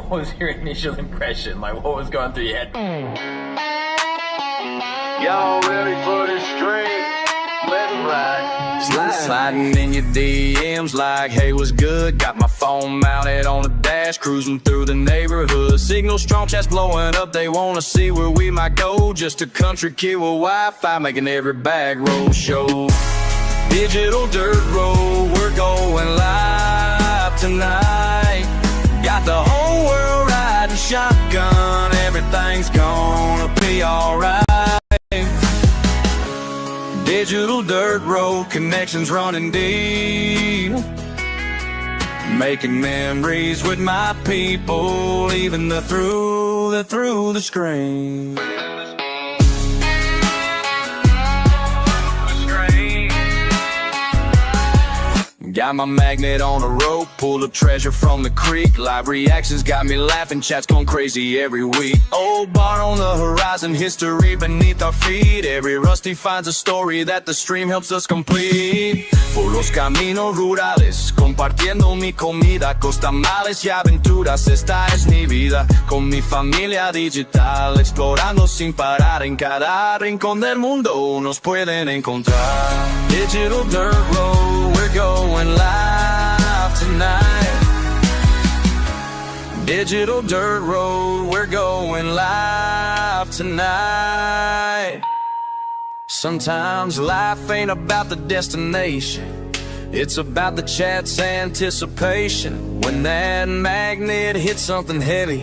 what was your initial impression? Like, what was going through your head? Y'all ready for this stream? Let it ride. Sliding in your DMs like, hey, what's good? Got my phone mounted on the dash, cruising through the neighborhood. Signal strong, chats blowing up, they wanna see where we might go. Just a country kid with Wi-Fi, making every bag roll show. Digital dirt road, we're going live tonight. Got the whole world riding shotgun, everything's gonna be alright. Digital dirt road, connections running deep. Making memories with my people, even through the screen. Got my magnet on a rope, pulled up treasure from the creek. Live reactions got me laughing, chats going crazy every week. Old bar on the horizon, history beneath our feet. Every rusty finds a story that the stream helps us complete. Por los caminos rurales, compartiendo mi comida, con tamales y aventuras, esta es mi vida. Con mi familia digital, explorando sin parar. En cada rincón del mundo nos pueden encontrar. Digital dirt road, we're going live tonight. Digital dirt road, we're going live tonight. Sometimes life ain't about the destination, it's about the chat's anticipation. When that magnet hits something heavy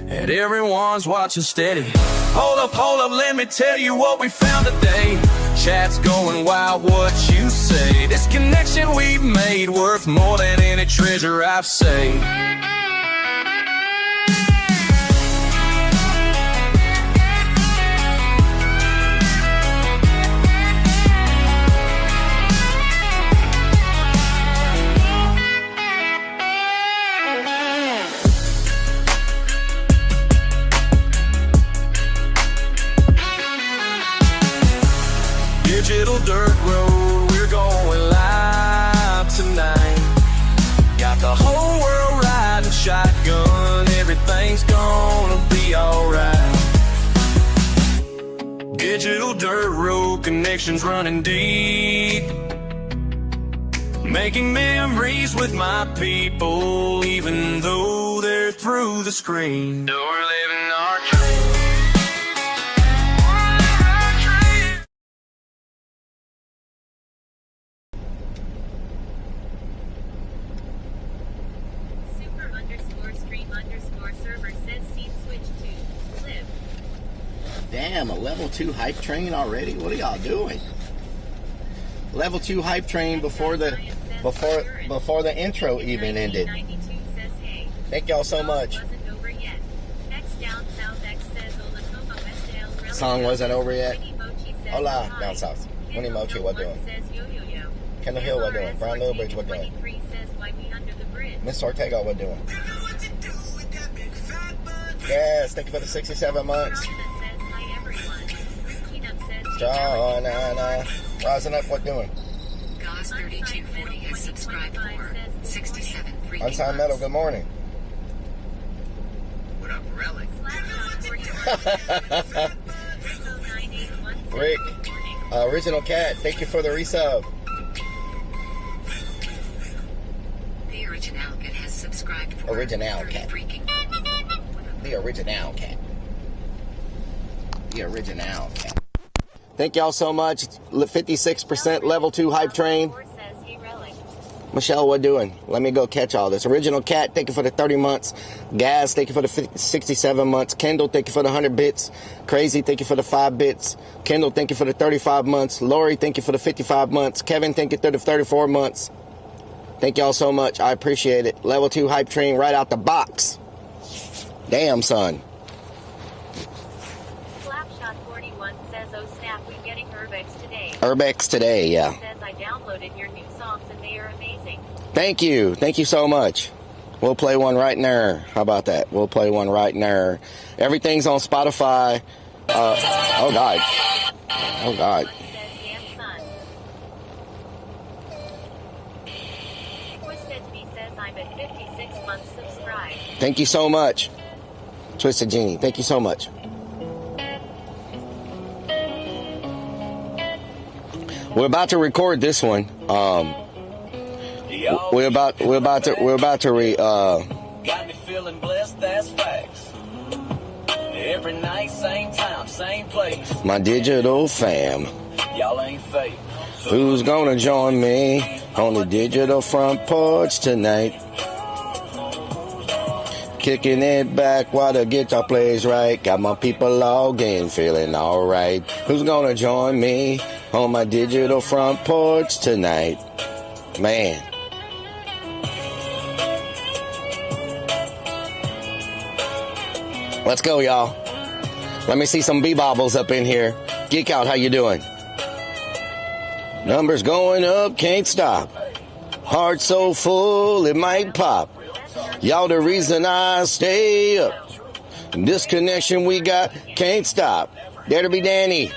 and everyone's watching steady. Hold up, let me tell you what we found today. Chat's going wild, what you say? This connection we've made worth more than any treasure I've saved. Digital dirt road, we're going live tonight. Got the whole world riding shotgun, everything's gonna be alright. Digital dirt road, connections running deep. Making memories with my people, even though they're through the screen. We're living our dream. Damn, a level 2 hype train already? What are y'all doing? Level 2 hype train before the intro even ended. Thank y'all so much. Song wasn't over yet. Hola, down south. Winnie Mochi, what doing? Kendall Hill, what doing? Brown Little Bridge, what doing? Miss Ortega, what doing? Yes, thank you for the 67 months. John, rising up, what doing? Gauss 3240 has subscribed for 67 free. Unsigned Metal, good morning. What up, Rellik? Rick, Original Cat, thank you for the resub. The Original Cat has subscribed for Original Cat. The Original Cat. The Original Cat. Thank y'all so much. 56% level 2 hype train. Michelle, what doing? Let me go catch all this. Original Cat, thank you for the 30 months. Gaz, thank you for the 67 months. Kendall, thank you for the 100 bits. Crazy, thank you for the 5 bits. Kendall, thank you for the 35 months. Lori, thank you for the 55 months. Kevin, thank you for the 34 months. Thank y'all so much. I appreciate it. Level 2 hype train right out the box. Damn, son. URBEX today, yeah. Says I downloaded your new songs and they are amazing. Thank you. Thank you so much. We'll play one right now. How about that? We'll play one right now. Everything's on Spotify. Oh, God. Oh, God. Thank you so much. Twisted Genie, thank you so much. We're about to record this one. We're about to Got me feeling blessed, that's facts. Every night, same time, same place. my digital fam. Y'all ain't fake. Who's gonna join me on the digital front porch tonight? Kicking it back while the guitar plays right. Got my people logged in, feeling alright. Who's gonna join me on my digital front porch tonight? Man. Let's go, y'all. Let me see some B-bobbles up in here. Geek Out, how you doing? Numbers going up, can't stop. Heart so full, it might pop. Y'all the reason I stay up. This connection we got can't stop. There to be Danny.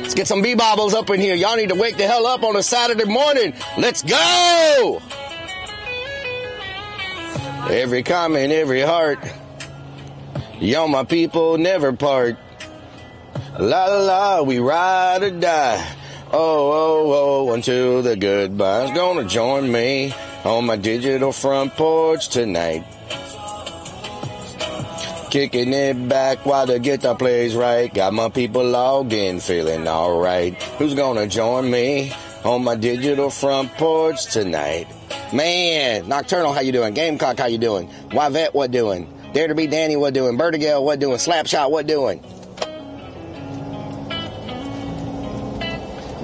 Let's get some B-bobbles up in here. Y'all need to wake the hell up on a Saturday morning. Let's go! Every comment, every heart. Y'all my people never part. La la la, we ride or die. Oh, oh, oh, until the goodbye's gonna join me on my digital front porch tonight. Kicking it back while the guitar plays right. Got my people logged in, feeling alright. Who's gonna join me on my digital front porch tonight? Man, Nocturnal, how you doing? Gamecock, how you doing? Yvette, what doing? Dare to be Danny, what doing? Bertigale, what doing? Slapshot, what doing?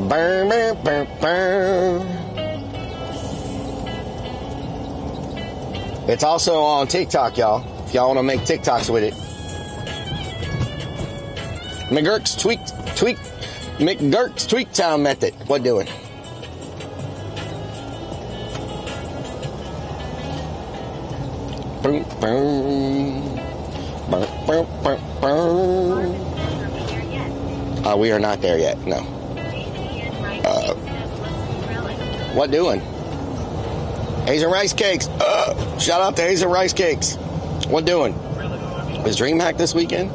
Burn, burn, burn, burn. It's also on TikTok, y'all. If y'all want to make TikToks with it. McGurk's Tweak Town Method. What doing? Boom, boom. Burn, burn, burn, burn. We are not there yet. No. What doing? Asian Rice Cakes. Shout out to Asian Rice Cakes. What doing? Is DreamHack this weekend?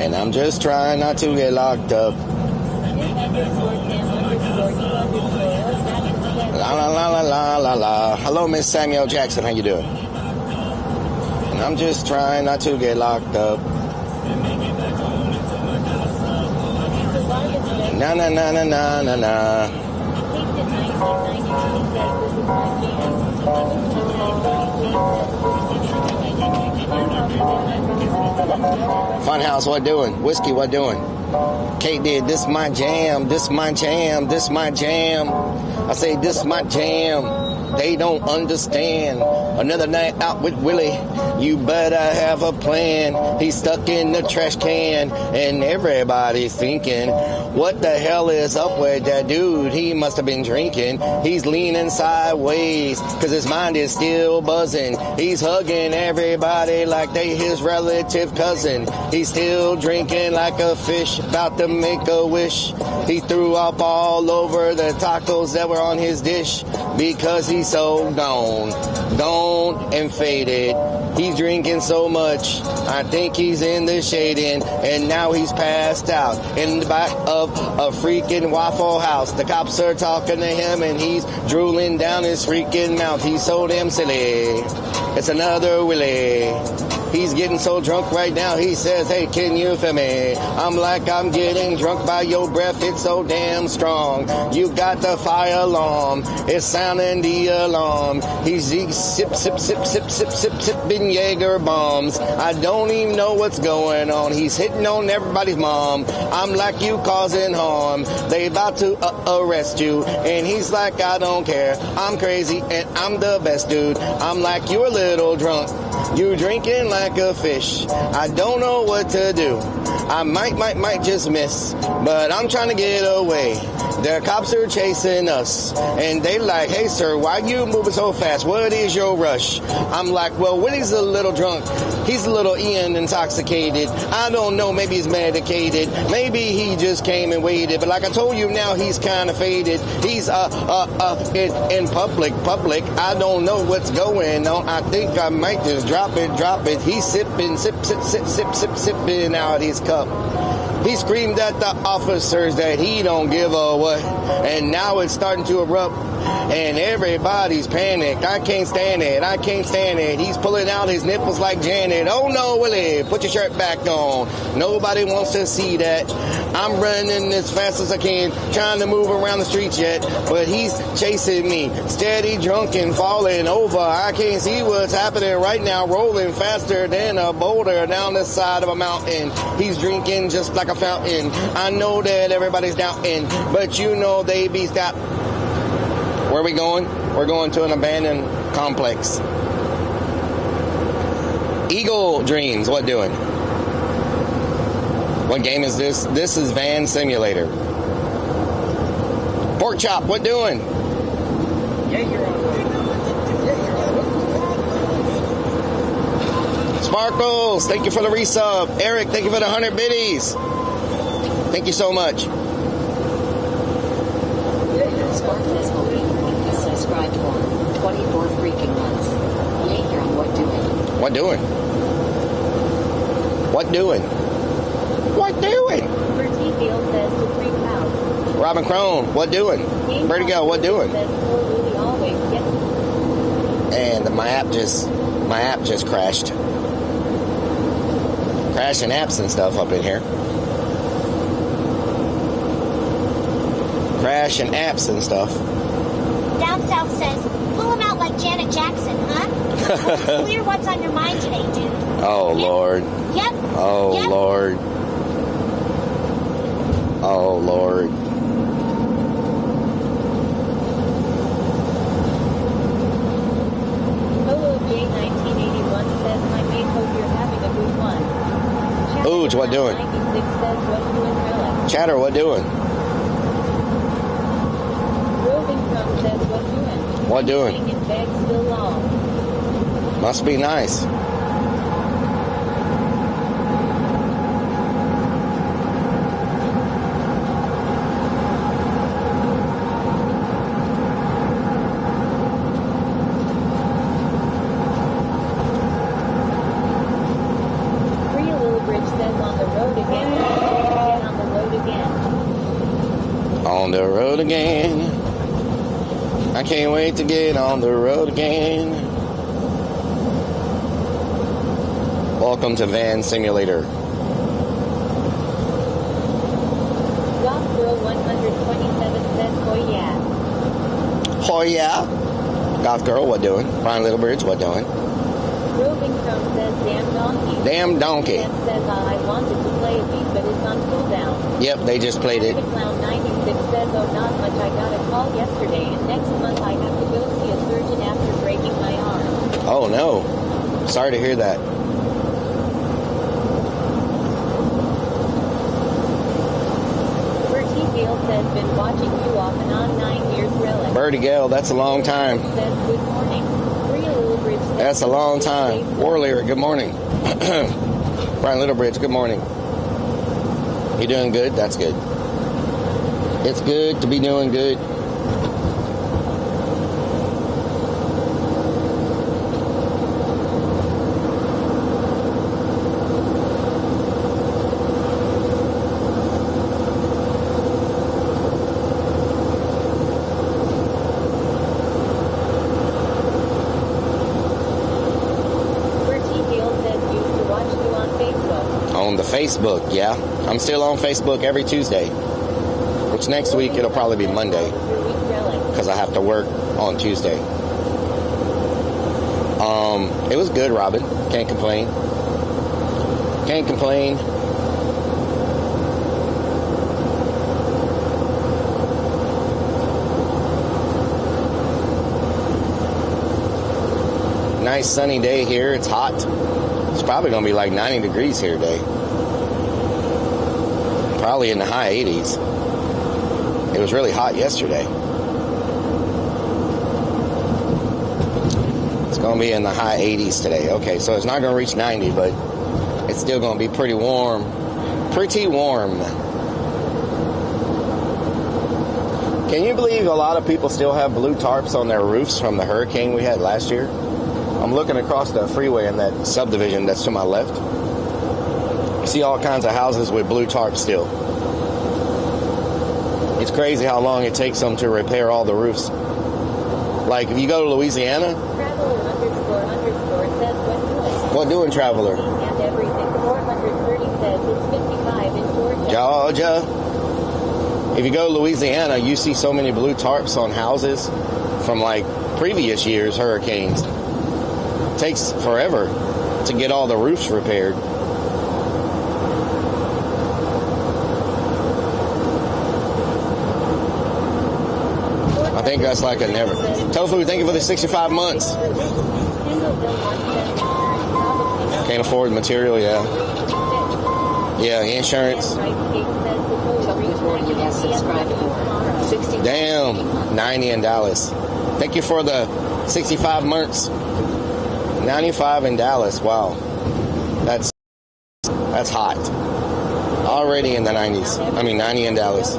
And I'm just trying not to get locked up. La la la la la la la. Hello, Miss Samuel Jackson. How you doing? And I'm just trying not to get locked up. Na na na na na na na. Funhouse, what doing? Whiskey, what doing? Kate did, this my jam, this my jam, this my jam. I say this my jam. They don't understand. Another night out with Willie. You better have a plan. He's stuck in the trash can. And everybody's thinking, what the hell is up with that dude? He must have been drinking. He's leaning sideways, cause his mind is still buzzing. He's hugging everybody like they his relative cousin. He's still drinking like a fish, about to make a wish. He threw up all over the tacos that were on his dish, because he's so gone and faded. He's drinking so much, I think he's in the shading, and now he's passed out in the back of a freaking Waffle House. The cops are talking to him, and he's drooling down his freaking mouth. He's so damn silly. It's another Willie. He's getting so drunk right now, he says, hey, can you feel me? I'm like, I'm getting drunk by your breath, it's so damn strong. You got the fire alarm, it's sounding the alarm. He's sipping Jaeger bombs. I don't even know what's going on. He's hitting on everybody's mom. I'm like, you causing harm. They about to arrest you. And he's like, I don't care. I'm crazy and I'm the best dude. I'm like, you're a little drunk. You drinking like a fish. I don't know what to do. I might just miss, but I'm trying to get away. The cops are chasing us, and they like, hey sir, why you moving so fast? What is your rush? I'm like, well, Willie's a little drunk. He's a little intoxicated. I don't know, maybe he's medicated. Maybe he just came and waited. But like I told you, now he's kind of faded. He's in public. I don't know what's going on. I think I might just drop it. He's sipping out his cup. He screamed at the officers that he don't give a what. And now it's starting to erupt. And everybody's panicked. I can't stand it. He's pulling out his nipples like Janet. Oh no, Willie, put your shirt back on. Nobody wants to see that. I'm running as fast as I can, trying to move around the streets yet. But he's chasing me, steady drunk and falling over. I can't see what's happening right now, rolling faster than a boulder down the side of a mountain. He's drinking just like a fountain. I know that everybody's doubting, but you know they be stopped. Where are we going? We're going to an abandoned complex. Eagle Dreams, what doing? What game is this? This is Van Simulator. Pork Chop, what doing? Sparkles, thank you for the resub. Eric, thank you for the 100 biddies. Thank you so much. Subscribed for 24 freaking months. Yeah, you're on what doing? What doing? What doing? What doing? Bertie Field says to freak out. Robin Crone, what doing? Vertigo, what doing? Says poor Lily always gets. And my app just crashed. Crashing apps and stuff up in here. Crashing apps and stuff. Down South says, pull him out like Janet Jackson, huh? Well, it's clear what's on your mind today, dude. Oh, Yep. Lord. Yep. Oh, Yep. Lord. Oh, Lord. Polo J 1981 says, my mate, hope you're having a good one. Ooge, what doing? 96 says, what doing, Rellik? Chatter, what doing? Roving Crumb says, what doing? What doing? In bed still long. Must be nice. Free Little Bridge says, on the road again. Get on the road again. On the road again. I can't wait to get on the road again. Welcome to Van Simulator. Goth Girl 127 says, oh yeah. Oh yeah. Goth Girl, what doing? Fine Little Bridge, what doing? Roving Crumb says, damn donkey. Damn donkey. Dan says, I wanted to play a beat, but it's on cooldown. Yep, they just played it. David Clown 96 says, oh, not much. I got a call yesterday, and next month I have to go see a surgeon after breaking my arm. Oh no. Sorry to hear that. Bertie Field says, been watching you off and on 9 years, Rellik. Birdie Gale, that's a long time. Says, good morning. Free Little Bridge says, That's a long time. War Lyric, good morning. Brian Littlebridge, good morning. You doing good? That's good. It's good to be doing good. On the Facebook, yeah. I'm still on Facebook every Tuesday. Which next week it'll probably be Monday. Because I have to work on Tuesday. It was good, Robin. Can't complain. Can't complain. Nice sunny day here. It's hot. It's probably going to be like 90 degrees here today. Probably in the high 80s. It was really hot yesterday. It's going to be in the high 80s today. Okay, so it's not going to reach 90, but it's still going to be pretty warm. Pretty warm. Can you believe a lot of people still have blue tarps on their roofs from the hurricane we had last year? I'm looking across the freeway in that subdivision that's to my left. I see all kinds of houses with blue tarps still. It's crazy how long it takes them to repair all the roofs. Like, if you go to Louisiana... Traveler __ says What doing, Traveler? And everything 430 says it's 55 in Georgia. If you go to Louisiana, you see so many blue tarps on houses from, like, previous years' hurricanes. It takes forever to get all the roofs repaired. I think that's like a never. Tofu, thank you for the 65 months. Can't afford material, yeah. Yeah, insurance. Damn, 90 in Dallas. Thank you for the 65 months. 95 in Dallas, wow. That's hot. Already in the 90s. I mean, 90 in Dallas.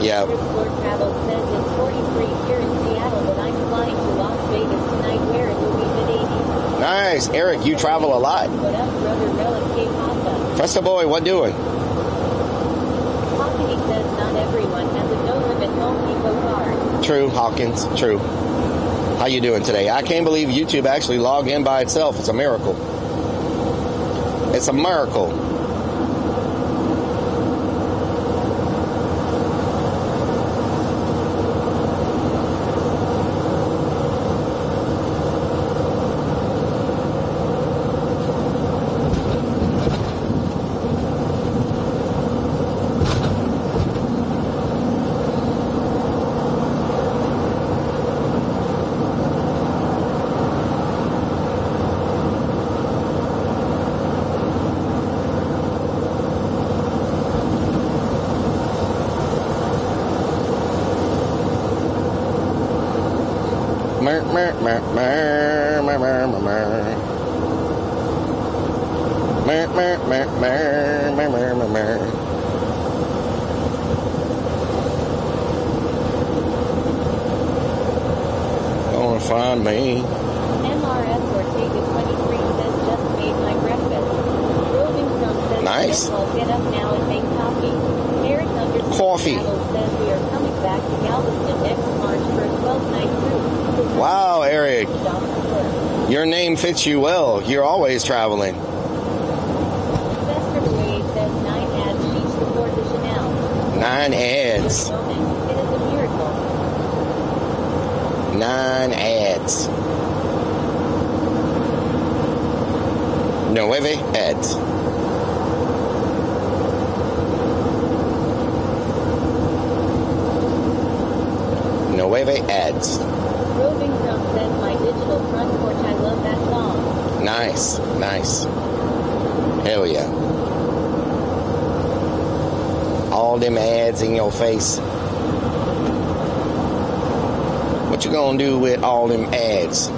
Yeah. Travel says it's 43 here in Seattle, but I'm flying to Las Vegas tonight where it will be mid-80s. Nice. Eric, you travel a lot. What up, brother Rellik I? Festa boy, what doing? Hawkins says not everyone has a no-limit Home Depot card. True, Hawkins, true. How you doing today? I can't believe YouTube actually logged in by itself. It's a miracle. It's a miracle. Gonna find me. MRS Ortega 23 says just made my breakfast. Roving Stone says Nice. I'll get up now and make coffee. Eric Coffee. says we are coming back to Galveston next March for a 12-night cruise. Wow, Eric. Your name fits you well. You're always traveling. Fester Boye says 9 ads reach the Port de Chanel. 9 ads. It is a miracle. 9 ads. 9 ads. Ads. Roving Stone says my digital front porch. I love that song. Nice, nice. Hell yeah. All them ads in your face. What you gonna do with all them ads?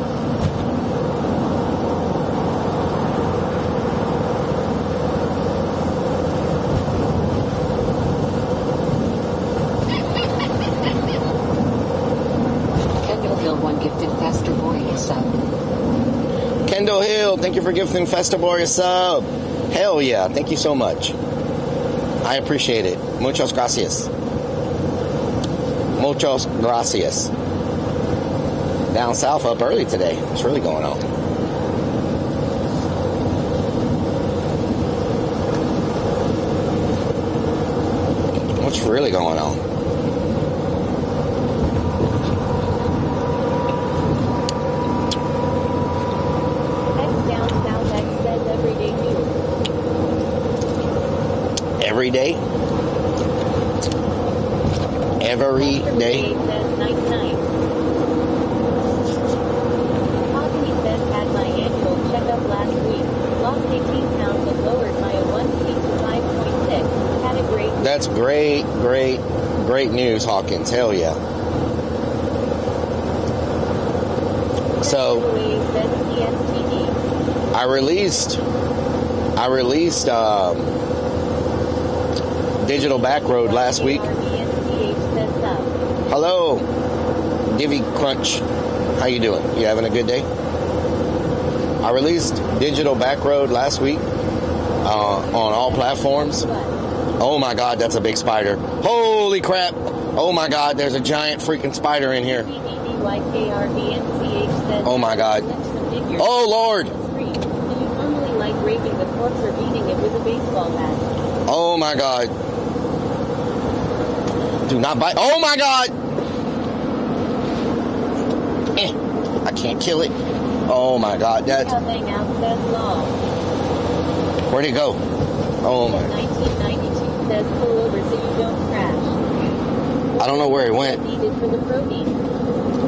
Kendall Hill, thank you for gifting Festa Boy a sub. Hell yeah, thank you so much. I appreciate it. Muchas gracias. Muchas gracias. Down south up early today. What's really going on? What's really going on? Every day? Every day? Hawkins says had my annual checkup last week. Lost 18 pounds and lowered my A1C to 5.6. That's great news, Hawkins. Hell yeah. So I released Digital Backroad last week. Hello, Divvy Crunch. How you doing? You having a good day? I released Digital Backroad last week on all platforms. Oh my God, that's a big spider. Holy crap. Oh my God, there's a giant freaking spider in here. Oh my God. Oh Lord. Oh my God. Do not bite. Oh my God. I can't kill it. Oh my God. That's... Where'd it go? Oh my. 1992 says pull over so you don't crash. I don't know where it went.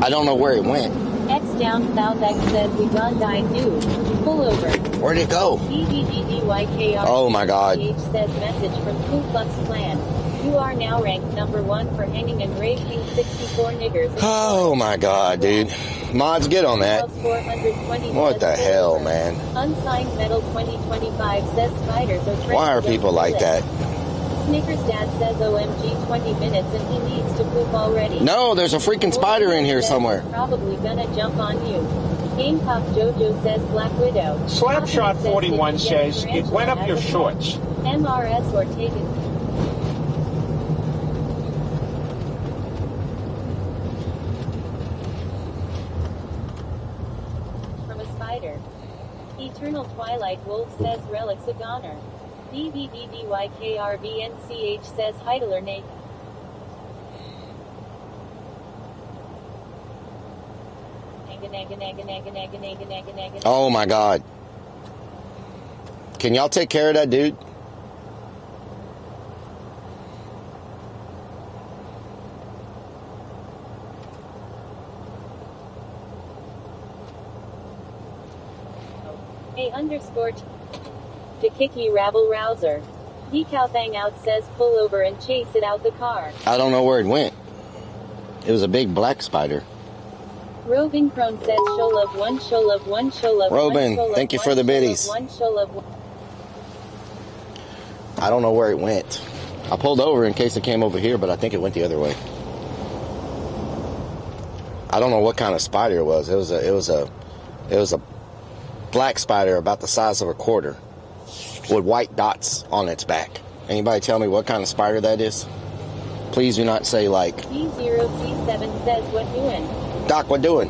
I don't know where it went. X down south X says we gone died new. Pull over. Where'd it go? Oh my God. Says message from Ku Klux Klan. You are now ranked number 1 for hanging and raping 64 niggers. Oh my God, dude. Mods, get on that. What the hell, man? Unsigned Metal 2025 says spiders are trained. Why are people like that? Snickers dad says OMG 20 minutes and he needs to poop already. No, there's a freaking spider in here somewhere. Probably gonna jump on you. Gamecock Jojo says Black Widow. Slapshot 41 says it went up your shorts. MRS or taken. From a spider. Eternal Twilight Wolf says Relics a goner. DVDDYKRBNCH says Heidler Nate. Oh my God. Can y'all take care of that dude? _Kiki Rabble Rouser. Decal Thang Out says pull over and chase it out the car. I don't know where it went. It was a big black spider. Robin Crone says show love one, show love one, show love Robin, one, thank you for the biddies. I don't know where it went. I pulled over in case it came over here, but I think it went the other way. I don't know what kind of spider it was. It was a black spider about the size of a quarter with white dots on its back. Anybody tell me what kind of spider that is? Please do not say like D0C7 says what doing? Doc, what doing?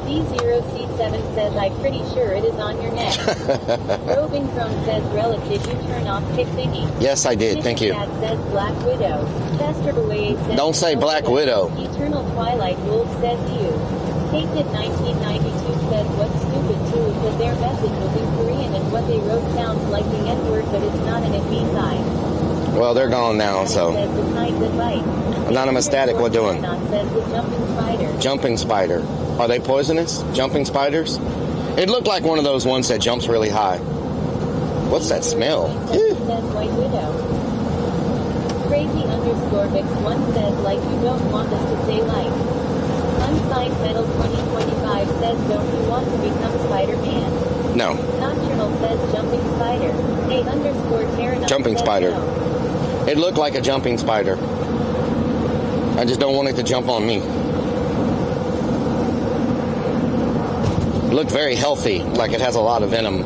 D0C7 says I'm pretty sure it is on your neck. Robin Crone says Relic, did you turn off kick thingy? Yes, I did. Thank you. Dad says Black Widow. Says don't say Black Widow. Eternal Twilight Wolf says you. Kate did 1992 says what's stupid too is that their message was in Korean and what they wrote sounds like the N-word, but it's not, and it means I. Well, they're gone now, so. Anonymous Static, what doing? Says the jumping spider. Jumping spider. Are they poisonous? Jumping spiders? It looked like one of those ones that jumps really high. What's that smell? Says White Widow. Crazy_Vix1 says like you don't want us to say like. Unsigned Metal 2025 says don't you want to become Spider-Man? No. Nocturnal says jumping spider. A_Terranol jumping says spider. No. It looked like a jumping spider. I just don't want it to jump on me. It looked very healthy, like it has a lot of venom.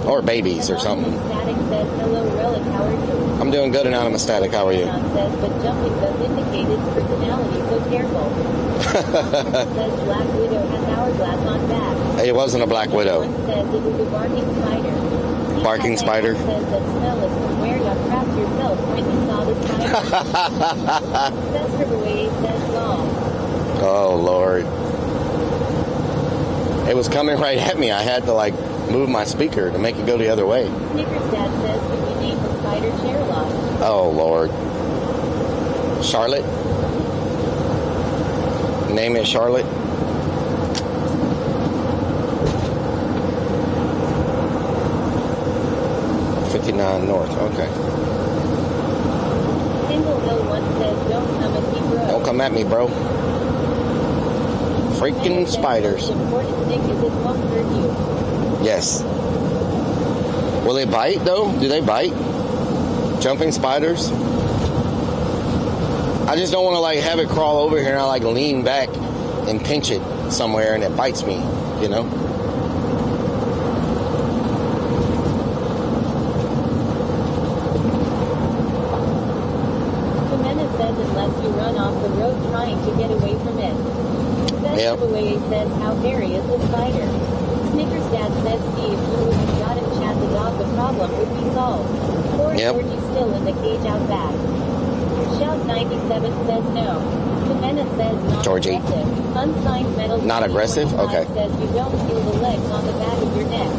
Or babies or something. Static says hello Relic, how are you? I'm doing good, Anonymous Static. How are you? Says, but jumping does indicate its personality, so careful. Says Black Widow has hourglass on back. It wasn't a Black Widow. Says it was a barking spider. Barking spider? Says that smell is from where you crapped yourself when you saw the spider. Says Riverway says long. Oh, Lord. It was coming right at me. I had to, like, move my speaker to make it go the other way. Snickers Dad says we name the spider Sherlock. Oh, Lord. Charlotte? Name it Charlotte? 59 north. Okay. Single Hill 1 says, don't come at me, bro. Don't come at me, bro. Freaking spiders. The important thing is it won't hurt you. Yes. Will they bite, though? Do they bite? Jumping spiders? I just don't want to, like, have it crawl over here and I, like, lean back and pinch it somewhere and it bites me, you know? Jimenez says unless you run off the road trying to get away from it. Yep. Giveaway says, how hairy is the spider? Snickers Dad says, see, if you would have got him chat the dog, the problem would be solved. Poor Georgie's still in the cage out back. Shout 97 says no. Jimenez says not Georgie. aggressive. Unsigned metal. Not aggressive? Okay. Says you don't feel the legs on the back of your neck.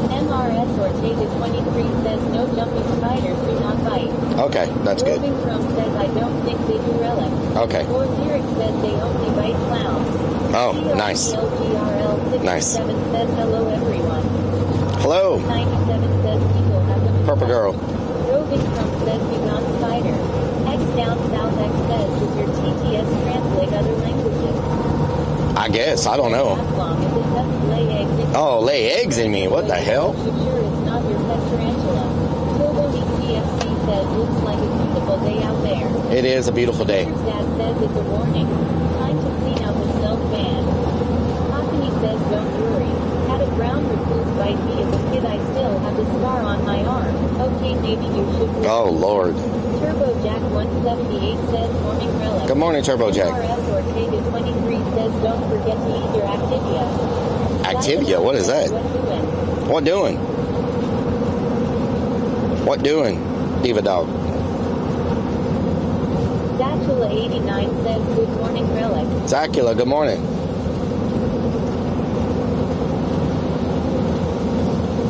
MRS Ortega 23 says no jumping spiders do not bite. Okay, that's good. Roving Chrome says I don't think they do relic. Okay. Or Lyric says they only bite clowns. Oh, nice. GRL 67 Nice. says hello everyone. Hello. 97 says people have them. Purple girl. Roving Chrome says we got spider. X down south X says does your TTS translate other languages? I guess. I don't know. As long as it doesn't lay eggs in Oh, lay eggs in me. What the hell? Sure it's not your pet tarantula. Turbo DCFC says looks like a beautiful day out there. It is a beautiful day. Snickers Dad says it's a warning. Time to clean out the stealth van. Hockney says don't worry. Had a brown recluse bite me as a kid. I still have the scar on my arm. Okay, maybe you should. Oh, Lord. Turbo Jack 178 says morning relic. Good morning, Turbo Jack. RS Ortega 23 says don't forget to eat your Activia. Activia? What is that? What doing? What doing, Diva Dog? Zacula 89 says good morning relic. Zacula, good morning.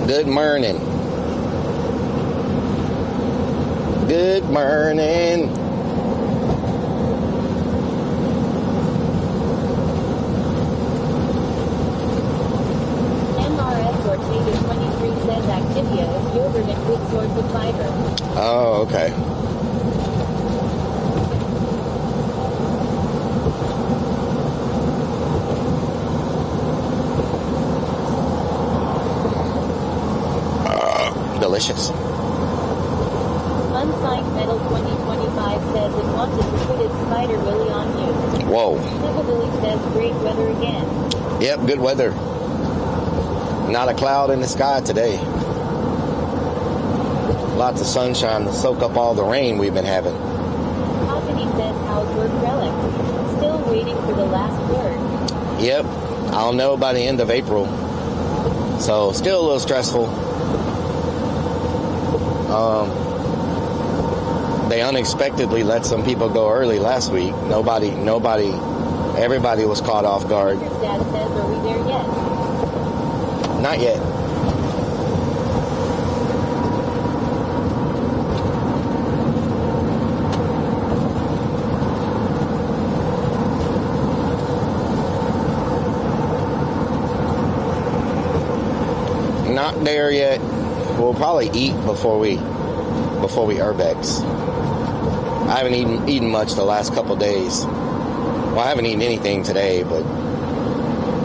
Good morning. Good morning. MRS Ortega 23 says Activia is yogurt and good source of fiber. Oh, okay. Delicious. Unsigned Metal 2025 says it wanted to put its spider willy on you. Whoa. Billy says great weather again. Yep, good weather. Not a cloud in the sky today. Lots of sunshine to soak up all the rain we've been having. Hockney says how's work relic? Still waiting for the last word. Yep, I'll know by the end of April. So still a little stressful. They unexpectedly let some people go early last week. Everybody was caught off guard. Dad says, are we there yet? Not yet. Not there yet. We'll probably eat before we urbex. I haven't eaten much the last couple days. Well, I haven't eaten anything today, but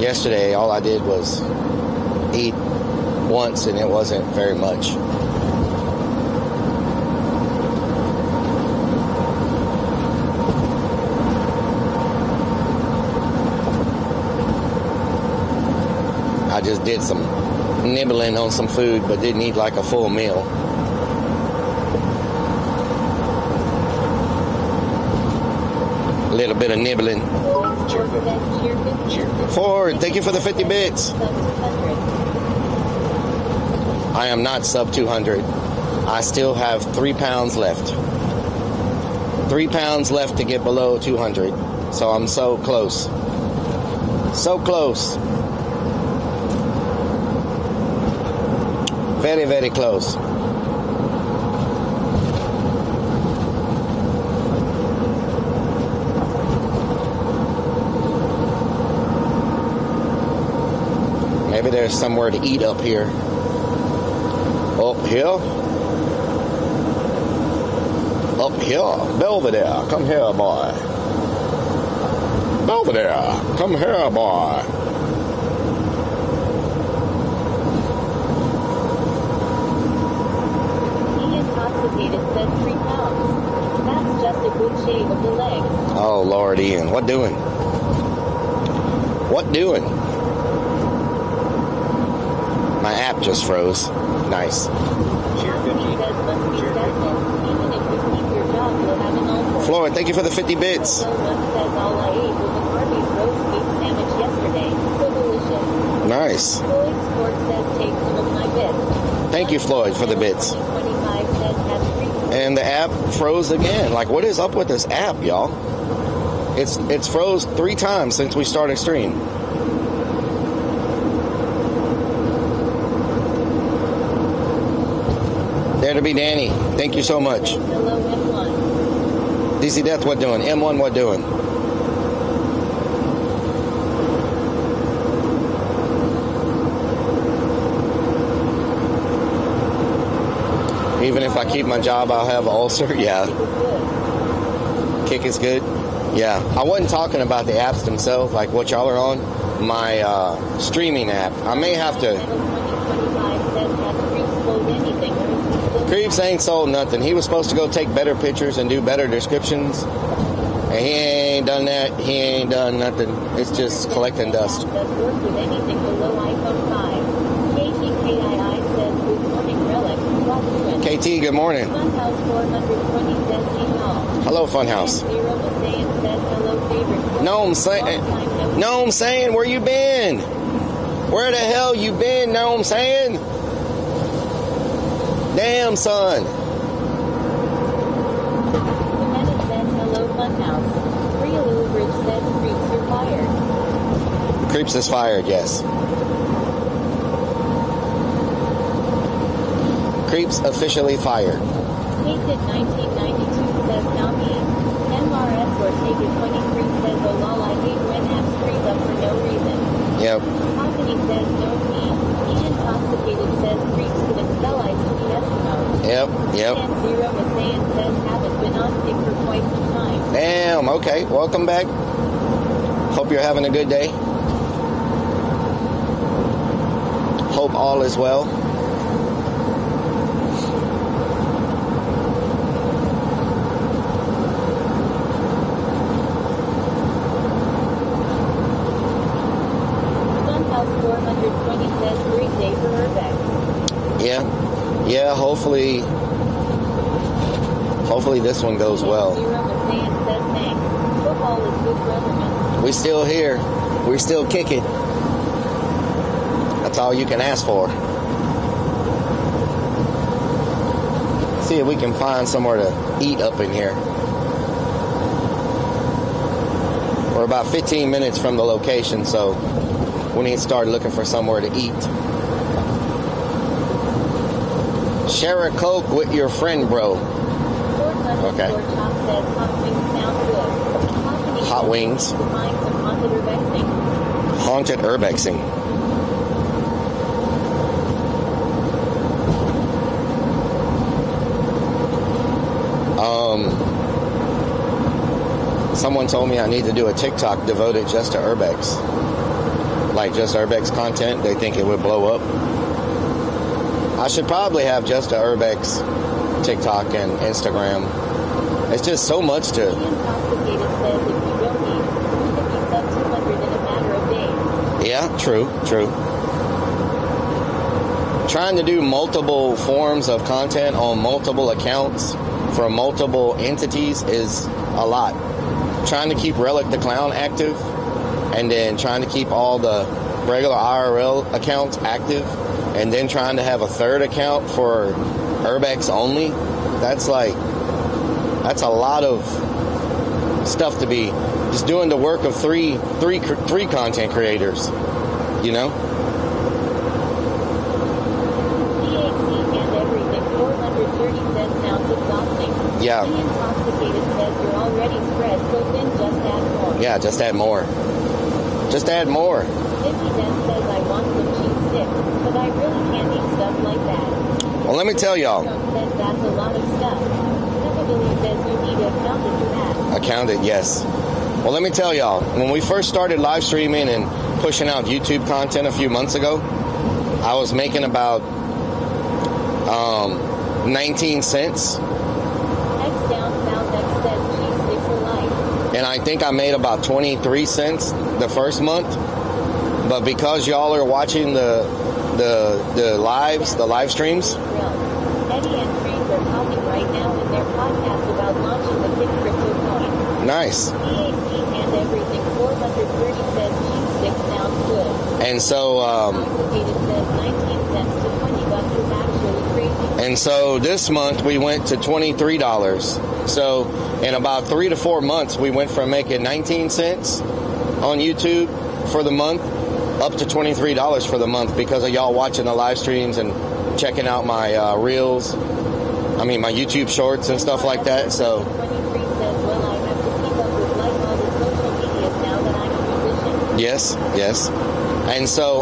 yesterday all I did was eat once, and it wasn't very much. I just did some nibbling on some food, but didn't eat like a full meal. A little bit of nibbling. Ford, thank you for the 50 bits. I am not sub 200. I still have 3 pounds left. 3 pounds left to get below 200. So I'm so close. So close. Very, very close. Maybe there's somewhere to eat up here. Up here? Up here, Belvedere, come here, boy. Belvedere, come here, boy. Intoxicated says 3 pounds. That's just a good shave of the legs. Oh, Lord, Ian, what doing? What doing? My app just froze. Nice. Cassidy says must be stressful. Even if you keep your job, you'll have an ulcer. Floyd, thank you for the 50 bits. So one says all I ate was an Arby's roast beef sandwich yesterday. So delicious. Nice. Floyd Sport says takes some of my bits. Thank you, Floyd, for the bits. 25 says has 3. And the app froze again. Like, what is up with this app, y'all? It's froze 3 times since we started stream. There to be Danny. Thank you so much. Hello, M1. DC Death, what doing? M1, what doing? Even if I keep my job, I'll have an ulcer. Yeah. Kick is good. Yeah. I wasn't talking about the apps themselves, like what y'all are on. My streaming app. I may have to. Creeps ain't sold nothing. He was supposed to go take better pictures and do better descriptions. And he ain't done that. He ain't done nothing. It's just collecting dust. Does work with anything below iPhone 5. KTKII says good morning, Rellik. KT, good morning. Funhouse 420 says hey y'all. Hello, Funhouse. Zero Masayan says hello, favorite. No, I'm saying, where you been? Where the hell you been? Know what I'm saying? Damn, son. Lieutenant says hello, Funhouse. Real Bridge says creeps are fired. Creeps is fired, yes. Creeps officially fired. Painted 1992 says not me. MRS Ortega 23 says oh lol, I hate when apps freeze up for no reason. Yep. Company says no me. Intoxicated says creeps couldn't sell ice to the Eskimos. Yep. And Zero Masayan says haven't been on pick for quite some time. Damn, okay. Welcome back. Hope you're having a good day. Hope all is well. Funhouse 420 says great day for Urbex. Yeah, hopefully this one goes well. Zero Masayan says thanks. Football is good government. We still here. We're still kicking. That's all you can ask for. See if we can find somewhere to eat up in here. We're about 15 minutes from the location, so we need to start looking for somewhere to eat. Share a Coke with your friend, bro. Okay. Hot wings. Haunted urbexing. Someone told me I need to do a TikTok devoted just to urbex. Like just urbex content. They think it would blow up. I should probably have just a urbex TikTok and Instagram. It's just so much to. Intoxicated says if you don't eat, you could be sub 200 in a matter of days. Yeah, true. Trying to do multiple forms of content on multiple accounts for multiple entities is a lot. Trying to keep Rellik the Clown active, and then trying to keep all the regular IRL accounts active, and then trying to have a third account for Urbex only. That's a lot of stuff to be just doing the work of three content creators, you know? DAC and everything 430 says sounds exhausting. Yeah. Intoxicated says you're already spread so thin, just add more. Yeah, just add more. Just add more. 50 then says I want some cheese sticks, but I really can't eat stuff like that. Well, let me tell y'all. Says that's a lot of stuff. Says accounted for that. Accounted, yes. Well, let me tell y'all, when we first started live streaming and pushing out YouTube content a few months ago, I was making about 19 cents. X down south X says cheese sticks are light. And I think I made about 23 cents the first month. But because y'all are watching the live streams. Eddie and Creed are talking right now in their podcast about launching the Kid Crypto coin. Nice. EAC and everything 430 says cheese sticks sounds good. And so Complicated says 19 cents to 20 bucks is actually crazy. and so this month we went to $23. So in about 3 to 4 months we went from making 19 cents on YouTube for the month up to $23 for the month because of y'all watching the live streams and checking out my reels. I mean my YouTube shorts and stuff like that. So 23 says, well, I have to keep up with like all the social medias now that I'm a musician. yes. And so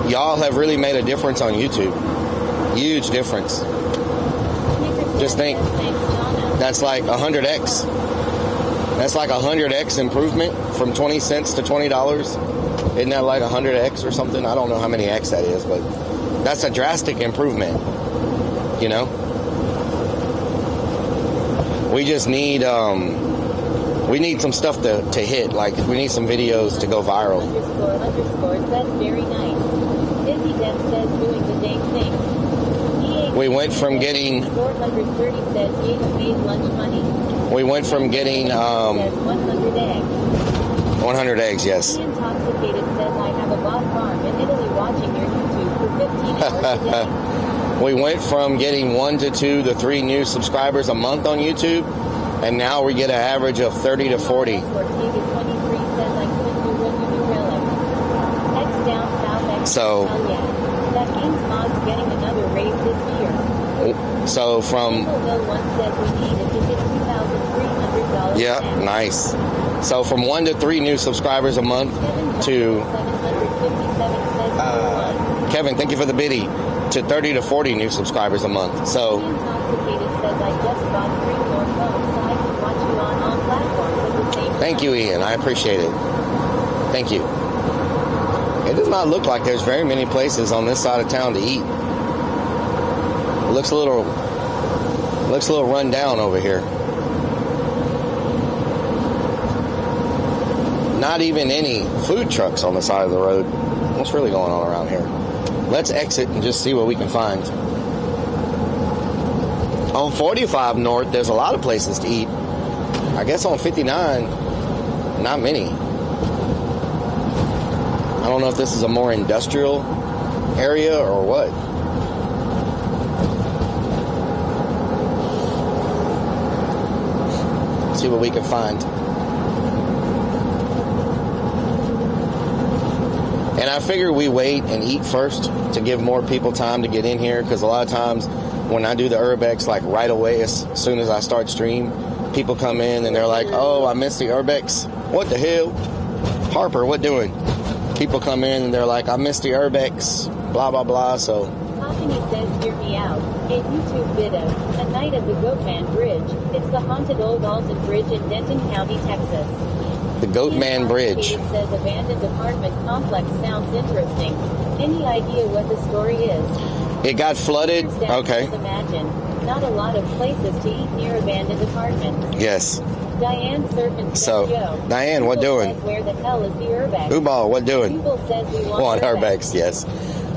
y'all have really made a difference on YouTube. Huge difference. Just think, that's like 100x. That's like 100x improvement from 20 cents to $20. Isn't that like 100x or something? I don't know how many x that is, but that's a drastic improvement. You know? We just need some stuff to hit. Like we need some videos to go viral. __ says very nice. Dizzy Dev says doing the dang thing. We went from getting 430 says Yates made lunch money. we went from getting says 100 eggs. 100 eggs, yes. Intoxicated says I have a bot farm in Italy watching your YouTube for 15 hours a day. We went from getting 1 to 2 to 3 new subscribers a month on YouTube, and now we get an average of 30 to 40. Ortega 23 says I couldn't do what you do, Rellik. X down south X. So- Hell yeah. That means Mod's getting another raise this year. So from Bill 1 says we need it to hit $2,300. yeah, now. nice. So from 1 to 3 new subscribers a month to 757 says Kevin, thank you for the biddy, to 30 to 40 new subscribers a month. So Intoxicated says I just bought 3 more phones so I can watch you on all platforms at the same time. thank you, Ian. I appreciate it. Thank you. It does not look like there's very many places on this side of town to eat. It looks a little run down over here. Not even any food trucks on the side of the road. What's really going on around here? Let's exit and just see what we can find. On 45 North, there's a lot of places to eat. I guess on 59, not many. I don't know if this is a more industrial area or what. Let's see what we can find. And I figure we wait and eat first to give more people time to get in here, because a lot of times when I do the URBEX, like right away as soon as I start stream, people come in and they're like, oh, I missed the URBEX. What the hell? Harper, what doing? People come in and they're like, I missed the URBEX, blah, blah, blah. So Hoppany says, hear me out. A YouTube video, A Night at the Goatman Bridge. It's the haunted old Alton Bridge in Denton County, Texas. the Goatman Bridge. It says abandoned apartment complex. Sounds interesting. Any idea what the story is? It got flooded. Okay. Imagine. Not a lot of places to eat near abandoned apartments. Yes. Diane Serpent So, says, Joe. Diane, what Google doing? says, where the hell is the URBEX? Ubal, what doing? Google says we Want want URBEX, yes.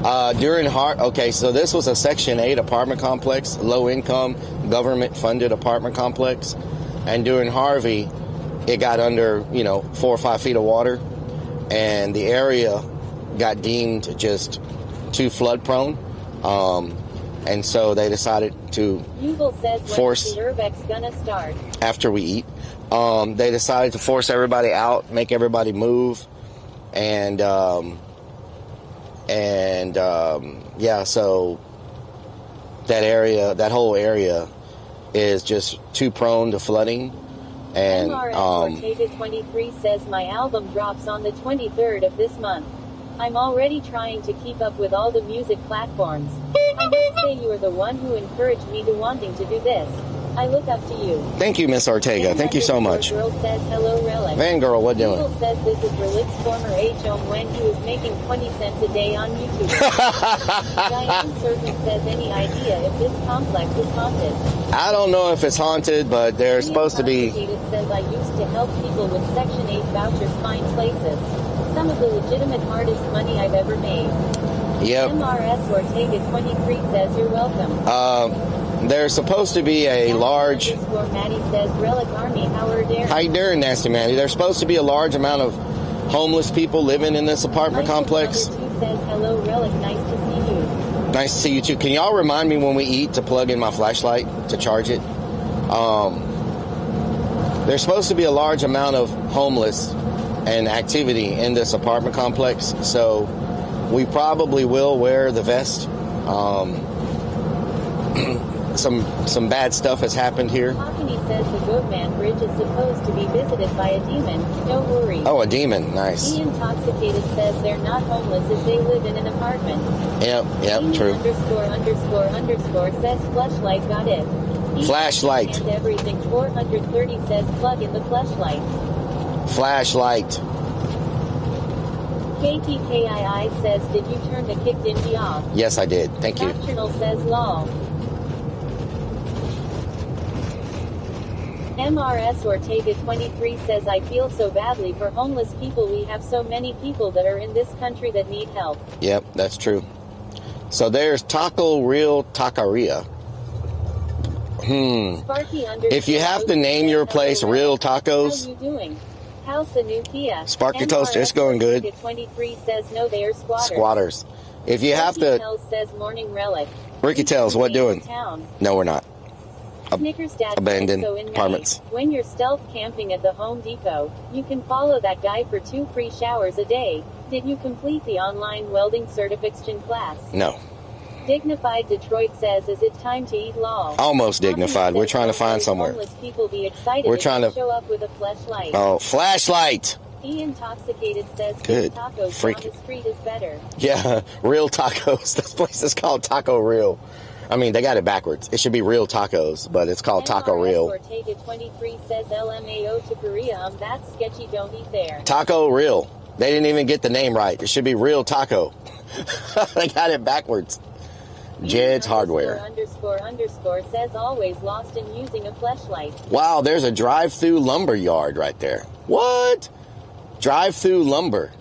Okay, so this was a Section 8 apartment complex, low income, government funded apartment complex. And during Harvey, it got under, 4 or 5 feet of water. And the area got deemed just too flood prone. And so they decided to Google says force when is the URBEX gonna start? After we eat. They decided to force everybody out, make everybody move. And so that whole area is just too prone to flooding. And Ortega 23 says my album drops on the 23rd of this month. I'm already trying to keep up with all the music platforms. I must say you are the one who encouraged me to wanting to do this. I look up to you. Thank you, Miss Ortega. Thank you so much. Girl says hello, Rellik. Van Girl, what doing? Google says this is Rellik's former home when he was making 20 cents a day on YouTube. Diane Serpent says any idea if this complex is haunted? I don't know if it's haunted, but they're supposed to be. It says I used to help people with Section 8 vouchers find places. Some of the legitimate hardest money I've ever made. Yep. MRS Ortega 23 says you're welcome. There's supposed to be a large. Maddie says Rellik Army, how are you? How you doing, Nasty Manny? There's supposed to be a large amount of homeless people living in this apartment complex. Says hello, Rellik. Nice to see you. Nice to see you too. Can y'all remind me when we eat to plug in my flashlight to charge it? There's supposed to be a large amount of homeless and activity in this apartment complex, so we probably will wear the vest. Some bad stuff has happened here. Hockney says the Goatman Bridge is supposed to be visited by a demon. Don't worry. Oh, a demon. Nice. The Intoxicated says they're not homeless if they live in an apartment. Yep, true. ___ says fleshlight got it. Flashlight. And everything 430 says plug in the fleshlight. Flashlight. KTKII says did you turn the kicked Indy off? Yes, I did. Thank you. Doctrinal says lol. MRS Ortega 23 says I feel so badly for homeless people. We have so many people that are in this country that need help. Yep, that's true. So there's Taco Real Taqueria. If you have to name your place Real Tacos. How you doing? How's the new Kia? Sparky Toaster, it's going good. 23 says no, they are squatters. Squatters. If you have to. Tells says morning Rellik. Ricky Tells, what doing? No, we're not. Snickers Dad Abandoned so in apartments. May, when you're stealth camping at the Home Depot, you can follow that guy for 2 free showers a day. Did you complete the online welding certification class? No. Dignified Detroit says, is it time to eat law? Almost dignified. We're trying to find somewhere. People be excited. We're trying to show up with a flashlight. Oh, flashlight. Intoxicated says good. Tacos Freak. on the street is better. Yeah, Real Tacos. This place is called Taco Real. I mean, they got it backwards. It should be Real Tacos, but it's called Taco Real. Ortega 23 says LMAO to Korea. That's sketchy. Don't eat there. Taco Real. They didn't even get the name right. It should be Real Taco. They got it backwards. Jed's Hardware. ___ says always lost in using a fleshlight. Wow, there's a drive-through lumber yard right there. What? Drive-through lumber.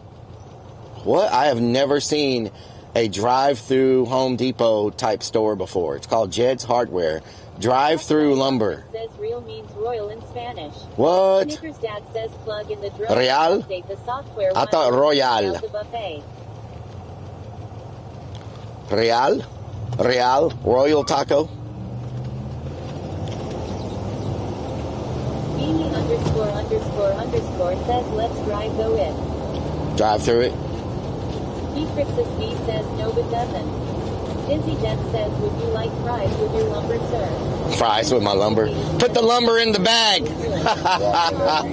What? I have never seen a drive-through Home Depot type store before. It's called Jed's Hardware. Drive-through lumber. Says real means royal in Spanish. What? Snickers Dad says plug in the drill. Real? Update the software. I thought Royal. The buffet. Real? Real? Royal Taco? Beanie ___ says let's drive though it. Drive through it. Beatrix's B says no it doesn't. Dizzy Jet says would you like fries with your lumber, sir? Fries with my lumber. Put the lumber in the bag. That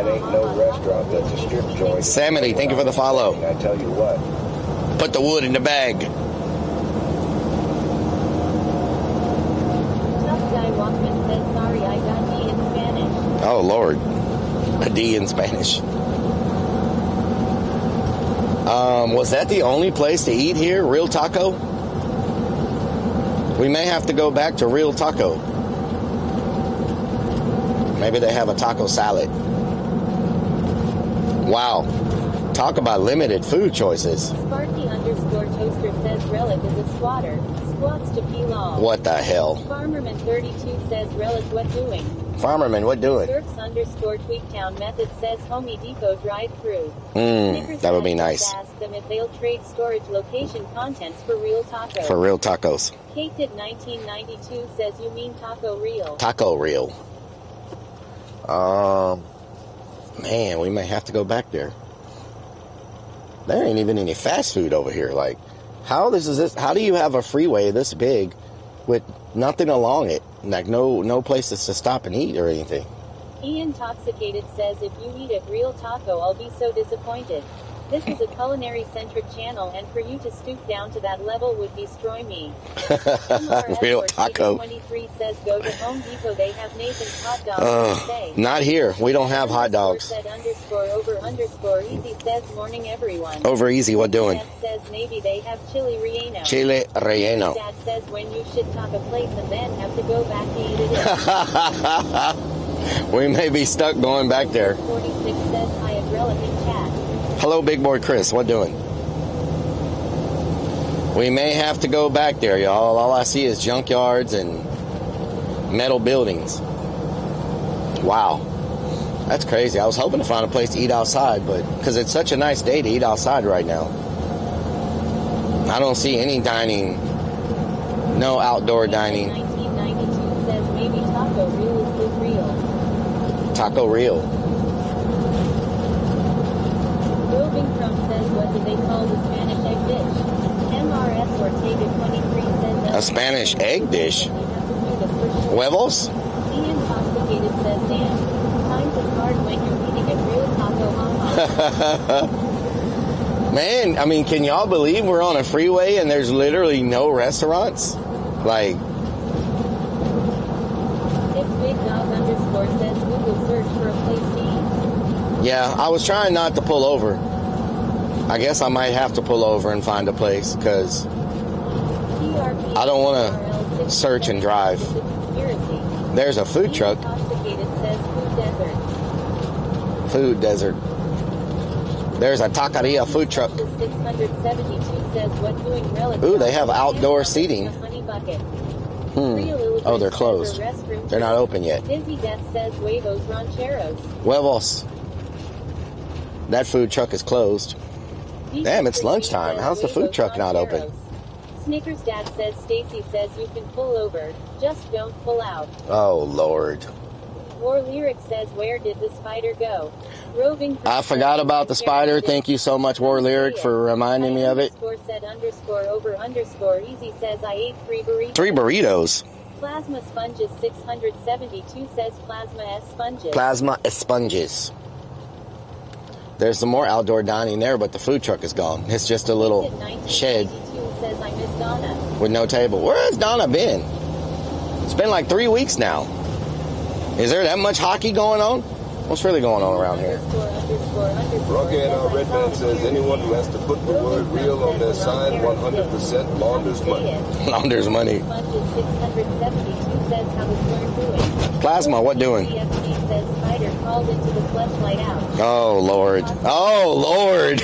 ain't no restaurant, that's a strip joint. Samity, thank you for the follow. And I tell you what. Put the wood in the bag. Tough Guy Walkman says sorry I got D in Spanish. Oh, Lord. A D in Spanish. Was that the only place to eat here? Real Taco? We may have to go back to Real Taco. Maybe they have a taco salad. Wow. Talk about limited food choices. Sparky _toaster says Rellik is a squatter. Squats to peel off. What the hell? Farmerman 32 says Rellik what doing? Farmerman, what doing? Surfs _Tweaktown method says Homey Depot drive-through. That would be nice. Ask them if they'll trade storage location contents for Real Tacos. For Real Tacos. Kate did 1992 says you mean Taco Real. Taco Real. Man, we may have to go back there. There ain't even any fast food over here. Like, how do you have a freeway this big with nothing along it? Like no places to stop and eat or anything. Intoxicated says if you eat at Real Taco I'll be so disappointed. This is a culinary-centric channel, and for you to stoop down to that level would destroy me. Real taco. 23 says go to Home Depot. They have Nathan's hot dogs. Not here. We don't have hot dogs. Said _over_ easy says morning everyone. Over easy. What doing? Dad says maybe they have chili relleno. Chile relleno. Dad says when you should top a place and then have to go back to eat it. We may be stuck going back there. 46 says hi at Rellik in chat. Hello, big boy Chris. What doing? We may have to go back there, y'all. All I see is junkyards and metal buildings. Wow. That's crazy. I was hoping to find a place to eat outside, but because it's such a nice day to eat outside right now. I don't see any dining. No outdoor dining. 1992 says maybe Taco Real is good real. Taco Real. Roving Crumb says what do they call the Spanish egg dish? MRS Ortega 23 says A Spanish egg dish? we have to do this for sure. Huevos? The Intoxicated says Dan. Times is hard when you're eating a real taco mama. Man, I mean, can y'all believe we're on a freeway and there's literally no restaurants? Like, It's Big Dog _ says Google search for a place to eat. yeah, I was trying not to pull over. I guess I might have to pull over and find a place because I don't want to search and drive. There's a food truck. Intoxicated says Food food desert. desert. There's a taqueria food truck. 672 says what doing Rellik. Ooh, they have outdoor seating. Honey bucket. Oh, they're closed. They're not open yet. Dizzy Death says huevos rancheros. Huevos. That food truck is closed. Damn, it's lunchtime. How's the food truck not open? Snickers Dad says Stacy says you can pull over, just don't pull out. Oh, Lord. War Lyric says where did the spider go? Roving I forgot about the spider. Thank you so much, War Lyric, for reminding me of it. Said _over_ easy says I ate 3 burritos. 3 burritos. Plasma Sponges 672 says Plasma S Sponges. Plasma sponges. There's some more outdoor dining there, but the food truck is gone. It's just a little shed says I miss Donna. with no table. Where has Donna been? It's been like 3 weeks now. Is there that much hockey going on? What's really going on around here? Rugged Redman says anyone who has to put the word real on their sign 100% launders money. Launders money. Sponges 672 says how is Learn doing? Plasma, what doing? CFC says spider called into the fleshlight out. Oh, Lord. Oh, Lord.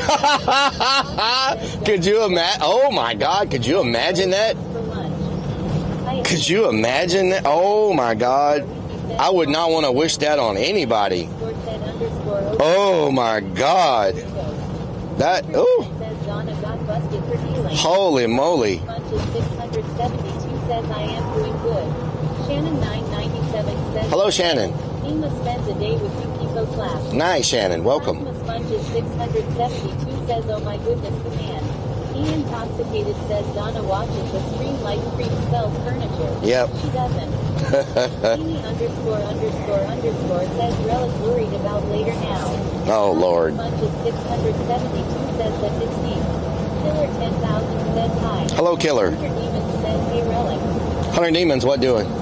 Could you imagine? Oh, my God. Could you imagine that? For lunch. Could you imagine that? Oh, my God. I would not want to wish that on anybody. Oh, my God. That, ooh. Holy moly. Sponges 672 says I am doing good. Shannon 997 says Hello, Shannon. Nima spends a day with Yukiko class. Nice, Shannon. Welcome. Plasma Sponges 672 says oh my goodness the man. Intoxicated says Donna watches the stream like Creep sells furniture. Yep. She doesn't. Amy _ says Rellik worried about later now. Oh, Lord. Sponges 672 says that it's deep. Killer 10,000 says hi. Hello, Killer. 100 Demons says hey Rellik. 100 Demons, what doing? David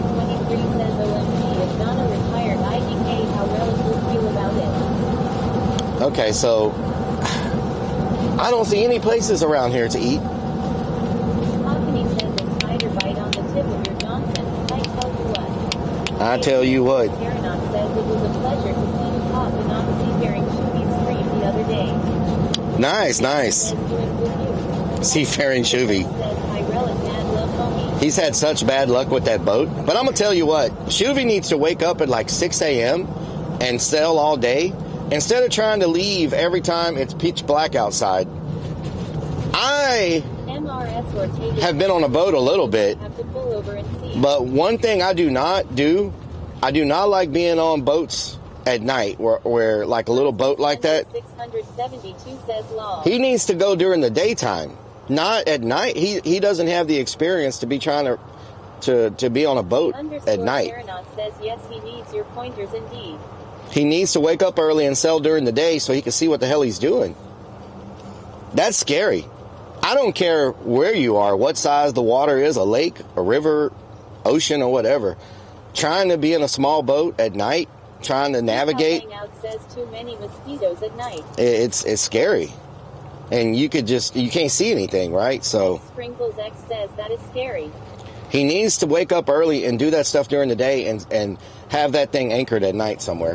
23 says OMG if Donna retired IDK how Rellik would feel about it. Okay, so I don't see any places around here to eat. Hockney says a spider bite on the tip of your Johnson. I tell you what. Karanon says it was a pleasure to see you pop and on Seafaring Shuvi's stream the other day. Nice, nice. Says doing with you. Seafaring Shuvie. Says hi Rellik mad love homie. He's had such bad luck with that boat. But I'm going to tell you what. Shuvie needs to wake up at like 6 a.m. and sail all day. Instead of trying to leave every time it's pitch black outside. I have been on a boat a little bit. But one thing I do not do, I do not like being on boats at night where like a little boat like that. 672 says law. He needs to go during the daytime, not at night. He doesn't have the experience to be trying to be on a boat at night. Says yes, he needs your pointers indeed. He needs to wake up early and sell during the day so he can see what the hell he's doing. That's scary. I don't care where you are, what size the water is, a lake, a river, ocean, or whatever. Trying to be in a small boat at night, trying to navigate. Says too many mosquitoes at night. It's scary. And you can't see anything, right? So Sprinkles X says that is scary. he needs to wake up early and do that stuff during the day and have that thing anchored at night somewhere.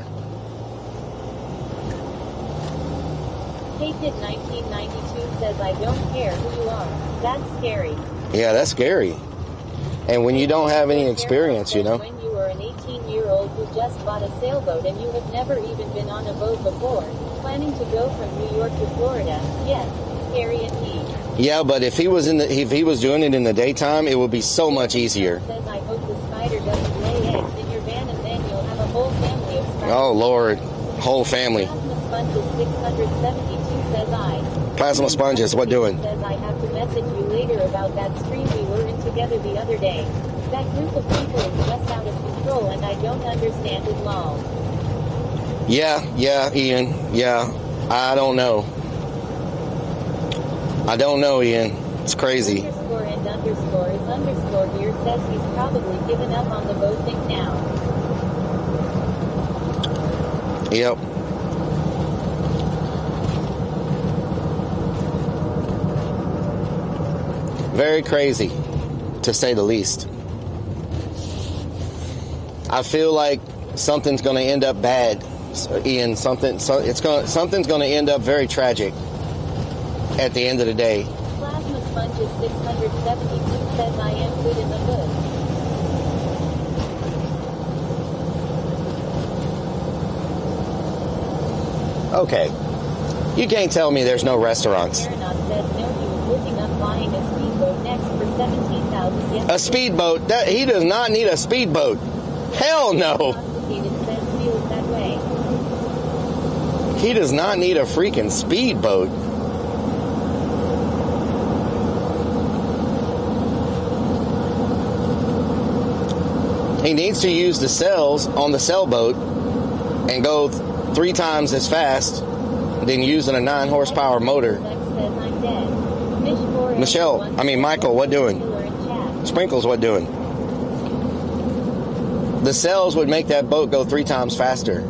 Hated 1992 says I don't care who you are. That's scary. Yeah, that's scary. And when you don't have any experience, you know. When you were an 18-year-old who just bought a sailboat and you have never even been on a boat before, planning to go from New York to Florida, yes, scary indeed. Yeah, but if he was doing it in the daytime, it would be so much easier. Says I hope the spider doesn't lay eggs in your van and then you'll have a whole family of spiders. Oh Lord, whole family. Plasma Sponges 672 says I. Plasma Sponges, what doing? Says I have to message you later about that stream we were in together the other day. That group of people is just out of control and I don't understand it, lol. Yeah, Ian. Yeah, I don't know. Ian. It's crazy. Underscore and underscore is underscore here says he's probably given up on the boat thing now. Yep. Very crazy, to say the least. I feel like something's going to end up bad, Ian. Something's going to end up very tragic at the end of the day. Plasma Sponges 672 says I am good in the hood. Okay. You can't tell me there's no restaurants. Aeronaut says no, he was looking up buying a speedboat next for $17,000. A speedboat? He does not need a speedboat. Hell no. Says feels that way. He does not need a freaking speedboat. He needs to use the cells on the sailboat and go 3 times as fast than using a 9 horsepower motor. Michael, what doing? Sprinkles, what doing? The cells would make that boat go 3 times faster.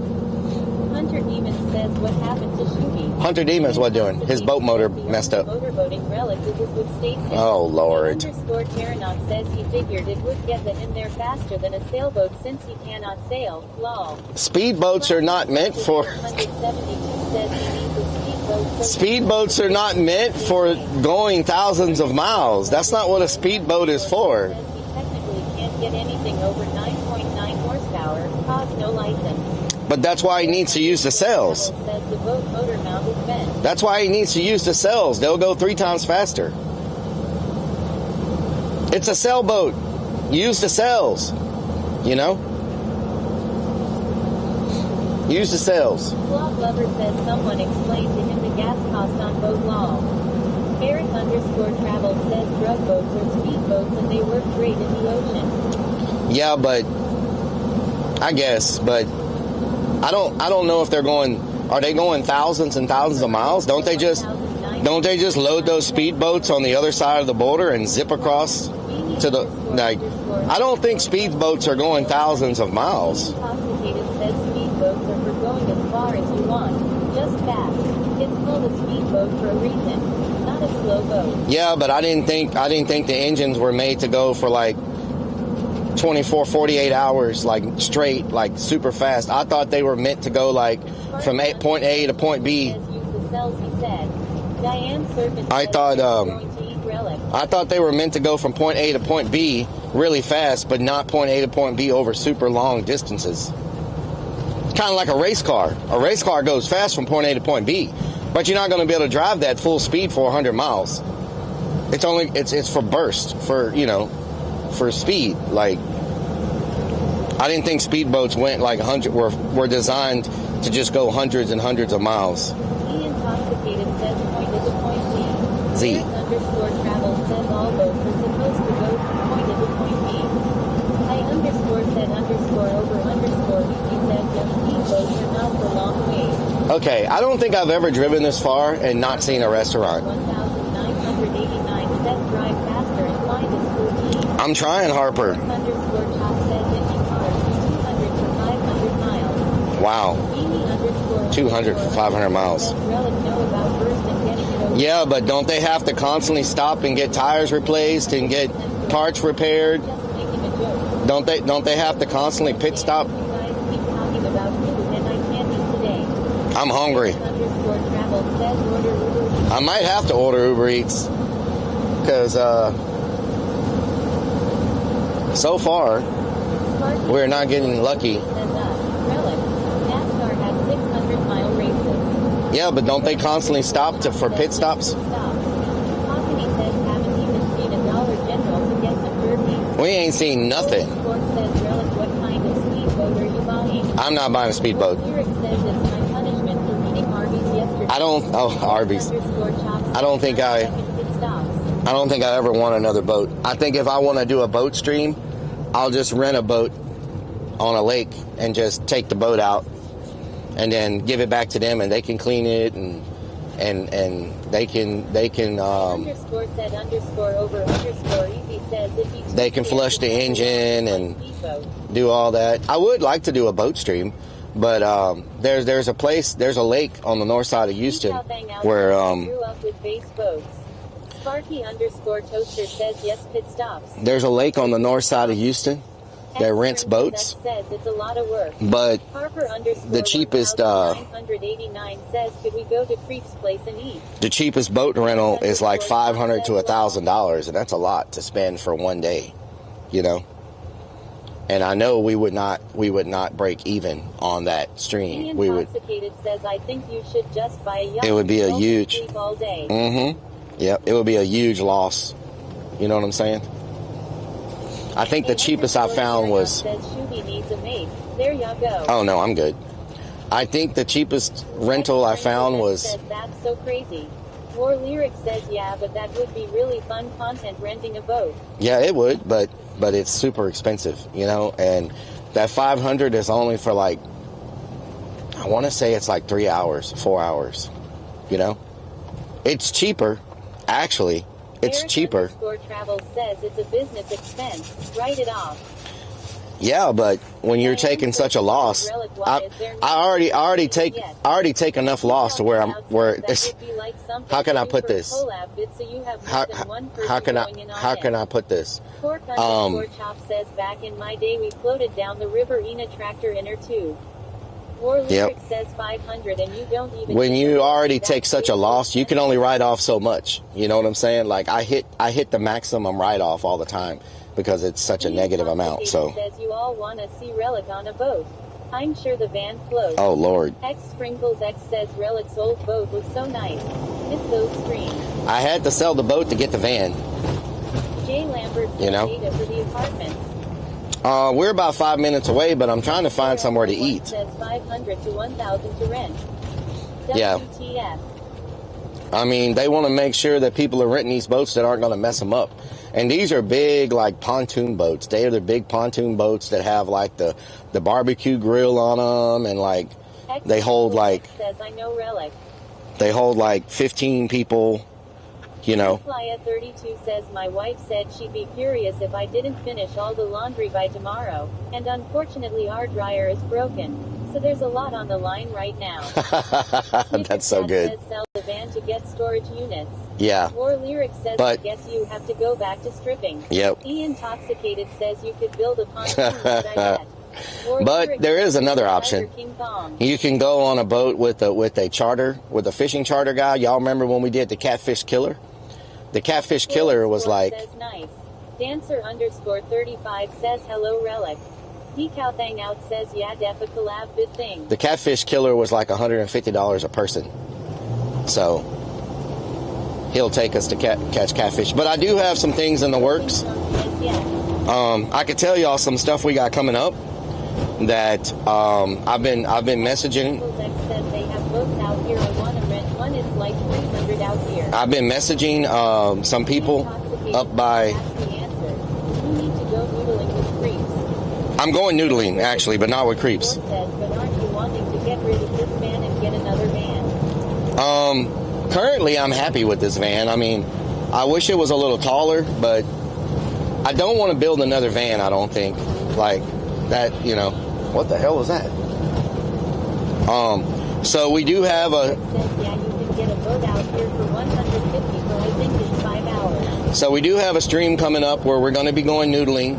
Hunter Demon says what happened to Shuby. Hunter Demon's what doing? His boat motor messed up. Motorboating Rellik is with Stacy. Oh Lord. Underscore Terranaut says he figured it would get them in there faster than a sailboat since he cannot sail. Lol. Speedboats are not meant for. Speedboats are not meant for going thousands of miles. That's not what a speedboat is for. He technically can't get anything over 9.9 horsepower. Cause no license. But that's why he needs to use the cells. That's why he needs to use the cells. They'll go 3 times faster. It's a sailboat. Use the cells. You know? Use the cells. Slot Lover says someone explained to him the gas cost on boat law. Eric underscore Travel says drug boats are speedboats and they work great in the ocean. Yeah, but I guess, but I don't know if they're going. Are they going thousands and thousands of miles? Don't they just load those speedboats on the other side of the border and zip across to the like? I don't think speedboats are going thousands of miles. Intoxicated says speedboats are for going as far as you want, just fast. It's called a speedboat for a reason, not a slow boat. Yeah, but I didn't think the engines were made to go for like 24, 48 hours, like straight, like super fast. I thought they were meant to go like from point A to point B. I thought they were meant to go from point A to point B really fast, but not point A to point B over super long distances. Kind of like a race car. A race car goes fast from point A to point B, but you're not going to be able to drive that full speed for 100 miles. It's for burst, for, you know, for speed. Like, I didn't think speedboats went like 100 were designed to just go hundreds and hundreds of miles. Intoxicated says pointed to point B. Z. Underscore Travel says all boats are supposed to go from point A to point B. I underscore said underscore over underscore he says yes, speedboats are not Okay, I don't think I've ever driven this far and not seen a restaurant. 1989 says drive faster and find a school key. I'm trying, Harper. Underscore chop says Indy cars do 200 for 500 miles. Wow. Amy underscore 200 for 500 miles. says Relic know about first and getting it over. Yeah, but don't they have to constantly stop and get tires replaced and get parts repaired? Just making a joke. Don't they have to constantly pit stop? You guys keep talking about food and I can't eat today. I'm hungry. Underscore travel says order Uber Eats. I might have to order Uber Eats because so far Sparky we're not getting lucky. says Relic. NASCAR has 600-mile races. Yeah, but don't they constantly stop for pit stops? Hockney says haven't even seen a Dollar General to get some jerky. We ain't seen nothing. Sport says Relic, what kind of speedboat are you buying? I'm not buying a speedboat. Lyric says it's my punishment for eating Arby's yesterday. Arby's. Underscore chop I don't think I- second pit stops. I don't think I ever want another boat. I think if I want to do a boat stream, I'll just rent a boat on a lake and just take the boat out and then give it back to them and they can clean it and they can Underscore said underscore over underscore easy says if you they can flush the engine and do all that. I would like to do a boat stream, but there's a lake on the north side of Houston where grew up with base boats. Sparky underscore toaster says yes pit stops. there's a lake on the north side of Houston that rents boats, Says it's a lot of work. but Harper underscore the cheapest 989 says could we go to Creep's place and eat? the cheapest boat rental is like $500 to $1,000, and that's a lot to spend for one day, you know. And I know we would not break even on that stream. Ian We would. Intoxicated says I think you should just buy a yacht. It would be a Don't huge. sleep all day. Mm-hmm. Yep. It would be a huge loss. You know what I'm saying? I think the cheapest I found was. Says Shuby needs a mate. There ya go. Oh no, I'm good. I think the cheapest rental I found was. Says that's so crazy. War Lyric says yeah, but that would be really fun content renting a boat. Yeah, it would, but it's super expensive, you know. And that 500 is only for like. I want to say it's like 3 hours, 4 hours. You know, it's cheaper, actually. It's Eric cheaper. Underscore Travel says it's a business expense. Write it off. Yeah, but when you're taking such a loss, I already take enough loss to where it's. How can I put this? How can I put this? Pork underscore Chop says back in my day we floated down the river in a tractor inner tube. War Lyric says 500 and you don't even. When you already take such a loss, you can only write off so much. You know what I'm saying? Like I hit the maximum write off all the time because it's such a negative amount. So. Says you all want to see Relic on a boat. I'm sure the van floats. Oh Lord. X Sprinkles X says Relic's old boat was so nice. Miss those streams. I had to sell the boat to get the van. Jay Lambert says data for the apartments. We're about 5 minutes away, but I'm trying to find somewhere to eat. Says 500 to 1,000 to rent. Yeah. WTF. I mean, they want to make sure that people are renting these boats that aren't going to mess them up. And these are big, like, pontoon boats. They are the big pontoon boats that have, like, the barbecue grill on them. And, like, they hold, like, says, I know Relic. They hold, like, 15 people, you know. Playa 32 says, my wife said she'd be furious if I didn't finish all the laundry by tomorrow. And unfortunately, our dryer is broken. So there's a lot on the line right now. That's so good. Says sell the van to get storage units. Yeah. War Lyric says, but, I guess you have to go back to stripping. Yep. Ian Intoxicated says you could build a pontoon. I But there is another option. You can go on a boat with a charter, with a fishing charter guy. Y'all remember when we did the Catfish Killer? The Catfish Killer was like. Says nice. Dancer underscore 35 says hello Relic. Decal Thang Out says yeah def a collab bit thing. The Catfish Killer was like $150 a person. So he'll take us to catch catfish. But I do have some things in the works. I could tell y'all some stuff we got coming up that I've been messaging. I've been messaging some people up by. I'm going noodling actually, but not with creeps. Currently, I'm happy with this van. I mean, I wish it was a little taller, but I don't want to build another van, I don't think. Like, that, you know. What the hell was that? So we do have a... Yeah, you can get a boat out here for $150 for, I think it's 5 hours. So we do have a stream coming up where we're going to be going noodling.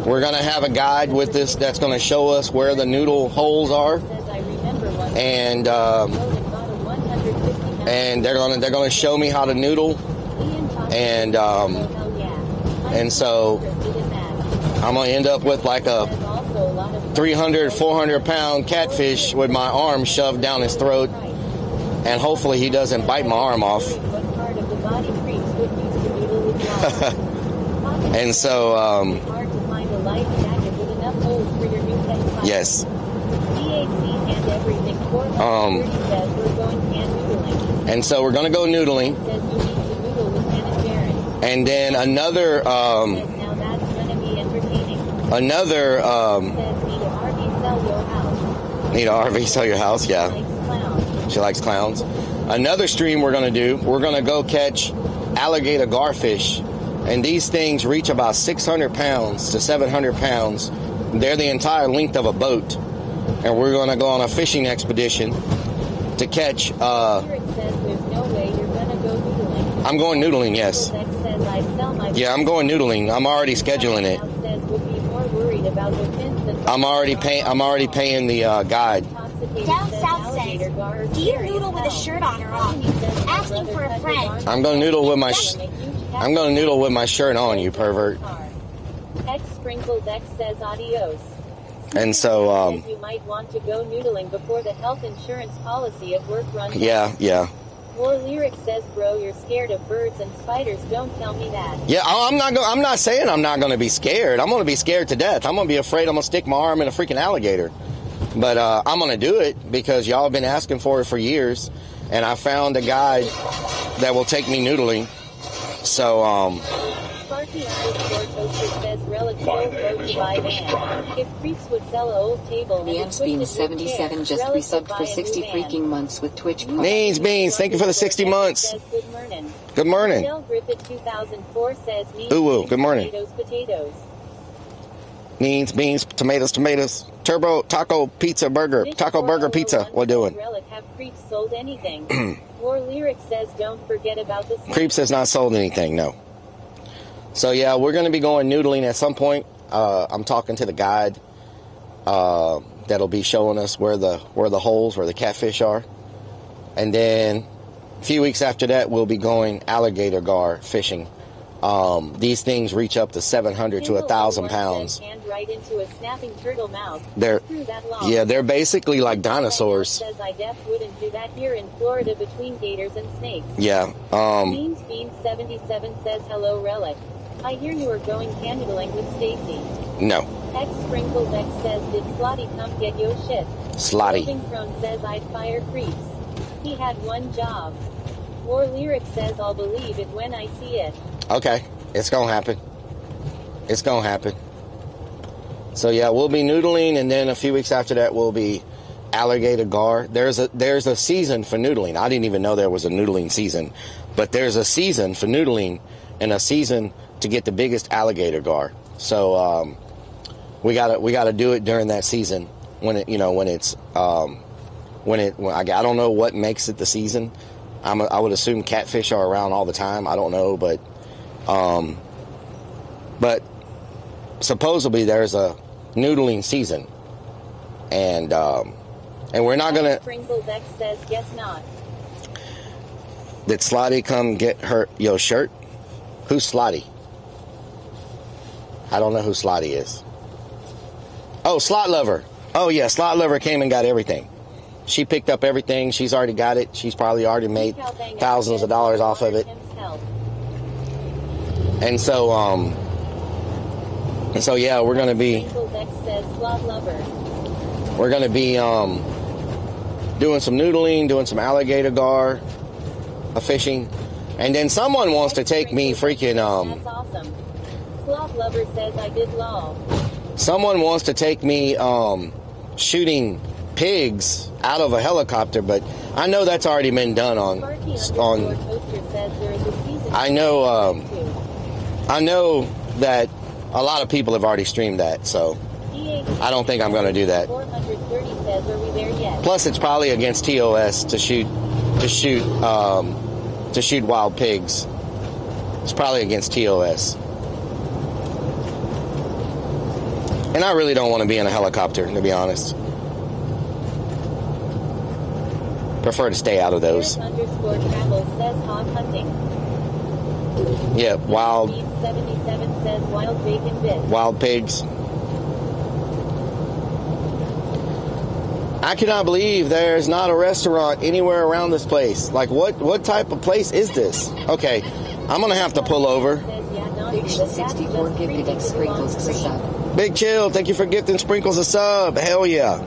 We're going to have a guide with this that's going to show us where the noodle holes are. And they're going to show me how to noodle. And so I'm going to end up with like a 300, 400 pound catfish with my arm shoved down his throat. And hopefully he doesn't bite my arm off. And so, yes. And so we're going to go noodling. And then another, need an RV, sell your house, yeah. She likes clowns. Another stream we're going to do, we're going to go catch alligator garfish. And these things reach about 600 pounds to 700 pounds. They're the entire length of a boat. And we're going to go on a fishing expedition to catch... I'm going noodling, yes. Yeah, I'm going noodling. I'm already scheduling it. I'm already paying the guide. Down south says, do you noodle with a shirt on or off? Asking for a friend. I'm going to noodle with my shirt on, you pervert. X Sprinkles X says adios. And so you might want to go noodling before the health insurance policy at work runs out. Yeah. More Lyric says, bro, you're scared of birds and spiders. Don't tell me that. Yeah, I'm not saying I'm not going to be scared. I'm going to be scared to death. I'm going to be afraid I'm going to stick my arm in a freaking alligator. But I'm going to do it because y'all have been asking for it for years. And I found a guide that will take me noodling. So, Sparky says Rellik sold boat to buy van. If Creeps would sell an old table and Beans 77 just resubbed for 60 freaking months with Twitch. Beans, thank you for the 60 months. Good morning. Michelle Griffith 2004 says good morning. Potatoes. Beans, tomatoes. Turbo taco pizza burger. Taco burger pizza. We're doing. Relic have Creeps sold anything? More Lyric says don't forget about the Creeps has not sold anything, no. So yeah, we're going to be going noodling at some point. I'm talking to the guide that'll be showing us where the holes, where the catfish are. And then a few weeks after that, we'll be going alligator gar fishing. These things reach up to 700 to 1,000 pounds. Right into a snapping turtle mouth. They're basically like dinosaurs. Says I wouldn't do that here in Florida between gators and snakes. Yeah. Beans 77 says hello Relic. I hear you are going canoodling with Stacy. No. X Sprinkles X says did Slotty come get your shit? Slotty. Living Prone says I'd fire Creeps. He had one job. More Lyric says I'll believe it when I see it. Okay, it's gonna happen. It's gonna happen. So yeah, we'll be noodling, and then a few weeks after that, we'll be alligator gar. There's a season for noodling. I didn't even know there was a noodling season, but there's a season for noodling and a season to get the biggest alligator gar. So we gotta do it during that season when I don't know what makes it the season. I would assume catfish are around all the time. I don't know, but supposedly there's a noodling season, and we're not gonna. Sprinkles X says guess not. Did Slotty come get your shirt? Who's Slotty? I don't know who Slotty is. Oh, Slot Lover. Oh yeah, Slot Lover came and got everything. She picked up everything. She's already got it. She's probably already made thousands of dollars off of it. And so yeah, we're gonna be doing some noodling, doing some alligator gar, fishing, and then someone wants to take me freaking That's awesome. Sloth Lover says I did law. Someone wants to take me shooting pigs out of a helicopter, but I know that's already been done on. I know that a lot of people have already streamed that, so I don't think I'm going to do that. Plus, it's probably against TOS to shoot wild pigs. It's probably against TOS. And I really don't want to be in a helicopter, to be honest. Prefer to stay out of those. Yeah, wild pigs. I cannot believe there's not a restaurant anywhere around this place. Like, what type of place is this? Okay, I'm gonna have to pull over. Big 64 gifted sprinkles a sub. Big Chill, thank you for gifting Sprinkles a sub. Hell yeah.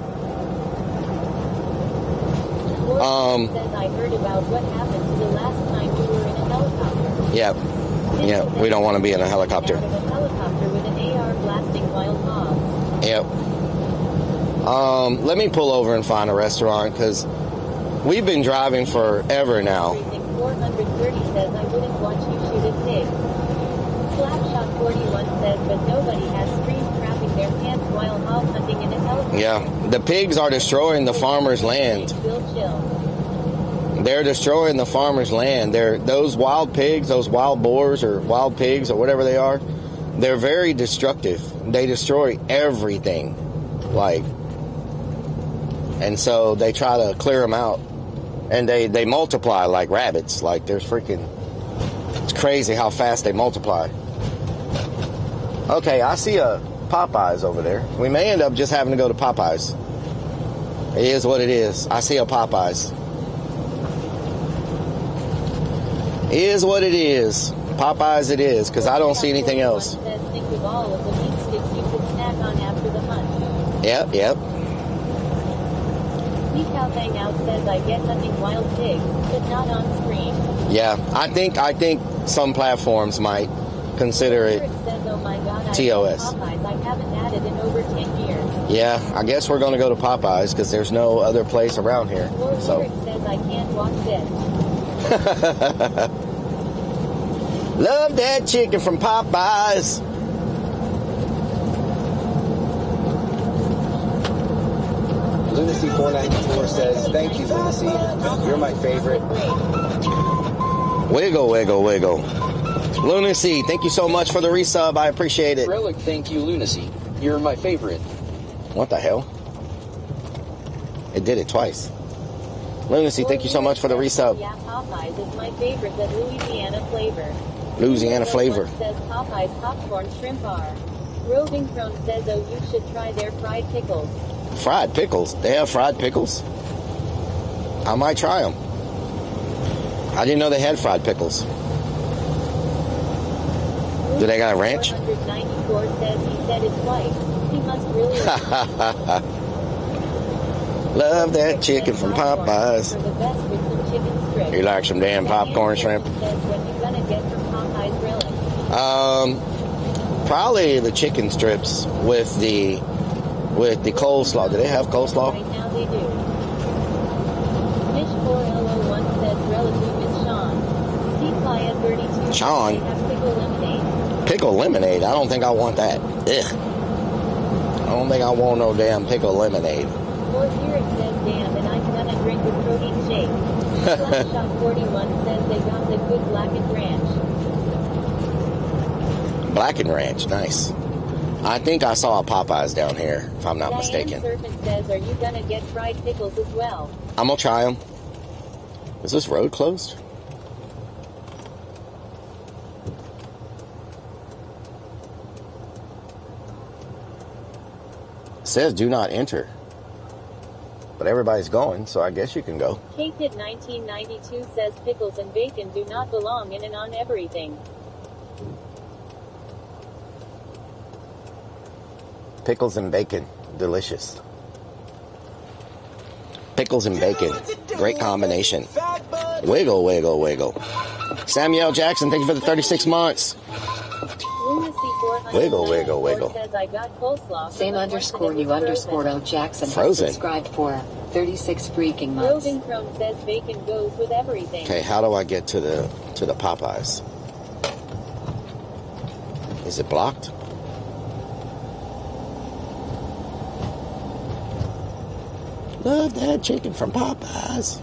I heard about what happened the last time we were in a helicopter. Yeah, we don't want to be in a helicopter. Out of a helicopter with an AR blasting wild hogs. Yep. Let me pull over and find a restaurant, because we've been driving forever now. 430 says I wouldn't watch you shoot at pigs. Slapshot 41 says, but nobody has streamed crapping their pants while hog hunting in a helicopter. Yeah, the pigs are destroying the farmer's land. They're destroying the farmer's land. Those wild pigs, those wild boars or wild pigs or whatever they are, they're very destructive. They destroy everything. And so they try to clear them out. And they multiply like rabbits. Like, there's freaking... It's crazy how fast they multiply. Okay, I see a Popeyes over there. We may end up just having to go to Popeyes. It is what it is. I see a Popeyes. It is what it is. Popeyes it is, because I don't see anything else. Think of all of the meat sticks you could snack on after the hunt. Yep. Decal Hangout says I get hunting wild pigs, but not on screen. Yeah, I think some platforms might consider it Says, oh my God, TOS. Popeyes I haven't had it in over 10 years. Yeah, I guess we're going to go to Popeyes because there's no other place around here. So. Says I can't watch this. Love that chicken from Popeyes. Lunacy494 says, thank you, Lunacy. You're my favorite. Wiggle. Lunacy, thank you so much for the resub. I appreciate it. Rellik, thank you, Lunacy. You're my favorite. What the hell? It did it twice. Lunacy, thank you so much for the resub. Yeah, Popeyes is my favorite, the Louisiana flavor. Louisiana flavor. Says Popeyes popcorn shrimp are. Roving Crone says, oh, you should try their fried pickles. Fried pickles? They have fried pickles? I might try them. I didn't know they had fried pickles. Do they got a ranch? 494 says he said it twice. He must really... Love that chicken from Popeyes. You like some damn popcorn shrimp? Probably the chicken strips with the coleslaw. Do they have coleslaw? Right now they do. Fish 4001 says relative is Sean. C-Fly 32 Sean? They have pickle lemonade. Pickle lemonade? I don't think I want that. Ugh. I don't think I want no damn pickle lemonade. Or here it says damn, and I'm gonna drink a protein shake. Slapshot 41 says they got the good blackened ranch. Blackened ranch, nice. I think I saw a Popeyes down here, if I'm not mistaken. Serpent says, are you gonna get fried pickles as well? I'm gonna try them. Is this road closed? It says do not enter. But everybody's going, so I guess you can go. Kid 1992 says pickles and bacon do not belong in and on everything. Pickles and bacon, delicious. Pickles and bacon, great combination. Wiggle. Samuel Jackson, thank you for the 36 months. Lunacy Wiggle, wiggle, wiggle. Says I got coleslaw. Same underscore you underscore O Jackson has Frozen. subscribed for 36 freaking months. Roving Chrome says bacon goes with everything. Okay, how do I get to the Popeyes? Is it blocked? Love that chicken from Popeyes.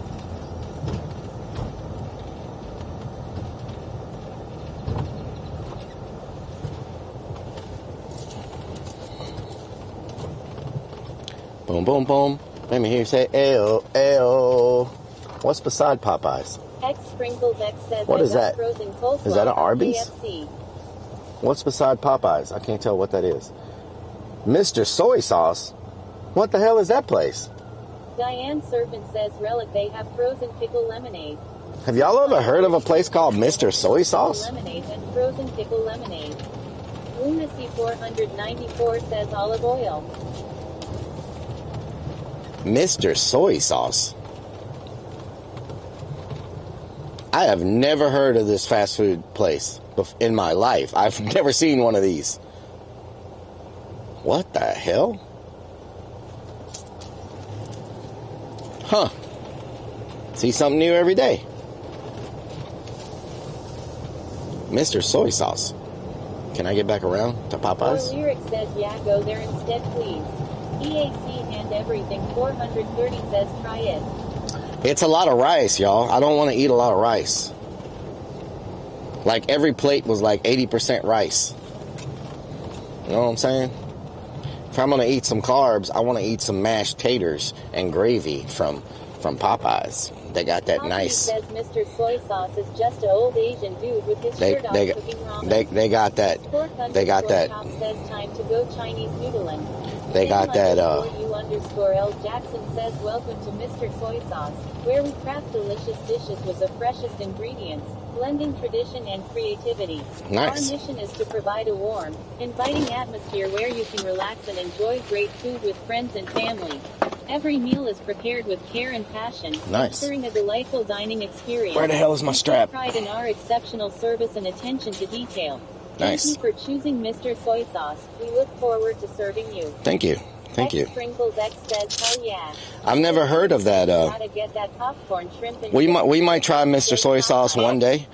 Boom, boom, boom. Let me hear you say, ayo, ayo. What's beside Popeyes? X Sprinkles X says What I is got that? frozen coleslaw Is that an from Arby's? KFC. What's beside Popeyes? I can't tell what that is. Mr. Soy Sauce? What the hell is that place? Diane Serpent says Rellik they have frozen pickle lemonade. Have y'all ever heard of a place called Mr. Soy Sauce? Lemonade and frozen pickle lemonade. Lunacy 494 says olive oil. Mr. Soy Sauce. I have never heard of this fast food place in my life. I've never seen one of these. What the hell? Huh. See something new every day. Mr. Soy Sauce. Can I get back around to Popeyes? Or Lyric says yeah, go there instead please. EAC and everything 430 says try it. It's a lot of rice, y'all. I don't want to eat a lot of rice. Like every plate was like 80% rice. You know what I'm saying? If I'm going to eat some carbs, I want to eat some mashed taters and gravy from Popeyes. They got that nice. Says Mr. Soy Sauce is just an old Asian dude with his shirt off cooking ramen. They got that. They got that. Top says time to go Chinese noodling. They got that. U_L Jackson says welcome to Mr. Soy Sauce, where we craft delicious dishes with the freshest ingredients, blending tradition and creativity. Nice. Our mission is to provide a warm, inviting atmosphere where you can relax and enjoy great food with friends and family. Every meal is prepared with care and passion, nice. ensuring a delightful dining experience. Where the hell is my strap? We take pride in our exceptional service and attention to detail. Nice. Thank you for choosing Mr. Soy Sauce. We look forward to serving you. Thank you. Thank you. Sprinkles X says, hell yeah. I've never heard of that. Gotta get that popcorn, shrimp, and we might try Mr. Soy Sauce one day.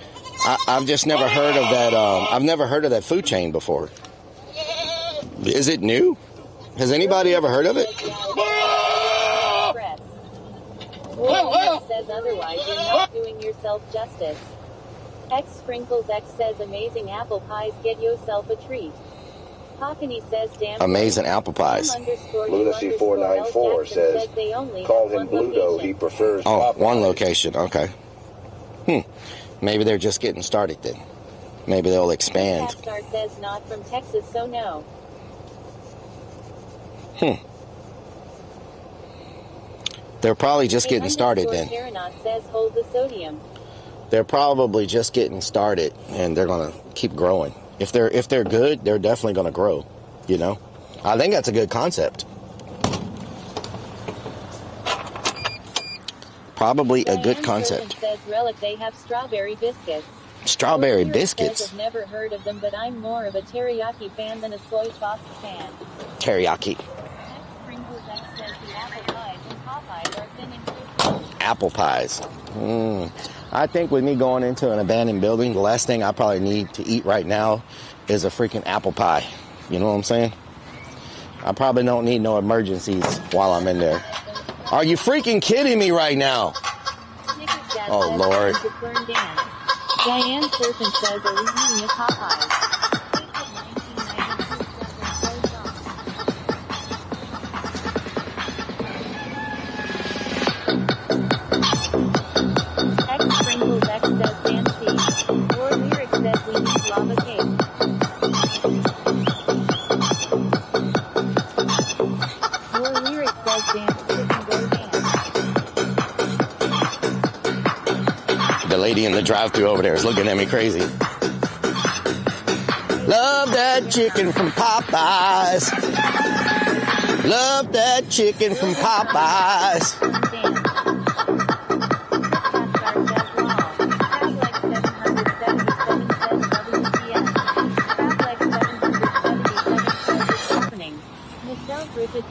I've just never heard of that. I've never heard of that food chain before. Is it new? Has anybody ever heard of it? Says otherwise, you're not doing yourself justice. X Sprinkles X says amazing apple pies, get yourself a treat. Hockney says damn amazing apple pies. Lunacy 494 says call him Bluto, he prefers Popeyes. One location, okay. Maybe they're just getting started then. Maybe they'll expand. Star says not from Texas, so no. They're probably just getting started then. Says hold the sodium. They're probably just getting started and they're gonna keep growing. If they're good, they're definitely gonna grow. You know? I think that's a good concept. Probably a good concept. Says Rellik they have strawberry biscuits. Strawberry biscuits. I've never heard of them, but I'm more of a teriyaki fan than a soy sauce fan. Teriyaki. Apple pies. I think with me going into an abandoned building, the last thing I probably need to eat right now is a freaking apple pie. You know what I'm saying? I probably don't need no emergencies while I'm in there. Are you freaking kidding me right now? Oh, Lord. Diane Serpent says, are we eating a Popeye? X Sprinkles X says fancy. Or Lyric says we need lava cake. Or Lyric says dance, chicken go dance. The lady in the drive-thru over there is looking at me crazy. Love that chicken from Popeyes. Love that chicken from Popeyes.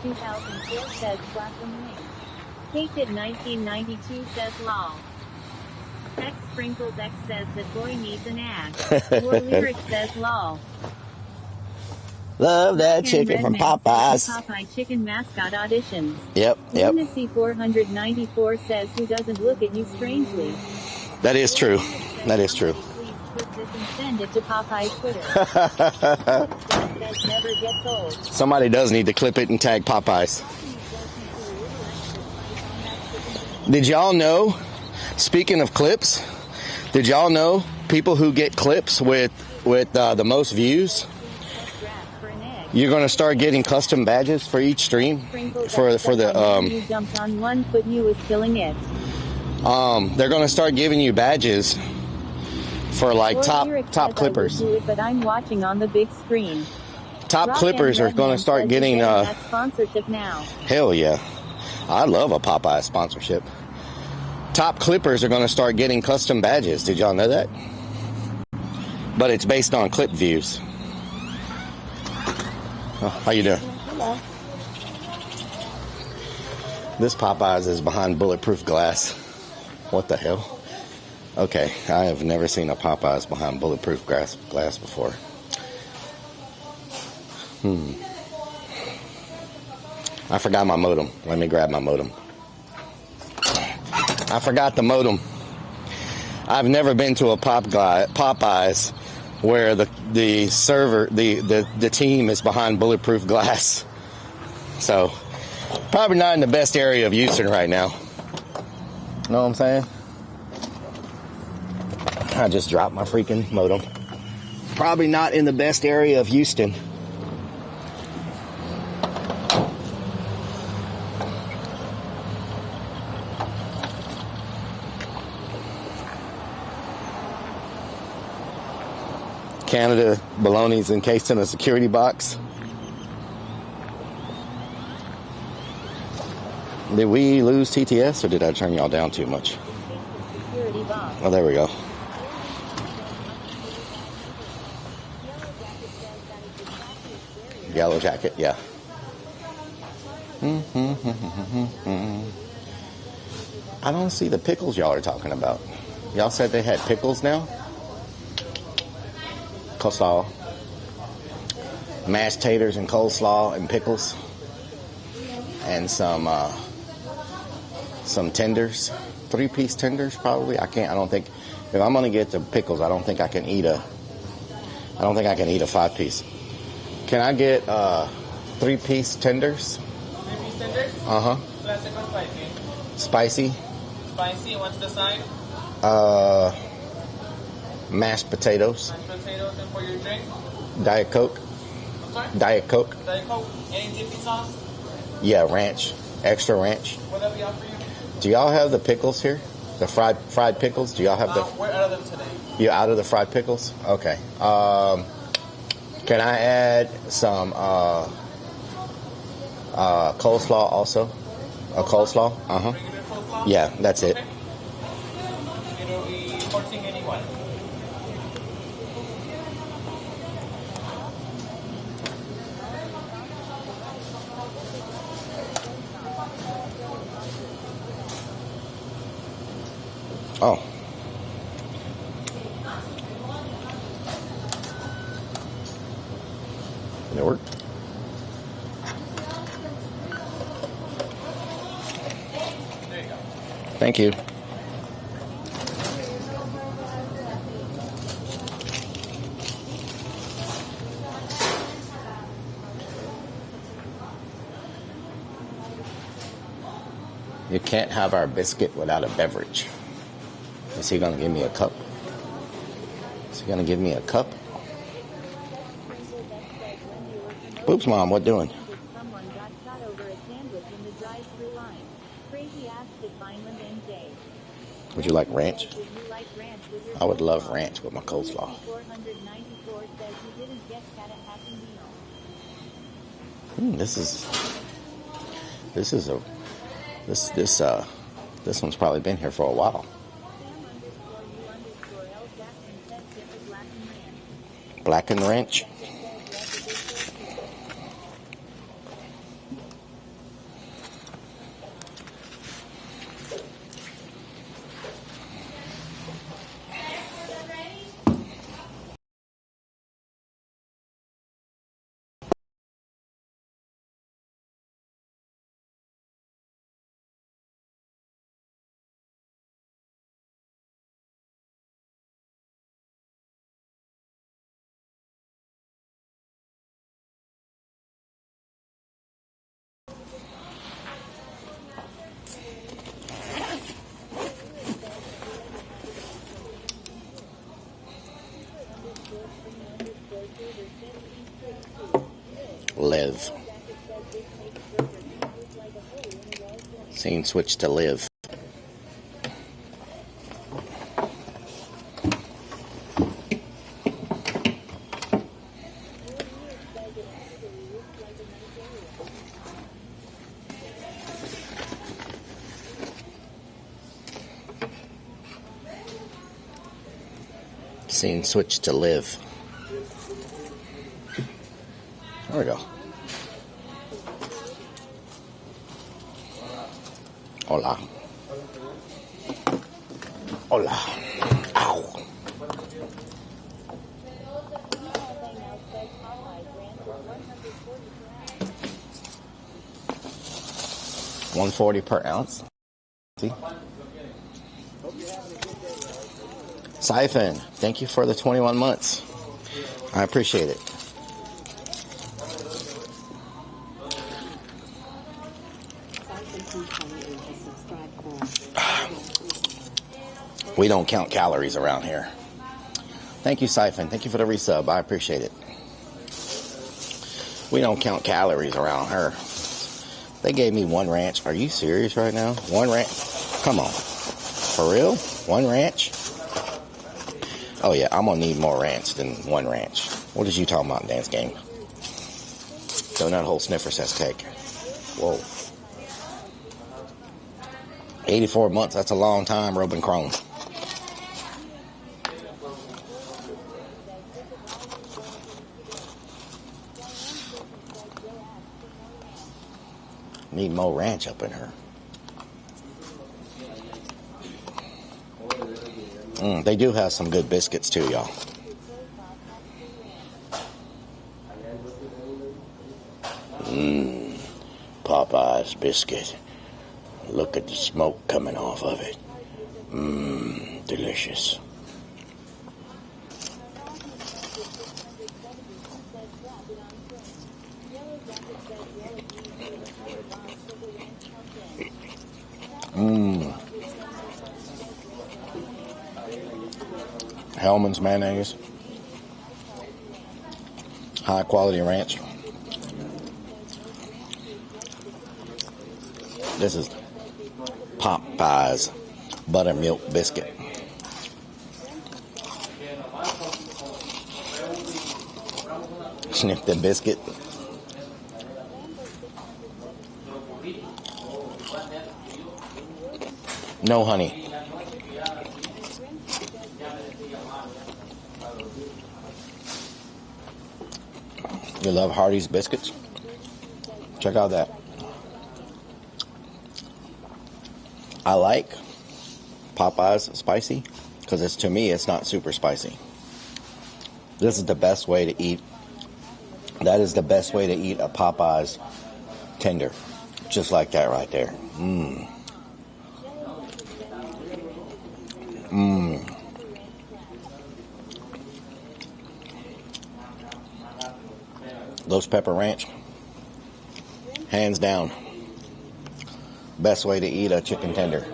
2004 says Platinum Wings. Hated 1992 says lol. X Sprinkles X says that boy needs an ass. More Lyric says lol. Love that chicken from Popeyes. Popeye chicken mascot auditions. Yep. Lunacy 494 says who doesn't look at you strangely. That is true. That is true. Please put this and send it to Popeye's Twitter. Says never gets old. Somebody does need to clip it and tag Popeyes. Did y'all know, speaking of clips, did y'all know people who get clips with the most views, you're going to start getting custom badges for each stream for the you jumped on 1 foot, you was killing it. They're going to start giving you badges for like top clippers. I would do it, but I'm watching on the big screen. Top clippers are going to start getting that sponsorship now. Hell yeah. I love a Popeye sponsorship. Top clippers are going to start getting custom badges. Did y'all know that? But it's based on clip views. Oh, how you doing? Hello. This Popeyes is behind bulletproof glass. What the hell? Okay, I have never seen a Popeyes behind bulletproof glass before. I forgot my modem. Let me grab my modem. I forgot the modem. I've never been to a Popeyes where the server, the team is behind bulletproof glass. So, probably not in the best area of Houston right now. Know what I'm saying? I just dropped my freaking modem. Probably not in the best area of Houston. Canada bologna's encased in a security box. Did we lose TTS or did I turn y'all down too much? Oh, there we go. Yellow jacket, yeah. I don't see the pickles y'all are talking about. Y'all said they had pickles now? Coleslaw, mashed taters and coleslaw and pickles, and some tenders, 3-piece tenders probably. I don't think, if I'm gonna get the pickles, I don't think I can eat a 5-piece. Can I get 3-piece tenders? 3-piece tenders? Uh-huh. Classic or Spicy? spicy? Spicy, what's the side? Mashed potatoes. Mashed potatoes, and for your drink? Diet Coke. I'm sorry? Diet Coke. Diet Coke. Any dipping sauce? Yeah, ranch. Extra ranch. Whatever you offer you. Do y'all have the pickles here? The fried pickles? Do y'all have the... We're out of them today. You're out of the fried pickles? Okay. Can I add some coleslaw also? A coleslaw? Uh-huh. Regular coleslaw? Yeah, that's it. Okay. It'll be 1481. Oh. Did it work? There you go. Thank you. You can't have our biscuit without a beverage. Is he going to give me a cup? Is he going to give me a cup? Oops, Mom, what doing? Someone got shot over a sandwich in the drive-thru line. Crazy ass shit, Vineland NJ. Would you like ranch? Would you like ranch with your I would love ranch with my coleslaw. 494 says you didn't get cat a happy meal. This one's probably been here for a while. Blackened ranch. live. Scene switch to live. Scene switch to live. There we go. Hola. Hola. Ow. $140 per ounce. See? Siphon, thank you for the 21 months. I appreciate it. We don't count calories around here. Thank you, Siphon. Thank you for the resub. I appreciate it. We don't count calories around here. They gave me 1 ranch. Are you serious right now? 1 ranch? Come on. For real? 1 ranch? Oh, yeah. I'm going to need more ranch than 1 ranch. What is you talking about, Dance Game? Donut hole sniffer says cake. Whoa. 84 months. That's a long time, Robin Chrome. Need more ranch up in her. They do have some good biscuits too, y'all. Popeye's biscuit. Look at the smoke coming off of it. Delicious. Hellman's mayonnaise. High quality ranch. This is Popeye's buttermilk biscuit. Sniff the biscuit. No honey. You love Hardee's biscuits? Check out that. I like Popeye's spicy because to me it's not super spicy. This is the best way to eat. That is the best way to eat a Popeye's tender. Just like that right there. Those pepper ranch, hands down, best way to eat a chicken tender.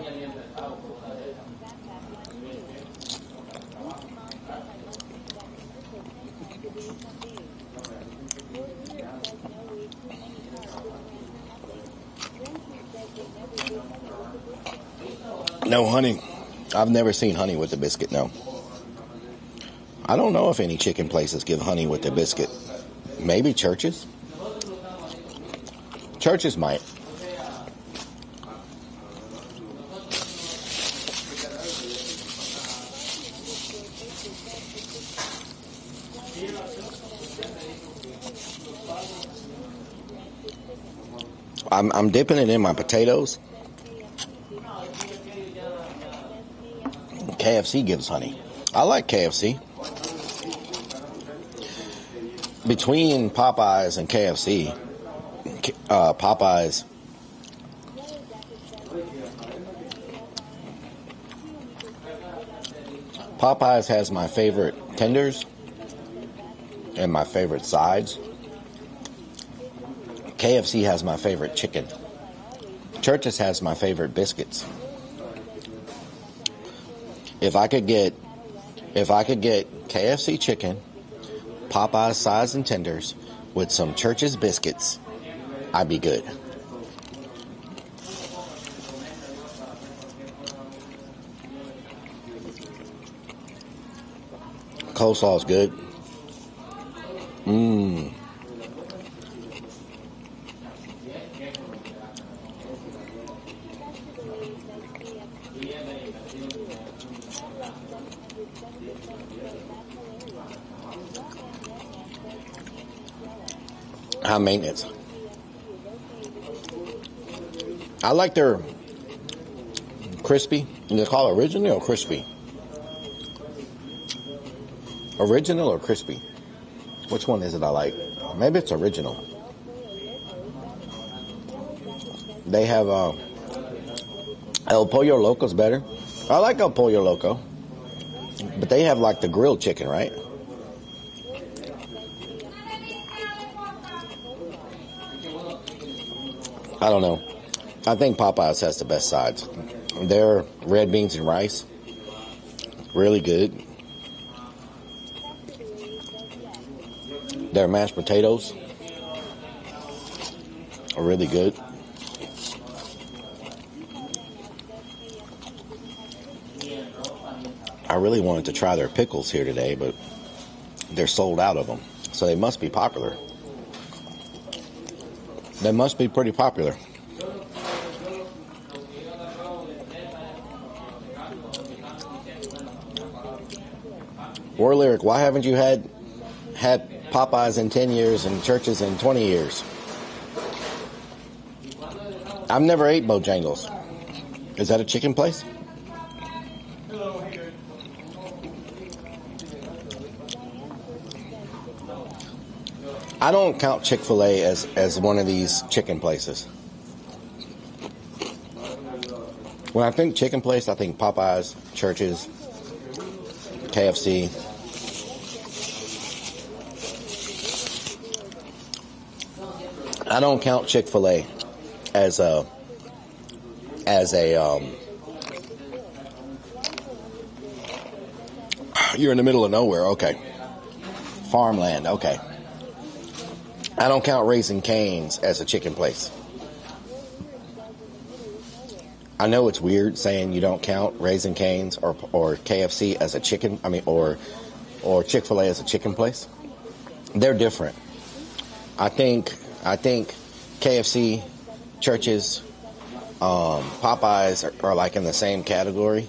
No honey. I've never seen honey with the biscuit, no. I don't know if any chicken places give honey with the biscuit. Maybe churches? Churches might. I'm dipping it in my potatoes. KFC gives honey. I like KFC. Between Popeyes and KFC, Popeyes has my favorite tenders and my favorite sides. KFC has my favorite chicken. Church's has my favorite biscuits. If I could get KFC chicken, Popeye's sides and tenders, with some Church's biscuits, I'd be good. Coleslaw is good. High maintenance. I like their crispy. They call it original or crispy? Original or crispy? Which one is it I like? Maybe it's original. They have El Pollo Loco's better. I like El Pollo Loco. But they have like the grilled chicken, right? I don't know. I think Popeyes has the best sides. Their red beans and rice, really good. Their mashed potatoes are really good. I really wanted to try their pickles here today, but they're sold out of them. So they must be popular. They must be pretty popular. War Lyric, why haven't you had Popeyes in 10 years and Church's in 20 years? I've never ate Bojangles. Is that a chicken place? I don't count Chick-fil-A as one of these chicken places. When I think chicken place, I think Popeyes, Church's, KFC. I don't count Chick-fil-A as a you're in the middle of nowhere, okay. Farmland, okay. I don't count Raising Cane's as a chicken place. I know it's weird saying you don't count Raising Cane's or KFC as a chicken, or Chick-fil-A as a chicken place. They're different. I think KFC, Church's, Popeyes are like in the same category.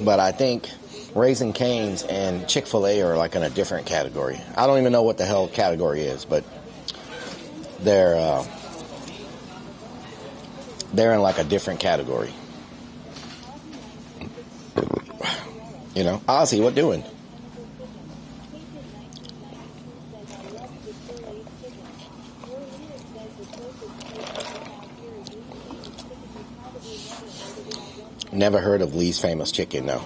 But I think Raising Cane's and Chick-fil-A are like in a different category. I don't even know what the hell category is, but they're in like a different category. You know, Ozzy, what doing? Never heard of Lee's Famous Chicken, no.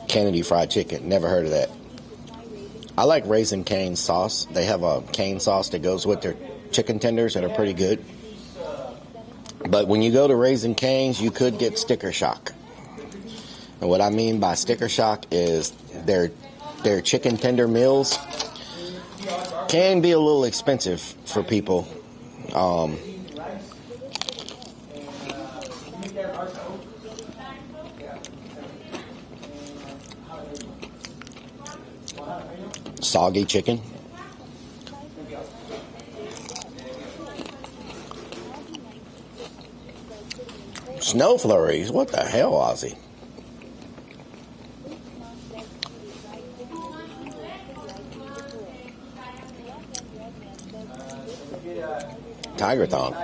Kennedy Fried Chicken, never heard of that. I like Raising Cane's sauce. They have a cane sauce that goes with their chicken tenders that are pretty good. But when you go to Raising Cane's, you could get sticker shock. And what I mean by sticker shock is their chicken tender meals can be a little expensive for people. Soggy chicken. Snow flurries. What the hell, Ozzy? Tiger thong.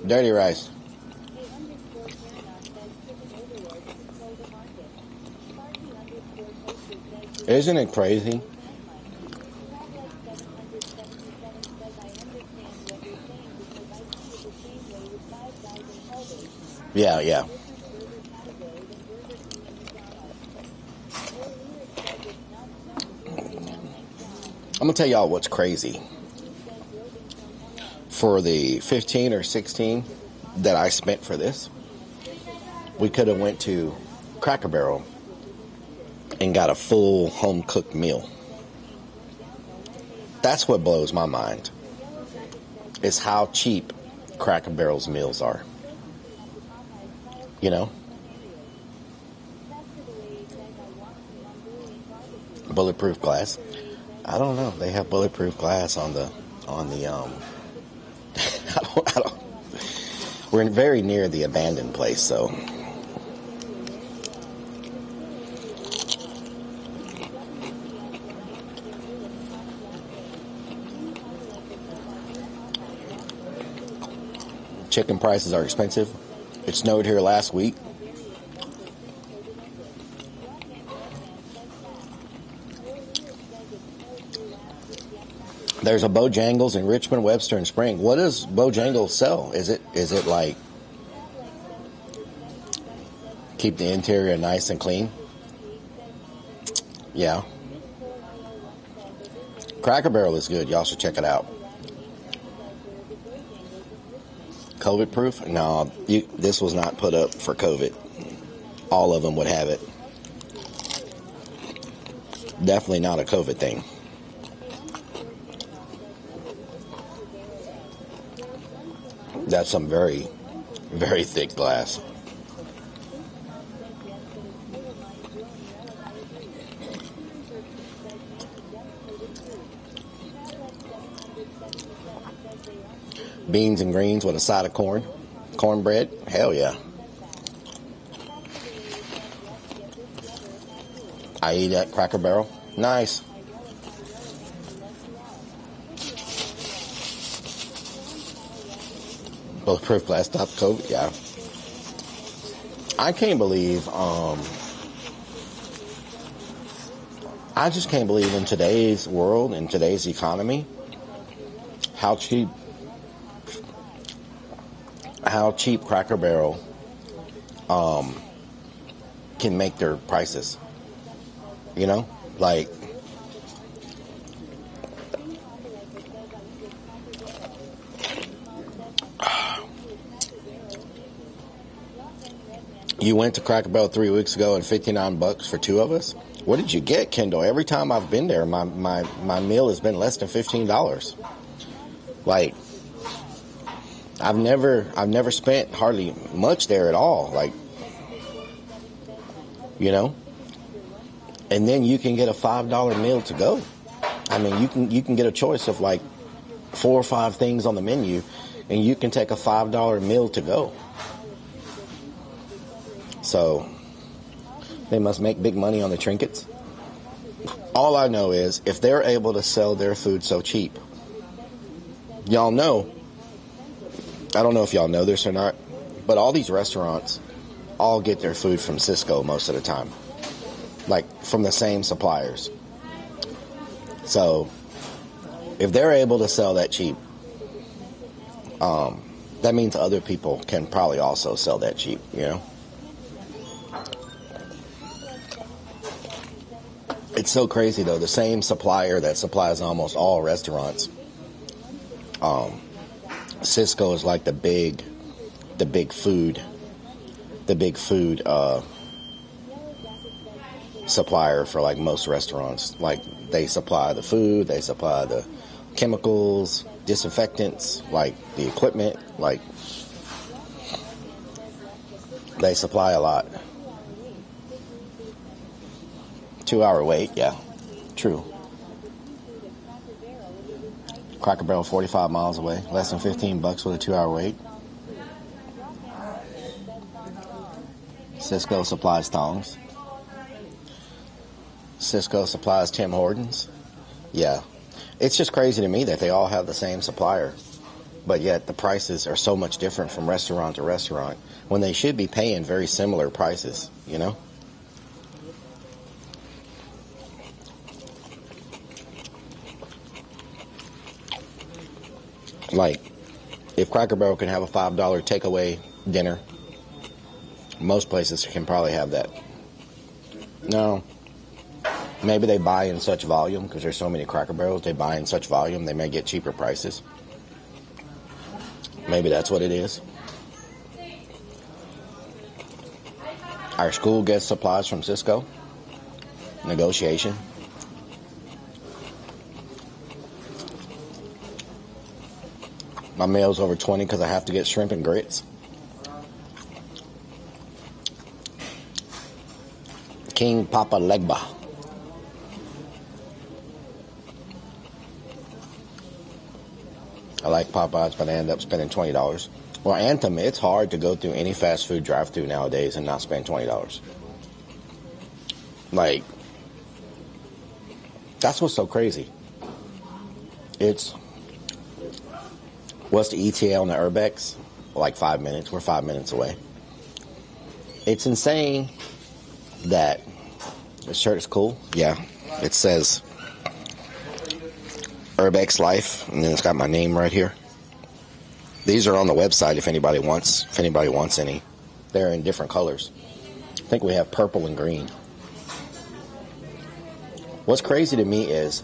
Dirty rice. Isn't it crazy? Yeah. I'm gonna tell y'all what's crazy. For the 15 or 16 that I spent for this, we could have went to Cracker Barrel and got a full home cooked meal. That's what blows my mind, is how cheap Cracker Barrel's meals are. You know? Bulletproof glass. I don't know. They have bulletproof glass on the I don't, we're very near the abandoned place, so chicken prices are expensive. It snowed here last week. There's a Bojangles in Richmond, Webster, and Spring. What does Bojangles sell? Is it like keep the interior nice and clean? Yeah. Cracker Barrel is good. Y'all should check it out. COVID proof? No, this was not put up for COVID. All of them would have it. Definitely not a COVID thing. That's some very, very thick glass. Beans and greens with a side of corn. Cornbread? Hell yeah. I eat at Cracker Barrel. Nice. Bulletproof glass top coat, yeah. I can't believe, I just can't believe in today's world, in today's economy, how cheap Cracker Barrel can make their prices. You know, like you went to Cracker Barrel 3 weeks ago and $59 for two of us. What did you get, Kendall? Every time I've been there, my meal has been less than $15. Like, I've never spent hardly much there at all. Like, you know, and then you can get a $5 meal to go. I mean, you can get a choice of like 4 or 5 things on the menu, and you can take a $5 meal to go. So they must make big money on the trinkets. All I know is if they're able to sell their food so cheap, y'all know, I don't know if y'all know this or not, but all these restaurants all get their food from Cisco most of the time, like from the same suppliers. So if they're able to sell that cheap, that means other people can probably also sell that cheap, you know? It's so crazy though. The same supplier that supplies almost all restaurants, Cisco is like the big food supplier for like most restaurants. Like they supply the food, they supply the chemicals, disinfectants, like the equipment, like they supply a lot. 2-hour wait, yeah, true. Cracker Barrel 45 miles away, less than $15 with a 2-hour wait. Cisco supplies tongs. Cisco supplies Tim Hortons. Yeah, it's just crazy to me that they all have the same supplier, but yet the prices are so much different from restaurant to restaurant when they should be paying very similar prices, you know? Like, if Cracker Barrel can have a $5 takeaway dinner, most places can probably have that. No. Maybe they buy in such volume, because there's so many Cracker Barrels, they buy in such volume, they may get cheaper prices. Maybe that's what it is. Our school gets supplies from Cisco. negotiation. My meal's over 20 because I have to get shrimp and grits. King Papa Legba. I like Popeyes, but I end up spending $20. Well, Anthem, it's hard to go through any fast food drive-thru nowadays and not spend $20. Like, that's what's so crazy. It's, what's the ETA on the URBEX? Like 5 minutes. We're 5 minutes away. It's insane that this shirt is cool. Yeah, it says URBEX Life, and then it's got my name right here. These are on the website if anybody wants any. They're in different colors. I think we have purple and green. What's crazy to me is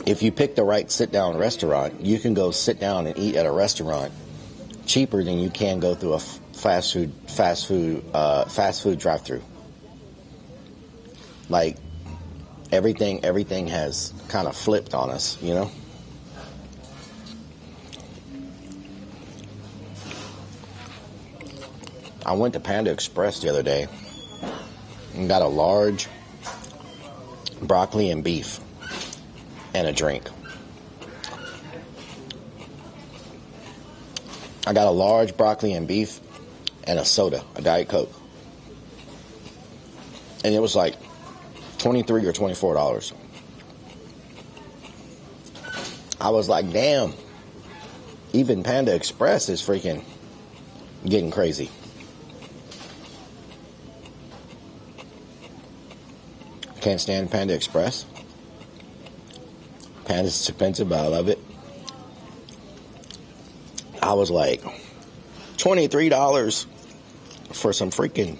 if you pick the right sit-down restaurant, you can go sit down and eat at a restaurant cheaper than you can go through a fast food drive-thru. Like everything has kind of flipped on us, you know? I went to Panda Express the other day and got a large broccoli and beef and a drink. I got a large broccoli and beef and a soda, a Diet Coke. And it was like $23 or $24. I was like, damn, even Panda Express is freaking getting crazy. Can't stand Panda Express. Panda's expensive, but I love it. I was like, $23 for some freaking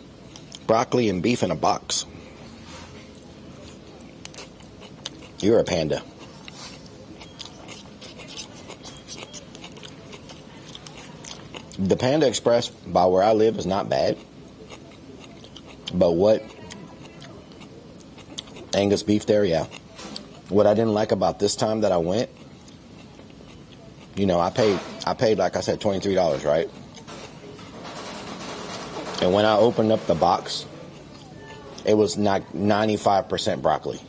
broccoli and beef in a box. You're a panda. The Panda Express by where I live is not bad. But what Angus beef there, yeah. What I didn't like about this time that I went, you know, I paid like I said $23, right? And when I opened up the box, it was not 95% broccoli.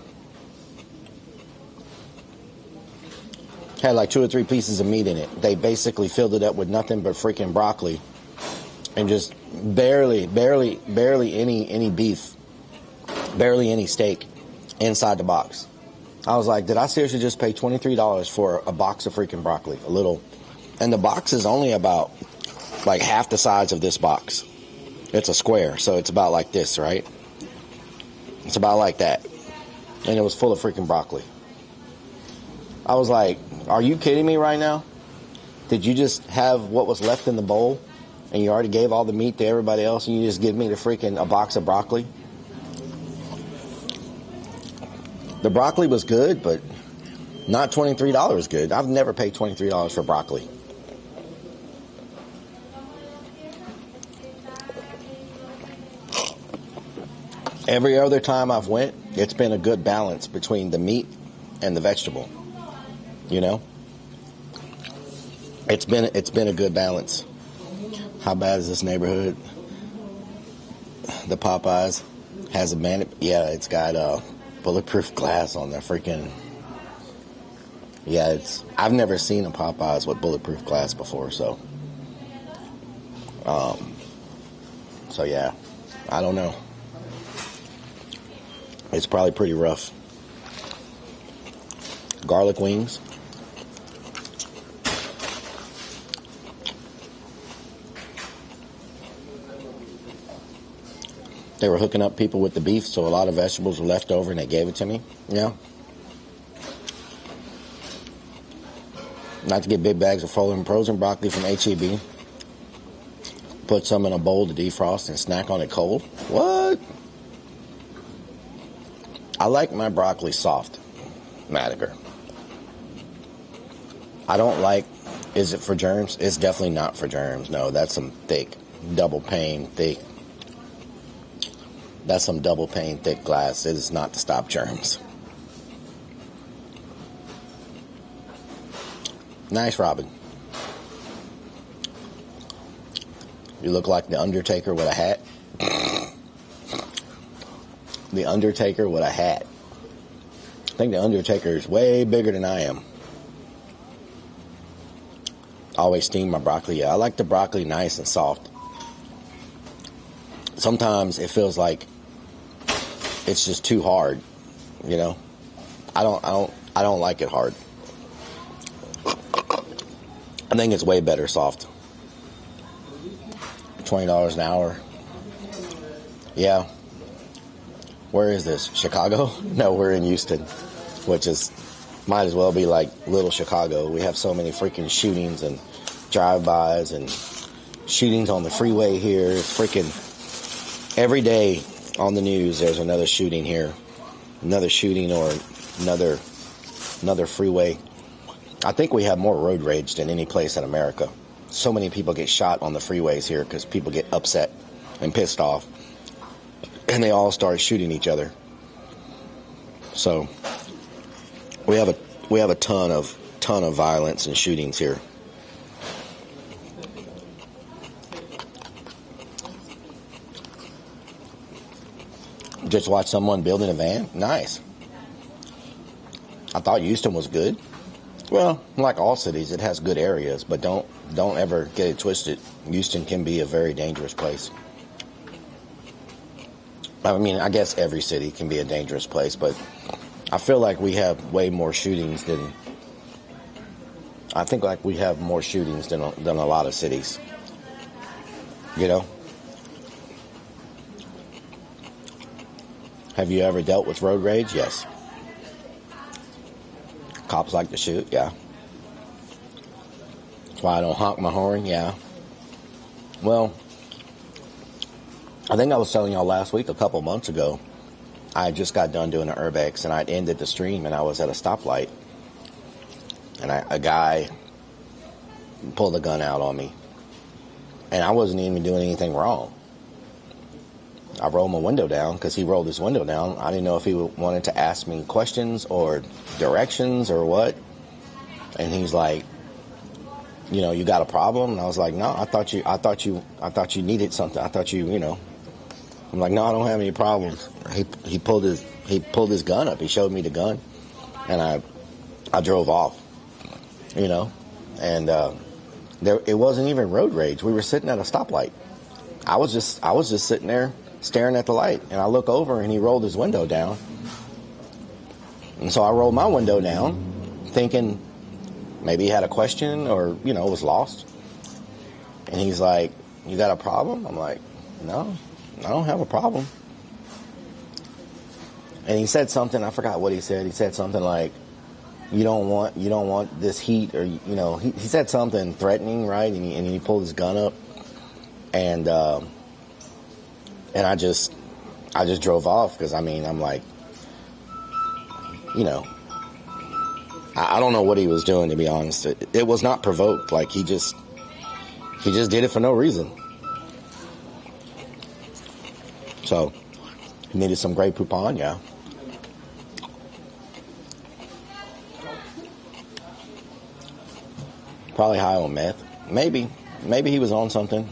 Had like 2 or 3 pieces of meat in it. They basically filled it up with nothing but freaking broccoli and just barely any beef, barely any steak inside the box. I was like, did I seriously just pay $23 for a box of freaking broccoli? A little. And the box is only about like half the size of this box. It's a square, so it's about like this, right? It's about like that. And it was full of freaking broccoli. I was like, are you kidding me right now? Did you just have what was left in the bowl and you already gave all the meat to everybody else and you just give me a box of broccoli? The broccoli was good, but not $23 good. I've never paid $23 for broccoli. Every other time I've went, it's been a good balance between the meat and the vegetable. You know? It's been a good balance. How bad is this neighborhood? The Popeyes has it's got bulletproof glass on the freaking. Yeah, I've never seen a Popeyes with bulletproof glass before, so yeah, I don't know. It's probably pretty rough. Garlic wings. They were hooking up people with the beef, so a lot of vegetables were left over and they gave it to me. Yeah. Not to get big bags of frozen broccoli from H-E-B. Put some in a bowl to defrost and snack on it cold. What? I like my broccoli soft, Madiger. I don't like, is it for germs? It's definitely not for germs. No, that's some thick, double pane, thick. That's some double pane thick glass. It is not to stop germs. Nice, Robin. You look like the Undertaker with a hat. The Undertaker with a hat. I think the Undertaker is way bigger than I am. Always steam my broccoli. Yeah, I like the broccoli nice and soft. Sometimes it feels like it's just too hard, you know. I don't like it hard. I think it's way better soft. $20 an hour. Yeah. Where is this? Chicago? No, we're in Houston, which is might as well be like little Chicago. We have so many freaking shootings and drive-bys and shootings on the freeway here. It's freaking every day on the news. There's another shooting here, another shooting or another freeway. I think we have more road rage than any place in America. So many people get shot on the freeways here because people get upset and pissed off, and they all start shooting each other. So we have a ton of violence and shootings here. Just watched someone building a van. Nice. I thought Houston was good. Well, like all cities, it has good areas, but don't ever get it twisted. Houston can be a very dangerous place. I mean, I guess every city can be a dangerous place, but I feel like we have way more shootings than a lot of cities. You know? Have you ever dealt with road rage? Yes. Cops like to shoot, yeah. That's why I don't honk my horn, yeah. Well, I think I was telling y'all last week, a couple months ago, I just got done doing an URBEX, and I'd ended the stream, and I was at a stoplight, and a guy pulled a gun out on me, and I wasn't even doing anything wrong. I rolled my window down because he rolled his window down. I didn't know if he wanted to ask me questions or directions or what. And he's like, you know, you got a problem? And I was like, no, I thought you needed something. I thought you know. I'm like, no, I don't have any problems. He pulled his gun up. He showed me the gun, and I drove off. You know, and it wasn't even road rage. We were sitting at a stoplight. I was just sitting there staring at the light, and I look over, and he rolled his window down. And so I rolled my window down, thinking maybe he had a question or, you know, was lost. And he's like, you got a problem? I'm like, no, I don't have a problem. And he said something, I forgot what he said. He said something like, you don't want this heat, or, you know, he said something threatening, right? And he pulled his gun up, and I just drove off because, I mean, I'm like, you know, I don't know what he was doing, to be honest. It was not provoked. Like, he just did it for no reason. So, he needed some Grey Poupon, yeah. Probably high on meth. Maybe he was on something.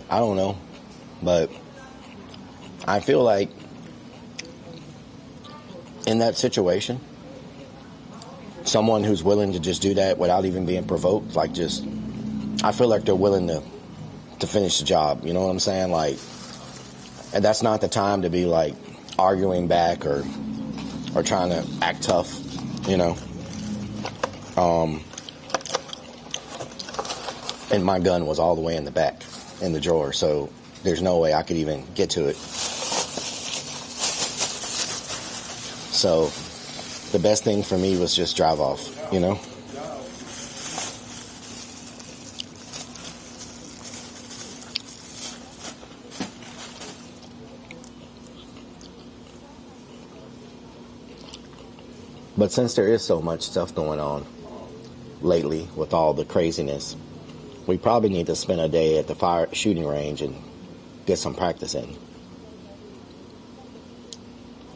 I don't know. But I feel like in that situation, someone who's willing to just do that without even being provoked, like, just, I feel like they're willing to finish the job. You know what I'm saying? Like, and that's not the time to be like arguing back or trying to act tough, you know. And my gun was all the way in the back in the drawer, so there's no way I could even get to it. So the best thing for me was just drive off, you know? But since there is so much stuff going on lately with all the craziness, we probably need to spend a day at the shooting range and get some practice in.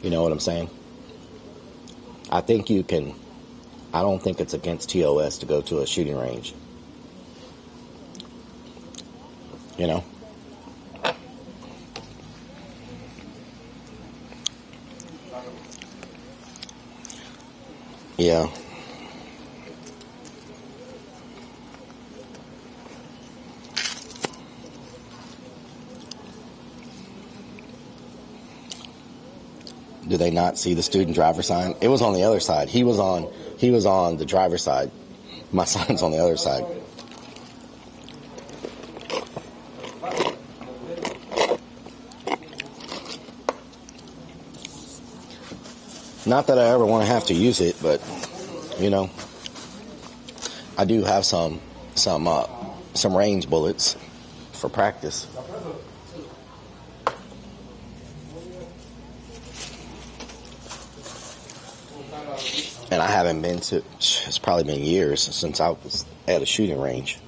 You know what I'm saying? I think you can. I don't think it's against TOS to go to a shooting range. You know? Yeah. Do they not see the student driver sign? It was on the other side. He was on the driver's side. My sign's on the other side. Not that I ever want to have to use it, but you know, I do have some range bullets for practice. And I haven't been to, it's probably been years since I was at a shooting range.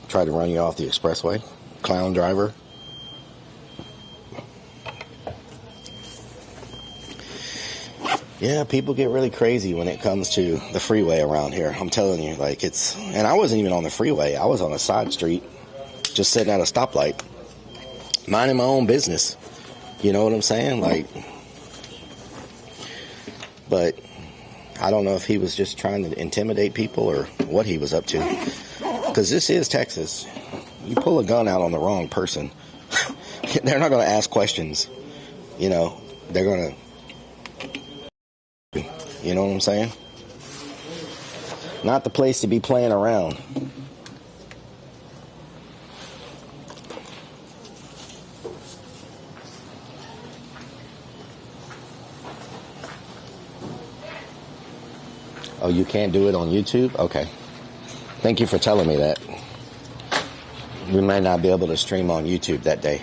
Tried to run you off the expressway, clown driver. Yeah, people get really crazy when it comes to the freeway around here. I'm telling you, like it's, and I wasn't even on the freeway. I was on a side street, just sitting at a stoplight, minding my own business. You know what I'm saying? Like, but I don't know if he was just trying to intimidate people or what he was up to. Because this is Texas. You pull a gun out on the wrong person, they're not going to ask questions. You know, they're going to, you know what I'm saying? Not the place to be playing around. Oh, you can't do it on YouTube? Okay. Thank you for telling me that. We might not be able to stream on YouTube that day.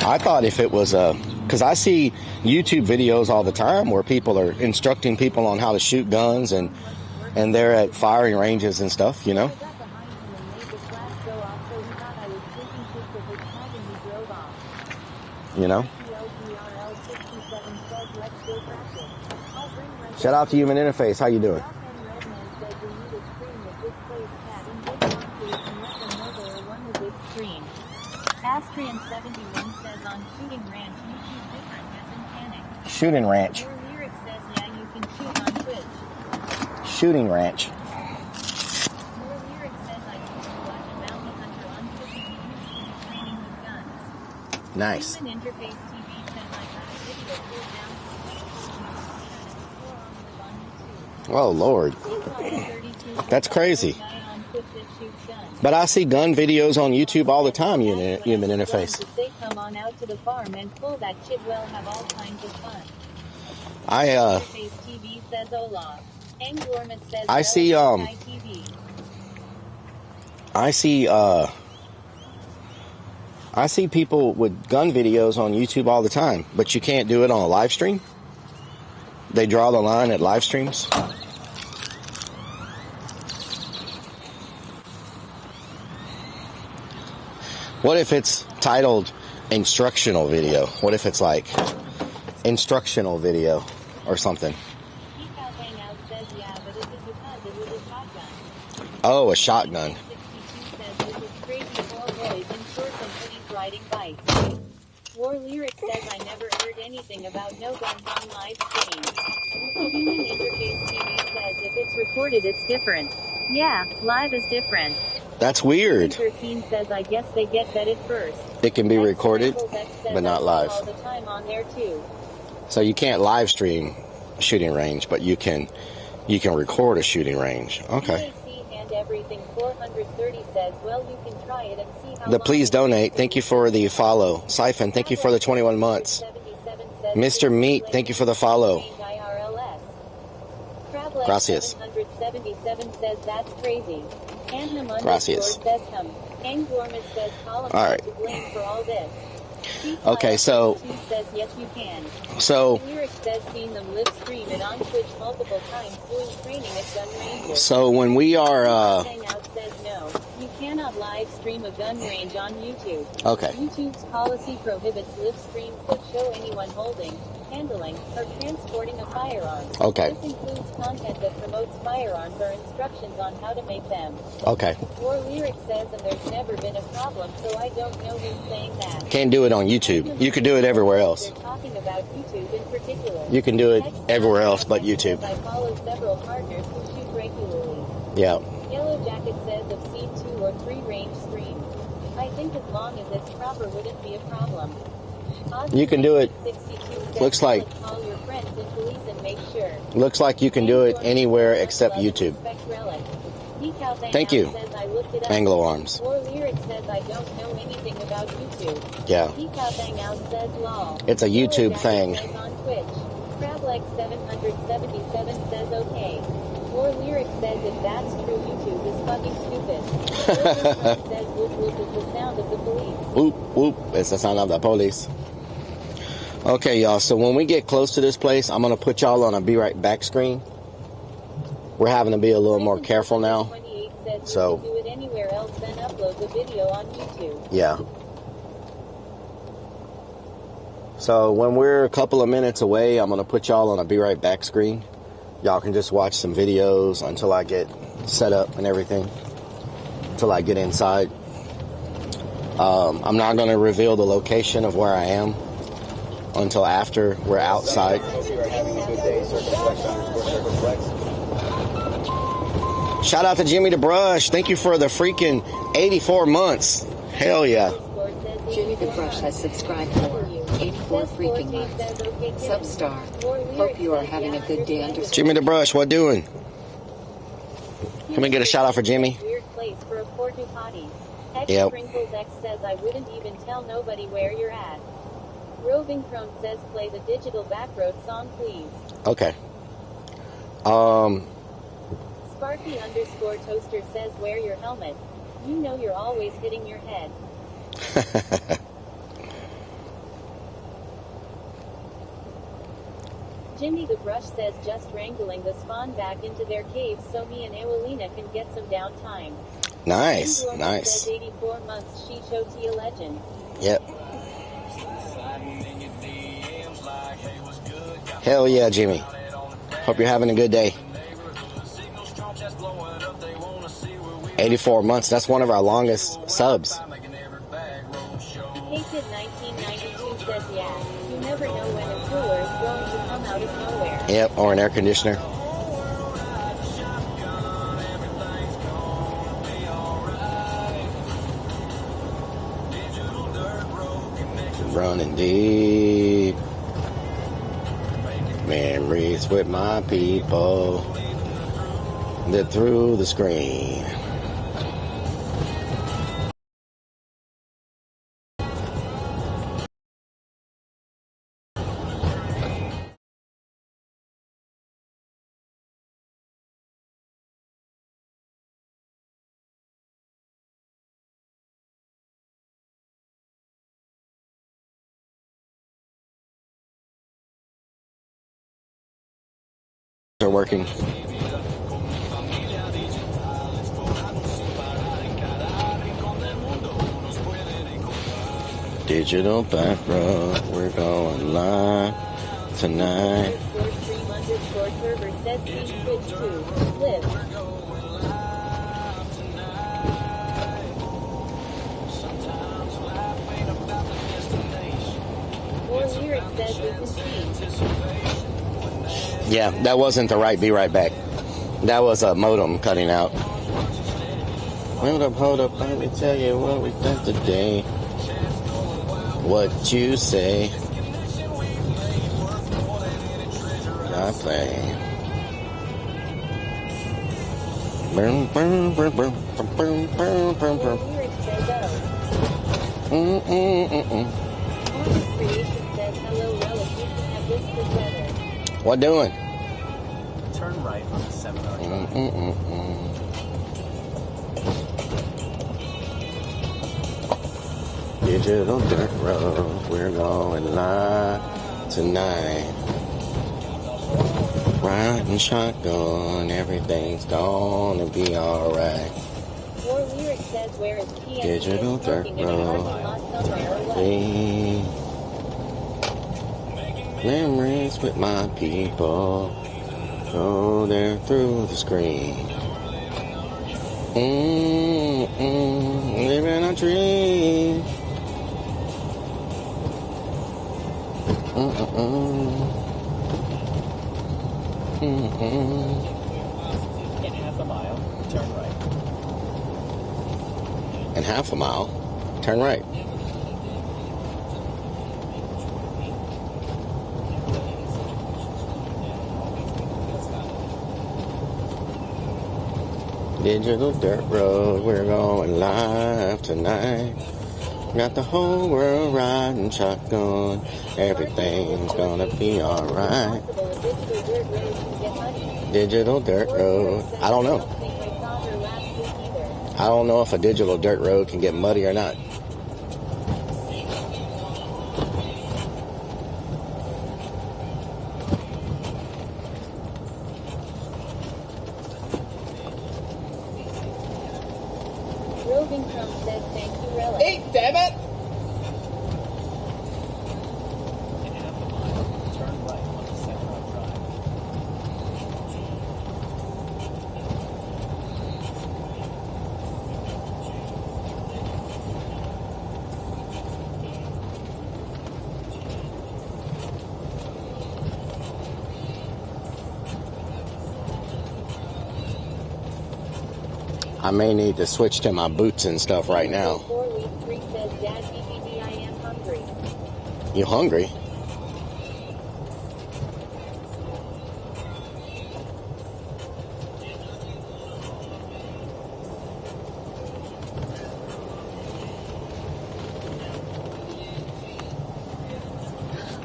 I thought if it was because I see YouTube videos all the time where people are instructing people on how to shoot guns and they're at firing ranges and stuff, you know? You know? Shout out to Human Interface. How you doing? Astrian 71 says on Shooting Ranch, you shoot different as in Panic. Shooting Ranch. Your lyric says, yeah, you can shoot on Twitch. Shooting Ranch. Your lyric says, I used to watch a bounty hunter on Twitch and he used to be training with guns. Nice. Human Interface TV says I got a video pulled down to Oh, Lord. That's crazy. But I see gun videos on YouTube all the time, Human Interface. They come on out to the farm and pull that shit. We'll have all kinds of fun. I see people with gun videos on YouTube all the time, but you can't do it on a live stream. They draw the line at live streams. What if it's titled instructional video? What if it's like instructional video or something? Oh, a shotgun. War Lyric says I never heard anything about no guns on live stream. Human Interface TV says if it's recorded it's different. Yeah, live is different. That's weird. 13 says I guess they get that at first. It can be recorded, but not live. All the time on there too. So you can't live stream shooting range, but you can record a shooting range. Okay. And everything 430 says, well, you can try it and see how the please donate. Thank you for the follow. Siphon, thank you for the 21 months. Mr. Meat, thank you for the follow. Gracias. 777 says that's crazy. Gracias. Says hum. Angorman says all right. to blame for all this. Okay, so says yes you can. So Lyric says seen them live stream it on Twitch multiple times doing training at gun ranges. so when we are Hangout says no, you cannot live stream a gun range on YouTube. Okay. YouTube's policy prohibits live streams that show anyone holding, handling, or transporting a firearm. Okay. This includes content that promotes firearms or instructions on how to make them. Okay. War Lyric says and there's never been a problem, so I don't know who's saying that. Can't do it on YouTube. You can do it everywhere else. They're talking about YouTube in particular. You can do it everywhere else but YouTube. I follow several partners who shoot regularly. Yeah. Yellow Jacket says I've seen 2 or 3 range streams. I think as long as it's proper wouldn't be a problem. You can do it. Looks like looks like you can do it anywhere except YouTube. Thank you, Anglo Arms. War Lyric says I don't know anything about YouTube. Yeah. It's a YouTube thing. Crableg 777 says okay. War Lyric says if that's true, YouTube is fucking stupid. Says whoop whoop is the sound of the police. Whoop whoop, it's the sound of the police. Okay, y'all, so when we get close to this place, I'm going to put y'all on a be right back screen. We're having to be a little more careful now. So, do it anywhere else than upload the video on YouTube. Yeah. So when we're a couple of minutes away, I'm going to put y'all on a be right back screen. Y'all can just watch some videos until I get set up and everything. Until I get inside. I'm not going to reveal the location of where I am until after we're outside. Shout out to Jimmy the Brush. Thank you for the freaking 84 months. Hell yeah. Jimmy the Brush has subscribed for 84 freaking months. Substar. Hope you are having a good day. Jimmy the Brush, what doing? Can we get a shout out for Jimmy? Weird place for a porta potty. Yep. Sprinkles X says I wouldn't even tell nobody where you're at. Roving Crone says play the digital backroad song please. Okay. Sparky _ Toaster says wear your helmet. You know you're always hitting your head. Jimmy the Brush says just wrangling the spawn back into their caves so me and Ewelina can get some downtime. Nice, nice. Says 84 months she showed to a legend. Yep. Hell yeah, Jimmy. Hope you're having a good day. 84 months, that's one of our longest subs. Hated 1992 says yeah, you never know when a cooler is going to come out of nowhere. Yep, or an air conditioner. Running deep. Memories with my people. Lit through the screen. Are working. Digital back road, we're going live tonight. Server says Twitch 2. Live. Or Lyric says we can see. Yeah, that wasn't the right be right back. That was a modem cutting out. Hold up, let me tell you what we done today. What you say? I play. Boom, boom, boom, boom, boom, boom, boom, boom, boom. What doing? Turn right on the seminar. Digital dirt road, we're going live tonight. Riding shotgun, everything's gonna be alright. Digital dirt road, memories with my people, go there through the screen. Living a dream. In half a mile, turn right. In half a mile, turn right. Digital dirt road, we're going live tonight. Got the whole world riding shotgun. Everything's gonna be alright. Digital dirt road. I don't know. I don't know if a digital dirt road can get muddy or not. Roving Chrome says thank you, Rellik. Hey, damn it! In half a mile, turn right on the 7-hour drive. I may need to switch to my boots and stuff right now. 4-3 says Dad, BBB, I am hungry. You hungry?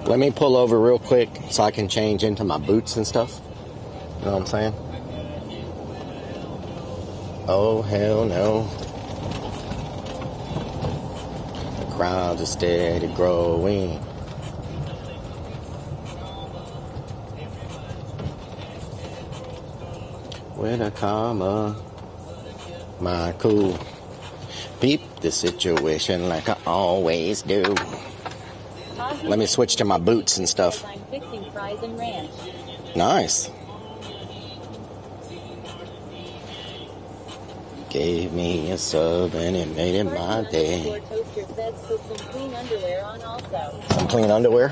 Let me pull over real quick so I can change into my boots and stuff. You know what I'm saying? Oh, hell no. The crowds are steady growing. With a comma, my cool. Beep the situation like I always do. Let me switch to my boots and stuff. I'm fixing fries and ranch. Nice. Gave me a sub and it made it my day. Toaster says put some clean underwear on also. Some clean underwear?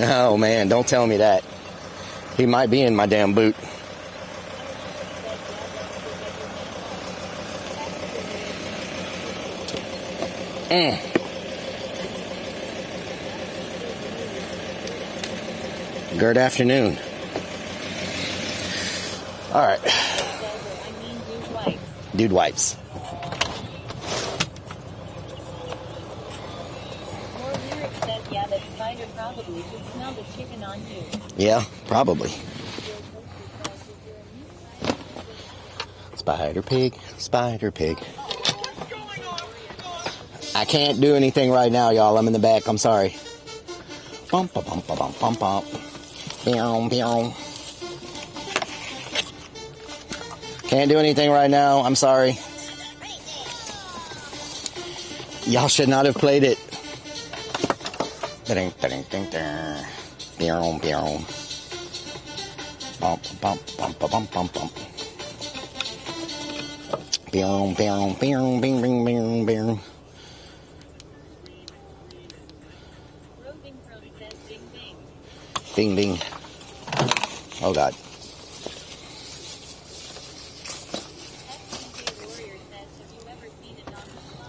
Oh man, don't tell me that. He might be in my damn boot. Good afternoon. All right. Dude wipes. Yeah, that spider probably should smell the chicken on you. Yeah, probably. Spider pig, spider pig. I can't do anything right now, y'all. I'm in the back. I'm sorry. Bump, bump, bump, bump, bump, bump. Can't do anything right now. I'm sorry. Y'all should not have played it. Bump, bump, bump, bump, bump, bump. Bing, bing, bing, bing, bing, bing, bing. Bing, bing. Oh, God.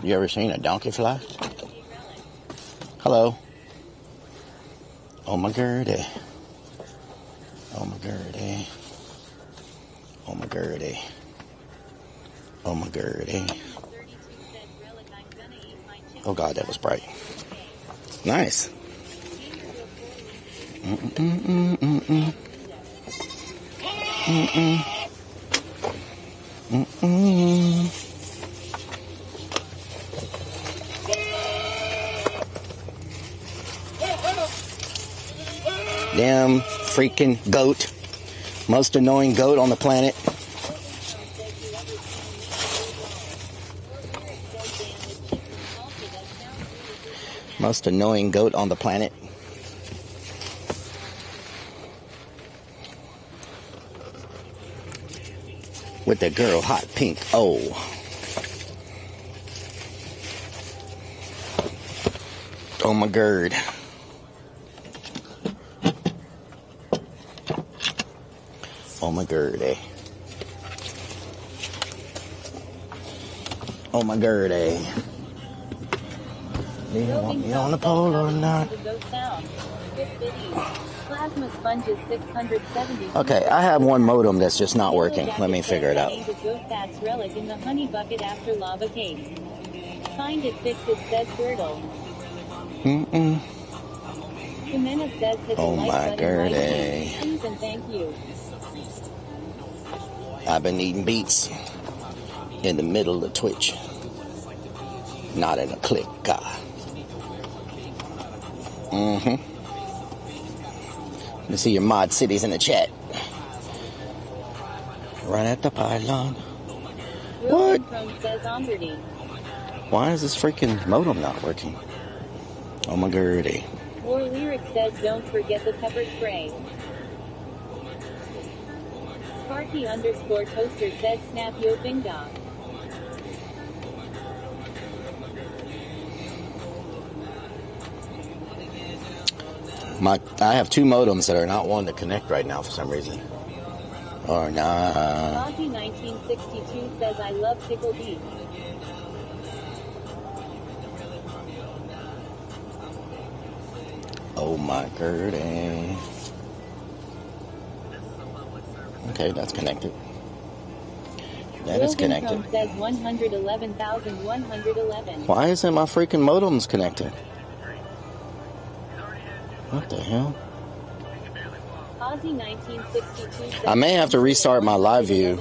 You ever seen a donkey fly? Hello. Oh, my goody. Oh, my goody. Oh my girdy. Oh my girdy. Oh God, that was bright. Nice. Damn freaking goat. Most annoying goat on the planet. Most annoying goat on the planet. With the girl hot pink. Oh. Oh my gird. Oh my gird, eh? Oh my gird, eh? Do you want me on the pole or not? Plasma sponge is 670. Okay, I have one modem that's just not working. Let me figure it out. That's Rellik in the honey bucket after lava cake. Find it, fix it, says Girdle. Jimenez says hit the like button. Girdy. Please and thank you. I've been eating beets in the middle of Twitch. Not in a click, God. Let me see your mod cities in the chat. Right at the pylon. What? Why is this freaking modem not working? Oh my girdy. War Lyric says don't forget the pepper spray. Sparky_toaster says snap yo bing dong. I have two modems that are not wanting to connect right now for some reason. Or not. Ozzy 1962 says I love pickle beets. Oh my girdy. Okay, that's connected. That is connected. Says 111,111. Why isn't my freaking modems connected? What the hell? Ozzy 1962 says I may have to restart my live view.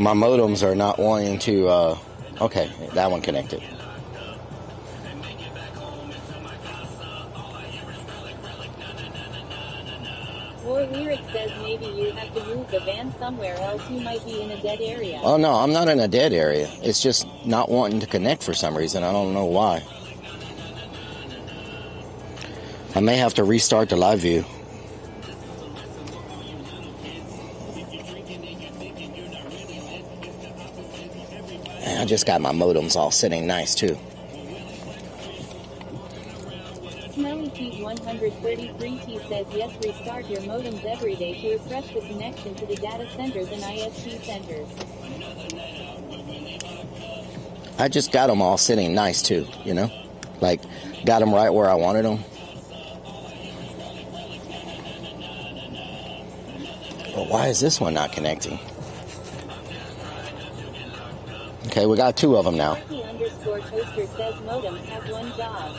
My modems are not wanting to, okay, that one connected. War Lyric says maybe you have to move the van somewhere else, you might be in a dead area. Oh no, I'm not in a dead area. It's just not wanting to connect for some reason. I don't know why. I may have to restart the live view. And I just got my modems all sitting nice too. Smelly Pete 133T says yes, restart your modems every day to refresh the connection to the data centers and ISP centers. I just got them all sitting nice too, you know? Like, got them right where I wanted them. But why is this one not connecting? Okay, we got two of them now. Sparky_toaster says modems have one job.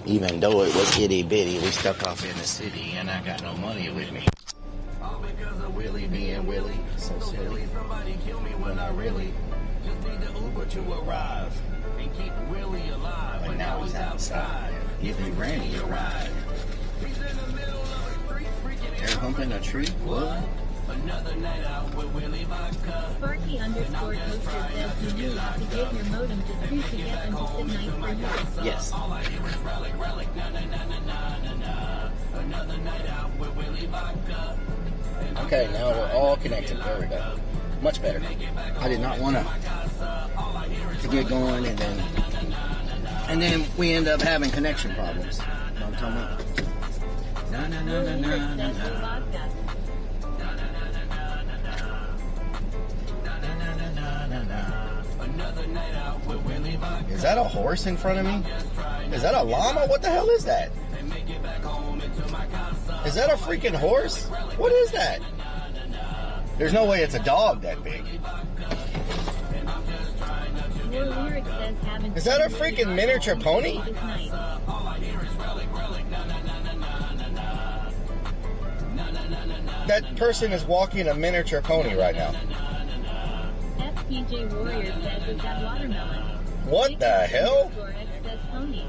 Even though it was itty bitty, we stuck off in the city and I got no money with me. All because of Willie being Willie. So silly. Somebody kill me when I really just need the Uber to arrive and keep Willie alive. But now he's outside. Giving Randy a ride. He's in the middle of a street freaking air humping a tree. What? Another night out with Willie Vodka. Sparky_toaster says you do have to give your modem to 2 to get them to sit nice for you. Yes. All I hear is Rellik, Rellik, na na na na na na na. Another night out with Willie Vodka. Okay, now we're all connected. There we go. Much better. I did not want to get going and then we end up having connection problems. You know what I'm talking about? Na na na na na na na. Is that a horse in front of me? Is that a llama? What the hell is that? Is that a freaking horse? What is that? There's no way it's a dog that big. Is that a freaking miniature pony? That person is walking a miniature pony right now. FPJ Warrior says, is that watermelon? What the hell? Says pony.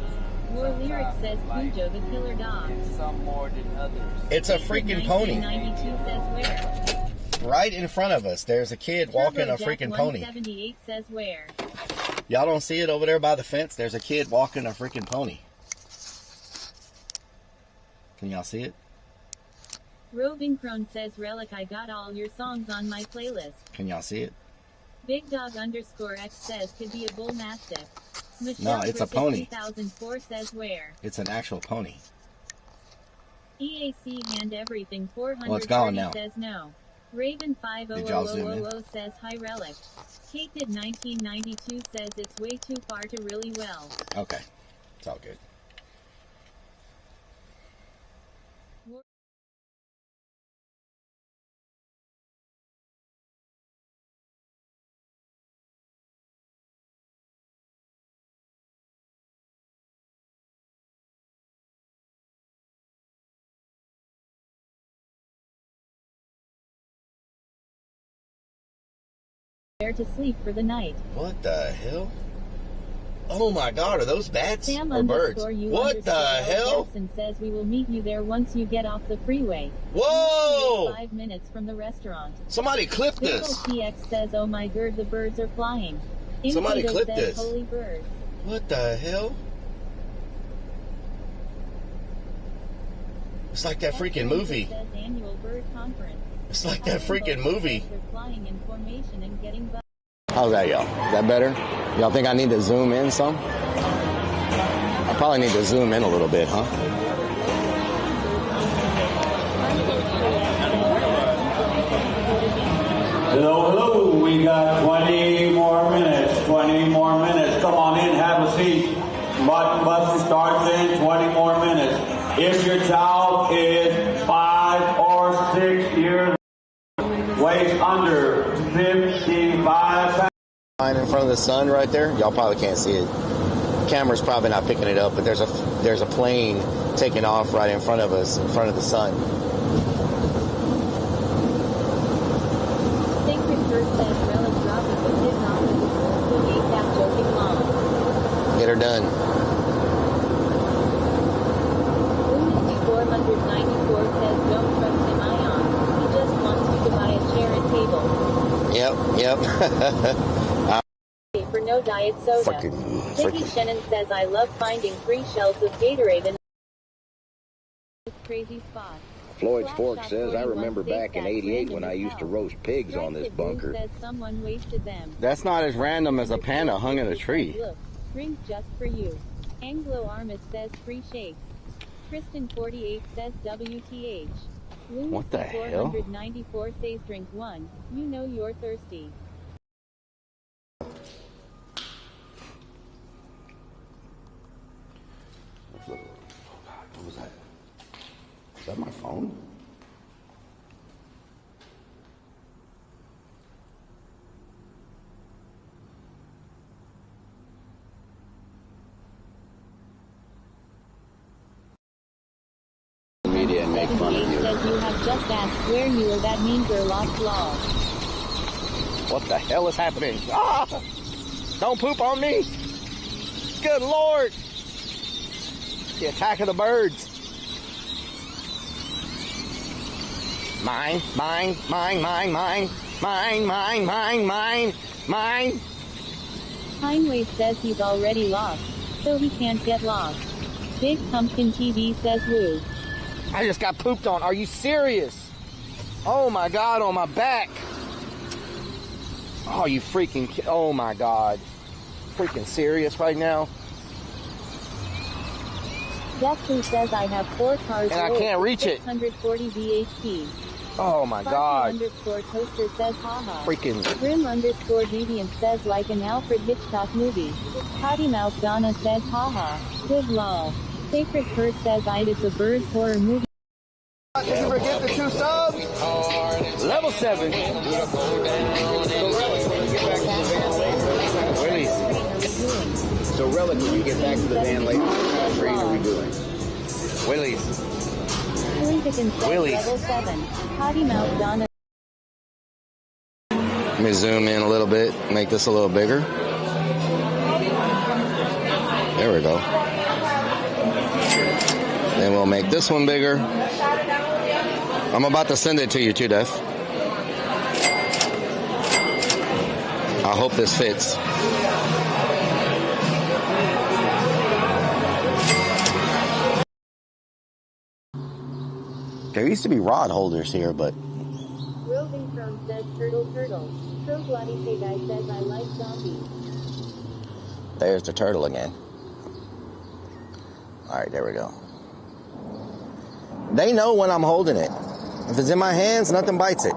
War Lyric says Cujo the killer dog. Some more than others. It's a freaking pony. 1992 says where? Right in front of us, there's a kid walking a freaking pony. 178 says where? Y'all don't see it over there by the fence? There's a kid walking a freaking pony. Can y'all see it? Roving Crone says Rellik I got all your songs on my playlist. Can y'all see it? Big Dog _X says could be a bull mastiff. No, it's a pony. 2004 says where? It's an actual pony. EAC and everything 400 Well, it's gone now. says no. Raven Did y'all zoom in? 50000 says hi Rellik. Kate did 1992 says it's way too far to really well. Okay, it's all good. To sleep for the night. What the hell? Oh my God, are those bats Sam or birds? What the hell? Nelson says we will meet you there once you get off the freeway. Whoa! 5 minutes from the restaurant. Somebody clip this. TX says, oh my God, the birds are flying. Somebody clip says, this. Holy birds. What the hell? It's like that freaking movie. Says annual bird conference. It's like that freaking movie. They're flying in formation and getting buzzed. How's that, y'all? Is that better? Y'all think I need to zoom in some? I probably need to zoom in a little bit, huh? Hello, hello. We got 20 more minutes. 20 more minutes. Come on in, have a seat. Bus starts in 20 more minutes. If your child is 5 or 6 years old, weighs under 55 pounds. Line in front of the sun right there. Y'all probably can't see it. Camera's probably not picking it up, but there's a plane taking off right in front of us, in front of the sun. Sacred First says Rellik dropping the kids off at the school ASAP joking mom. Get her done. Lunacy 494 says don't trust him Ion. He just wants you to buy a chair and table. Yep. For no diet soda. Vicky Shannon says I love finding free shelves of Gatorade in this crazy spot. Floyd's Fork says, I remember back in '88 when I used to roast pigs on this bunker. Says someone wasted them. That's not as random as a panda hung in a tree. Look, drink just for you. Anglo Armis says free shakes. Kristen 48 says WTH. What the hell? 494 says drink one. You know you're thirsty. What was that? Is that my phone? Media and make fun of you. Says you have just asked where you are. That means you're lost law. What the hell is happening? Ah! Don't poop on me! Good Lord! The attack of the birds. Mine, mine, mine, mine, mine, mine, mine, mine, mine, mine. Heinway says he's already lost, so he can't get lost. Big Pumpkin TV says woo. I just got pooped on. Are you serious? Oh my God, on my back. Oh, you freaking oh my God. Freaking serious right now? Jeffrey says I have 4 cars and I can't reach it. 640 VHP. Oh my God. _Toaster says haha. Freaking. Grim _Deviant says like an Alfred Hitchcock movie. Potty Mouth Donna says haha. Good lol. Sacred Curse says it's a bird horror movie. Did you forget the 2 subs? Level 7. So Rellik, when you get back to the van later, what train are we doing? Willie's. Willie's. Level 7. Potty mouth Donna. Let me zoom in a little bit, make this a little bigger. There we go. Then we'll make this one bigger. I'm about to send it to you too, Def. I hope this fits. There used to be rod holders here, but... Roving from says turtle. Pro bloody pig guy says I like zombies. There's the turtle again. Alright, there we go. They know when I'm holding it. If it's in my hands, nothing bites it.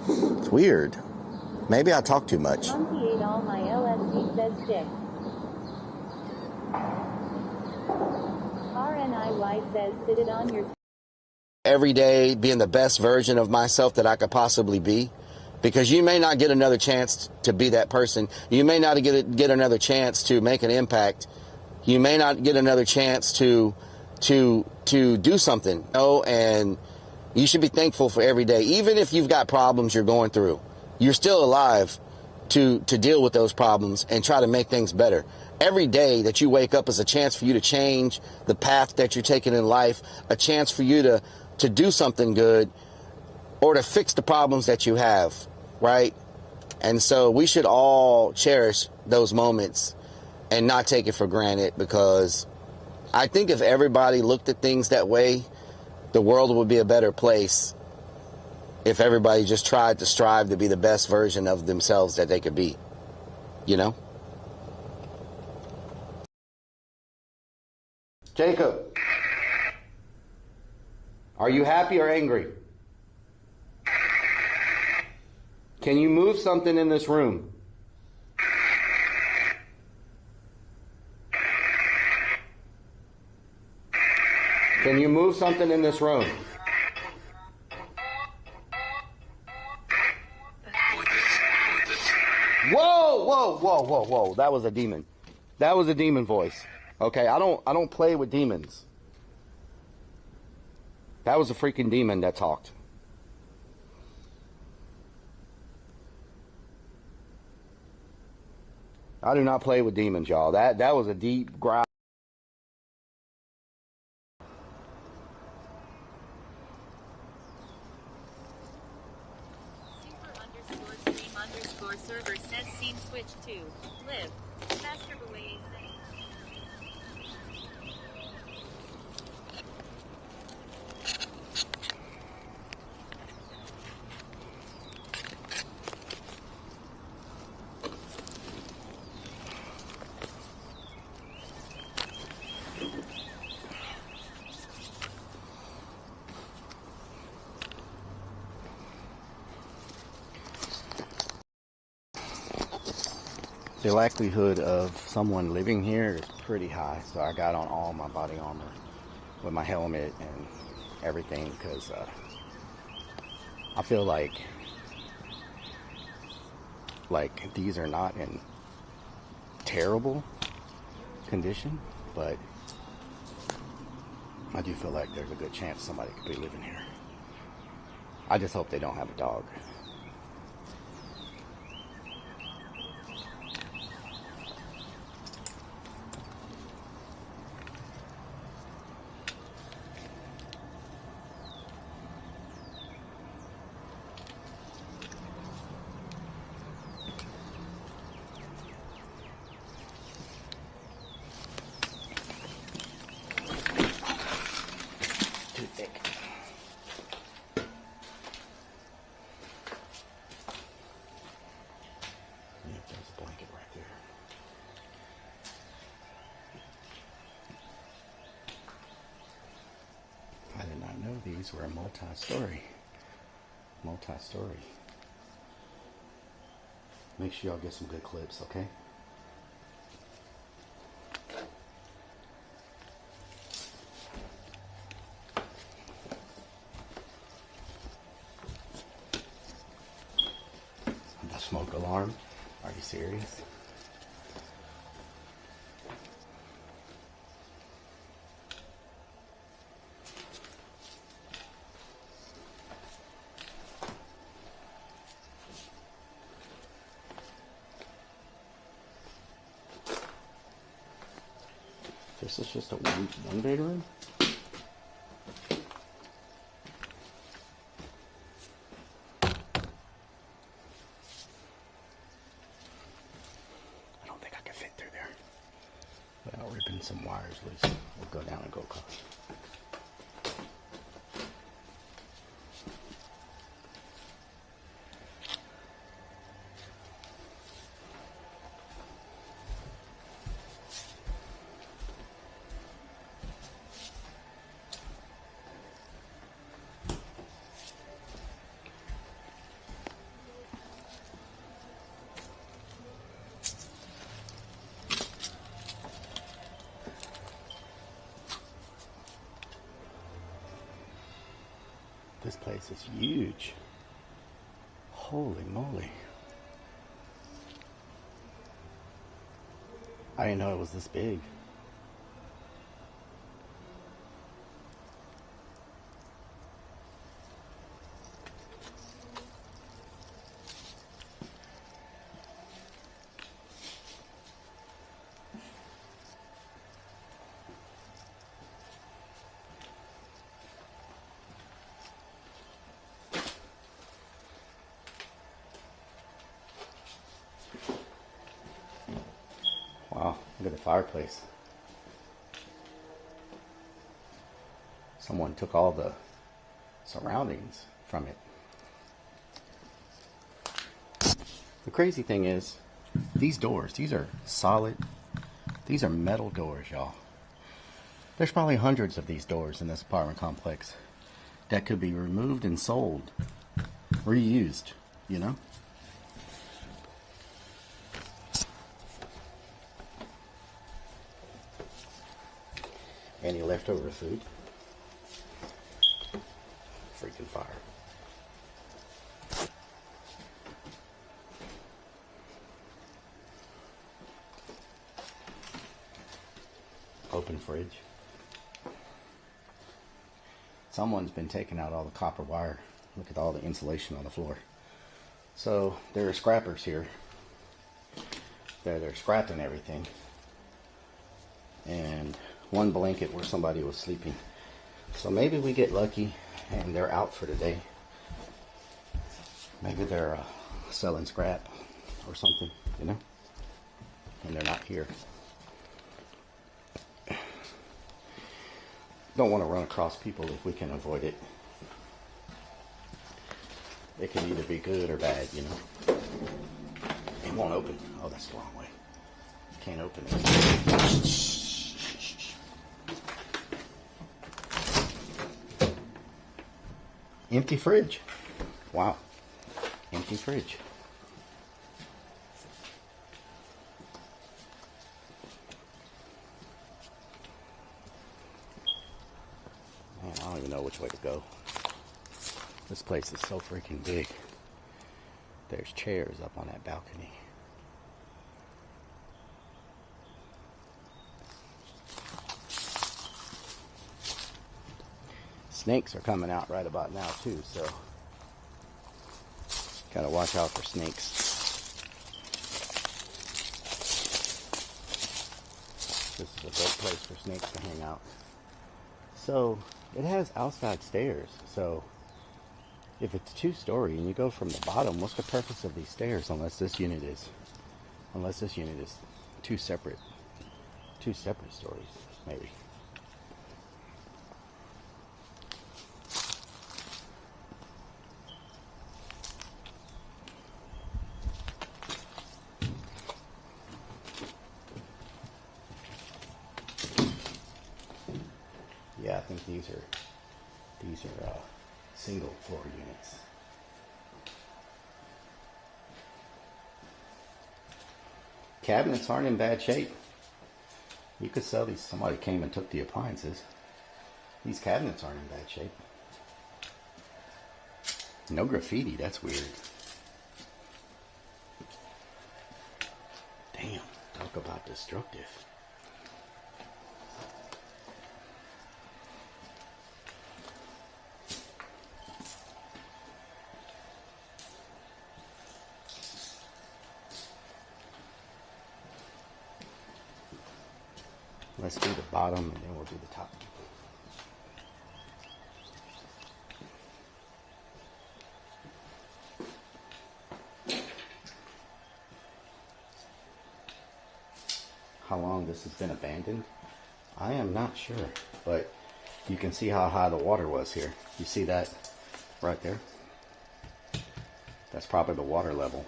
It's weird. Maybe I talk too much. Monkey ate all my LSD says stick. RNIY says sit it on your... Every day being the best version of myself that I could possibly be. Because you may not get another chance to be that person. You may not get another chance to make an impact. You may not get another chance to do something. And you should be thankful for every day. Even if you've got problems you're going through, you're still alive to deal with those problems and try to make things better. Every day that you wake up is a chance for you to change the path that you're taking in life, a chance for you to do something good or to fix the problems that you have, right? And so we should all cherish those moments and not take it for granted, because I think if everybody looked at things that way, the world would be a better place if everybody just tried to strive to be the best version of themselves that they could be, you know? Jacob, are you happy or angry? Can you move something in this room? Can you move something in this room? Whoa. That was a demon. That was a demon voice. Okay, I don't play with demons. That was a freaking demon that talked. I do not play with demons, y'all. That was a deep growl. Server says scene switch to live. Master Boy. The likelihood of someone living here is pretty high, so I got on all my body armor with my helmet and everything, because I feel like these are not in terrible condition, but I do feel like there's a good chance somebody could be living here. I just hope they don't have a dog. Too thick. Yeah, there's a blanket right there. I did not know these were multi-story. Make sure y'all get some good clips, okay? alarm? Are you serious? This is just a one bedroom? I don't think I can fit through there without ripping some wires loose. We'll go down and go across. This place is huge. Holy moly. I didn't know it was this big. Wow, look at the fireplace. Someone took all the surroundings from it. The crazy thing is, these doors, these are solid, these are metal doors, y'all. There's probably hundreds of these doors in this apartment complex that could be removed and sold, reused, you know? Any leftover food? Freaking fire. Open fridge. Someone's been taking out all the copper wire. Look at all the insulation on the floor. So there are scrappers here. They're scrapping everything. And one blanket where somebody was sleeping. So maybe we get lucky and they're out for the day. Maybe they're selling scrap or something, you know? And they're not here. Don't want to run across people if we can avoid it. It can either be good or bad, you know? It won't open. Oh, that's the wrong way. Can't open it. Empty fridge. Wow. Empty fridge. Man, I don't even know which way to go. This place is so freaking big. There's chairs up on that balcony. Snakes are coming out right about now too, so gotta watch out for snakes. This is a great place for snakes to hang out. So it has outside stairs, so if it's 2-story and you go from the bottom, what's the purpose of these stairs unless this unit is two separate stories, maybe. Yeah, I think these are single floor units. Cabinets aren't in bad shape. You could sell these. Somebody came and took the appliances. These cabinets aren't in bad shape. No graffiti, that's weird. Damn, talk about destructive. Let's do the bottom and then we'll do the top. How long this has been abandoned, I am not sure, but you can see how high the water was here. You see that right there? That's probably the water level.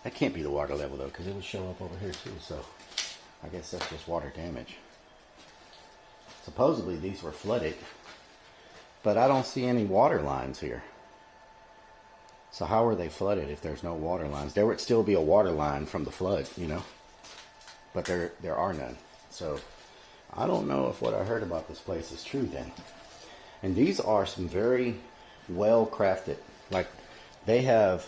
That can't be the water level though, because it would show up over here too, so I guess that's just water damage. Supposedly these were flooded, but I don't see any water lines here. So how are they flooded if there's no water lines? There would still be a water line from the flood, you know, but there are none. So I don't know if what I heard about this place is true then. And these are some very well crafted, like they have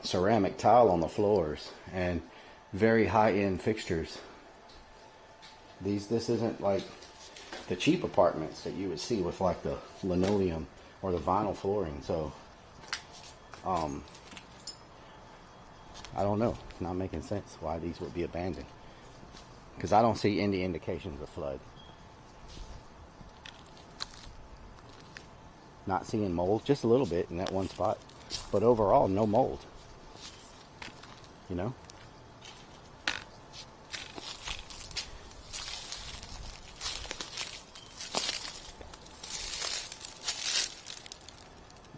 ceramic tile on the floors and very high-end fixtures. This isn't like the cheap apartments that you would see with like the linoleum or the vinyl flooring. So I don't know, it's not making sense why these would be abandoned, because I don't see any indications of flood. Not seeing mold, just a little bit in that one spot, but overall no mold, you know.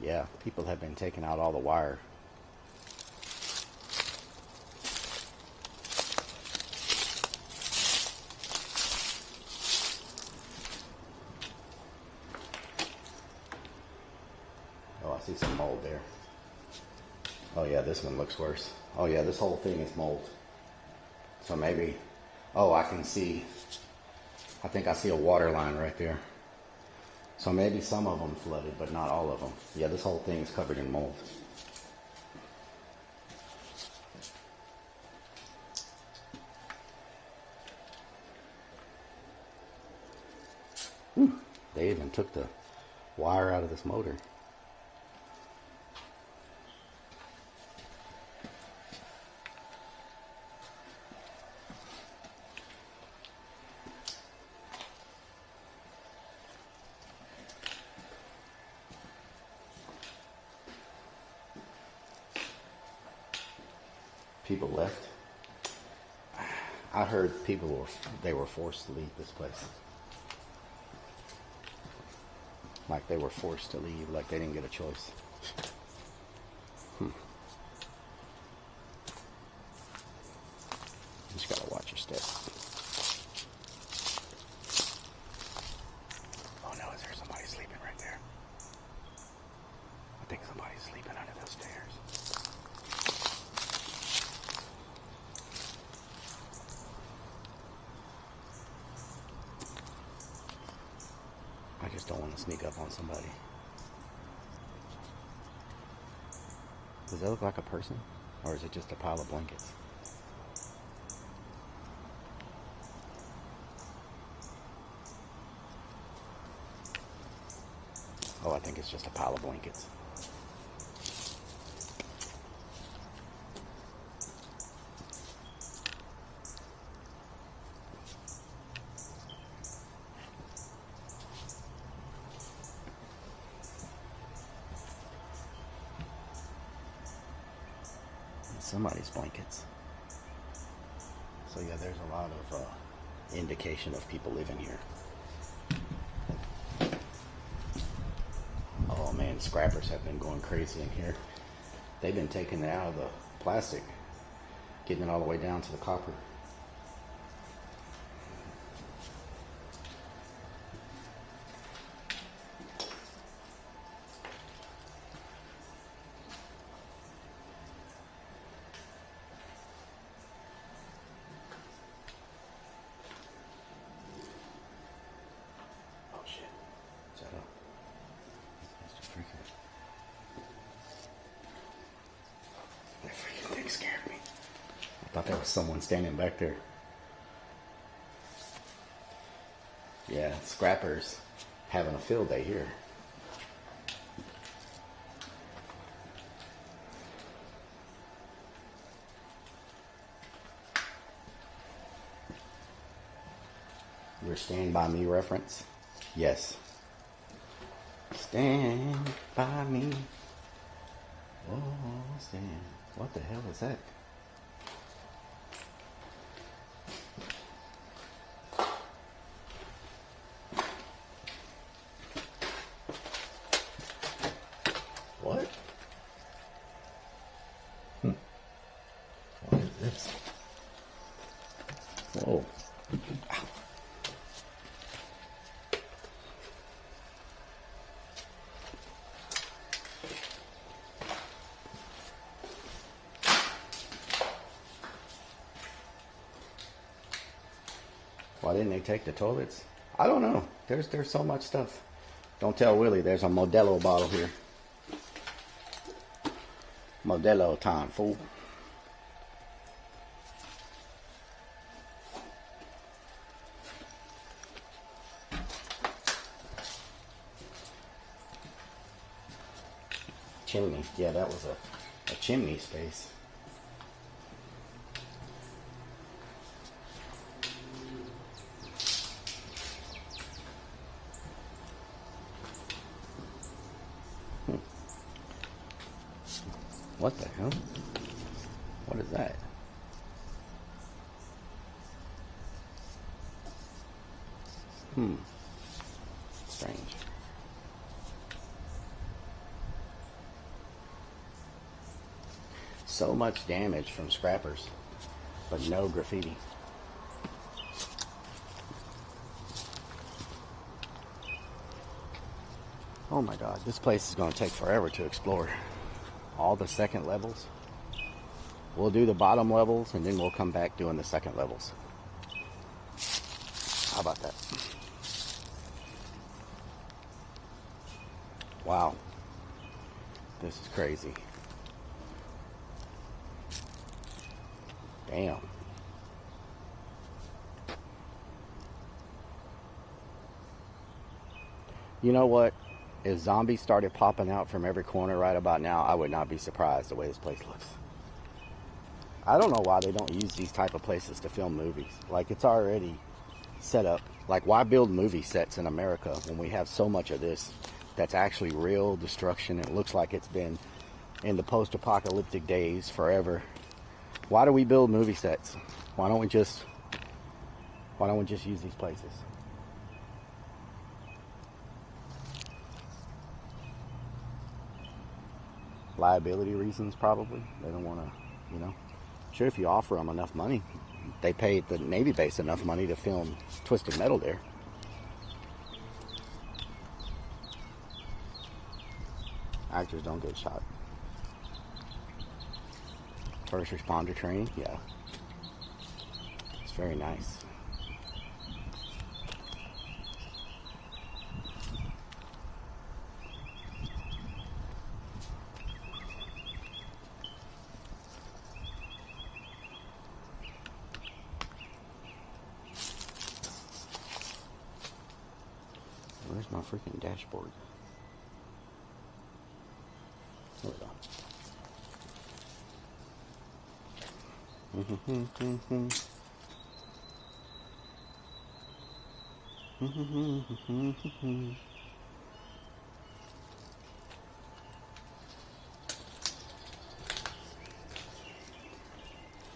Yeah, people have been taking out all the wire. Oh, I see some mold there. Oh yeah, this one looks worse. Oh yeah, this whole thing is mold. So maybe, oh, I can see, I think I see a water line right there. So maybe some of them flooded, but not all of them. Yeah, this whole thing is covered in mold. Whew. They even took the wire out of this motor. People left. I heard people were forced to leave this place. Like they were forced to leave, like they didn't get a choice. You just gotta watch your step. Oh no, is there somebody sleeping right there? I think somebody's sleeping under those stairs. I just don't want to sneak up on somebody. Does that look like a person? Or is it just a pile of blankets? Oh, I think it's just a pile of blankets. Somebody's blankets. So yeah, there's a lot of indication of people living here. Oh man, scrappers have been going crazy in here. They've been taking it out of the plastic, getting it all the way down to the copper. scared me. I thought there was someone standing back there. Yeah, scrappers having a field day here. Your Stand By Me reference? Yes. Stand by me. Oh, stand. What the hell is that? What? What is this? Whoa. Why didn't they take the toilets? I don't know. There's so much stuff. Don't tell Willie there's a Modelo bottle here. Modelo time, fool. Chimney. Yeah, that was a chimney space. What the hell? What is that? Strange. So much damage from scrappers, but no graffiti. Oh my God, this place is going to take forever to explore. All the second levels. We'll do the bottom levels and then we'll come back doing the second levels. How about that? Wow. This is crazy. Damn. You know what? If zombies started popping out from every corner right about now, I would not be surprised the way this place looks. I don't know why they don't use these type of places to film movies. Like, it's already set up. Like, why build movie sets in America when we have so much of this that's actually real destruction? It looks like it's been in the post-apocalyptic days forever. Why do we build movie sets? Why don't we just use these places? Liability reasons, probably. They don't want to, you know. Sure, if you offer them enough money, they paid the Navy base enough money to film Twisted Metal there. Actors don't get shot. First responder training, yeah. It's very nice. Where's my freaking dashboard? There we go.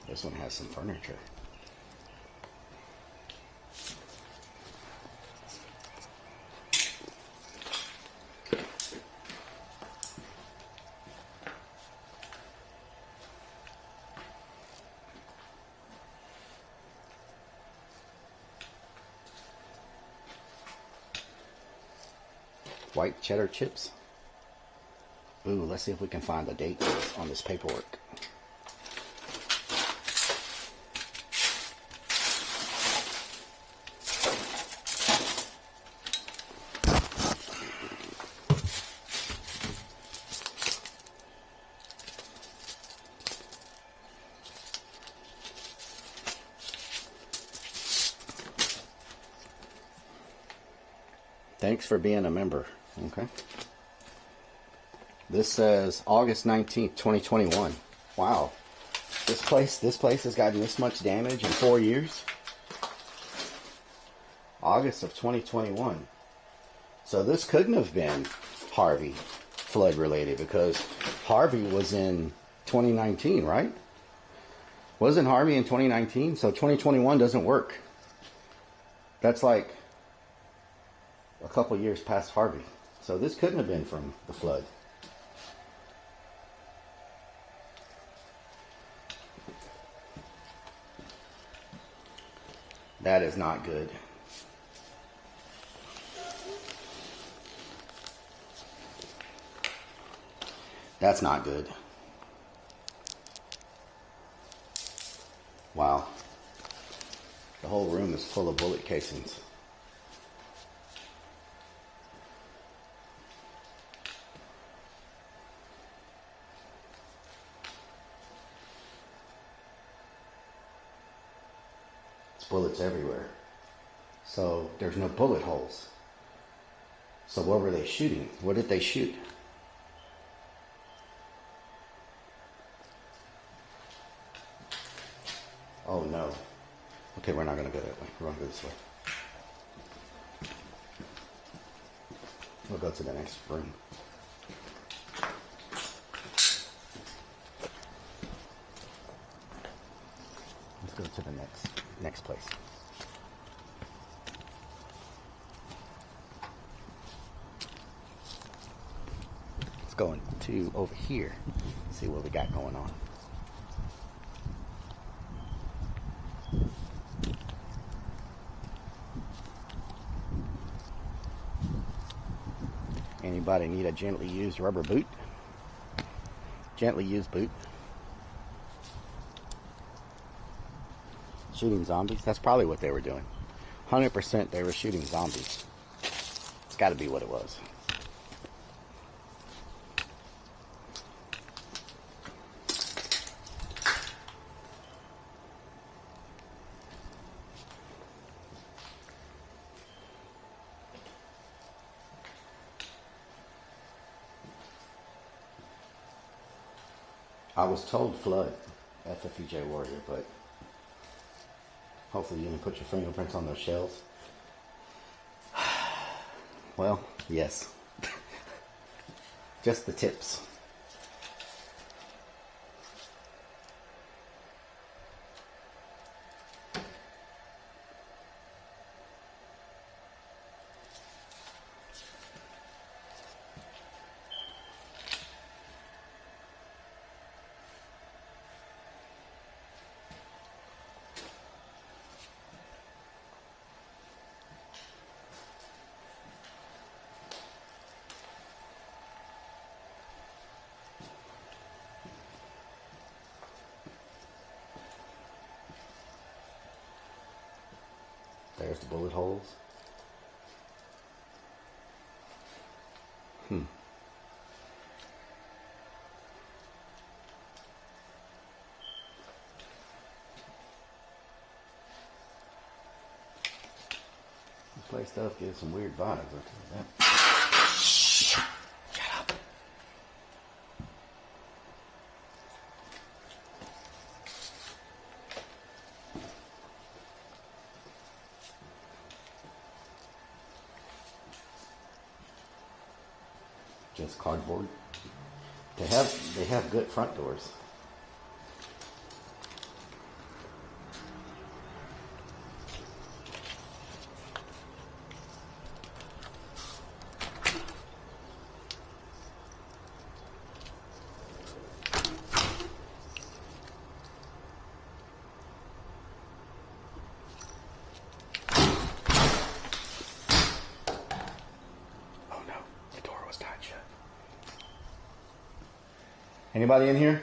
This one has some furniture. White cheddar chips. Ooh, let's see if we can find the date on this paperwork. Thanks for being a member. Okay. This says August 19th, 2021. Wow. This place has gotten this much damage in 4 years. August of 2021. So this couldn't have been Harvey flood related, because Harvey was in 2019, right? Wasn't Harvey in 2019? So 2021 doesn't work. That's like a couple years past Harvey. So this couldn't have been from the flood. That is not good. That's not good. Wow. The whole room is full of bullet casings. There's bullets everywhere. So there's no bullet holes. So what were they shooting? What did they shoot? Oh no. Okay, we're not going to go that way. We're going to go this way. We'll go to the next room. Let's go to the next place. Let's go into over here. See what we got going on. Anybody need a gently used rubber boot? Gently used boot. Shooting zombies? That's probably what they were doing. 100% they were shooting zombies. It's got to be what it was. I was told flood, FFEJ Warrior, but hopefully you didn't put your fingerprints on those shells. Well, yes. Just the tips. There's the bullet holes. This place does give some weird vibes, I'll tell you that. Shut up. Just cardboard. They have good front doors. Oh no, the door was tied shut. Anybody in here?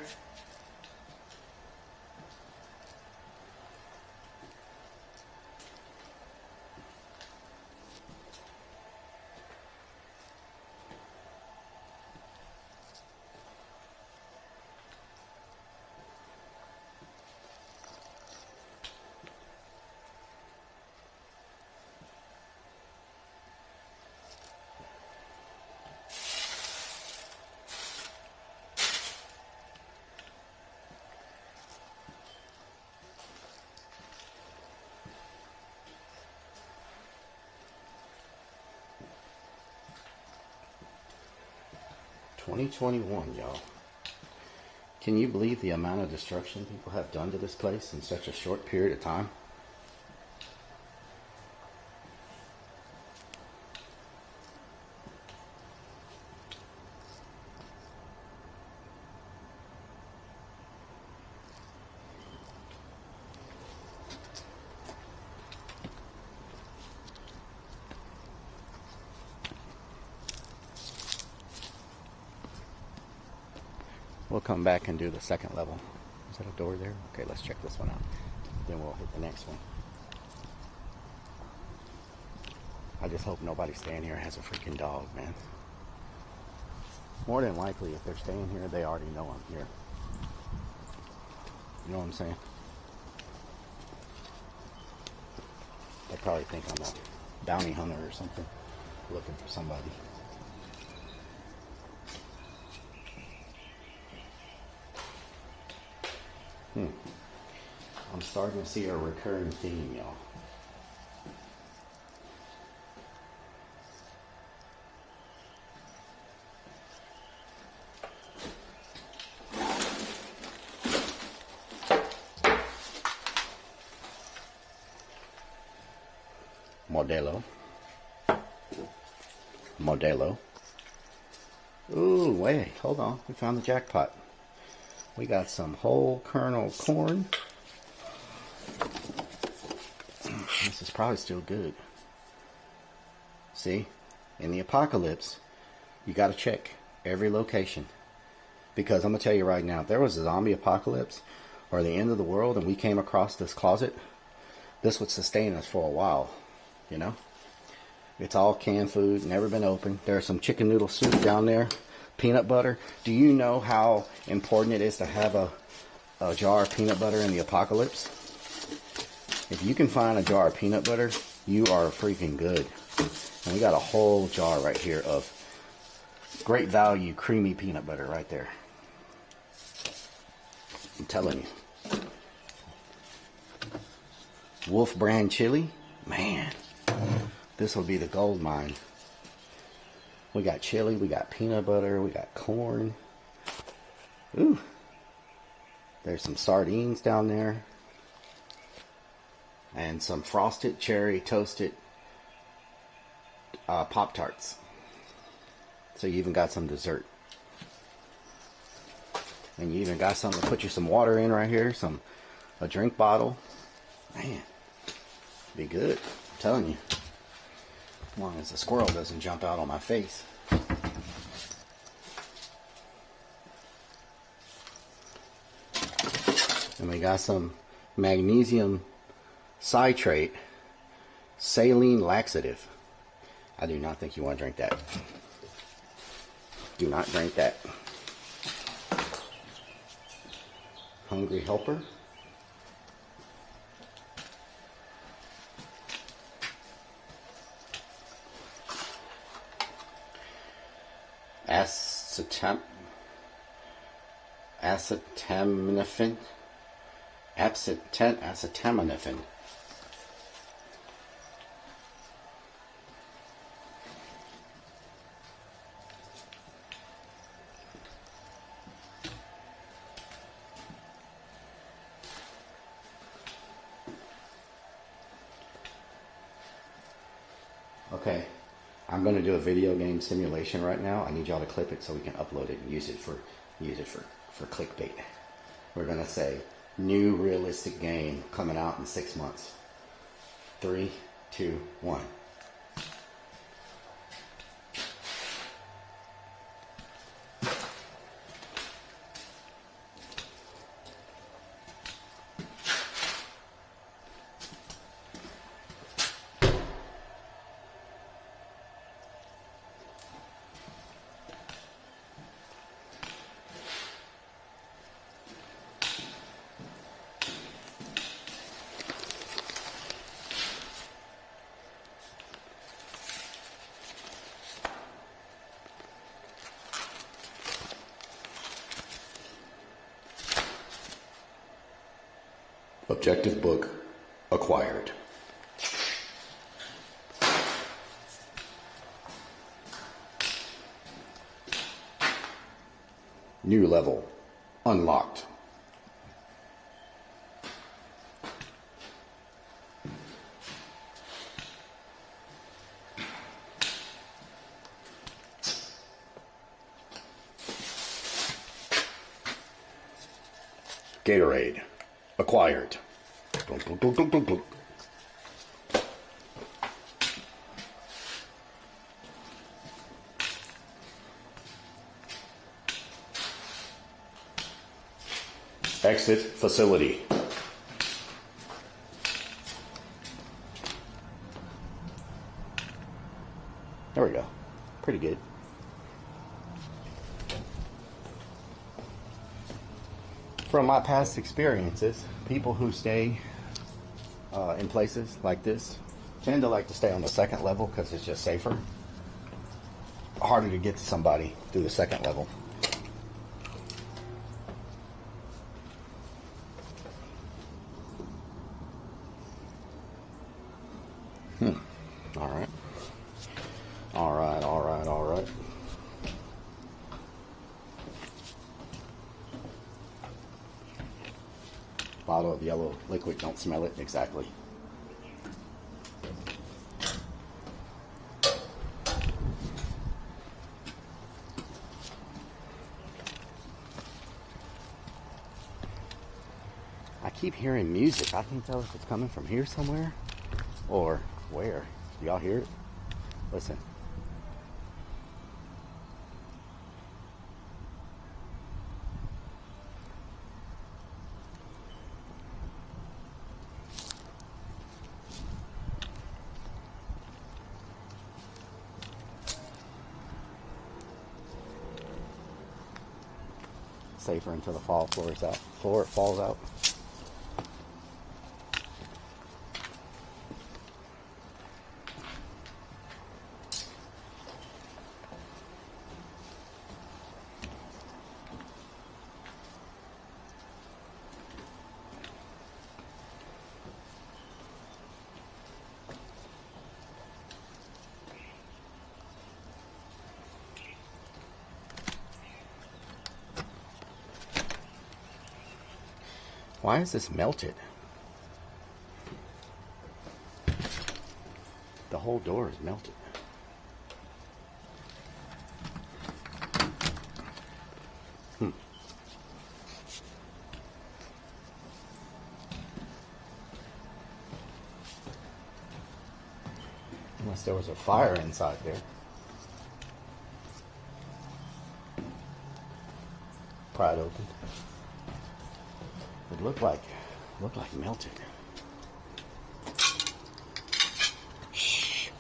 2021, y'all. Can you believe the amount of destruction people have done to this place in such a short period of time? We'll come back and do the second level. Is that a door there? Okay, let's check this one out. Then we'll hit the next one. I just hope nobody staying here has a freaking dog, man. More than likely, if they're staying here, they already know I'm here. You know what I'm saying? They probably think I'm a bounty hunter or something, looking for somebody. I'm starting to see a recurring theme, y'all. Modelo. Ooh, wait, hold on. We found the jackpot. We got some whole kernel corn. This is probably still good. See, in the apocalypse, you got to check every location. Because I'm going to tell you right now, if there was a zombie apocalypse or the end of the world and we came across this closet, this would sustain us for a while, you know? It's all canned food, never been opened. There's some chicken noodle soup down there. Peanut butter. Do you know how important it is to have a jar of peanut butter in the apocalypse? If you can find a jar of peanut butter, you are freaking good. And we got a whole jar right here of great value creamy peanut butter right there. I'm telling you. Wolf brand chili. Man, this will be the gold mine. We got chili, we got peanut butter, we got corn. Ooh. There's some sardines down there. And some frosted cherry toasted Pop-Tarts. So you even got some dessert. And you even got something to put you some water in right here. A drink bottle. Man, be good. I'm telling you. As long as the squirrel doesn't jump out on my face. And we got some magnesium citrate saline laxative. I do not think you want to drink that. Do not drink that. Hungry helper. Acetaminophen. Okay, I'm going to do a video game simulation right now. I need y'all to clip it so we can upload it and use it for clickbait. We're going to say new realistic game coming out in 6 months. 3, 2, 1. Objective book acquired. New level unlocked. Gatorade acquired. Dunk, dunk, dunk, dunk, dunk, dunk. Exit facility. There we go. Pretty good. From my past experiences, people who stay in places like this tend to like to stay on the second level because it's just safer. Harder to get to somebody through the second level. All right. All right, all right, all right. Bottle of yellow liquid, don't smell it exactly. I keep hearing music. I can't tell if it's coming from here somewhere or where. Do y'all hear it? Listen. Safer until the floor falls out. Why is this melted? The whole door is melted. Unless there was a fire inside there. Pry it open. It looked like melted. Shh.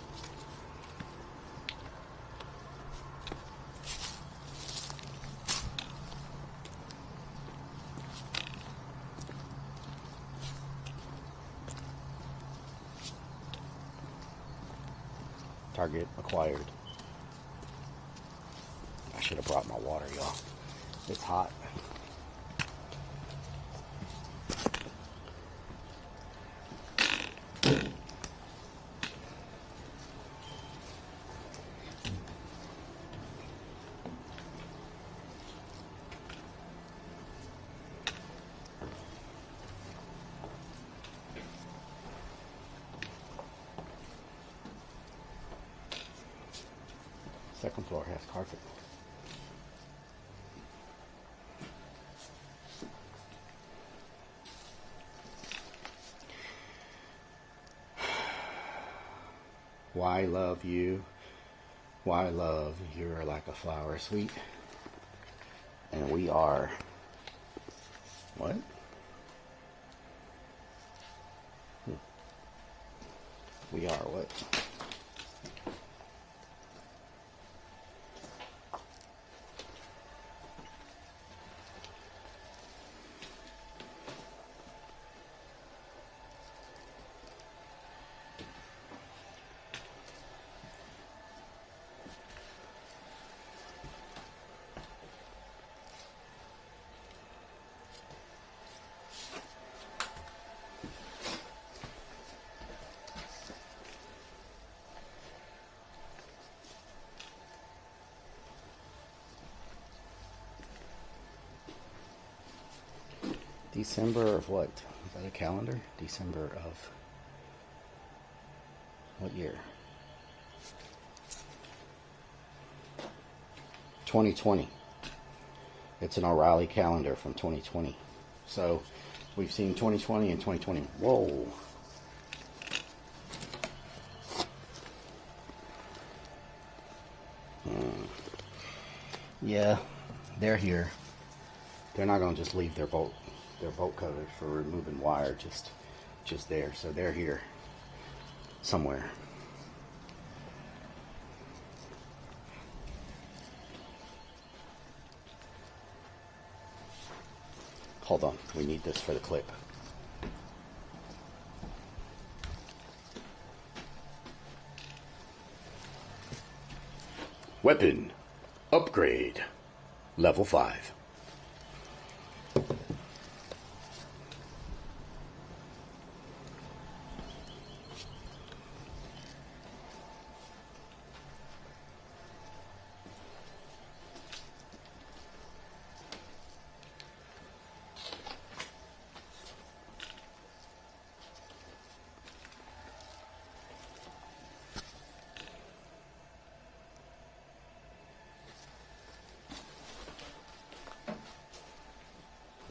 Target acquired. I should have brought my water, y'all. It's hot. Second floor has carpet. Why love you? Why love? You're like a flower sweet. And we are. What? We are what? December of what? Is that a calendar? December of what year? 2020. It's an O'Reilly calendar from 2020. So we've seen 2020 and 2020. Whoa. Yeah, they're here. They're not going to just leave their bolt cutters for removing wire just there. So they're here somewhere. Hold on, we need this for the clip. Weapon upgrade, level 5.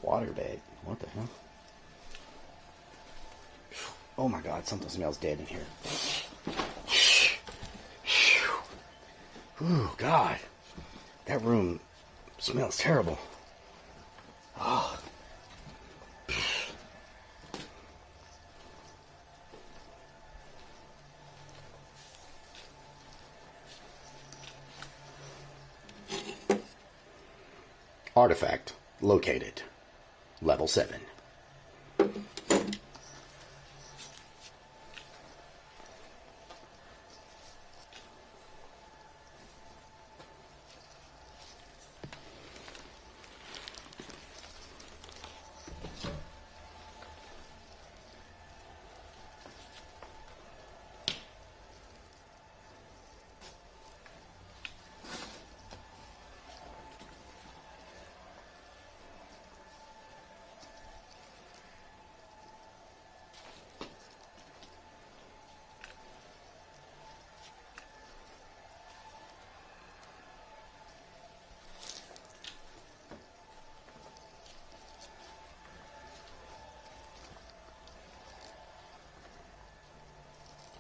Water bag. What the hell? Oh my God, something smells dead in here. Ooh, God. That room smells terrible. Oh. Artifact located. Level 7.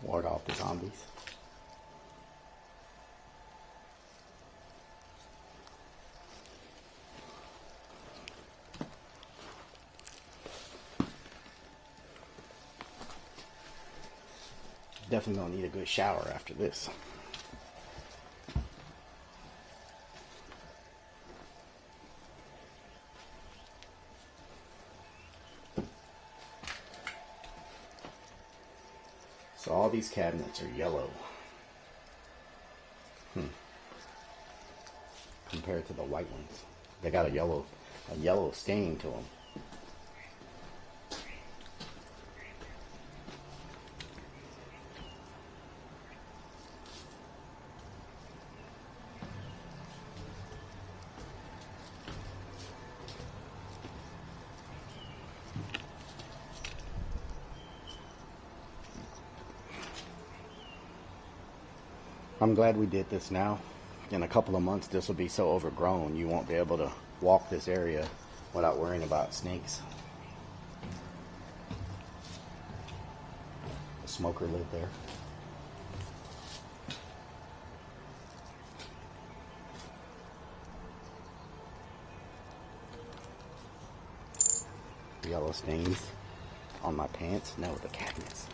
Ward off the zombies. Definitely gonna need a good shower after this. So all these cabinets are yellow. Compared to the white ones. They got a yellow stain to them. I'm glad we did this now. In a couple of months, this will be so overgrown, you won't be able to walk this area without worrying about snakes. The smoker lived there. Yellow stains on my pants. No, the cabinets.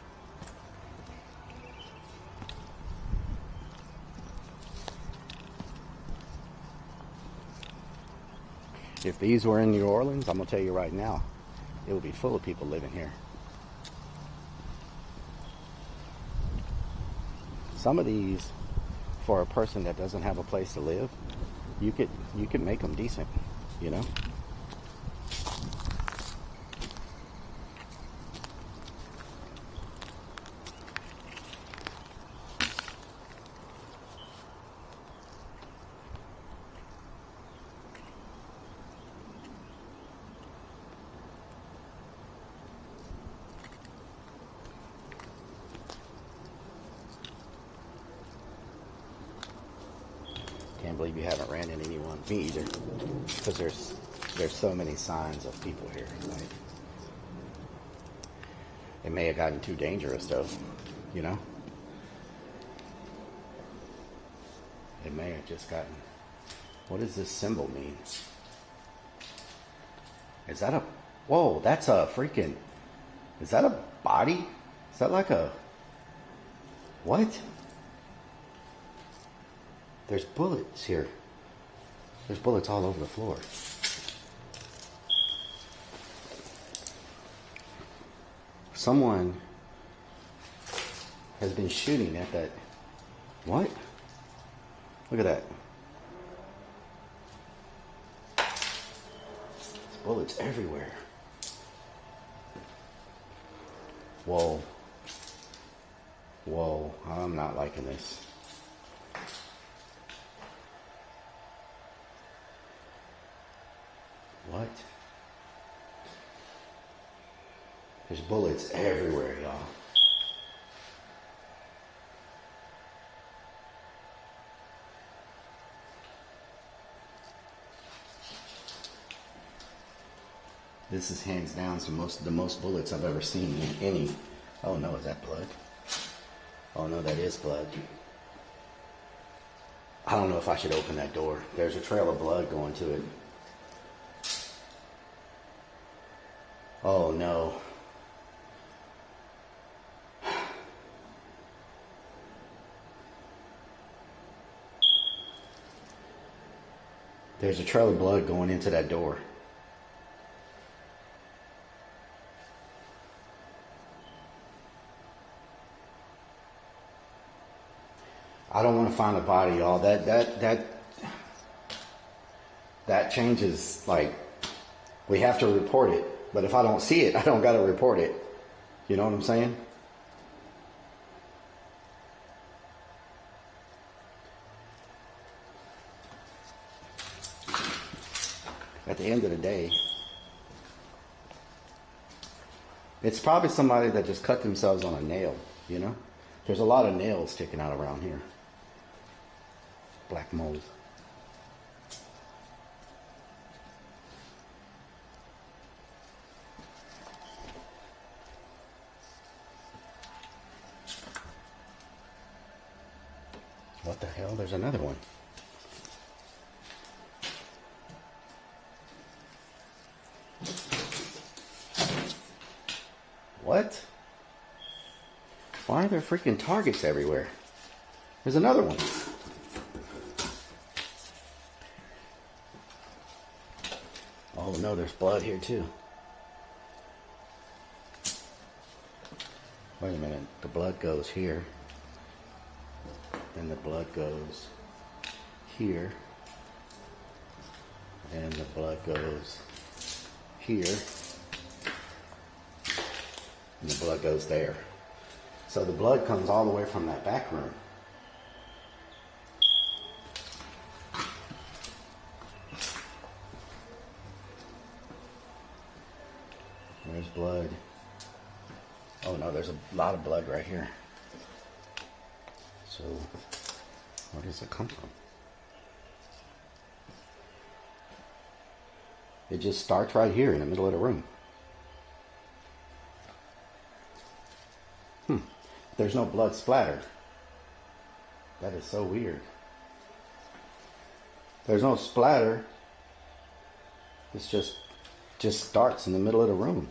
If these were in New Orleans, I'm going to tell you right now, it would be full of people living here. Some of these, for a person that doesn't have a place to live, you could make them decent, you know? believe you haven't ran into anyone. Me either. Because there's so many signs of people here. Like, it may have gotten too dangerous though, you know? It may have just gotten... What does this symbol mean? Is that a... Whoa, that's a freaking... Is that a body? Is that like a... What? There's bullets here. There's bullets all over the floor. Someone has been shooting at that. What? Look at that. There's bullets everywhere. Whoa. Whoa, I'm not liking this. What? There's bullets everywhere, y'all. This is hands down the most bullets I've ever seen in any. Oh no, is that blood? Oh no, that is blood. I don't know if I should open that door. There's a trail of blood going to it. Oh no. There's a trail of blood going into that door. I don't want to find a body, y'all. That changes, like, we have to report it. But if I don't see it, I don't got to report it. You know what I'm saying? At the end of the day, it's probably somebody that just cut themselves on a nail, you know? There's a lot of nails sticking out around here. Black mold. What the hell? There's another one. What? Why are there freaking targets everywhere? There's another one. Oh no, there's blood here too. Wait a minute, the blood goes here. Then the blood goes here. And the blood goes here. And the blood goes there. So the blood comes all the way from that back room. There's blood. Oh no, there's a lot of blood right here. So, where does it come from? It just starts right here in the middle of the room. There's no blood splatter. That is so weird. There's no splatter. It's just starts in the middle of the room.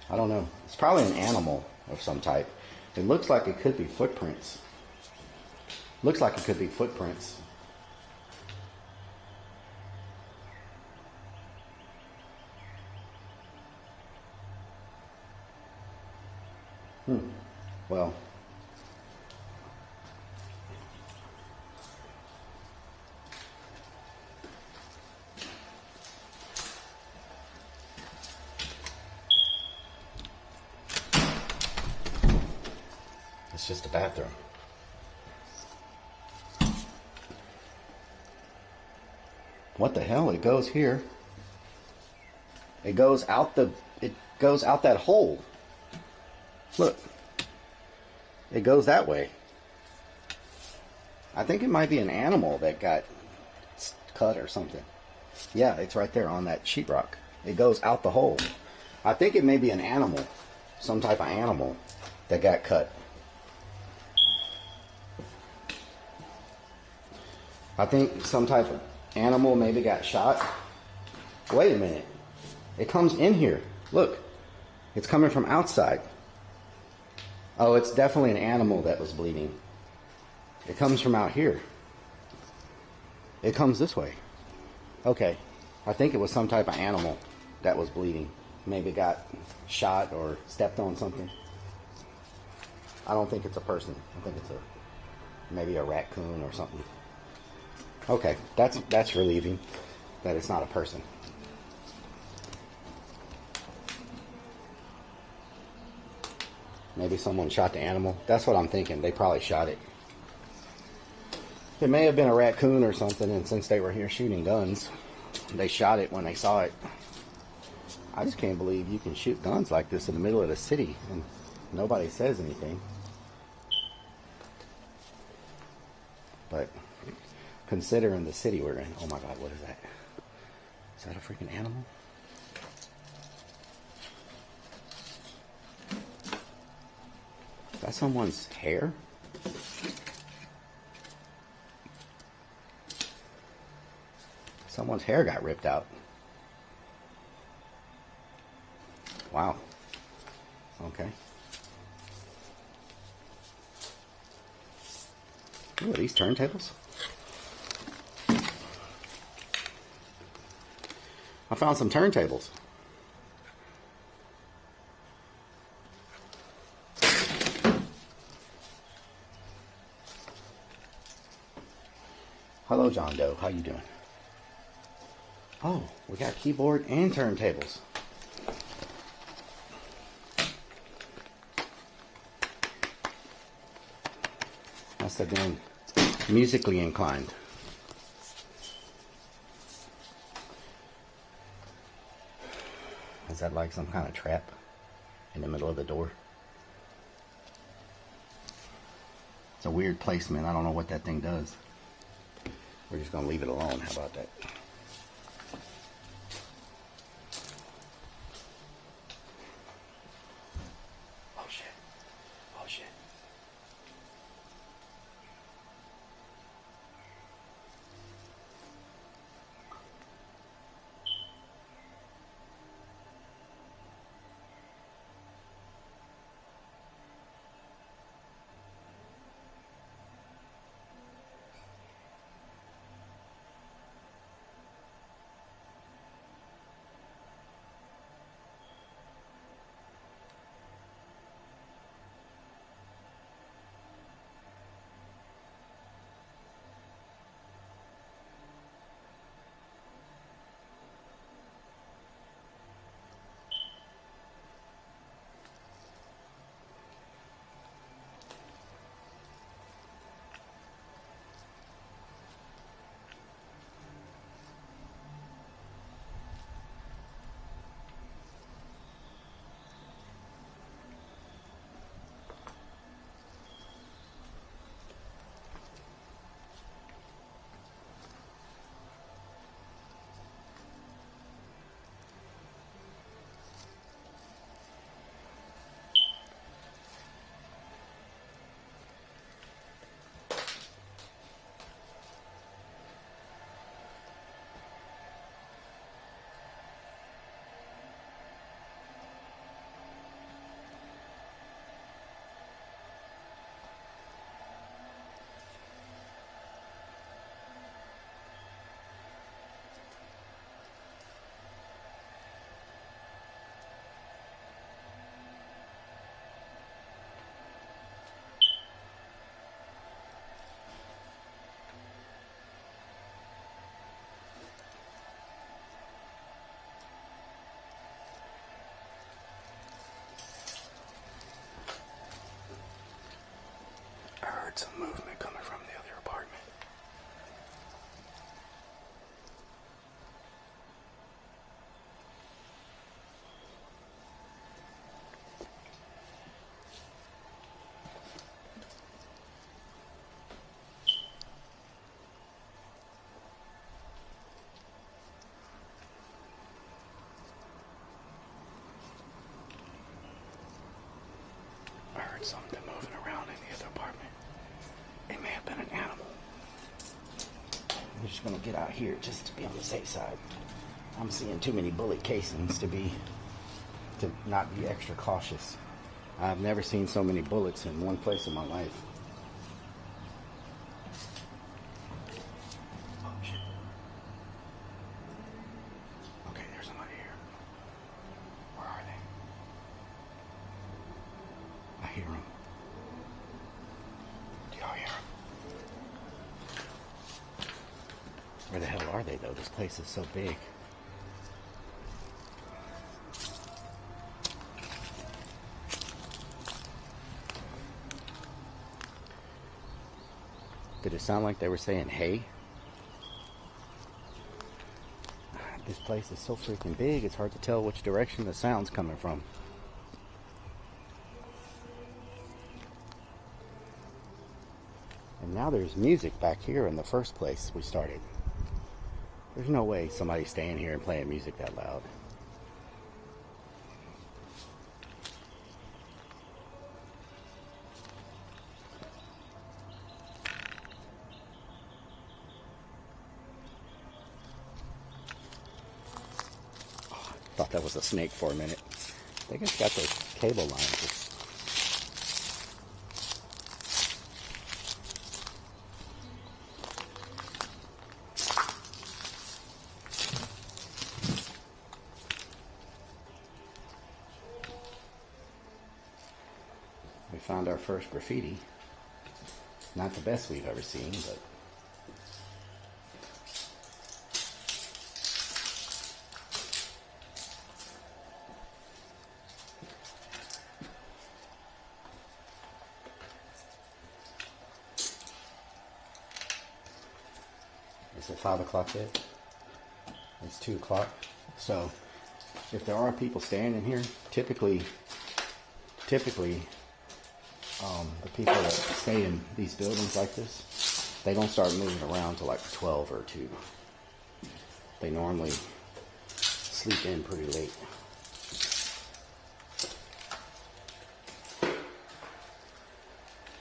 I don't know. It's probably an animal of some type. It looks like it could be footprints. Looks like it could be footprints. Well, it's just a bathroom. What the hell? It goes here. It goes out that hole. Look. It goes that way. I think it might be an animal that got cut or something. Yeah, it's right there on that sheetrock. It goes out the hole. I think it may be an animal, some type of animal that got cut. I think some type of animal maybe got shot. Wait a minute. It comes in here. Look. It's coming from outside. Oh, it's definitely an animal that was bleeding. It comes from out here. It comes this way. Okay. I think it was some type of animal that was bleeding. Maybe got shot or stepped on something. I don't think it's a person. I think it's maybe a raccoon or something. Okay, that's relieving that it's not a person. Maybe someone shot the animal. That's what I'm thinking. They probably shot it. It may have been a raccoon or something, and since they were here shooting guns, they shot it when they saw it. I just can't believe you can shoot guns like this in the middle of the city and nobody says anything. But considering the city we're in, oh my God, what is that? Is that a freaking animal? Is that someone's hair? Someone's hair got ripped out. Wow. Okay. Ooh, are these turntables? I found some turntables. Hello, John Doe. How you doing? Oh, we got keyboard and turntables. Must have been musically inclined. Is that like some kind of trap in the middle of the door? It's a weird placement. I don't know what that thing does. We're just going to leave it alone. How about that? Oh, shit. Oh, shit. Some movement coming from the other apartment. something moving around in the other apartment. It may have been an animal. I'm just gonna get out here just to be on the safe side. I'm seeing too many bullet casings to not be extra cautious. I've never seen so many bullets in one place in my life. Oh shit. Okay, there's somebody here. Where are they? I hear them. Do y'all hear them? Where the hell are they though? This place is so big. Did it sound like they were saying hey? This place is so freaking big, it's hard to tell which direction the sound's coming from. And now there's music back here in the first place we started. There's no way somebody's staying here and playing music that loud. Thought that was a snake for a minute. I think it's got those cable lines. We found our first graffiti. Not the best we've ever seen, but is it 5 o'clock yet? It's 2 o'clock. So if there are people staying in here, typically the people that stay in these buildings like this, they don't start moving around till like 12 or 2. They normally sleep in pretty late.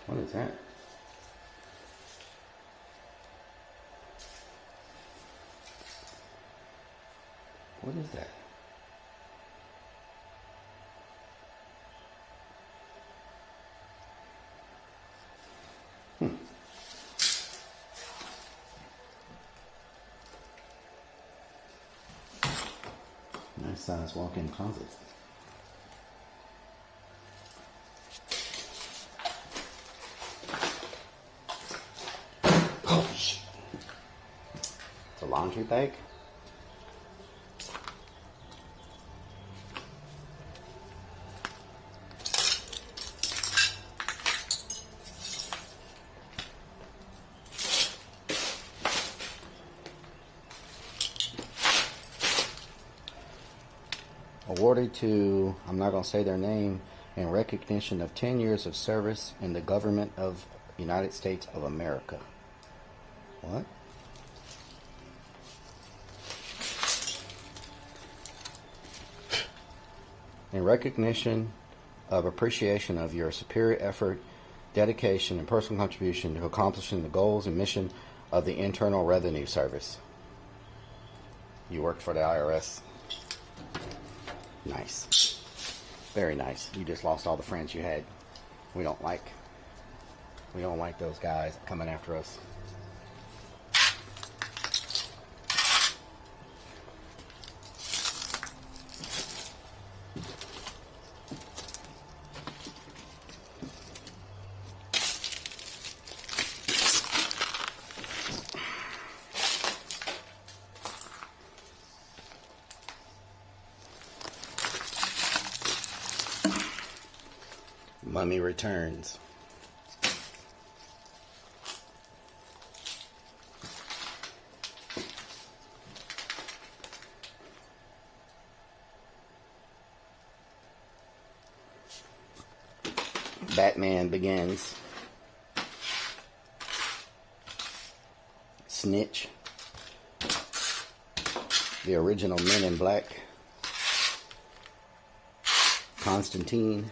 What is that? What is that? Nice size walk-in closet. Oh shit. It's a laundry bag. Awarded to, I'm not going to say their name, in recognition of 10 years of service in the government of the United States of America. What? In recognition of appreciation of your superior effort, dedication, and personal contribution to accomplishing the goals and mission of the Internal Revenue Service. You worked for the IRS. Nice. Very nice. You just lost all the friends you had. We don't like those guys coming after us. Mummy Returns. Batman Begins. Snitch. The original Men in Black. Constantine.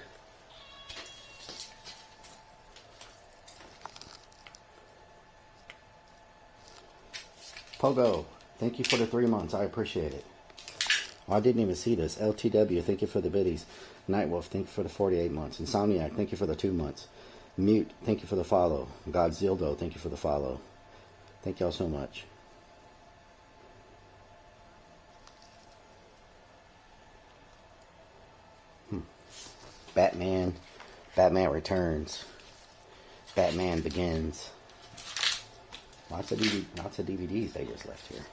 Pogo, thank you for the 3 months. I appreciate it. Oh, I didn't even see this. LTW, thank you for the biddies. Nightwolf, thank you for the 48 months. Insomniac, thank you for the 2 months. Mute, thank you for the follow. Godzildo, thank you for the follow. Thank y'all so much. Batman Returns. Batman Begins. Lots of DVDs they just left here.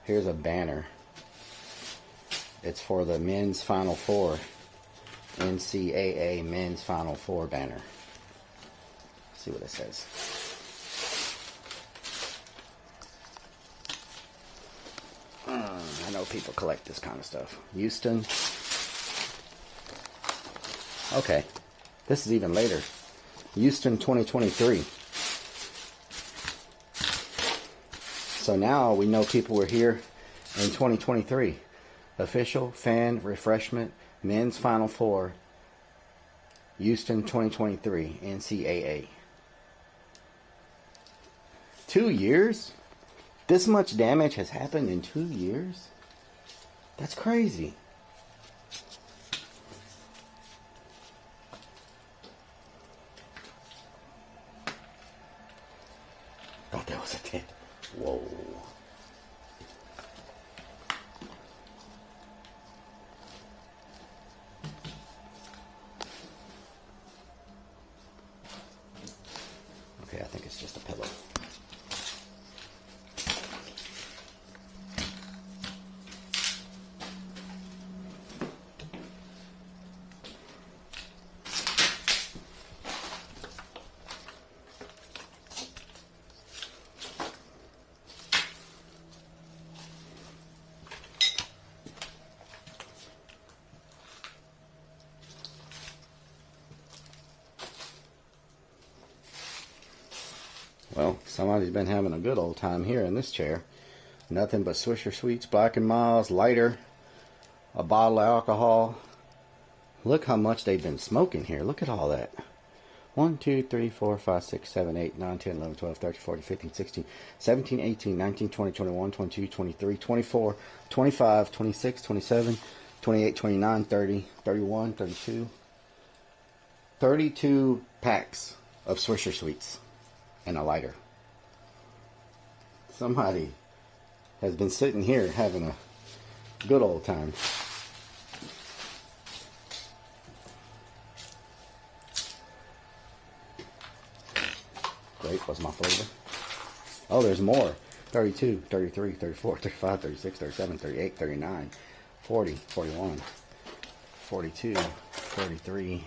Here's a banner. It's for the men's Final Four. NCAA men's Final Four banner. Let's see what it says. I know people collect this kind of stuff. Houston. Okay. This is even later. Houston 2023. So now we know people were here in 2023. Official fan refreshment men's Final Four. Houston 2023 NCAA. 2 years? This much damage has happened in 2 years? That's crazy. Thought that was a tent. Whoa. Okay, I think it's just a pillow. Well, somebody's been having a good old time here in this chair. Nothing but Swisher Sweets, Black and Milds, lighter, a bottle of alcohol. Look how much they've been smoking here. Look at all that. 1, 2, 3, 4, 5, 6, 7, 8, 9, 10, 11, 12, 13, 14, 15, 16, 17, 18, 19, 20, 21, 22, 23, 24, 25, 26, 27, 28, 29, 30, 31, 32. 32 packs of Swisher Sweets. And a lighter. Somebody has been sitting here having a good old time. Grape was my flavor. Oh, there's more. 32, 33, 34, 35, 36, 37, 38, 39, 40, 41, 42, 43,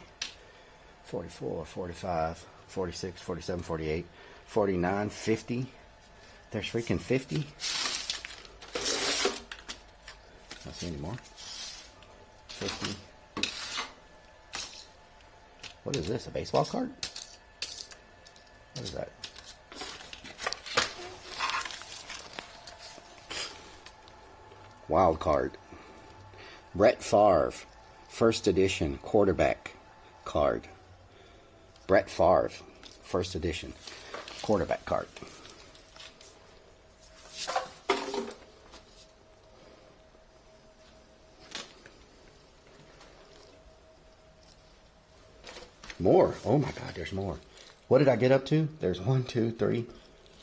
44, 45, 46, 47, 48, 49, 50. There's freaking 50. Not see any more. 50. What is this? A baseball card? What is that? Wild card. Brett Favre, first edition quarterback card. Brett Favre, first edition quarterback card. More. Oh my God, there's more. What did I get up to? There's 1, 2, 3,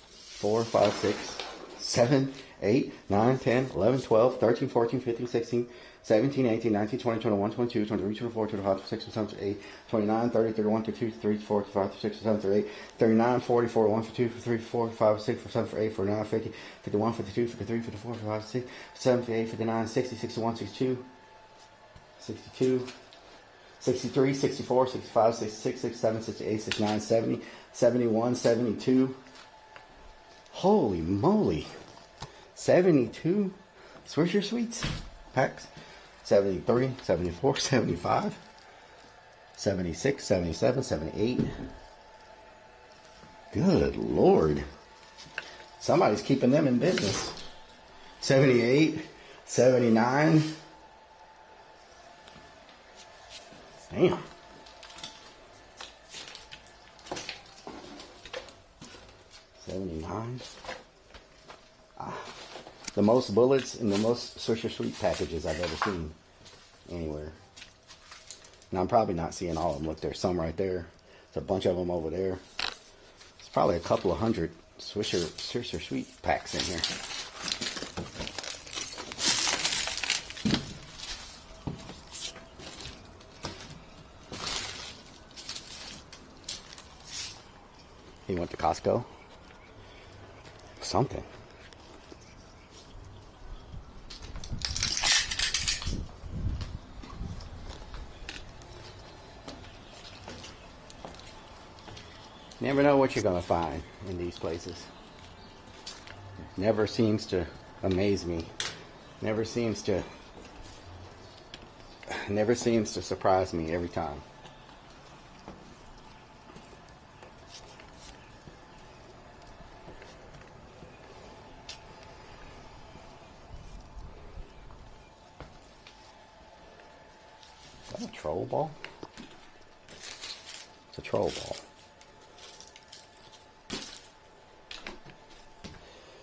4, 5, 6, 7, 8, 9, 10, 11, 12, 13, 14, 15, 16, 17, 18, 19, 20, 21, 22, 23, 24, 25, 26, 27, 28, 29, 30, 31, 32, 34, 35, 36, 37, 38, 39, 40, 41, 42, 43, 44, 45, 46, 47, 48, 49, 50, 51, 52, 53, 54, 55, 56, 57, 58, 59, 60, 61, 62, 62, 63, 64, 65, 66, 67, 68, 69, 70, 71, 72. Holy moly. 72 Swisher Sweets packs. 73, 74, 75, 76, 77, 78. Good Lord. Somebody's keeping them in business. 78, 79. Damn. $79. The most bullets and the most Swisher Sweet packages I've ever seen anywhere. And I'm probably not seeing all of them. Look, there's some right there. There's a bunch of them over there. There's probably a couple of hundred Swisher Sweet packs in here. He went to Costco. Something. Never know what you're going to find in these places. Never seems to amaze me. Never seems to surprise me every time. Is that a troll ball? It's a troll ball.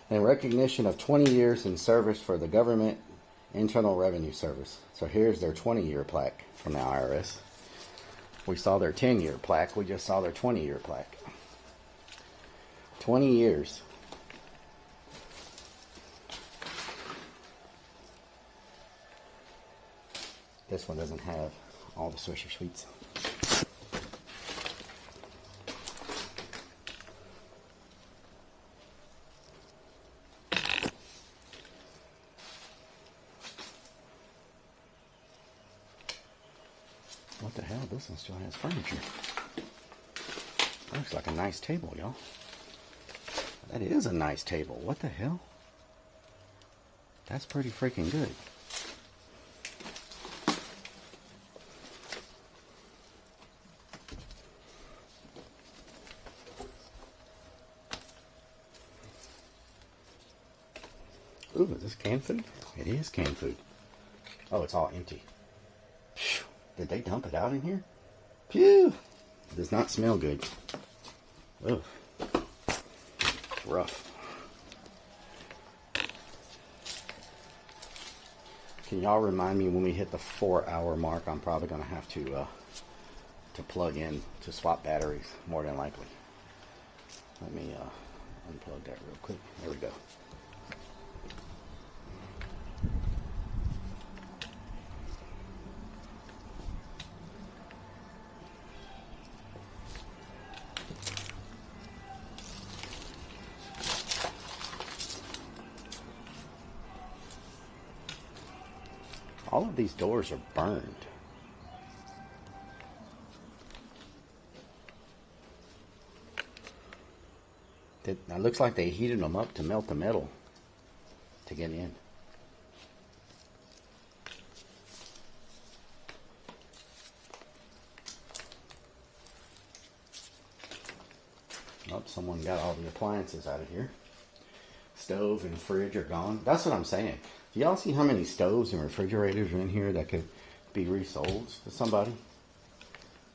In recognition of 20 years in service for the government Internal Revenue Service. So here's their 20-year plaque from the IRS. We saw their 10-year plaque. We just saw their 20-year plaque. 20 years. This one doesn't have all the Swisher Sweets. What the hell? This one still has furniture. That looks like a nice table, y'all. That is a nice table. What the hell? That's pretty freaking good. Ooh, is this canned food? It is canned food. Oh, it's all empty. Phew. Did they dump it out in here? Phew! It does not smell good. Ugh. It's rough. Can y'all remind me when we hit the 4-hour mark? I'm probably going to have to plug in to swap batteries, more than likely. Let me unplug that real quick. There we go. All of these doors are burned. It looks like they heated them up to melt the metal to get in. Oh, someone got all the appliances out of here. Stove and fridge are gone. That's what I'm saying. Do y'all see how many stoves and refrigerators are in here that could be resold to somebody?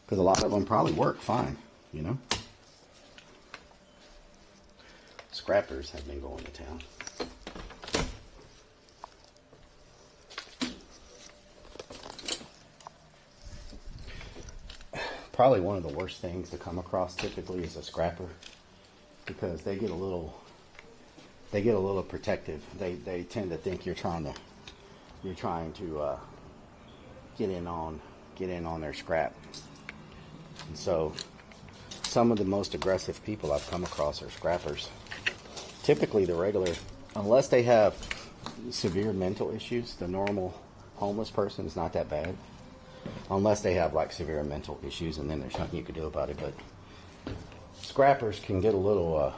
Because a lot of them probably work fine, you know? Scrappers have been going to town. Probably one of the worst things to come across typically is a scrapper, because they get a little protective. They tend to think you're trying to get in on their scrap. And so some of the most aggressive people I've come across are scrappers. Typically the regular, unless they have severe mental issues, the normal homeless person is not that bad. Unless they have like severe mental issues, and then there's nothing you can do about it. But scrappers can get a little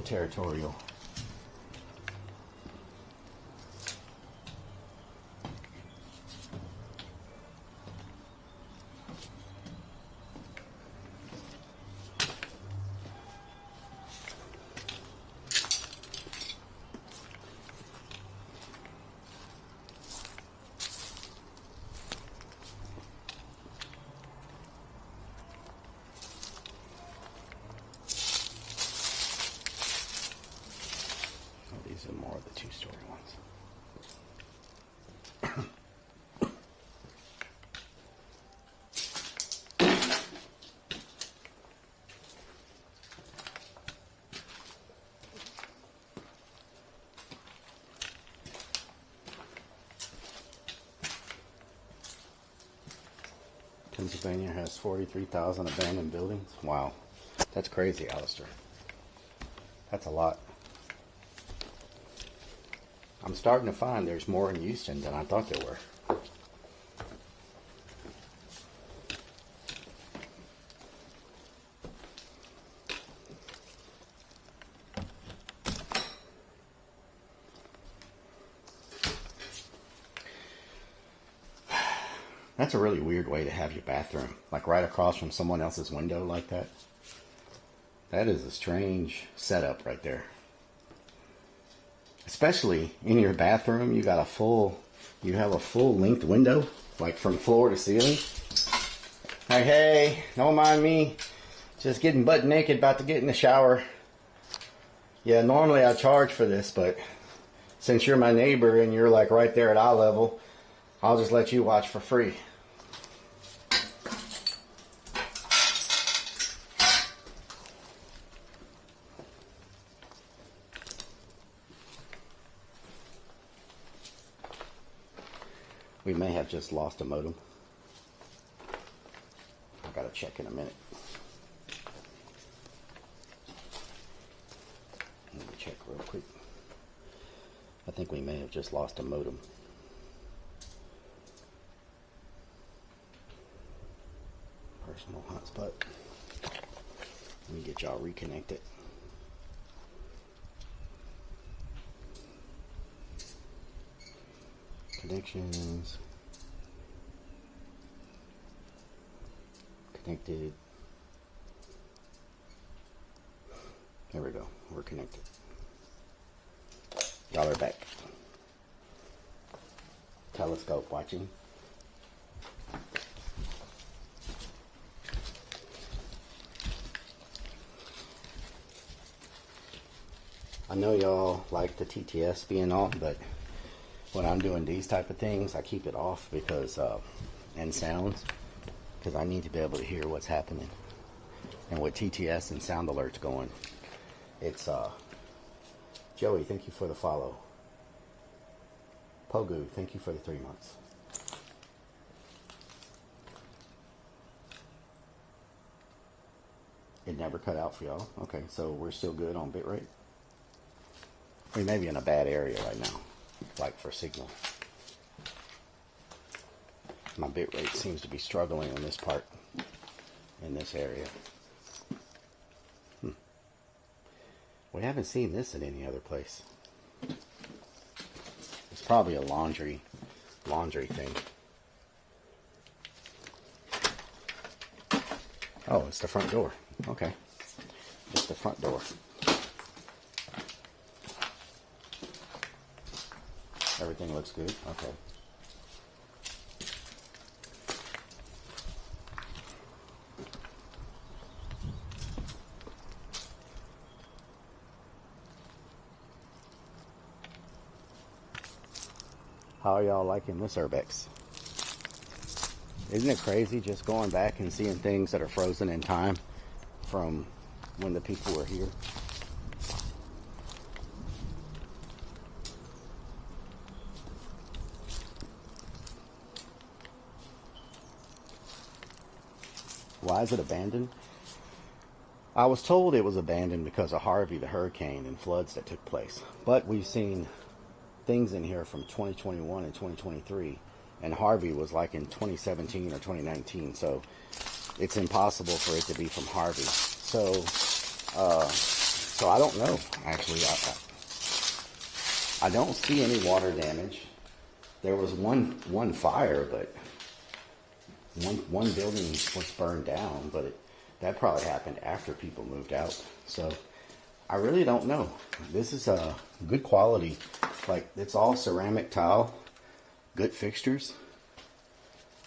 territorial. These are more of the two-story ones. Pennsylvania has 43,000 abandoned buildings. Wow, that's crazy, Alistair. That's a lot. I'm starting to find there's more in Houston than I thought there were. That's a really weird way to have your bathroom, like right across from someone else's window like that. That is a strange setup right there. Especially in your bathroom, you have a full length window, like from floor to ceiling. Like, hey, don't mind me, just getting butt naked, about to get in the shower. Yeah, normally I charge for this, but since you're my neighbor and you're like right there at eye level, I'll just let you watch for free. We may have just lost a modem. I gotta check in a minute. Let me check real quick. I think we may have just lost a modem. Personal hotspot. Let me get y'all reconnected. Connections. Connected. There we go. We're connected. Y'all are back. Telescope watching. I know y'all like the TTS being on, but when I'm doing these type of things, I keep it off because, and sounds, because I need to be able to hear what's happening. And with TTS and sound alerts going, it's, Joey, thank you for the follow. Pogu, thank you for the 3 months. It never cut out for y'all. Okay, so we're still good on bitrate. We may be in a bad area right now, like for signal. My bitrate seems to be struggling on this part, in this area. We haven't seen this in any other place. It's probably a laundry thing. Oh, it's the front door. Okay. It's the front door. Everything looks good. Okay. How are y'all liking this URBEX? Isn't it crazy just going back and seeing things that are frozen in time from when the people were here? Why is it abandoned? I was told it was abandoned because of Harvey, the hurricane, and floods that took place. But we've seen things in here from 2021 and 2023, and Harvey was like in 2017 or 2019, so it's impossible for it to be from Harvey. So I don't know, actually. I don't see any water damage. There was one fire, but one building was burned down, but that probably happened after people moved out. So I really don't know. This is a good quality. Like, it's all ceramic tile, good fixtures.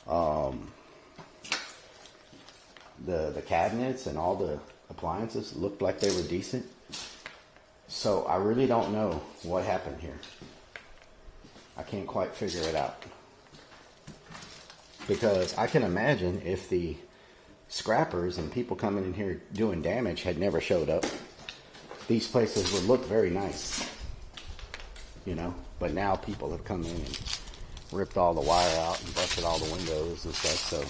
The cabinets and all the appliances looked like they were decent. So I really don't know what happened here. I can't quite figure it out. Because I can imagine if the scrappers and people coming in here doing damage had never showed up, these places would look very nice, you know. But now people have come in and ripped all the wire out and busted all the windows and stuff. So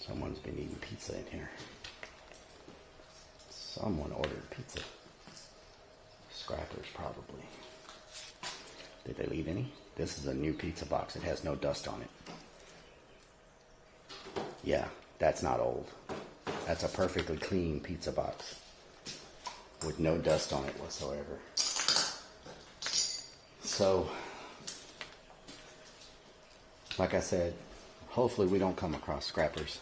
someone's been eating pizza in here. Someone ordered pizza. Scrappers, probably. Did they leave any? This is a new pizza box. It has no dust on it. Yeah, that's not old. That's a perfectly clean pizza box with no dust on it whatsoever. So, like I said, hopefully we don't come across scrappers.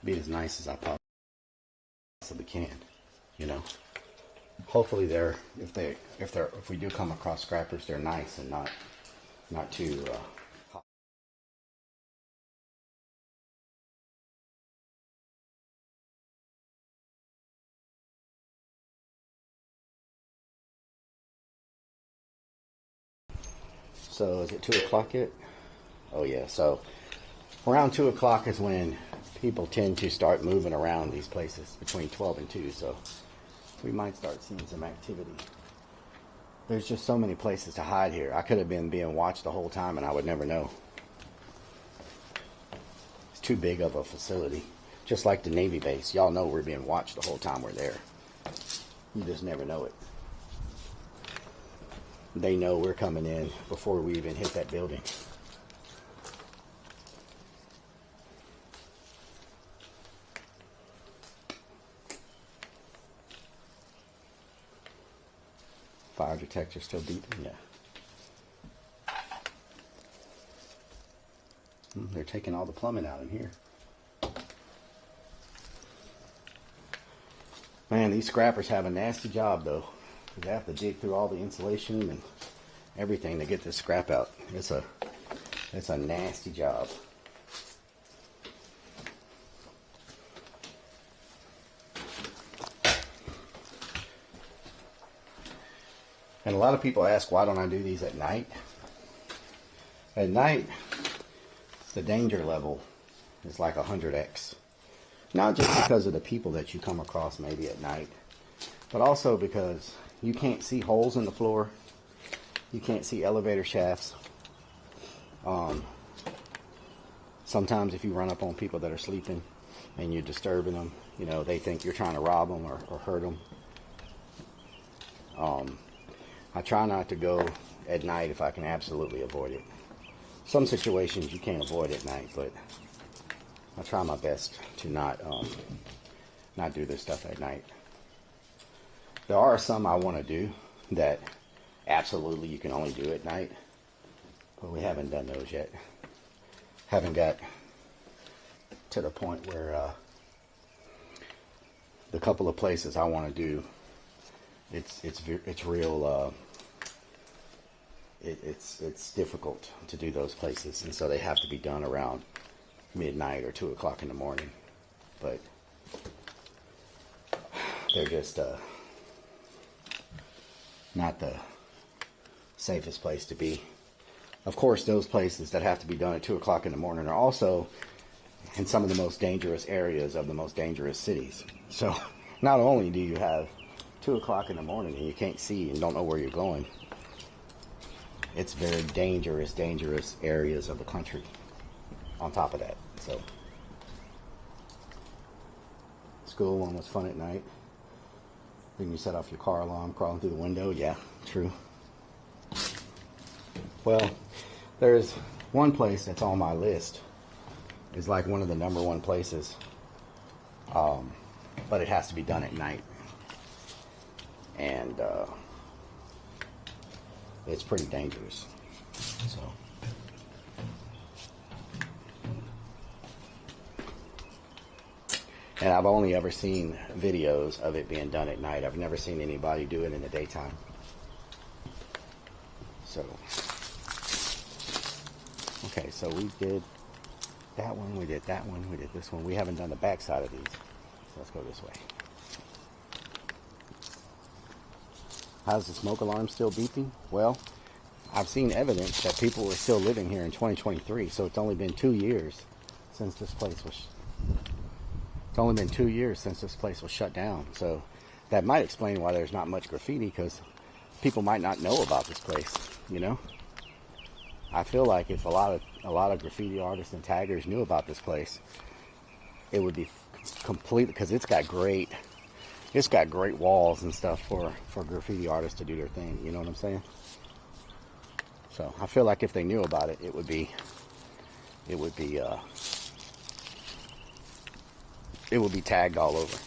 Be as nice as I possibly can, you know. Hopefully if we do come across scrappers, they're nice and not too hot. So is it 2 o'clock yet? Oh yeah, so around 2 o'clock is when people tend to start moving around these places, between 12 and 2, so we might start seeing some activity. There's just so many places to hide here. I could have been being watched the whole time and I would never know. It's too big of a facility. Just like the Navy base. Y'all know we're being watched the whole time we're there. You just never know it. They know we're coming in before we even hit that building. Fire detector still beeping? Yeah. They're taking all the plumbing out in here. Man, these scrappers have a nasty job though. They have to dig through all the insulation and everything to get this scrap out. It's a nasty job. And a lot of people ask, why don't I do these at night? At night, the danger level is like 100x. Not just because of the people that you come across maybe at night, but also because you can't see holes in the floor. You can't see elevator shafts. Sometimes if you run up on people that are sleeping and you're disturbing them, you know, they think you're trying to rob them or hurt them. I try not to go at night if I can absolutely avoid it. Some situations you can't avoid at night, but I try my best to not do this stuff at night. There are some I want to do that absolutely you can only do at night, but we haven't done those yet. Haven't got to the point where the couple of places I want to do, it's real. It's difficult to do those places, and so they have to be done around midnight or 2 o'clock in the morning. But they're just not the safest place to be. Of course, those places that have to be done at 2 o'clock in the morning are also in some of the most dangerous areas of the most dangerous cities. So not only do you have 2 o'clock in the morning and you can't see and don't know where you're going, it's very dangerous areas of the country on top of that. So school one was fun at night. Then you set off your car alarm crawling through the window. Yeah, true. Well, there's one place that's on my list. It's like one of the #1 places. But it has to be done at night. And it's pretty dangerous. So And I've only ever seen videos of it being done at night. I've never seen anybody do it in the daytime. So, okay, so we did that one, we did that one, we did this one. We haven't done the back side of these. So let's go this way. How's the smoke alarm still beeping? Well, I've seen evidence that people were still living here in 2023, so it's only been 2 years since this place was... It's only been 2 years since this place was shut down, so that might explain why there's not much graffiti, because people might not know about this place, you know? I feel like if a lot of graffiti artists and taggers knew about this place, it would be complete, because it's got great walls and stuff for graffiti artists to do their thing, you know what I'm saying? So I feel like if they knew about it, it would be tagged all over.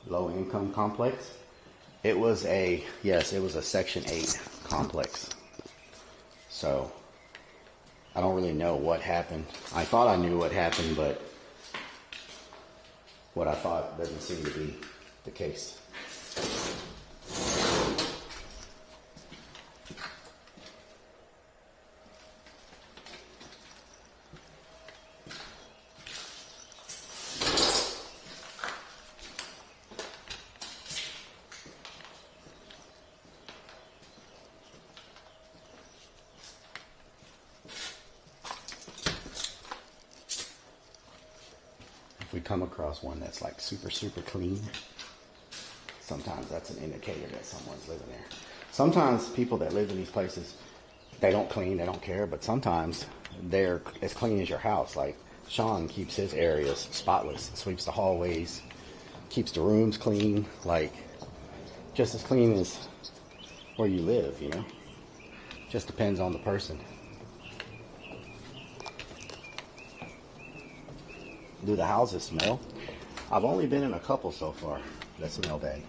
Low income complex. It was a Section 8 complex. So I don't really know what happened. I thought I knew what happened, but what I thought doesn't seem to be the case. If we come across one that's like super clean, sometimes that's an indicator that someone's living there. Sometimes people that live in these places, they don't clean, they don't care, but sometimes they're as clean as your house. Like Sean keeps his areas spotless, sweeps the hallways, keeps the rooms clean, like just as clean as where you live, you know? Just depends on the person. Do the houses smell? I've only been in a couple so far that smell bad.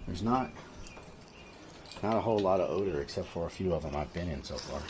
There's not a whole lot of odor except for a few of them I've been in so far.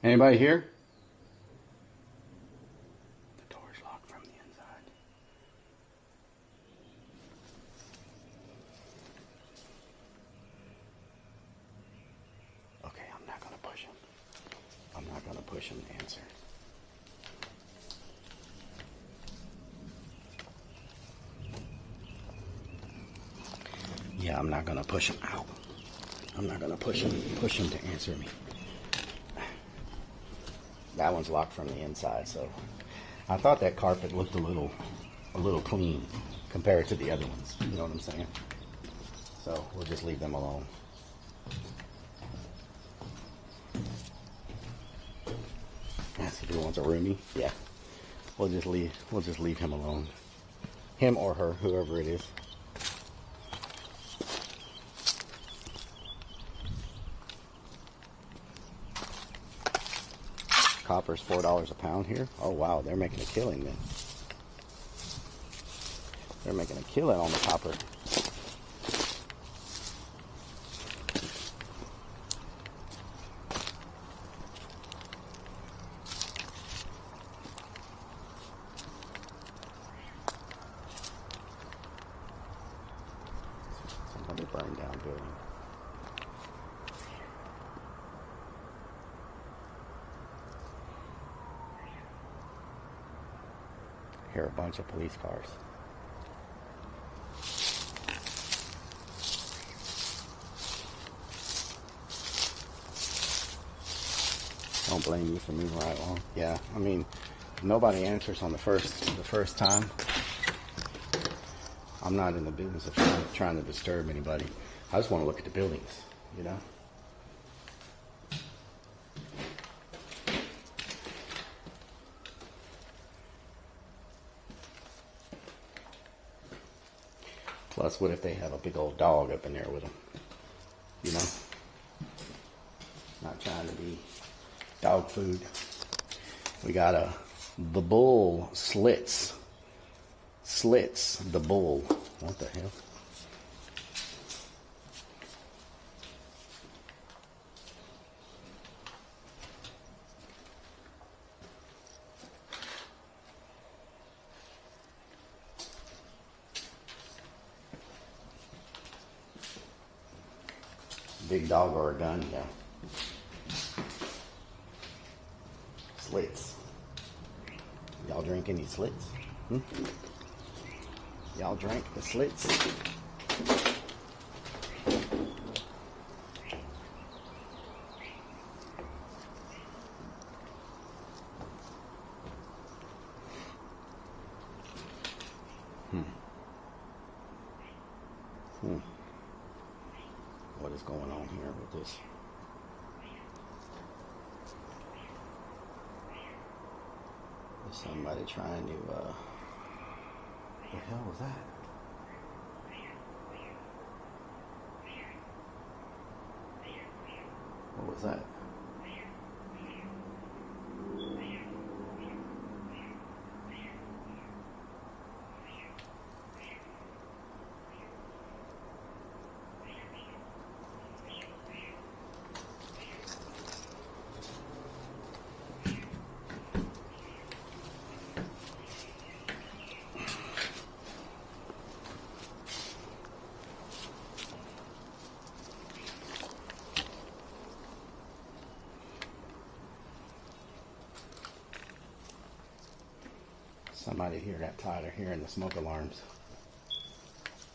Anybody here? The door's locked from the inside. Okay, I'm not gonna push him. I'm not gonna push him to answer. Yeah, I'm not gonna push him out. I'm not gonna push him to answer me. That one's locked from the inside, so I thought that carpet looked a little clean compared to the other ones. You know what I'm saying? So we'll just leave them alone. That's if he wants a roomie. Yeah, we'll just leave him alone. Him or her, whoever it is. Copper's $4 a pound here. Oh wow, they're making a killing then. They're making a killing on the copper. Somebody burned down building. Here are a bunch of police cars. Don't blame me for moving right along. Yeah, I mean, nobody answers on the first time. I'm not in the business of trying to disturb anybody. I just want to look at the buildings, you know. Plus, what if they have a big old dog up in there with them? You know? Not trying to be dog food. We got the bull slits. Slits the bull. What the hell? Big dog or a gun, yeah. Slits. Y'all drink any slits? Y'all drank the slits? What is going on here with this? Is somebody trying to, what the hell was that? What was that? Somebody hear that tired of hearing the smoke alarms.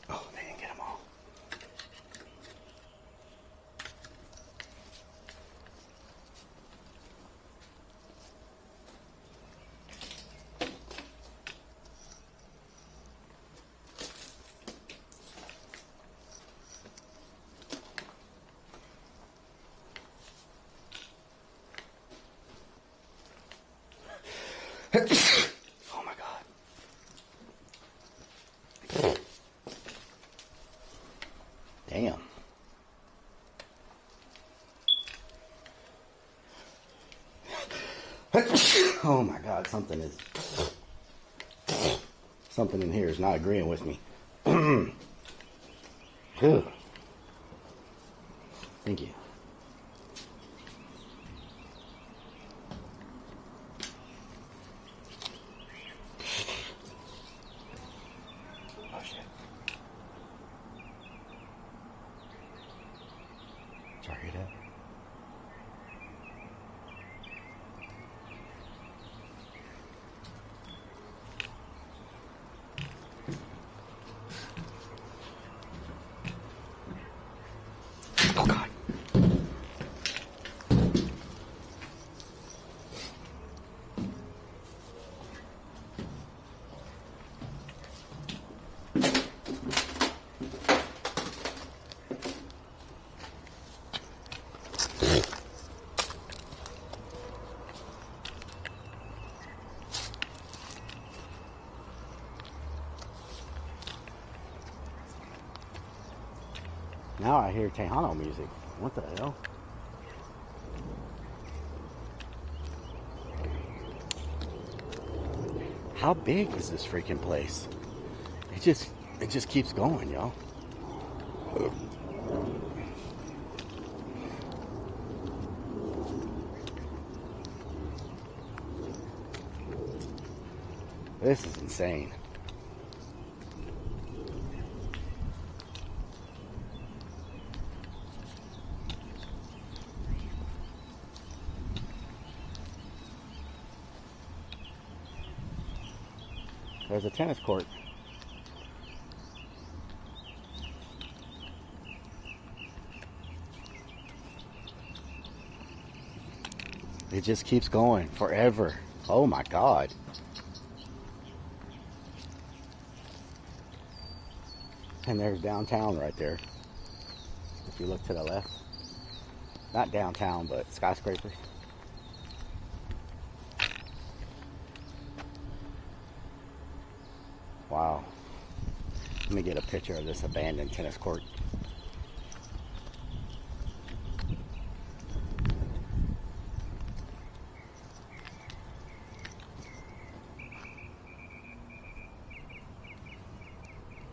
Oh, they didn't get them all. Oh my God. Damn. Oh my God, something in here is not agreeing with me. Thank you. Oh shit. Did y'all hear that? Oh God. Now I hear Tejano music. What the hell? How big is this freaking place? It just keeps going, y'all. This is insane. There's a tennis court. It just keeps going forever. Oh my God. And there's downtown right there. If you look to the left. Not downtown, but skyscrapers. Wow. Let me get a picture of this abandoned tennis court.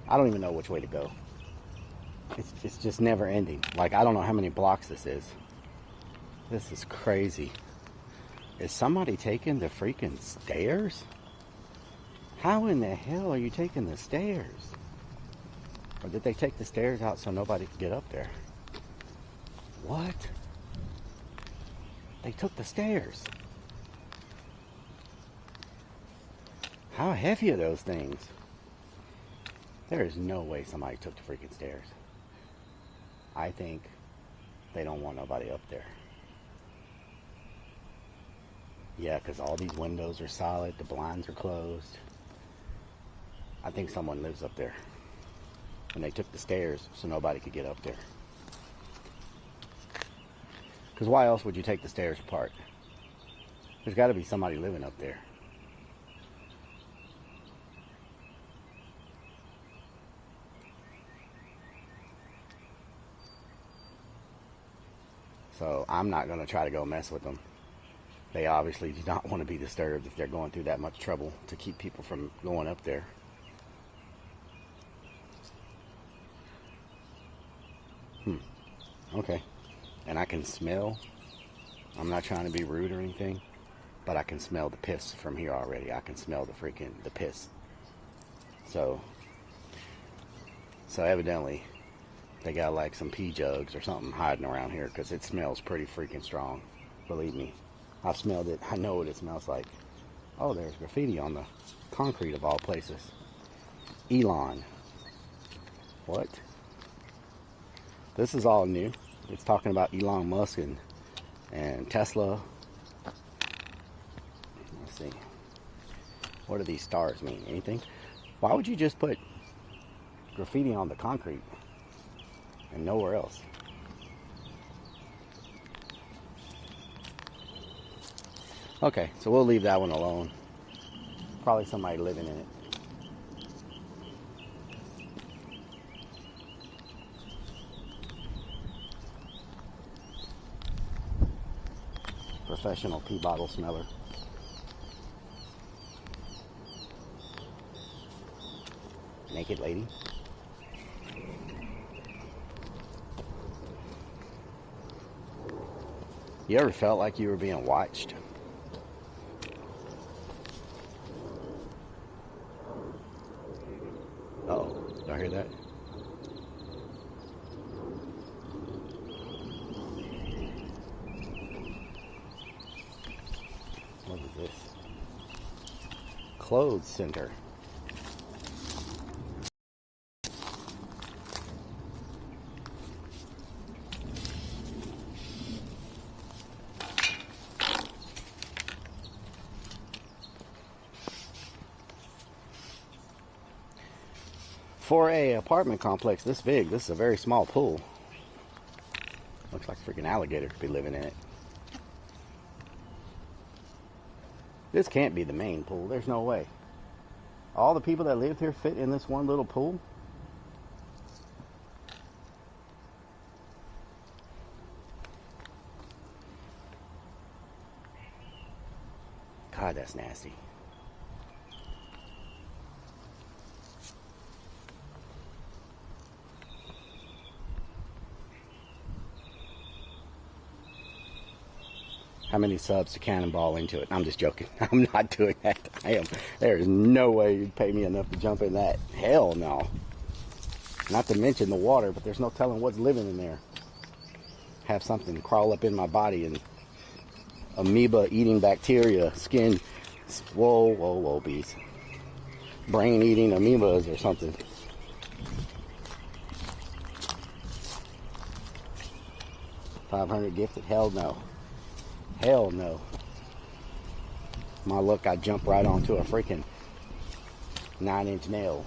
I don't even know which way to go. It's just never ending. Like, I don't know how many blocks this is. This is crazy. Is somebody taking the freaking stairs? How in the hell are you taking the stairs? Or did they take the stairs out so nobody could get up there? What? They took the stairs. How heavy are those things? There is no way somebody took the freaking stairs. I think they don't want nobody up there. Yeah, because all these windows are solid, the blinds are closed. I think someone lives up there. And they took the stairs so nobody could get up there. Because why else would you take the stairs apart? There's got to be somebody living up there. So I'm not going to try to go mess with them. They obviously do not want to be disturbed if they're going through that much trouble to keep people from going up there. Okay. And I can smell. I'm not trying to be rude or anything, but I can smell the piss from here already. I can smell the piss. So evidently they got like some pee jugs or something hiding around here, because it smells pretty freaking strong. Believe me. I've smelled it. I know what it smells like. Oh, there's graffiti on the concrete of all places. Elon. What? This is all new. It's talking about Elon Musk and Tesla. Let's see. What do these stars mean? Anything? Why would you just put graffiti on the concrete and nowhere else? Okay, so we'll leave that one alone. Probably somebody living in it. Professional pee bottle smeller. Naked lady. You ever felt like you were being watched? Uh-oh, y'all hear that? What is this? Clothes center. For a apartment complex this big, this is a very small pool. Looks like a freaking alligator could be living in it. This can't be the main pool. There's no way. All the people that live here fit in this one little pool? God, that's nasty. how many subs to cannonball into it. I'm just joking. I'm not doing that. There is no way you'd pay me enough to jump in that. Hell no. Not to mention the water, but there's no telling what's living in there. Have something crawl up in my body and amoeba eating bacteria, skin, whoa, bees. Brain eating amoebas or something. $500 gifted? Hell no. Hell no. My luck, I jump right onto a freaking 9-inch nail.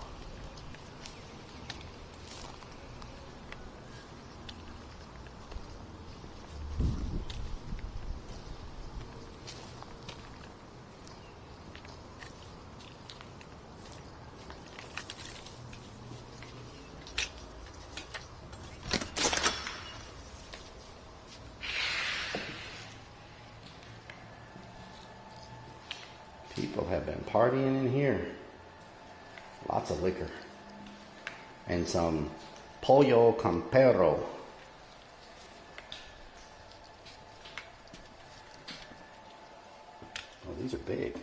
People have been partying in here. Lots of liquor. And some pollo campero. Oh, these are big.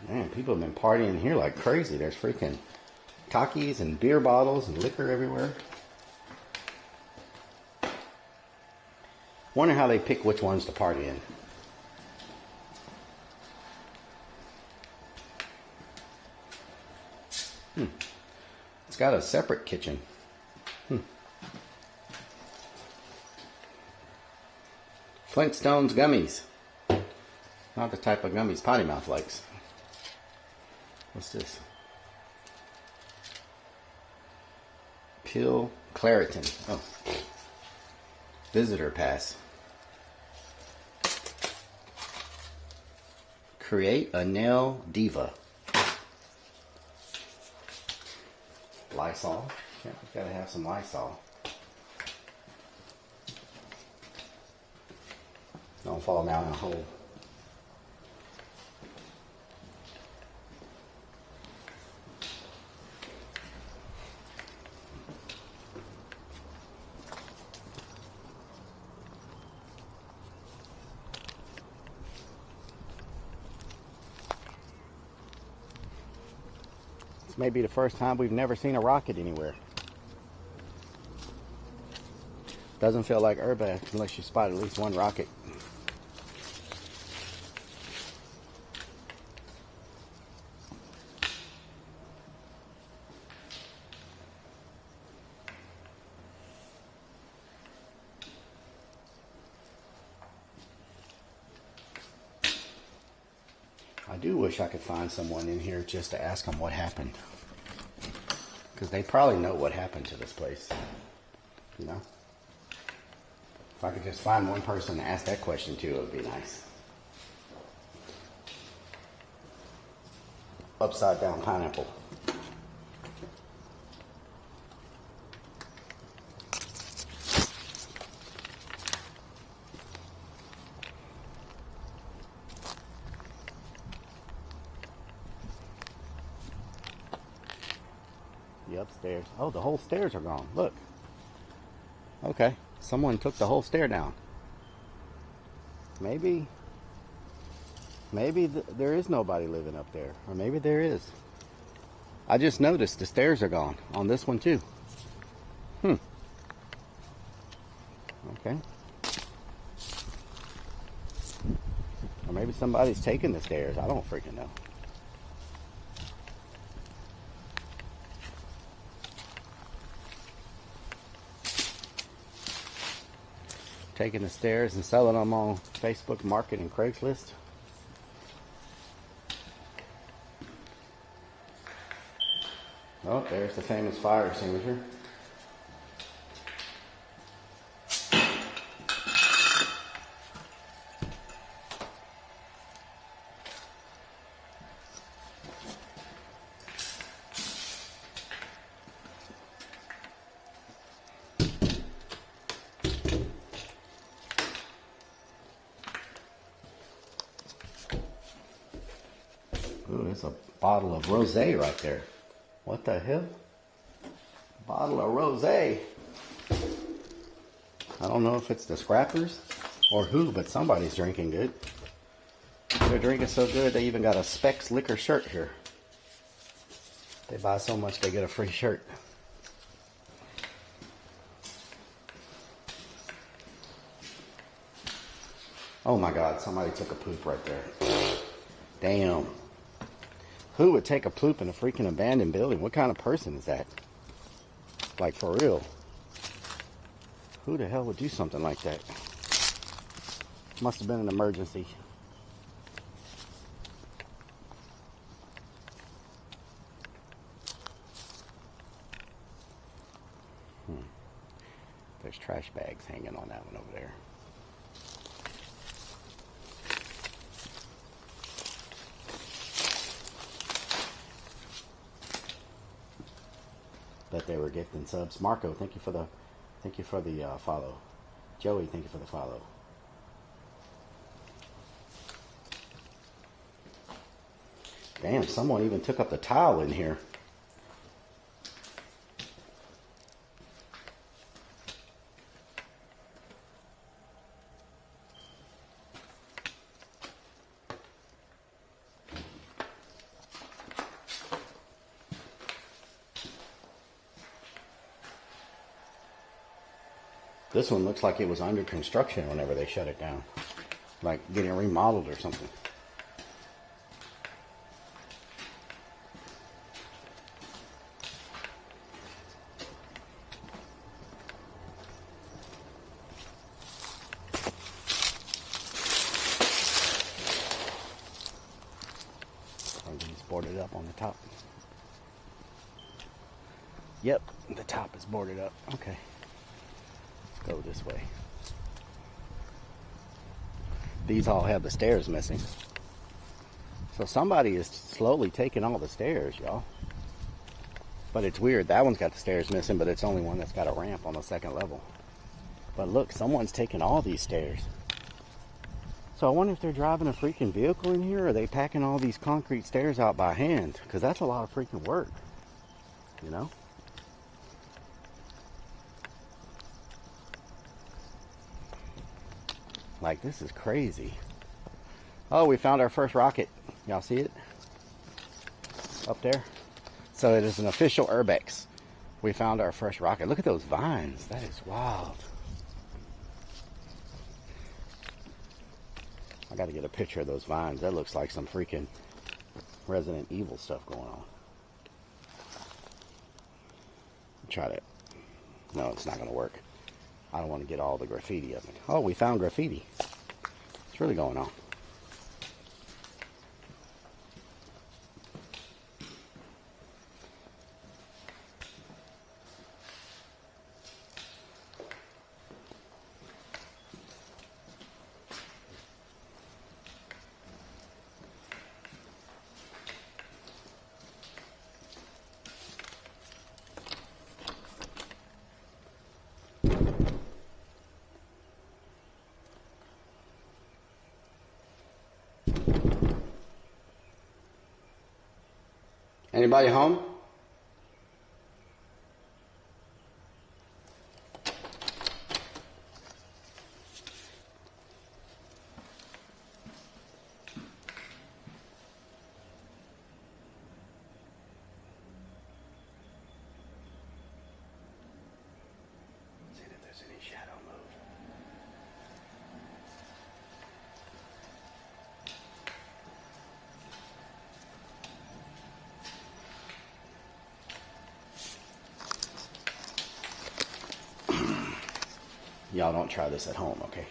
Man, people have been partying here like crazy. There's freaking Takis and beer bottles and liquor everywhere. Wonder how they pick which ones to party in. It's got a separate kitchen. Flintstones gummies. Not the type of gummies Potty Mouth likes. What's this? Pill Claritin. Oh. Visitor pass. Create a nail diva. Lysol. Yeah, we've got to have some Lysol. Don't fall down in a hole. May be the first time we've never seen a rocket anywhere. Doesn't feel like URBEX unless you spot at least one rocket. I do wish I could find someone in here just to ask them what happened. Because they probably know what happened to this place. You know? If I could just find one person to ask that question to, it would be nice. Upside down pineapple. The upstairs. Oh, the whole stairs are gone. Look. Okay. Someone took the whole stair down. Maybe there is nobody living up there. Or maybe there is. I just noticed the stairs are gone on this one too. Okay. Or maybe somebody's taking the stairs. I don't freaking know. Taking the stairs and selling them on Facebook Market and Craigslist. Oh, there's the famous fire extinguisher. Ooh, there's a bottle of rosé right there. What the hell? Bottle of rosé. I don't know if it's the scrappers or who, but somebody's drinking good. They're drinking so good they even got a Specs Liquor shirt here. They buy so much they get a free shirt. Oh my God, somebody took a poop right there. Damn. Who would take a poop in a freaking abandoned building? What kind of person is that? Like, for real. Who the hell would do something like that? Must have been an emergency. There's trash bags hanging on that one over there. Bet they were gifting subs. Marco, thank you for the follow. Joey, thank you for the follow. Damn, someone even took up the tile in here. This one looks like it was under construction whenever they shut it down. Like getting remodeled or something. It's boarded up on the top. Yep, the top is boarded up. Okay. Go this way. These all have the stairs missing. So somebody is slowly taking all the stairs, y'all. But it's weird. That one's got the stairs missing, but it's only one that's got a ramp on the second level. But look, someone's taking all these stairs. So I wonder if they're driving a freaking vehicle in here, or are they packing all these concrete stairs out by hand? Because that's a lot of freaking work, you know? Like, this is crazy. Oh, we found our first rocket. Y'all see it? Up there? So it is an official URBEX. We found our first rocket. Look at those vines. That is wild. I got to get a picture of those vines. That looks like some freaking Resident Evil stuff going on. Try that. No, it's not going to work. I don't want to get all the graffiti of it. Oh, we found graffiti. What's really going on? Anybody home? See if there's any shadow move. Y'all don't try this at home, okay?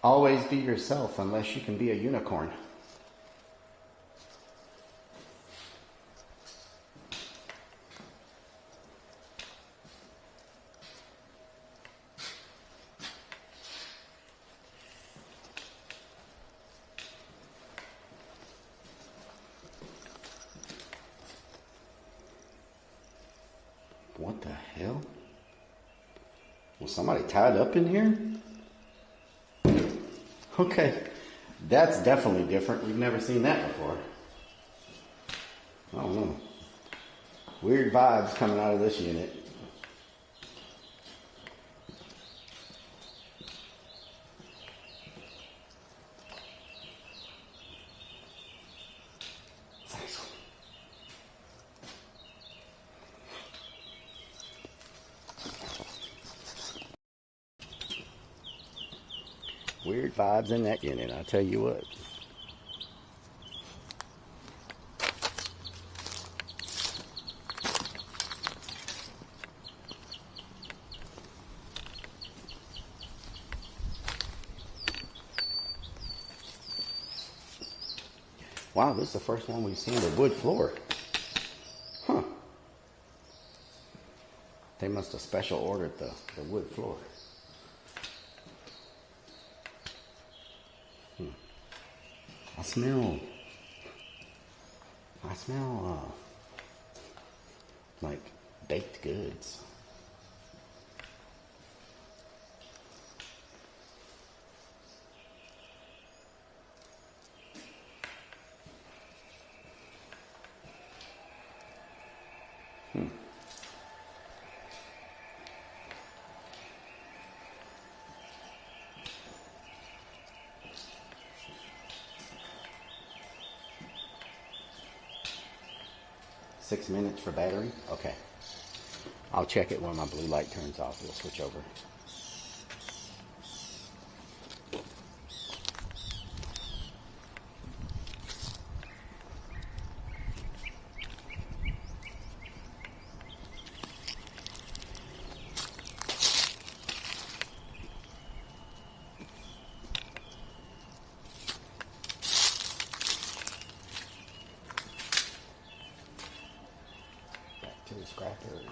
Always be yourself unless you can be a unicorn. What the hell? Was somebody tied up in here? Okay, that's definitely different. We've never seen that before. I don't know. Weird vibes coming out of this unit. Weird vibes in that unit, I'll tell you what. Wow, this is the first one we've seen with wood floor. Huh. They must have special ordered the wood floor. I smell like baked goods. Hmm. Six minutes for battery? Okay. I'll check it when my blue light turns off. We'll switch over. Back to the scrappers.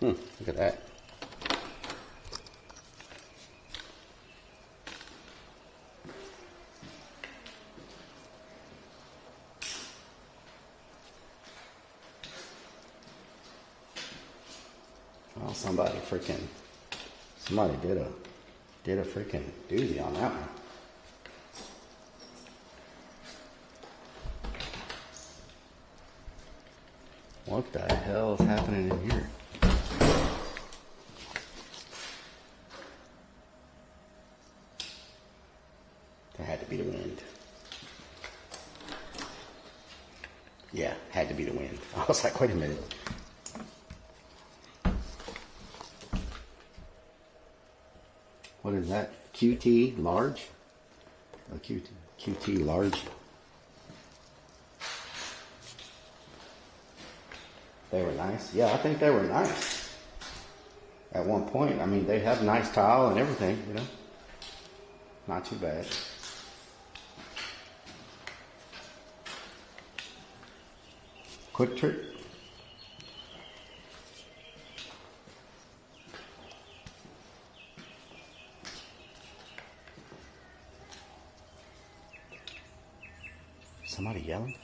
Look at that. Well, somebody did a freaking doozy on that one. What the hell is happening in here? There had to be the wind. Yeah, had to be the wind. I was like, wait a minute. What is that? QT large? A QT large. They were nice. Yeah, I think they were nice. At one point, I mean, they have nice tile and everything, you know. Not too bad. Quick Trip. Somebody yelling?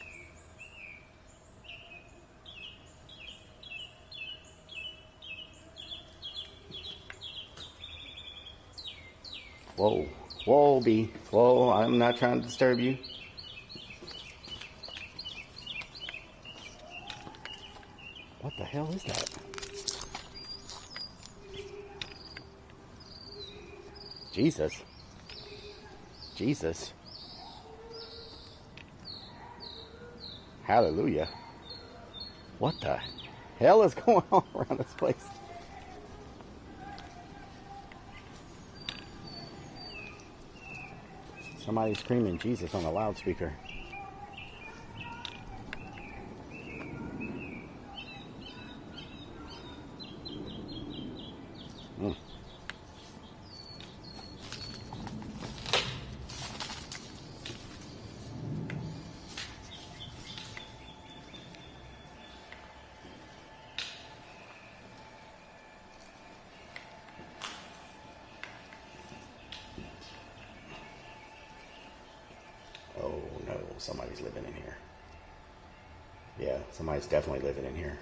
Whoa. Whoa, B. Whoa, I'm not trying to disturb you. What the hell is that? Jesus. Jesus. Hallelujah. What the hell is going on around this place? Somebody's screaming Jesus on a loudspeaker. somebody's living in here. Yeah, somebody's definitely living in here.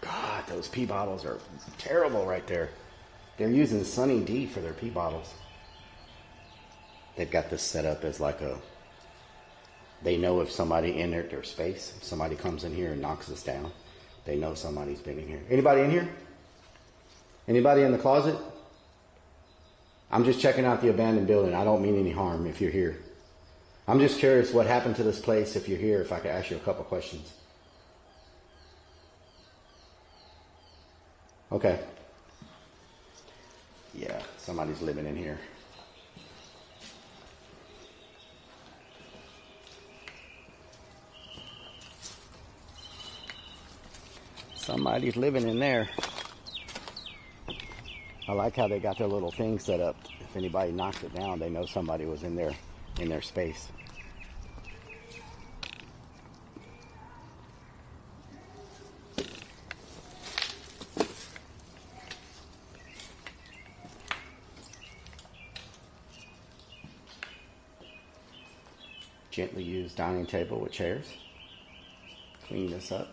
God, those pee bottles are terrible right there. They're using Sunny D for their pee bottles. They've got this set up as like a, they know if somebody entered their space, if somebody comes in here and knocks us down, they know somebody's been in here. Anybody in here? Anybody in the closet? I'm just checking out the abandoned building. I don't mean any harm if you're here. I'm just curious what happened to this place if you're here, if I could ask you a couple questions. Okay. Yeah, somebody's living in here. Somebody's living in there. I like how they got their little thing set up. If anybody knocks it down, they know somebody was in their space. Gently used dining table with chairs. Clean this up.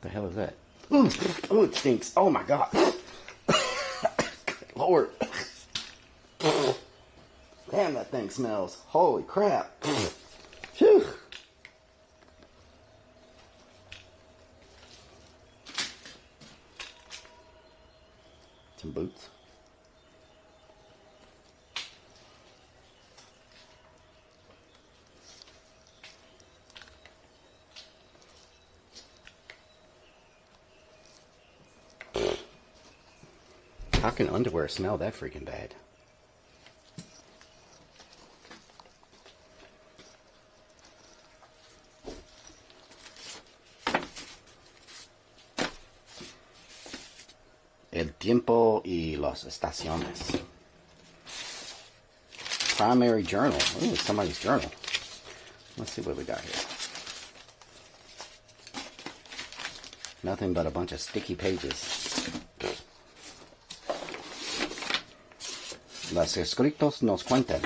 The hell is that? Ooh, ooh, it stinks. Oh my God. Lord. Damn, that thing smells. Holy crap. Phew. Some boots. How can underwear smell that freaking bad? El tiempo y las estaciones. Primary journal. Ooh, somebody's journal. Let's see what we got here. Nothing but a bunch of sticky pages. Los escritos nos cuentan.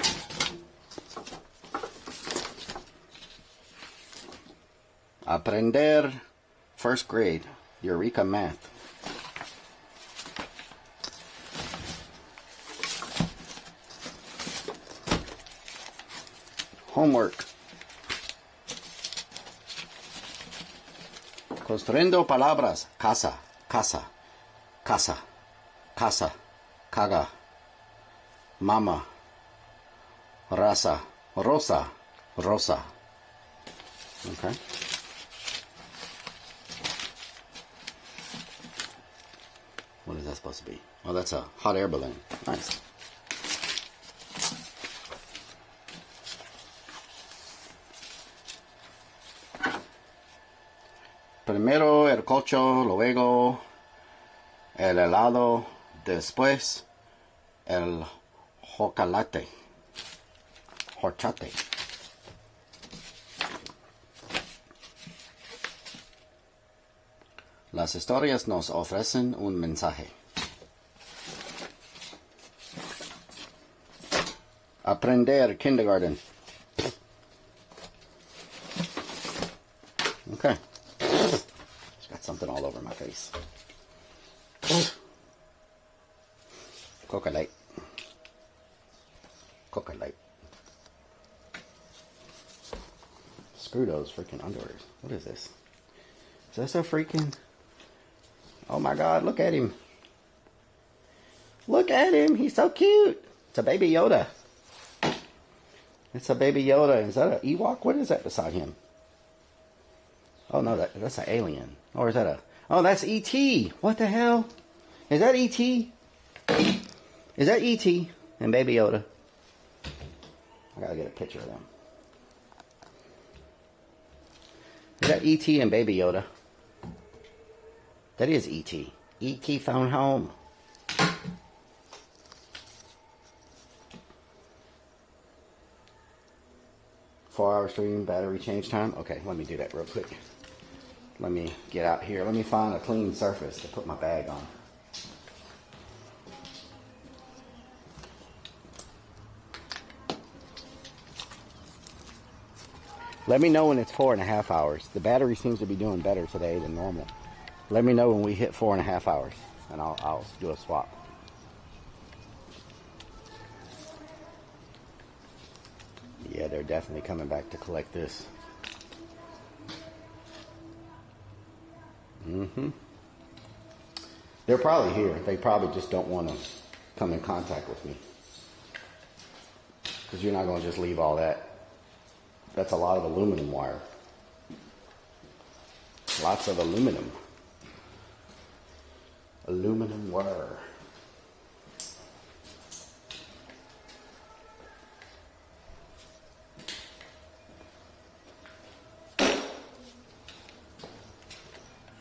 Aprender first grade, Eureka Math. Homework. Construyendo palabras. Casa, casa, casa, casa, caga. Mama, raza, rosa, rosa. Okay. What is that supposed to be? Oh, that's a hot air balloon. Nice. Primero el cocho, luego el helado, después el chocolate. Horchate. Las historias nos ofrecen un mensaje. Aprender kindergarten. Okay. Just got something all over my face. Coca-Light. Coca-Light. Screw those freaking underwears. What is this? Is this a freaking... Oh my God, look at him. Look at him. He's so cute. It's a baby Yoda. It's a baby Yoda. Is that an Ewok? What is that beside him? Oh no, that's an alien. Or is that a... Oh, that's E.T. What the hell? Is that E.T.? Is that E.T. and baby Yoda? I gotta get a picture of them. Is that E.T. and baby Yoda? That is E.T. E.T. found home. Four-hour stream, battery change time. Okay, let me do that real quick. Let me get out here. Let me find a clean surface to put my bag on. Let me know when it's 4.5 hours. The battery seems to be doing better today than normal. Let me know when we hit 4.5 hours, and I'll do a swap. Yeah, they're definitely coming back to collect this. They're probably here. They probably just don't want to come in contact with me. Because you're not going to just leave all that. That's a lot of aluminum wire. Lots of aluminum. Aluminum wire.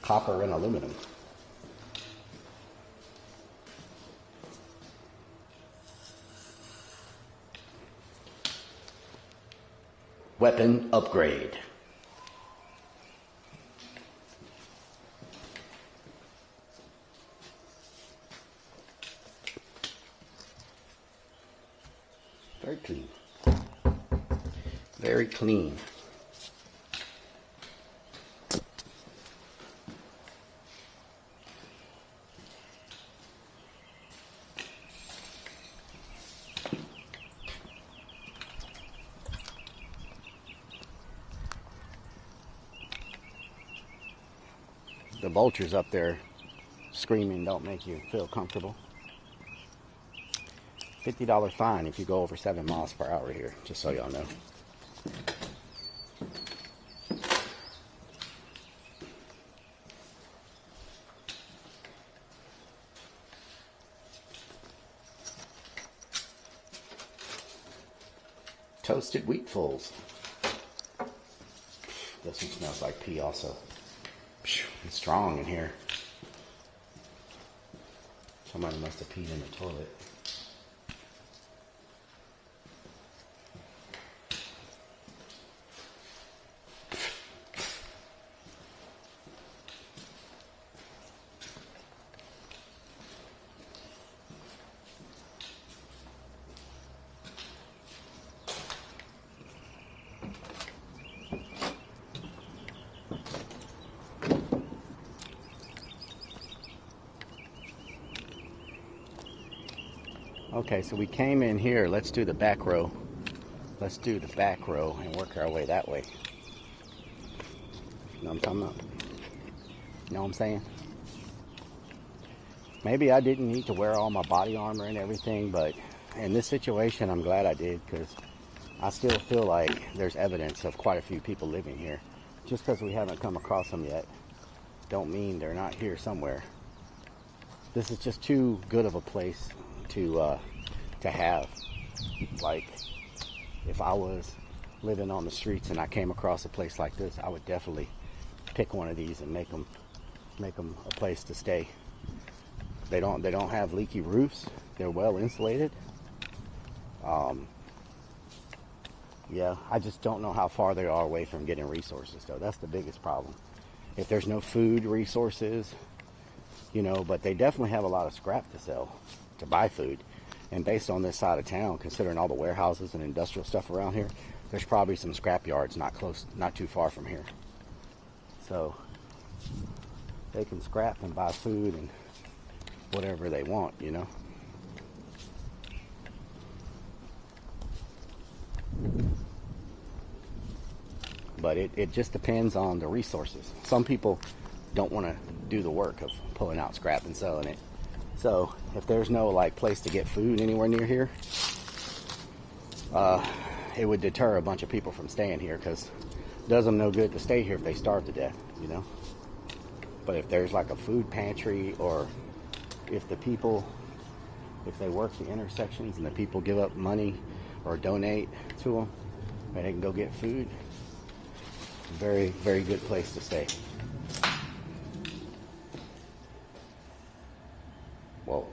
Copper and aluminum. Weapon upgrade. Very clean. Very clean. The vultures up there screaming don't make you feel comfortable. $50 fine if you go over 7 miles per hour here, just so y'all know. Toasted wheatfuls. This one smells like pee also. It's strong in here. Somebody must have peed in the toilet. Okay, so we came in here. Let's do the back row. Let's do the back row and work our way that way. You know what I'm talking about? You know what I'm saying? Maybe I didn't need to wear all my body armor and everything, but in this situation, I'm glad I did, because I still feel like there's evidence of quite a few people living here. Just because we haven't come across them yet, don't mean they're not here somewhere. This is just too good of a place to have. Like, if I was living on the streets and I came across a place like this, I would definitely pick one of these and make them a place to stay. They don't have leaky roofs. They're well insulated. Yeah, I just don't know how far they are away from getting resources, though. That's the biggest problem. If there's no food resources, you know, but they definitely have a lot of scrap to sell, to buy food. And based on this side of town, considering all the warehouses and industrial stuff around here, there's probably some scrap yards not too far from here. So they can scrap and buy food and whatever they want, you know. But it just depends on the resources. Some people don't want to do the work of pulling out scrap and selling it. So if there's no like place to get food anywhere near here, it would deter a bunch of people from staying here, because it does them no good to stay here if they starve to death, you know. But if there's like a food pantry, or if the people, if they work the intersections and the people give up money or donate to them, and they can go get food, very, very good place to stay. Whoa.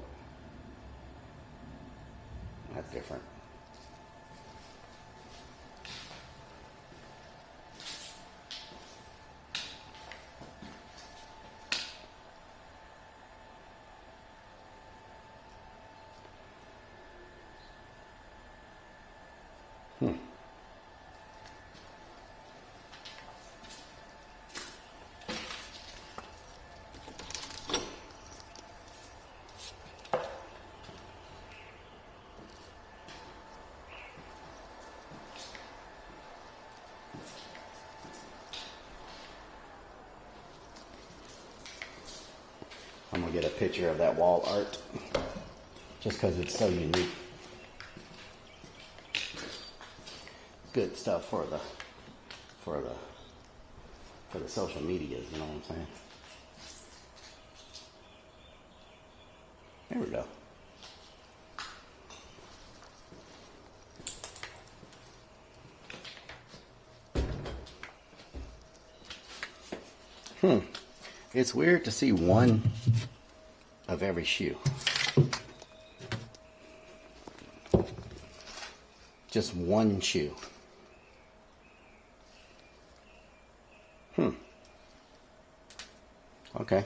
That's different. I'm gonna get a picture of that wall art just because it's so unique. Good stuff for the social medias, you know what I'm saying? There we go. It's weird to see one of every shoe. Just one shoe. Okay.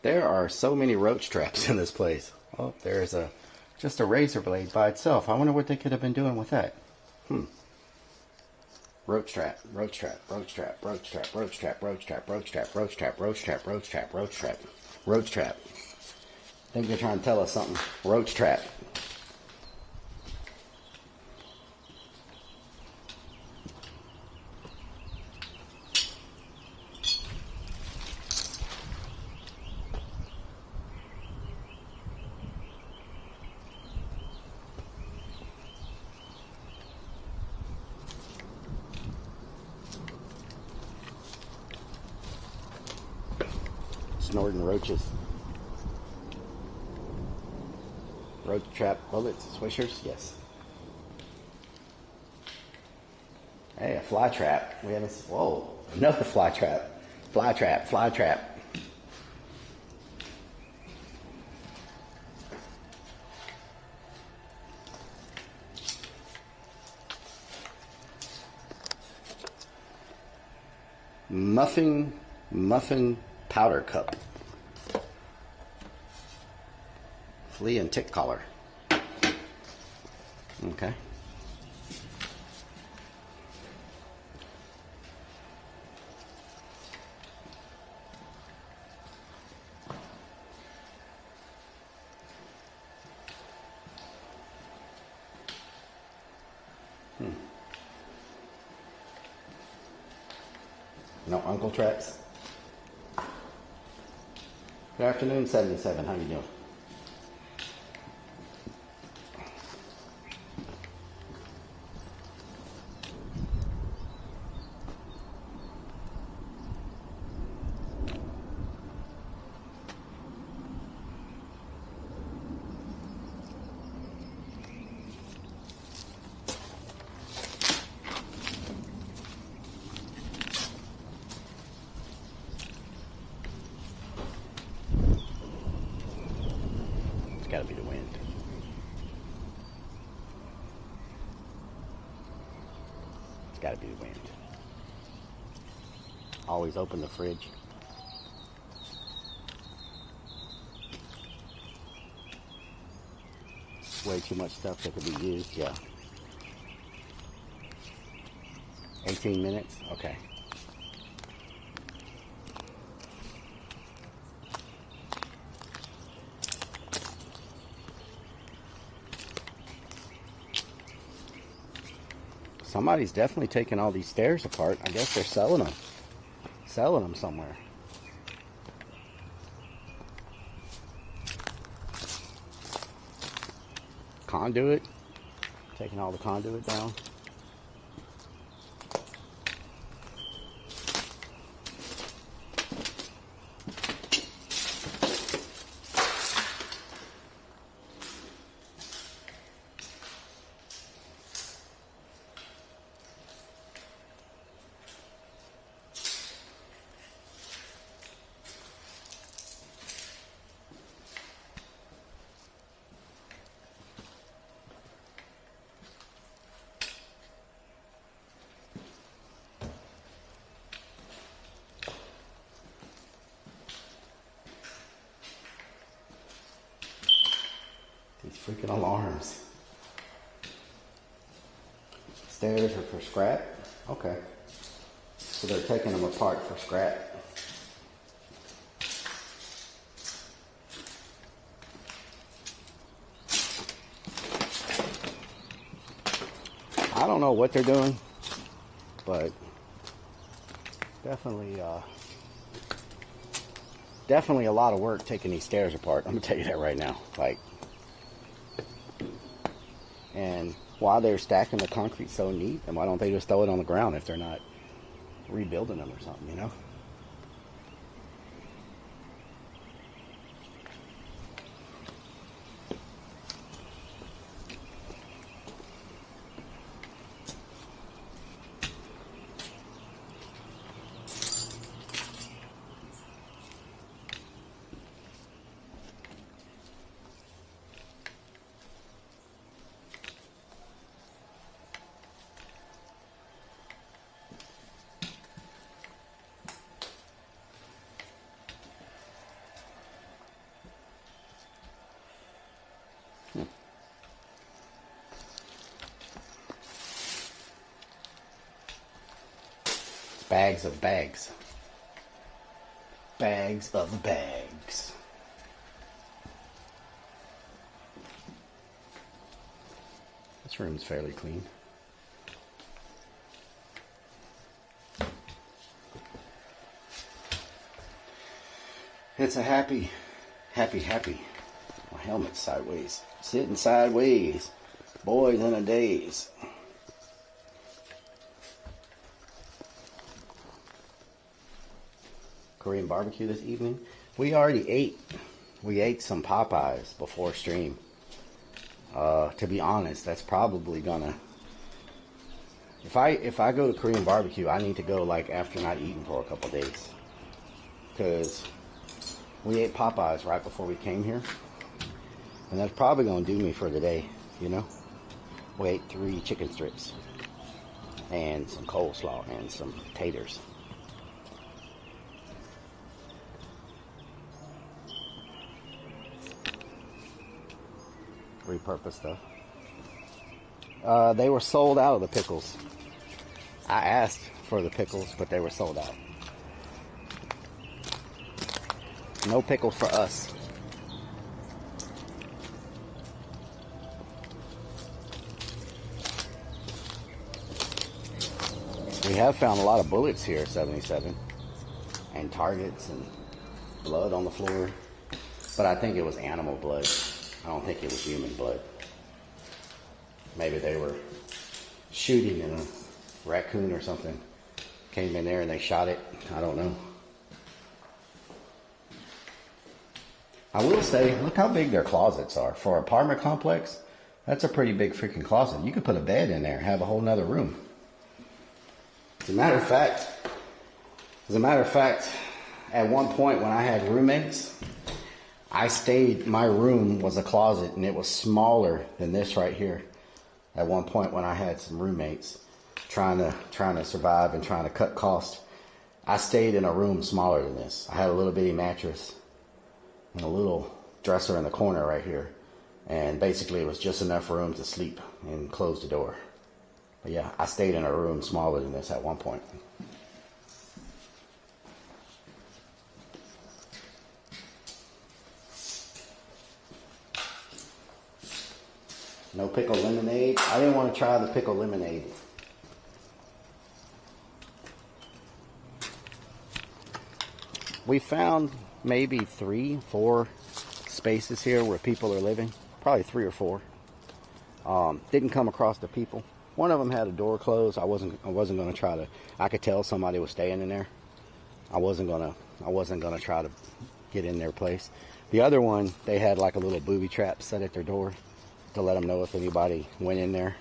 There are so many roach traps in this place. Oh, there's just a razor blade by itself. I wonder what they could have been doing with that. Roach trap, roach trap, roach trap, roach trap, roach trap, roach trap, roach trap, roach trap, roach trap, roach trap, roach trap, roach trap. I think they're trying to tell us something. Roach trap. Snorting roaches. Roach trap bullets, swishers, yes. Hey, a fly trap. We haven't. Whoa, another fly trap. Fly trap, fly trap. Muffin powder cup. Flea and tick collar. Okay. No uncle traps. Good afternoon, 77. How you doing? Gotta be the wind. It's gotta be the wind. Always open the fridge. Way too much stuff that could be used, yeah. 18 minutes? Okay. Somebody's definitely taking all these stairs apart. I guess they're selling them. Selling them somewhere. conduit, taking all the conduit down. These freaking alarms. Stairs are for scrap? Okay. So they're taking them apart for scrap. I don't know what they're doing, but definitely a lot of work taking these stairs apart. I'm gonna tell you that right now. Like, and why they're stacking the concrete so neat, and why don't they just throw it on the ground if they're not rebuilding them or something, you know? Bags of bags. Bags of bags. This room's fairly clean. It's a happy. My helmet's sideways. Sitting sideways. Boys in a daze. Korean barbecue this evening. We already ate. We ate some Popeyes before stream. To be honest, that's probably gonna. If I go to Korean barbecue, I need to go like after not eating for a couple days, because we ate Popeyes right before we came here, and that's probably gonna do me for the day. You know, we ate 3 chicken strips and some coleslaw and some taters. Repurposed stuff. They were sold out of the pickles. I asked for the pickles, but they were sold out. No pickles for us. We have found a lot of bullets here at 77, and targets and blood on the floor, but I think it was animal blood. I don't think it was human blood. Maybe they were shooting and a raccoon or something came in there and they shot it. I don't know. I will say, look how big their closets are. For an apartment complex, that's a pretty big freaking closet. You could put a bed in there and have a whole nother room. As a matter of fact, at one point when I had roommates, my room was a closet, and it was smaller than this right here. At one point when I had some roommates trying to survive and trying to cut costs, I stayed in a room smaller than this. I had a little bitty mattress and a little dresser in the corner right here, and basically it was just enough room to sleep and close the door. But yeah, I stayed in a room smaller than this at one point. No pickle lemonade. I didn't want to try the pickle lemonade. We found maybe 3-4 spaces here where people are living. Probably 3 or 4. Didn't come across the people. One of them had a door closed. I wasn't going to try to. I could tell somebody was staying in there. I wasn't gonna try to get in their place. The other one, they had like a little booby trap set at their door to let them know if anybody went in there.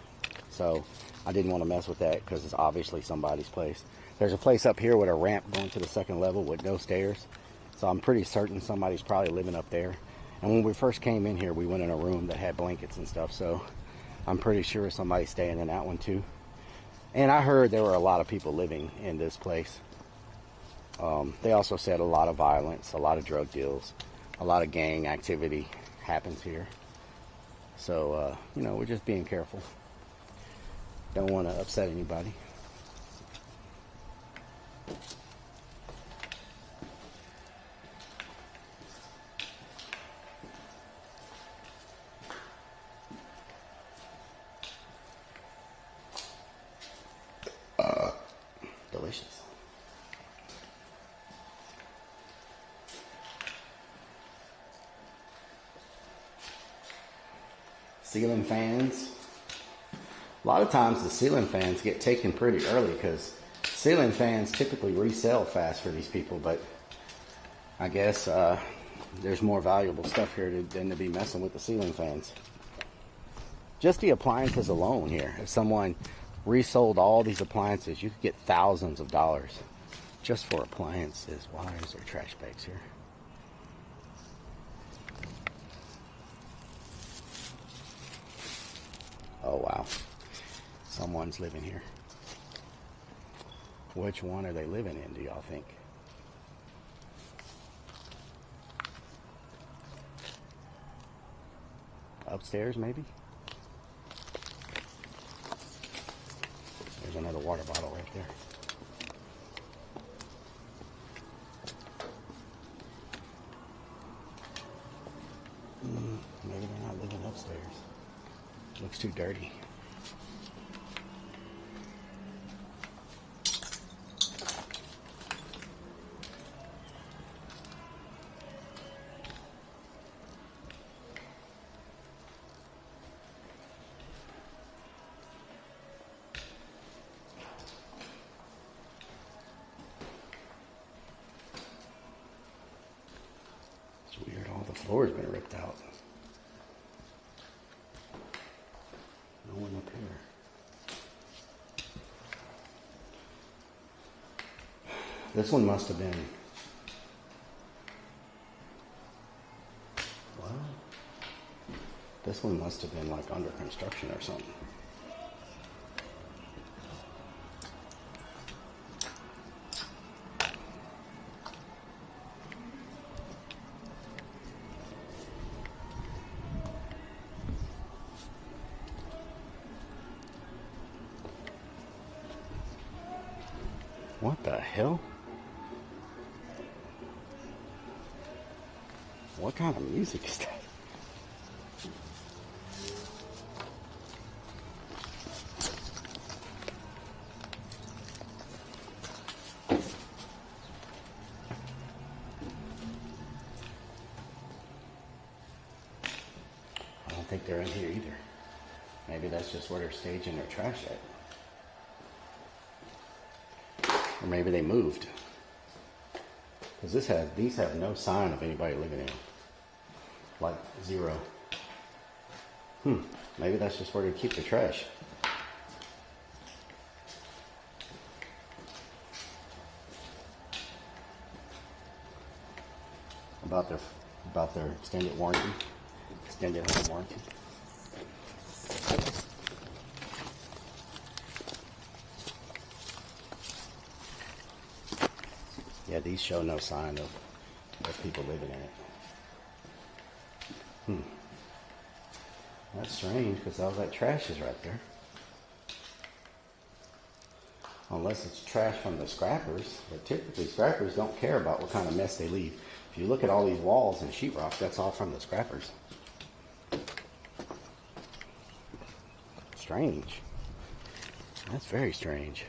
So I didn't want to mess with that because it's obviously somebody's place. There's a place up here with a ramp going to the second level with no stairs. So I'm pretty certain somebody's probably living up there. And when we first came in here, we went in a room that had blankets and stuff. So I'm pretty sure somebody's staying in that one too. And I heard there were a lot of people living in this place. They also said a lot of violence, a lot of drug deals, a lot of gang activity happens here. So, you know, we're just being careful. Don't want to upset anybody. Delicious. Ceiling fans. A lot of times the ceiling fans get taken pretty early because ceiling fans typically resell fast for these people, but I guess there's more valuable stuff here than to be messing with the ceiling fans. Just the appliances alone here. If someone resold all these appliances, you could get thousands of dollars just for appliances. Why is there trash bags here? Oh wow, someone's living here. Which one are they living in, do y'all think? Upstairs maybe? There's another water bottle right there. Maybe they're not living upstairs. Looks too dirty. It's weird, all the floor's been ripped out. No one up here. This one must have been, what? This one must have been like under construction or something. What the hell? What kind of music is that? I don't think they're in here either. Maybe that's just where they're staging their trash at. Or maybe they moved. Because these have no sign of anybody living in them. Like zero. Maybe that's just where they keep the trash. About their extended warranty. Extended home warranty. Yeah, these show no sign of people living in it. That's strange because all that trash is right there. Unless it's trash from the scrappers. But typically scrappers don't care about what kind of mess they leave. If you look at all these walls and sheetrock, that's all from the scrappers. Strange. That's very strange.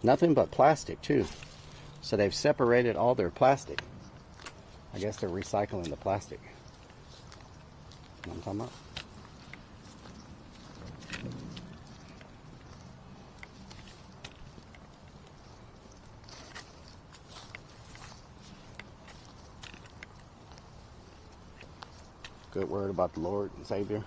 Nothing but plastic too. So they've separated all their plastic. I guess they're recycling the plastic. You know what I'm talking about? Good word about the Lord and Savior.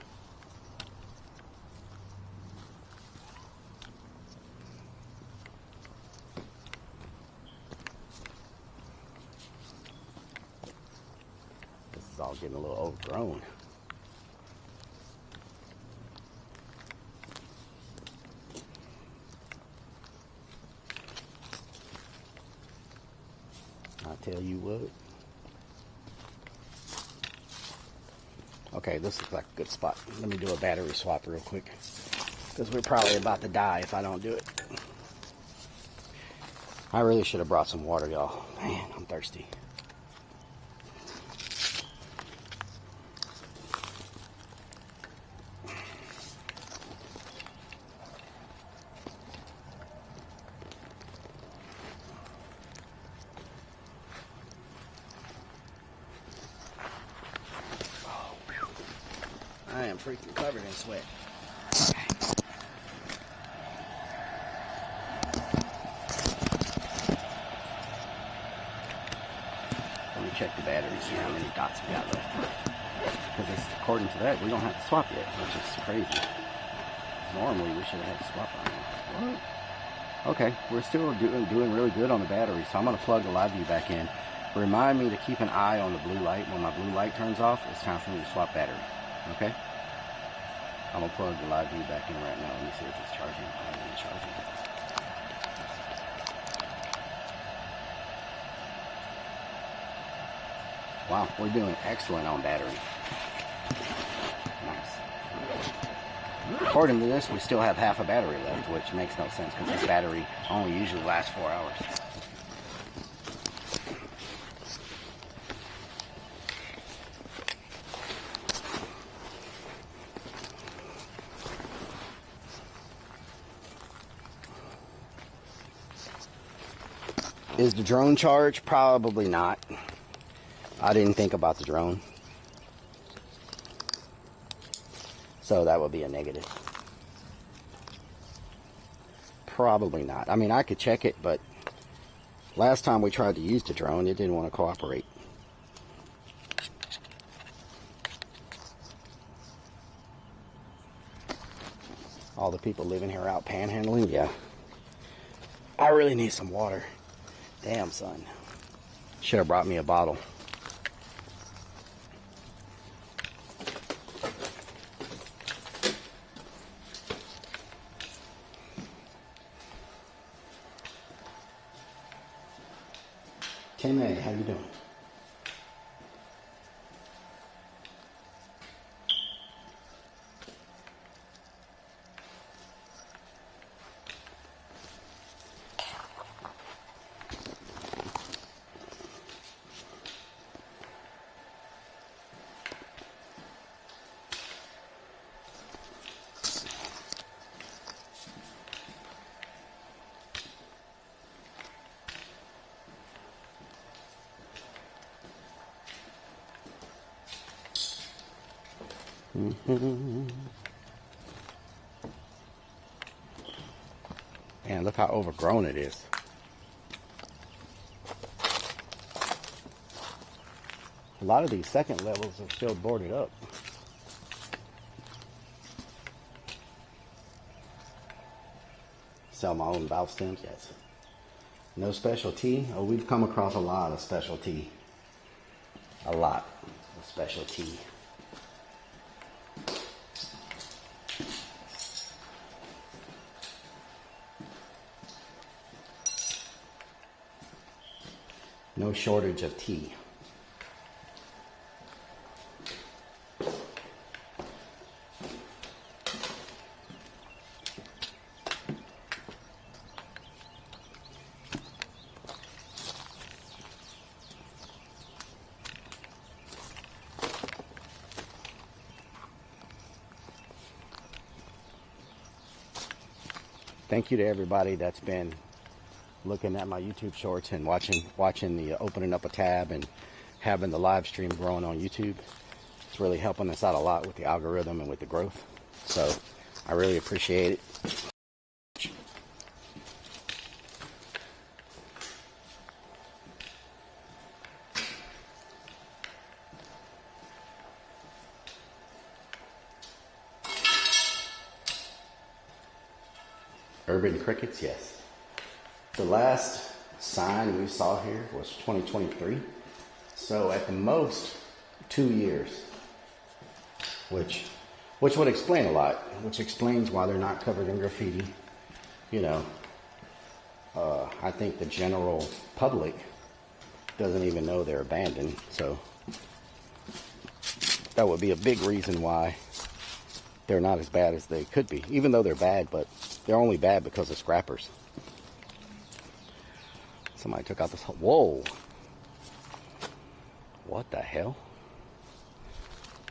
This is all getting a little overgrown. I tell you what. Okay, this looks like a good spot. Let me do a battery swap real quick, because we're probably about to die if I don't do it. I really should have brought some water, y'all. Man, I'm thirsty. I am freaking covered in sweat. Let me check the batteries, see how many dots we got left. Because according to that, we don't have to swap yet, which is crazy. Normally, we should have had to swap on it. What? Okay, we're still doing really good on the battery, so I'm going to plug the live view back in. Remind me to keep an eye on the blue light. When my blue light turns off, it's time for me to swap battery. Okay? I'm going to plug the live view back in right now. Let me see if it's charging. It's charging. Wow, we're doing excellent on battery. Nice. According to this, we still have half a battery left, which makes no sense because this battery only usually lasts 4 hours. Is the drone charged? Probably not. I didn't think about the drone. So that would be a negative. Probably not. I mean, I could check it, but last time we tried to use the drone, it didn't want to cooperate. All the people living here out panhandling, yeah. I really need some water. Damn, son. Should have brought me a bottle. Timmy, how you doing? Man, look how overgrown it is. A lot of these second levels are still boarded up. Sell my own valve stems, yes. No special tea? Oh, we've come across a lot of special tea. A lot of special tea. No shortage of tea. Thank you to everybody that's been looking at my YouTube shorts and watching the opening up a tab and having the live stream growing on YouTube. It's really helping us out a lot with the algorithm and with the growth. So I really appreciate it. Urban crickets, yes. The last sign we saw here was 2023. So at the most, 2 years. Which would explain a lot. Which explains why they're not covered in graffiti. You know, I think the general public doesn't even know they're abandoned. So that would be a big reason why they're not as bad as they could be. Even though they're bad, but they're only bad because of scrappers. Somebody took out this whole... Whoa! What the hell?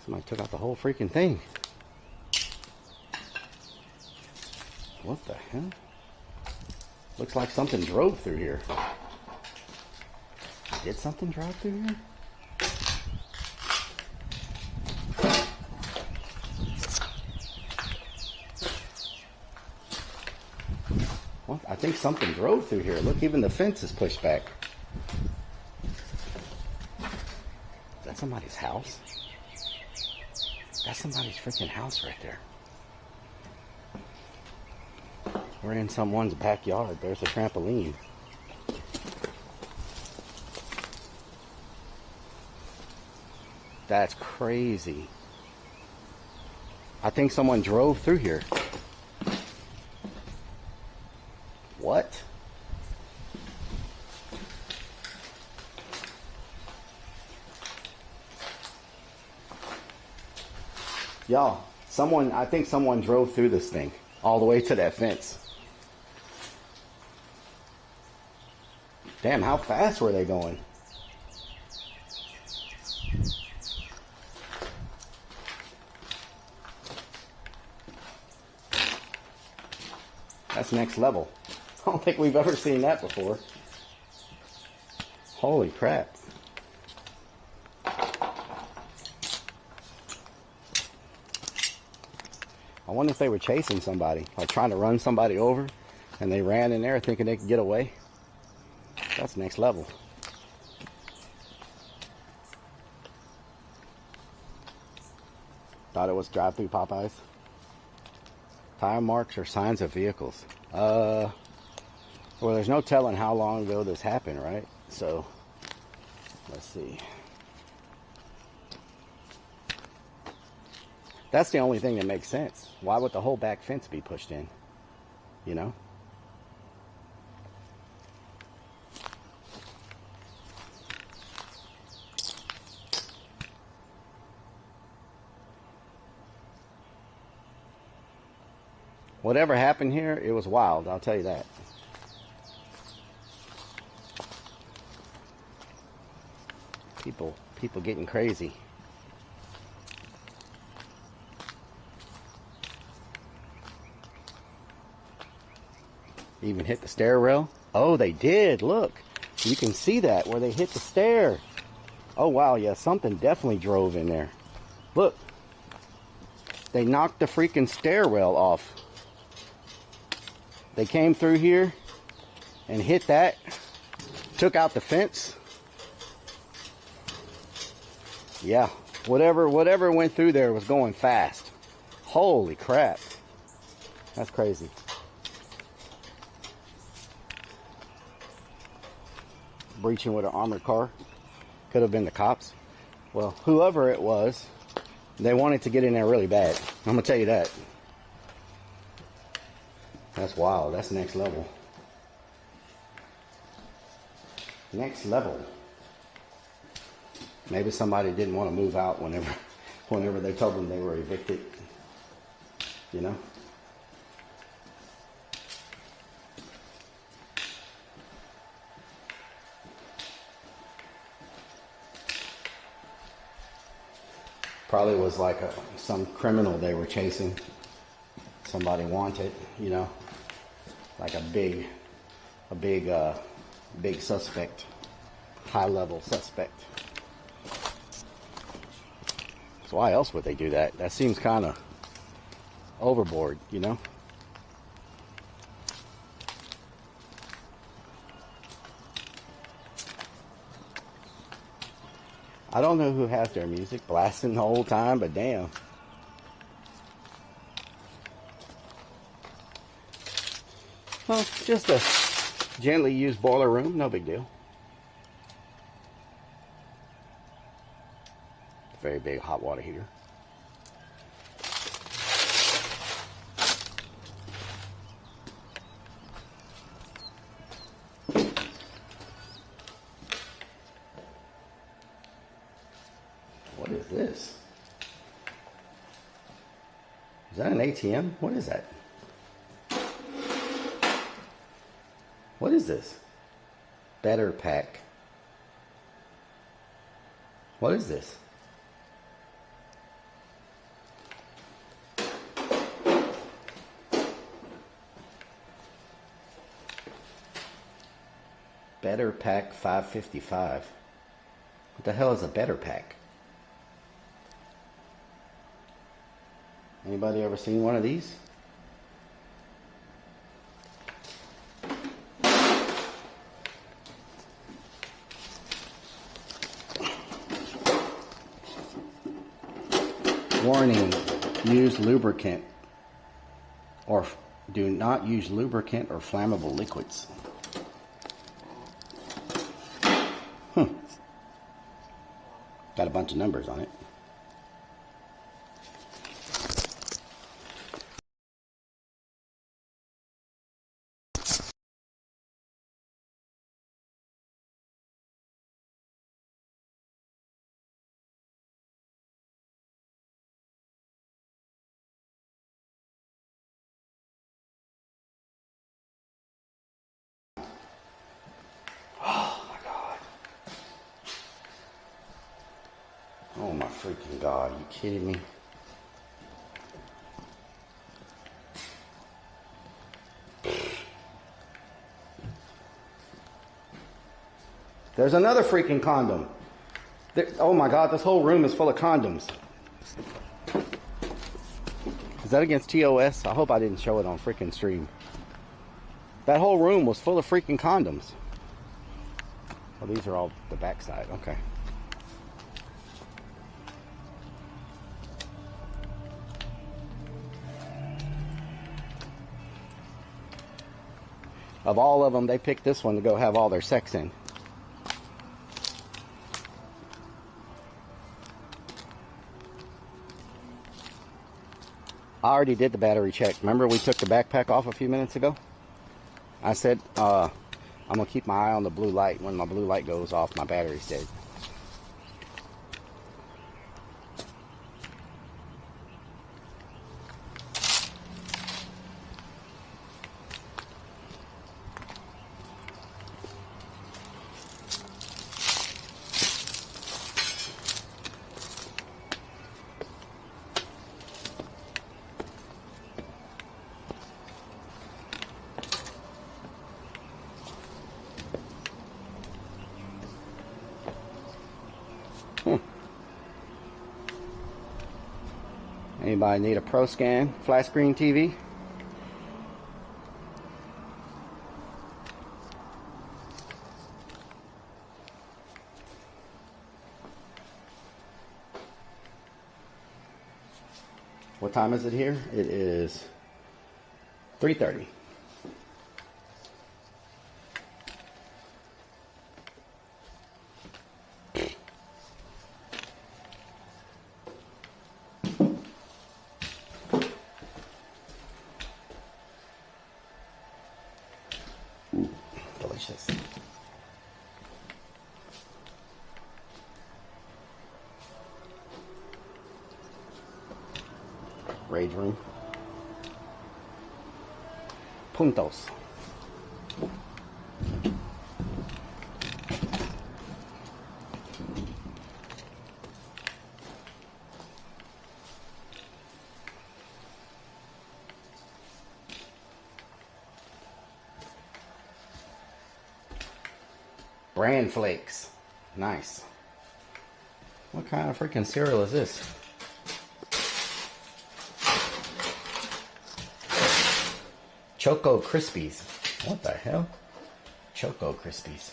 Somebody took out the whole freaking thing. What the hell? Looks like something drove through here. Did something drive through here? Well, I think something drove through here. Look, even the fence is pushed back. Is that somebody's house? That's somebody's freaking house right there. We're in someone's backyard. There's a trampoline. That's crazy. I think someone drove through here. What? Y'all, I think someone drove through this thing all the way to that fence. Damn, how fast were they going? That's next level. I don't think we've ever seen that before. Holy crap. I wonder if they were chasing somebody, like trying to run somebody over, and they ran in there thinking they could get away. That's next level. Thought it was drive-through Popeyes. Tire marks or signs of vehicles. Well, there's no telling how long ago this happened, right? So, let's see. That's the only thing that makes sense. Why would the whole back fence be pushed in? You know? Whatever happened here, it was wild, I'll tell you that. People getting crazy. Even hit the stair rail. Oh, they did. Look. You can see that where they hit the stair. Oh, wow. Yeah, something definitely drove in there. Look. They knocked the freaking stair rail off. They came through here and hit that. Took out the fence. Yeah. Whatever went through there was going fast. Holy crap. That's crazy. Breaching with an armored car. Could have been the cops. Well, whoever it was, they wanted to get in there really bad. I'm gonna tell you that. That's wild. That's next level. Next level. Maybe somebody didn't want to move out whenever they told them they were evicted. You know? Probably was like some criminal they were chasing. Somebody wanted, you know, like a big a big suspect, high-level suspect. So why else would they do that? That seems kind of overboard, you know? I don't know who has their music blasting the whole time, but damn. Well, just a gently used boiler room, no big deal. Very big hot water heater. What is this? Is that an ATM? What is that? What is this? Better Pack. What is this? Better Pack 555. What the hell is a Better Pack? Anybody ever seen one of these? Warning, use lubricant or do not use lubricant or flammable liquids. Got a bunch of numbers on it. Oh my freaking God, are you kidding me? There's another freaking condom. Oh my God, this whole room is full of condoms. Is that against TOS? I hope I didn't show it on freaking stream. That whole room was full of freaking condoms. Well, these are all the backside, okay. Of all of them, they picked this one to go have all their sex in. I already did the battery check. Remember we took the backpack off a few minutes ago? I said, I'm going to keep my eye on the blue light. When my blue light goes off, my battery's dead. Anybody need a Pro Scan flat screen TV? What time is it here? It is 3:30. Delicious. Rage room. Puntos. Bran flakes. Nice. What kind of freaking cereal is this? Choco Krispies. What the hell? Choco Krispies.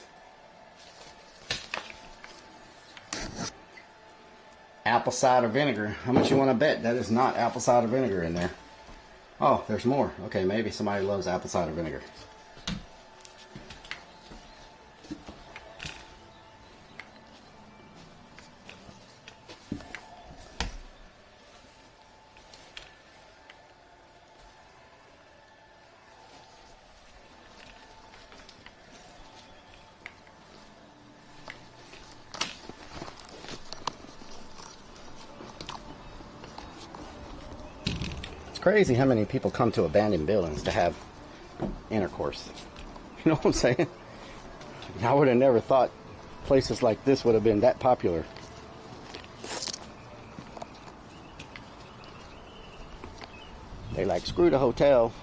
Apple cider vinegar. How much you want to bet that is not apple cider vinegar in there? Oh, there's more. Okay, maybe somebody loves apple cider vinegar. Crazy how many people come to abandoned buildings to have intercourse. You know what I'm saying? I would have never thought places like this would have been that popular. They like, screw the hotel.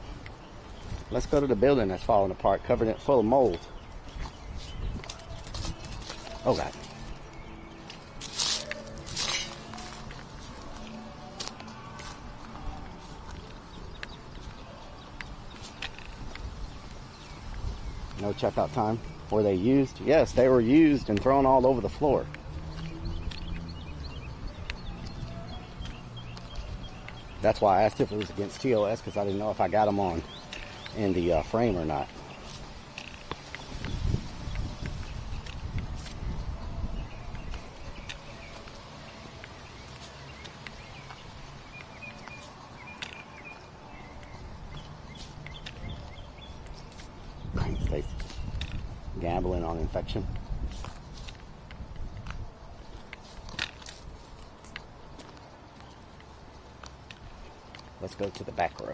Let's go to the building that's falling apart, covered it full of mold. Oh God. No checkout time. Were they used? Yes, they were used and thrown all over the floor. That's why I asked if it was against TOS, because I didn't know if I got them on in the frame or not. Gambling on infection. Let's go to the back row.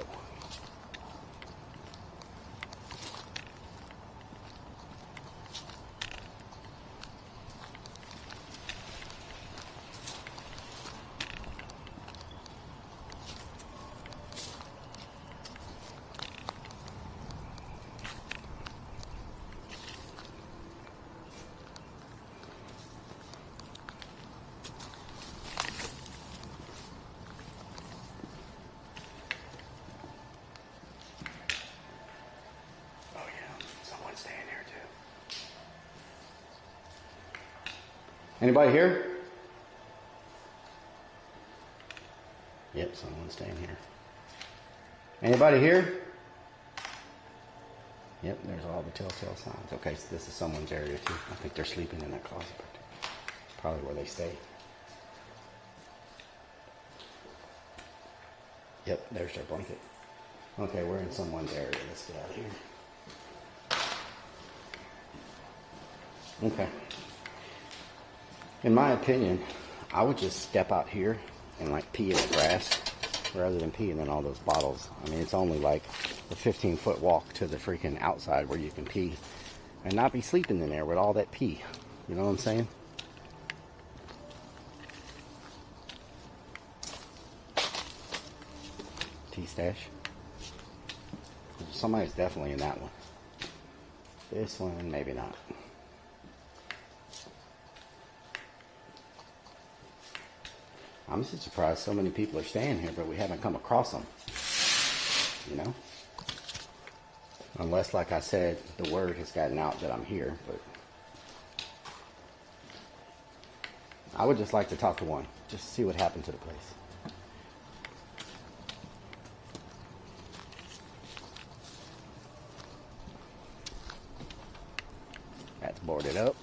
Anybody here? Yep, someone's staying here. Anybody here? Yep, there's all the telltale signs. Okay, so this is someone's area too. I think they're sleeping in that closet. Probably where they stay. Yep, there's their blanket. Okay, we're in someone's area. Let's get out of here. Okay. In my opinion, I would just step out here and like pee in the grass rather than peeing in all those bottles. I mean, it's only like a 15-foot walk to the freaking outside where you can pee and not be sleeping in there with all that pee. You know what I'm saying? Tea stash. Somebody's definitely in that one. This one, maybe not. I'm just surprised so many people are staying here, but we haven't come across them. You know? Unless, like I said, the word has gotten out that I'm here, but I would just like to talk to one, just to see what happened to the place. That's boarded up.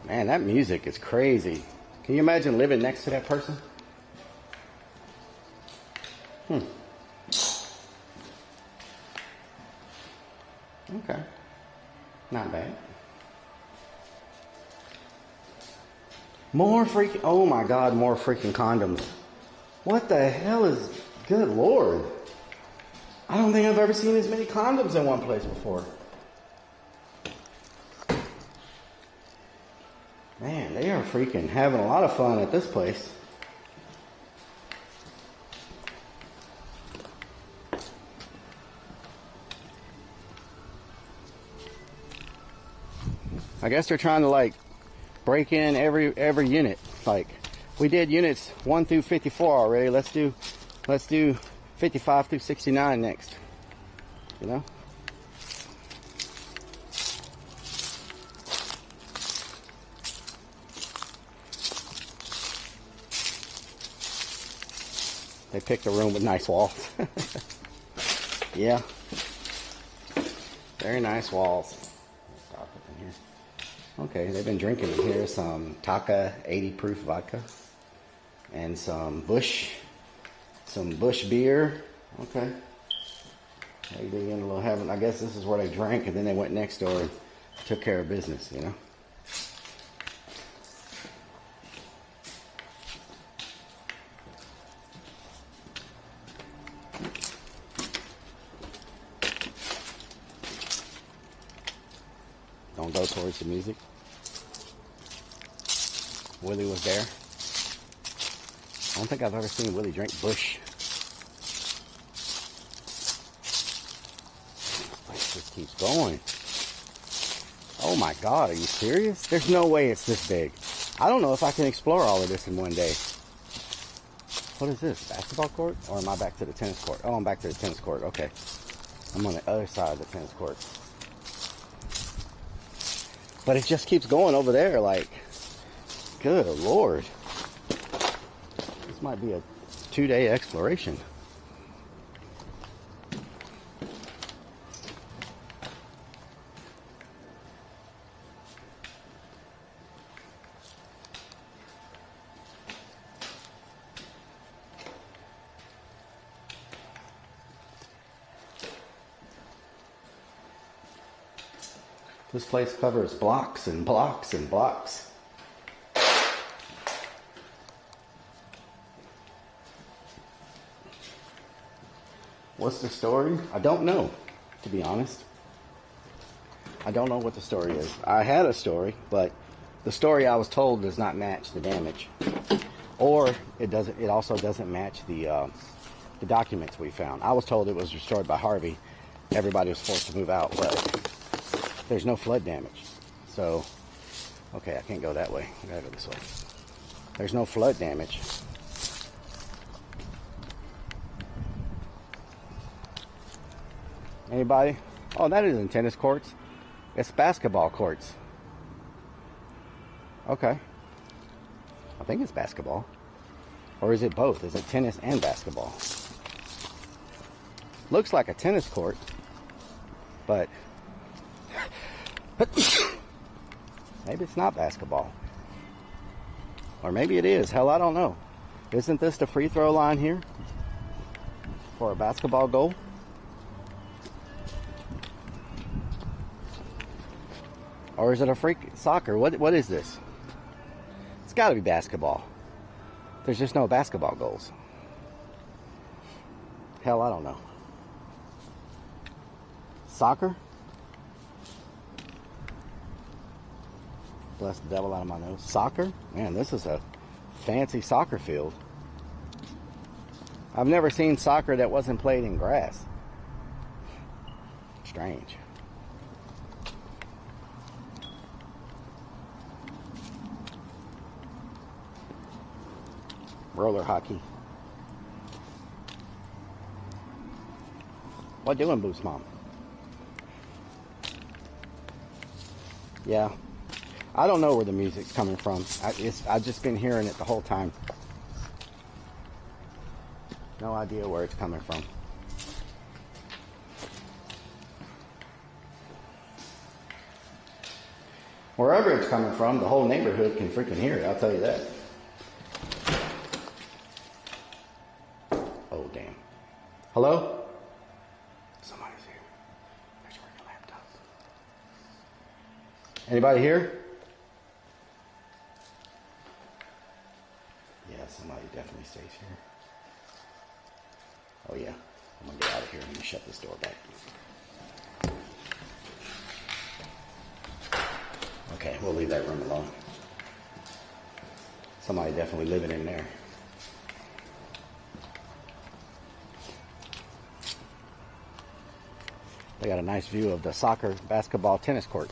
Man, that music is crazy. Can you imagine living next to that person? Okay. Not bad. More freaking, oh my God, more freaking condoms. What the hell is, good Lord. I don't think I've ever seen as many condoms in one place before. Man, they are freaking having a lot of fun at this place. I guess they're trying to like break in every unit. Like we did units 1 through 54 already. Let's do 55 through 69 next. You know? They picked a room with nice walls. Yeah. Very nice walls. Okay, they've been drinking in here some Taka 80 proof vodka and some Bush beer. Okay. Maybe they get a little having. I guess this is where they drank and then they went next door and took care of business, you know. Don't go towards the music. Willie was there. I don't think I've ever seen Willie drink Bush. This just keeps going. Oh my God, are you serious? There's no way it's this big. I don't know if I can explore all of this in one day. What is this, basketball court? Or am I back to the tennis court? Oh, I'm back to the tennis court, okay. I'm on the other side of the tennis court. But it just keeps going over there, like, good Lord. This might be a 2-day exploration. This place covers blocks and blocks and blocks. What's the story? I don't know, to be honest. I don't know what the story is. I had a story, but the story I was told does not match the damage. Or it doesn't. It also doesn't match the documents we found. I was told it was destroyed by Harvey. Everybody was forced to move out, but there's no flood damage. So, okay, I can't go that way. I gotta go this way. There's no flood damage. Anybody? Oh, that isn't tennis courts. It's basketball courts. Okay. I think it's basketball. Or is it both? Is it tennis and basketball? Looks like a tennis court, but maybe it's not basketball. Or maybe it is. Hell, I don't know. Isn't this the free throw line here for a basketball goal? Or is it a freak soccer? What is this? It's got to be basketball. There's just no basketball goals. Hell, I don't know. Soccer? Bless the devil out of my nose. Soccer? Man, this is a fancy soccer field. I've never seen soccer that wasn't played in grass. Strange. Roller hockey. What doing, Boost Mom? Yeah. I don't know where the music's coming from. I've just been hearing it the whole time. No idea where it's coming from. Wherever it's coming from, the whole neighborhood can freaking hear it, I'll tell you that. Oh, damn. Hello? Somebody's here. There's working laptops. Anybody here? Yeah, somebody definitely stays here. Oh yeah, I'm gonna get out of here and shut this door back. Okay, we'll leave that room alone. Somebody definitely living in there. They got a nice view of the soccer, basketball, tennis court.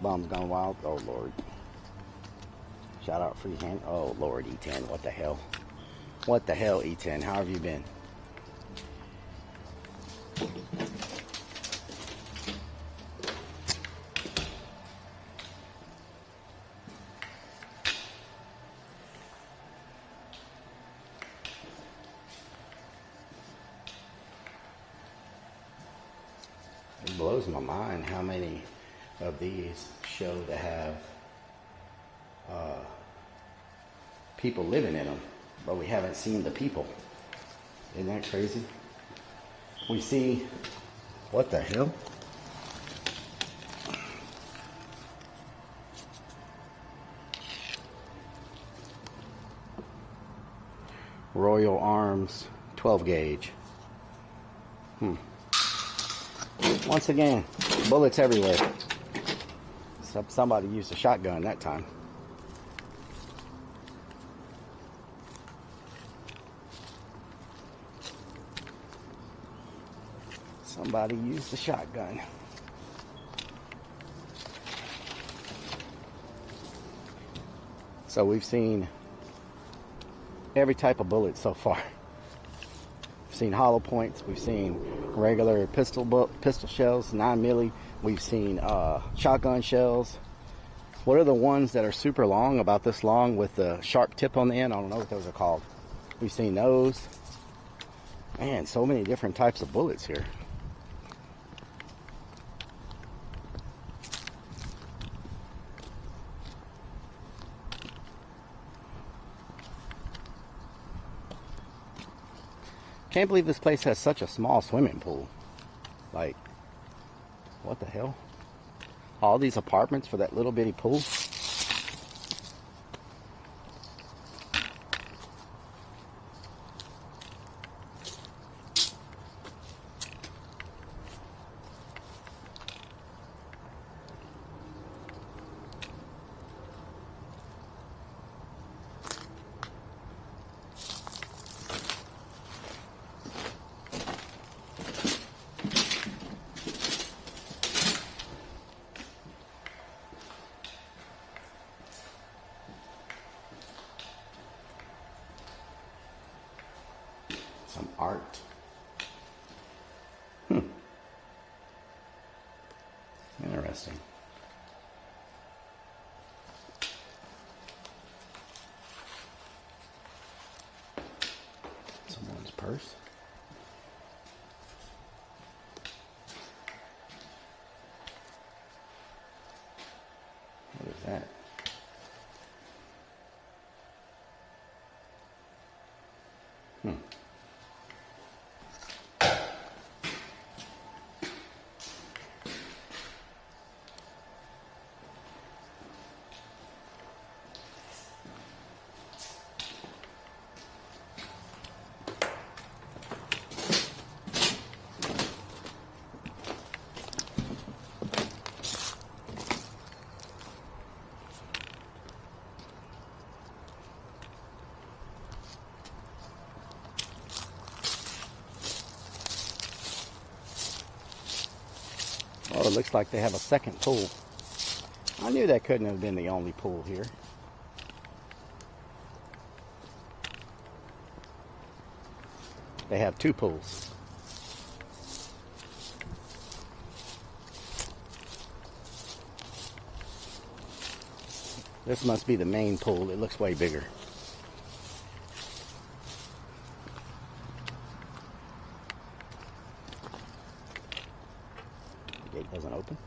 Bombs gone wild. Oh Lord. Shout out free hand. Oh Lord, E10. What the hell? What the hell, E10? How have you been? It blows my mind how many of these show to have people living in them, but we haven't seen the people. Isn't that crazy? We see, what the hell? Royal Arms 12 gauge. Once again, bullets everywhere. Somebody used a shotgun that time. Somebody used a shotgun. So we've seen every type of bullet so far. We've seen hollow points. We've seen regular pistol shells, 9 milli. We've seen shotgun shells. What are the ones that are super long, about this long, with the sharp tip on the end? I don't know what those are called. We've seen those. Man, so many different types of bullets here. Can't believe this place has such a small swimming pool. Like, what the hell? All these apartments for that little bitty pool? Some art. Interesting. Someone's purse. What is that? Oh, it looks like they have a second pool. I knew that couldn't have been the only pool here. They have two pools. This must be the main pool. It looks way bigger. The gate doesn't open.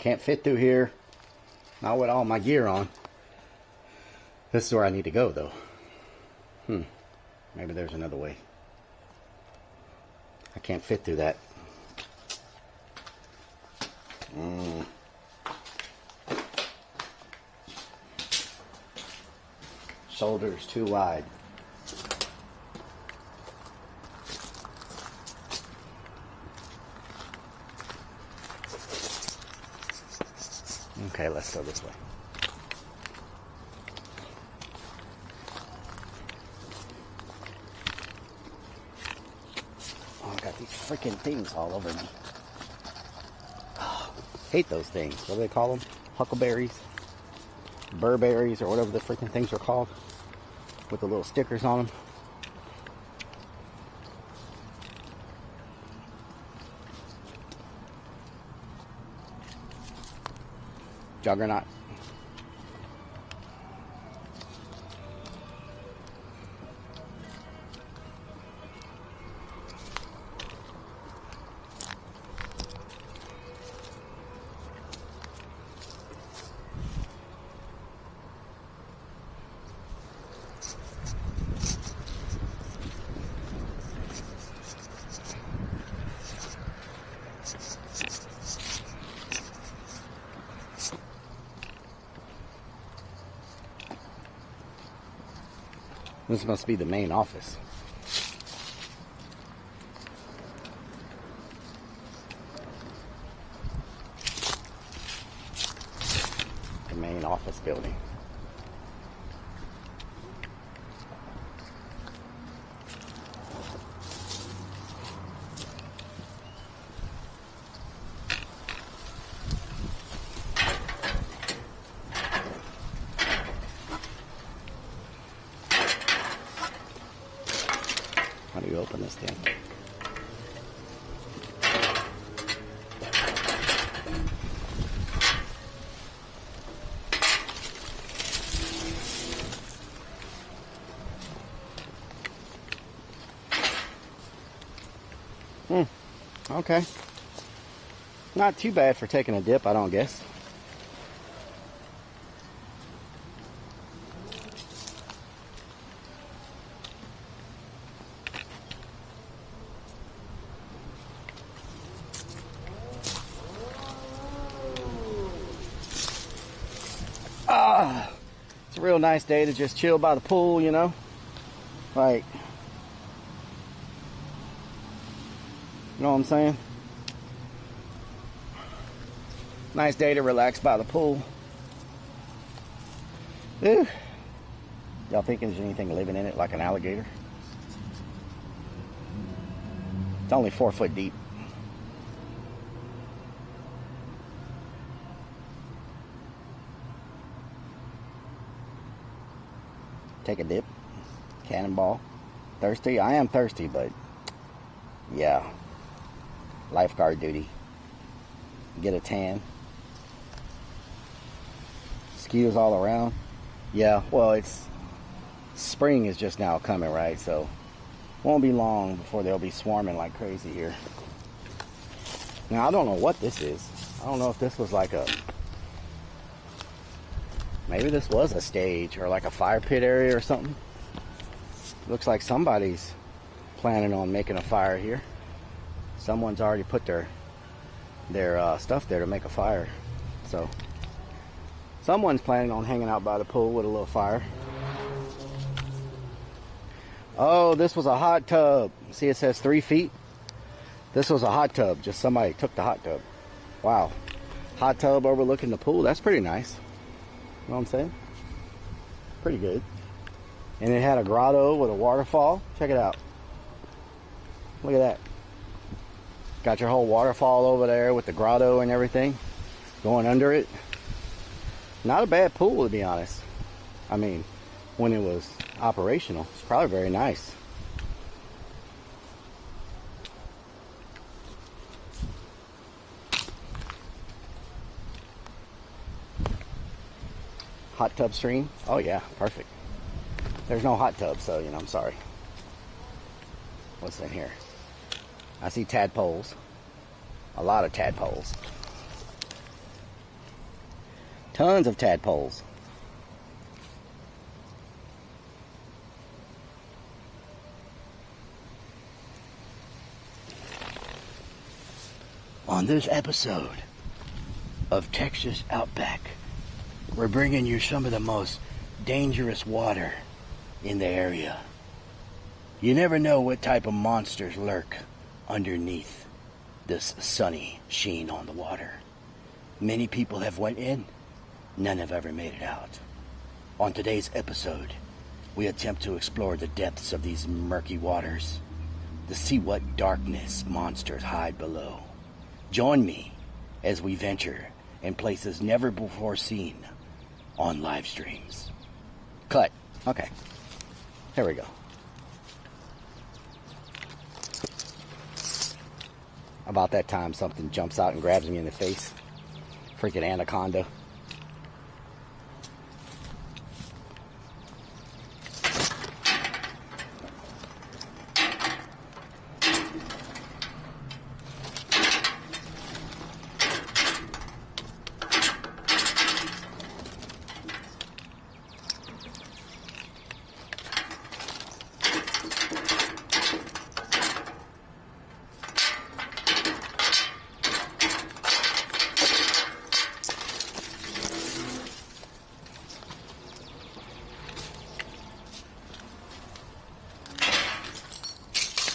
Can't fit through here. Not with all my gear on. This is where I need to go, though. Maybe there's another way. I can't fit through that. Shoulders too wide. Okay, let's go this way. Oh, I got these freaking things all over me. Oh, hate those things. What do they call them? Huckleberries? Burberries, or whatever the freaking things are called. With the little stickers on them. Juggernaut. This must be the main office. The main office building. How do you open this thing? Okay. Not too bad for taking a dip, I don't guess. It's a real nice day to just chill by the pool, you know? Like, you know what I'm saying? Nice day to relax by the pool. Ew. Y'all think there's anything living in it like an alligator? It's only 4 foot deep. Take a dip. Cannonball. Thirsty? I am thirsty, but yeah. Lifeguard duty. Get a tan. Mosquitoes all around. Yeah, well, it's spring is just now coming, right? So won't be long before they'll be swarming like crazy here. Now I don't know what this is. I don't know if this was like a, maybe this was a stage or like a fire pit area or something. Looks like somebody's planning on making a fire here. Someone's already put their stuff there to make a fire. So someone's planning on hanging out by the pool with a little fire. Oh, this was a hot tub. See, it says 3 feet. This was a hot tub. Just somebody took the hot tub. Wow. Hot tub overlooking the pool. That's pretty nice. You know what I'm saying? Pretty good. And it had a grotto with a waterfall. Check it out. Look at that. Got your whole waterfall over there with the grotto and everything going under it. Not a bad pool, to be honest. I mean, when it was operational, it's probably very nice. Hot tub stream? Oh yeah, perfect. There's no hot tub, so, you know, I'm sorry. What's in here? I see tadpoles. A lot of tadpoles. Tons of tadpoles. On this episode of Texas Outback, we're bringing you some of the most dangerous water in the area. You never know what type of monsters lurk underneath this sunny sheen on the water. Many people have went in, none have ever made it out. On today's episode, we attempt to explore the depths of these murky waters to see what darkness monsters hide below. Join me as we venture in places never before seen on live streams. Cut. Okay. Here we go. About that time something jumps out and grabs me in the face. Freaking anaconda.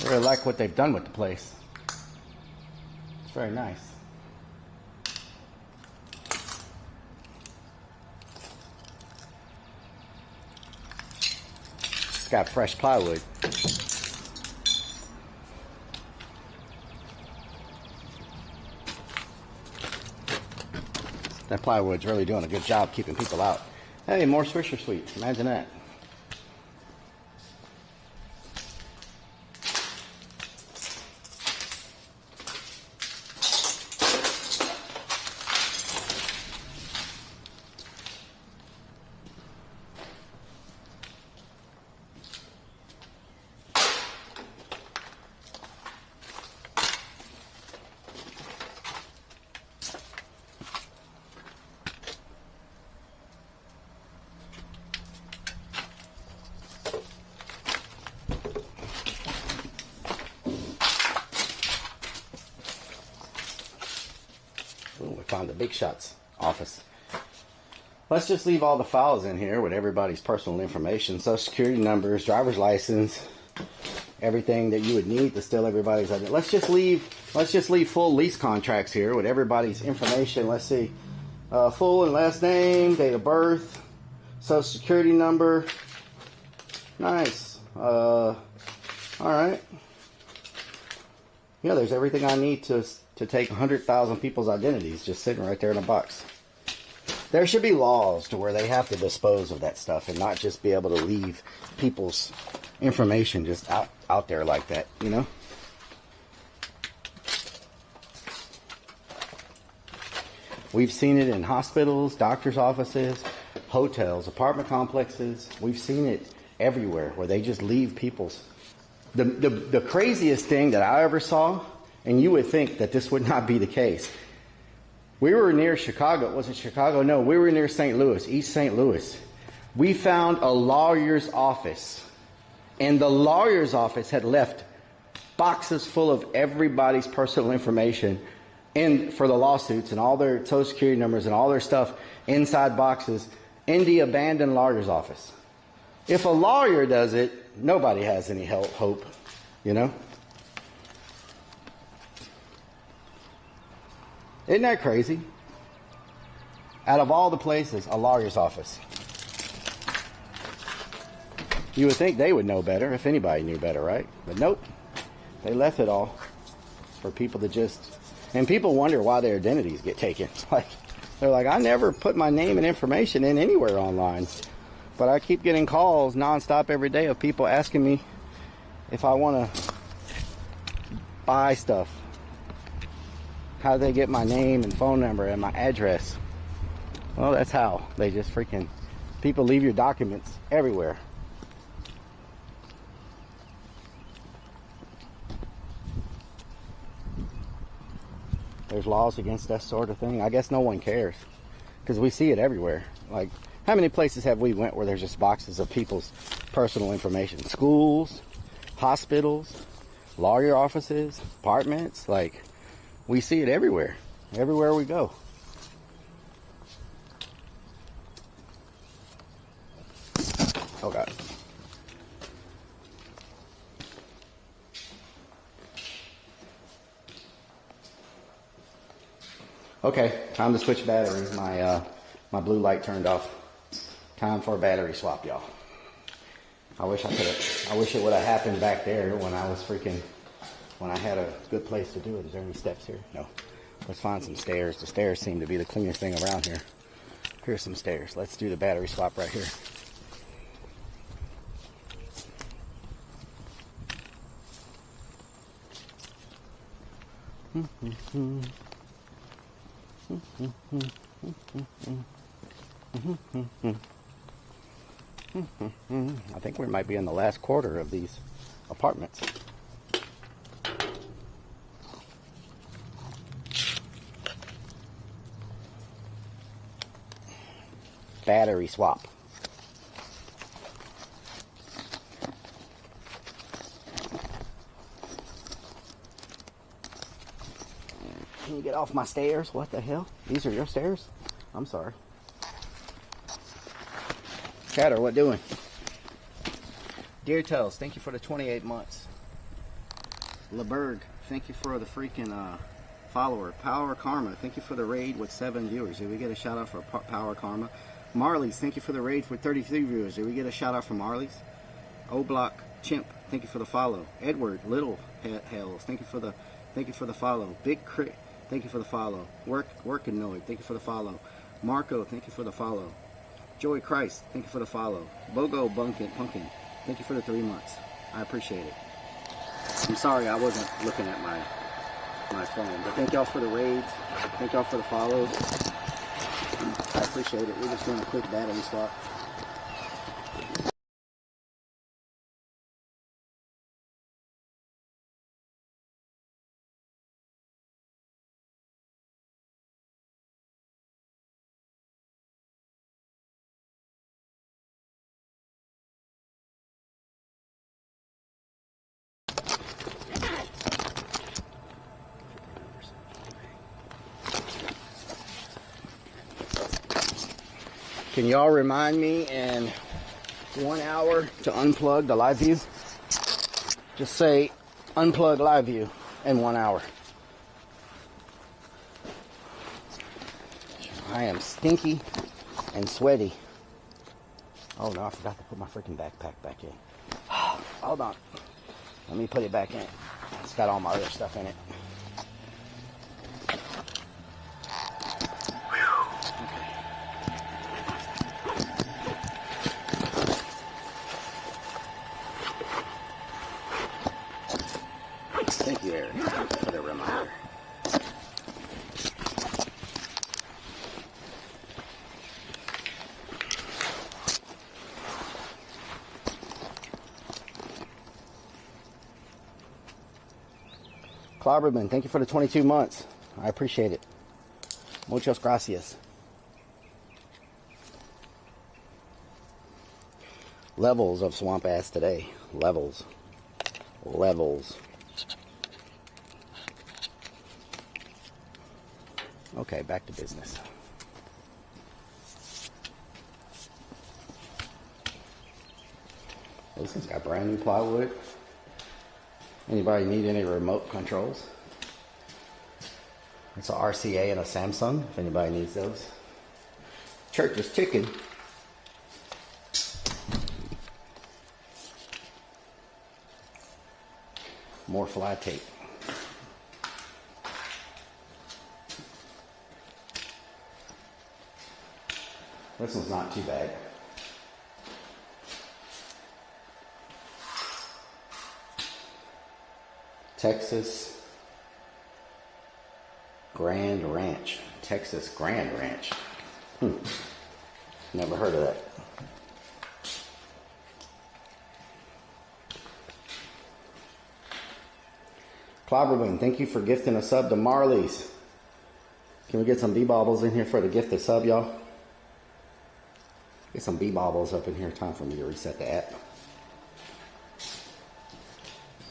I really like what they've done with the place. It's very nice. It's got fresh plywood. That plywood's really doing a good job keeping people out. Hey, more Swisher Sweets. Imagine that. Ooh, we found the big shot's office. Let's just leave all the files in here with everybody's personal information, social security numbers, driver's license, everything that you would need to steal everybody's identity. Let's just leave full lease contracts here with everybody's information. Let's see, full and last name, date of birth, social security number. Nice. All right. Yeah, there's everything I need to take 100,000 people's identities just sitting right there in a box. There should be laws to where they have to dispose of that stuff and not just be able to leave people's information just out there like that, you know? We've seen it in hospitals, doctor's offices, hotels, apartment complexes. We've seen it everywhere where they just leave people's... The craziest thing that I ever saw, and you would think that this would not be the case. We were near Chicago. Was it Chicago? No, we were near St. Louis, East St. Louis. We found a lawyer's office. And the lawyer's office had left boxes full of everybody's personal information for the lawsuits and all their social security numbers and all their stuff inside boxes in the abandoned lawyer's office. If a lawyer does it, nobody has any hope, you know? Isn't that crazy? Out of all the places, a lawyer's office. You would think they would know better, if anybody knew better, right? But nope. They left it all for people to just... And people wonder why their identities get taken. They're like, I never put my name and information in anywhere online. But I keep getting calls nonstop every day of people asking me if I want to buy stuff. How do they get my name and phone number and my address? Well, that's how. They just freaking... People leave your documents everywhere. There's laws against that sort of thing. I guess no one cares. because we see it everywhere. Like, how many places have we went where there's just boxes of people's personal information? Schools, hospitals, lawyer offices, apartments. Like, we see it everywhere we go. Oh God. Okay, time to switch battery. My blue light turned off. Time for a battery swap, y'all. I wish it would have happened back there when I had a good place to do it. Is there any steps here? No. Let's find some stairs. The stairs seem to be the cleanest thing around here. Here's some stairs. Let's do the battery swap right here. I think we might be in the last quarter of these apartments. Battery swap. Can you get off my stairs? What the hell? These are your stairs? I'm sorry. Chatter, what doing? Deer Tails, thank you for the 28 months. LeBerg, thank you for the freaking follower. Power Karma, thank you for the raid with 7 viewers. Did we get a shout out for Power Karma? Marley's, thank you for the raid with 33 viewers. Did we get a shout out for Marley's? O Block Chimp, thank you for the follow. Edward Little Hells, thank you for the follow. Big Crit, thank you for the follow. Workanoid, thank you for the follow. Marco, thank you for the follow. Joey Christ, thank you for the follow. Bogo Pumpkin, thank you for the 3 months. I appreciate it. I'm sorry I wasn't looking at my phone, but thank y'all for the raids. Thank y'all for the follows. I appreciate it. We're just doing a quick battery swap. Can y'all remind me in 1 hour to unplug the live view? Just say unplug live view in 1 hour. I am stinky and sweaty. Oh no, I forgot to put my freaking backpack back in. Hold on. Let me put it back in. It's got all my other stuff in it. Thank you, Eric, for the reminder. Clobberman, thank you for the 22 months. I appreciate it. Muchas gracias. Levels of swamp ass today. Levels. Okay, back to business. This has got brand new plywood. Anybody need any remote controls? It's a RCA and a Samsung, if anybody needs those. Church is chicken. More fly tape. This one's not too bad. Texas Grand Ranch. Texas Grand Ranch. Never heard of that. Clobberwing, thank you for gifting a sub to Marley's. Can we get some B-bobbles in here for the gifted sub, y'all? Get some B-bobbles up in here. Time for me to reset the app.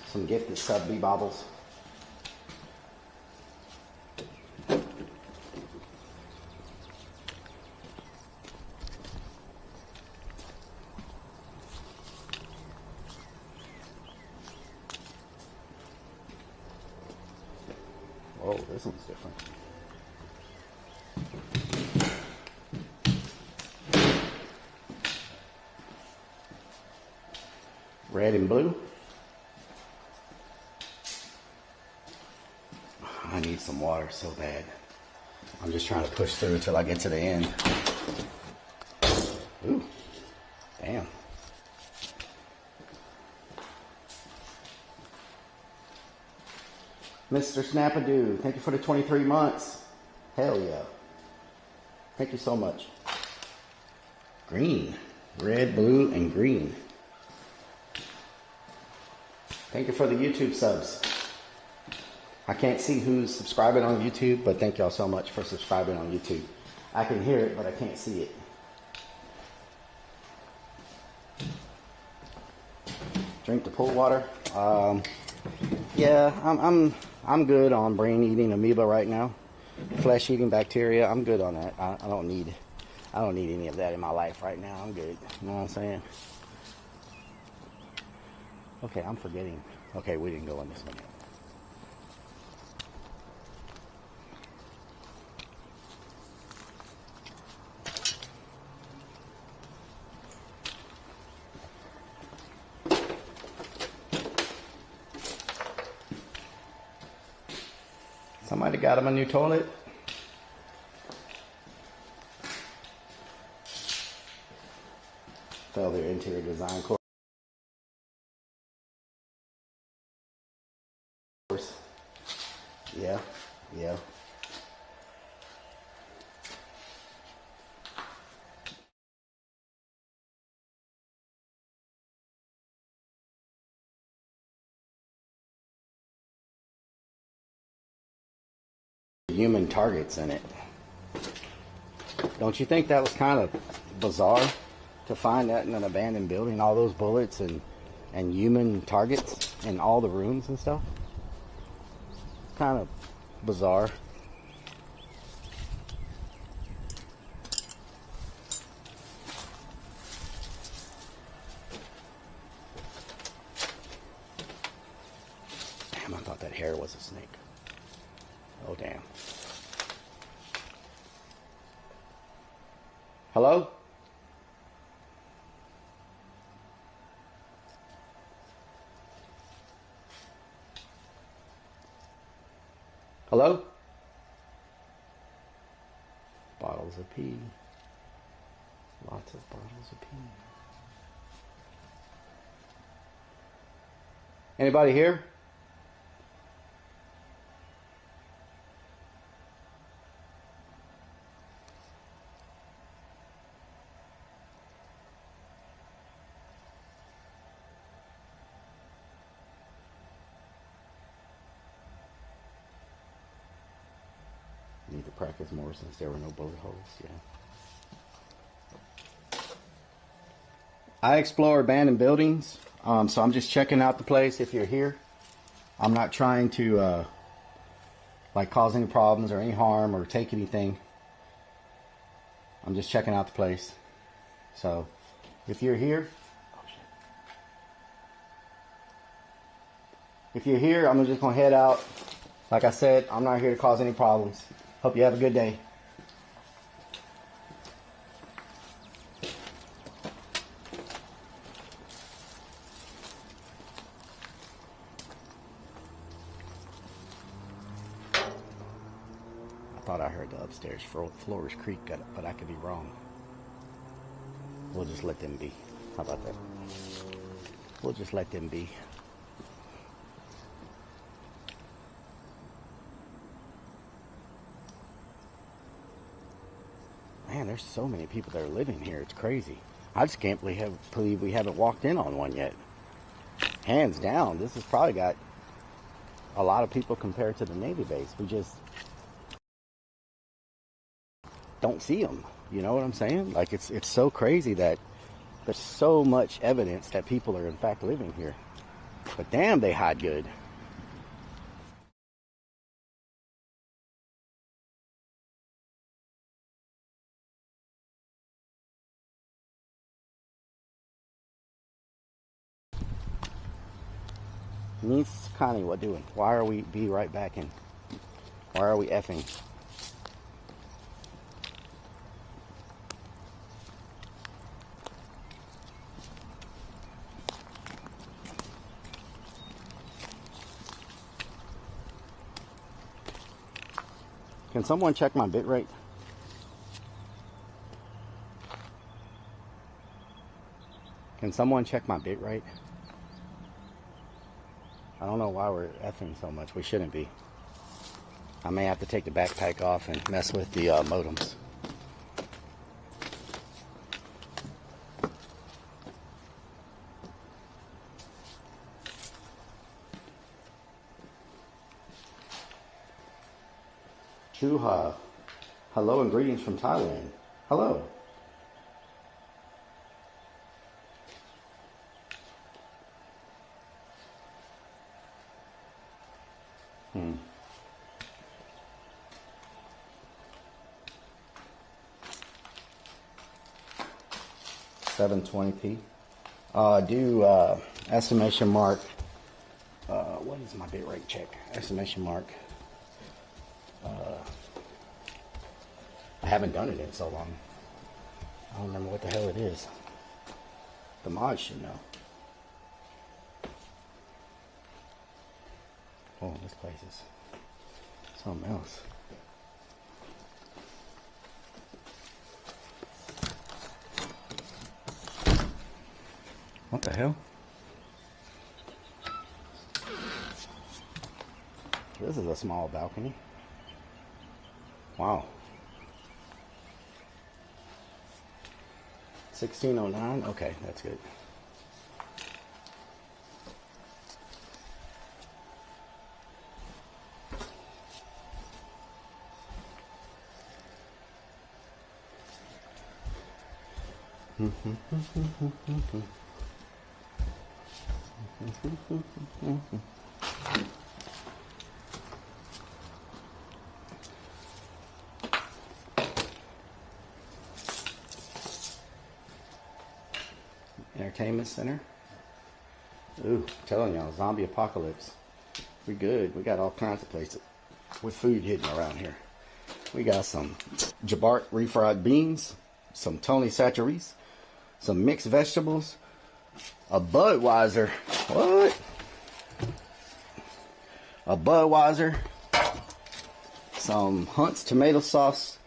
Some gifted sub B-bobbles. Oh, this one's different. Red and blue. I need some water so bad. I'm just trying to push through until I get to the end. Ooh, damn. Mr. Snapadoo, thank you for the 23 months. Hell yeah. Thank you so much. Green. Red, blue, and green. Thank you for the YouTube subs. I can't see who's subscribing on YouTube, but thank y'all so much for subscribing on YouTube. I can hear it, but I can't see it. Drink the pool water. Yeah, I'm good on brain eating amoeba right now. Flesh eating bacteria, I'm good on that. I don't need any of that in my life right now. I'm good. You know what I'm saying? Okay, I'm forgetting. Okay, we didn't go on this one yet. Somebody got him a new toilet. Tell their interior design course. Yeah, yeah. Human targets in it. Don't you think that was kind of bizarre to find that in an abandoned building, all those bullets and human targets in all the rooms and stuff? Kind of bizarre. Damn, I thought that hair was a snake. Oh, damn. Hello? Hello? Bottles of pee. Lots of bottles of pee. Anybody here? Need to practice more since there were no bullet holes. Yeah. I explore abandoned buildings, so I'm just checking out the place. If you're here, I'm not trying to like cause any problems or any harm or take anything. I'm just checking out the place. So if you're here, I'm just gonna head out. Like I said, I'm not here to cause any problems. Hope you have a good day. I thought I heard the upstairs floors creak, but I could be wrong. We'll just let them be. How about that? We'll just let them be. Man, there's so many people that are living here. It's crazy. I just can't believe we haven't walked in on one yet. Hands down, this has probably got a lot of people compared to the Navy base. We just don't see them. You know what I'm saying? Like, it's so crazy that there's so much evidence that people are in fact living here. But damn, they hide good. Miss Connie, what doing? Why are we be right back in? Why are we effing? Can someone check my bit rate? Can someone check my bit rate? I don't know why we're effing so much. We shouldn't be. I may have to take the backpack off and mess with the modems. Chuha. Hello and greetings from Thailand. Hello. Hmm. 720p. Do estimation mark. What is my bitrate check? Estimation mark. I haven't done it in so long. I don't remember what the hell it is. The mods should know. Oh, this place is something else. What the hell? This is a small balcony. Wow. 1609? Okay, that's good. Entertainment center. Ooh, I'm telling y'all, zombie apocalypse. We good. We got all kinds of places with food hidden around here. We got some Jabart refried beans, some Tony Chachere's, some mixed vegetables, a Budweiser. What? A Budweiser, some Hunt's tomato sauce,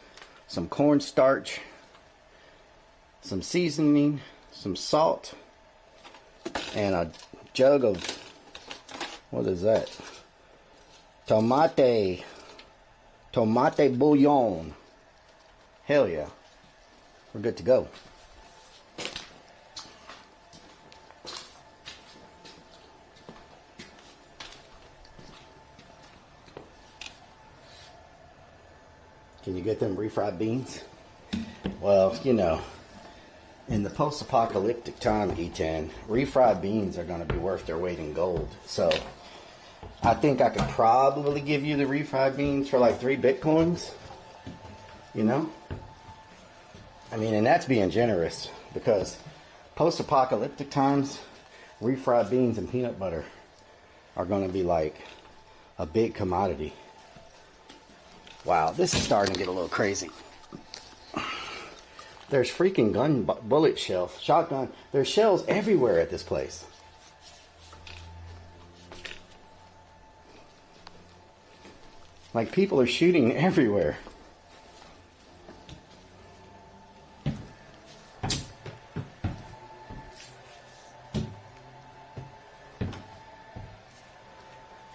some cornstarch, some seasoning, some salt, and a jug of, what is that? Tomate bouillon. Hell yeah. We're good to go. Can you get them refried beans? Well, you know, in the post-apocalyptic time, E10, refried beans are going to be worth their weight in gold. So I think I could probably give you the refried beans for like 3 Bitcoins. You know? I mean, and that's being generous, because post-apocalyptic times, refried beans and peanut butter are going to be like a big commodity. Wow, this is starting to get a little crazy. There's freaking gun bullet shells, shotgun. There's shells everywhere at this place. Like, people are shooting everywhere.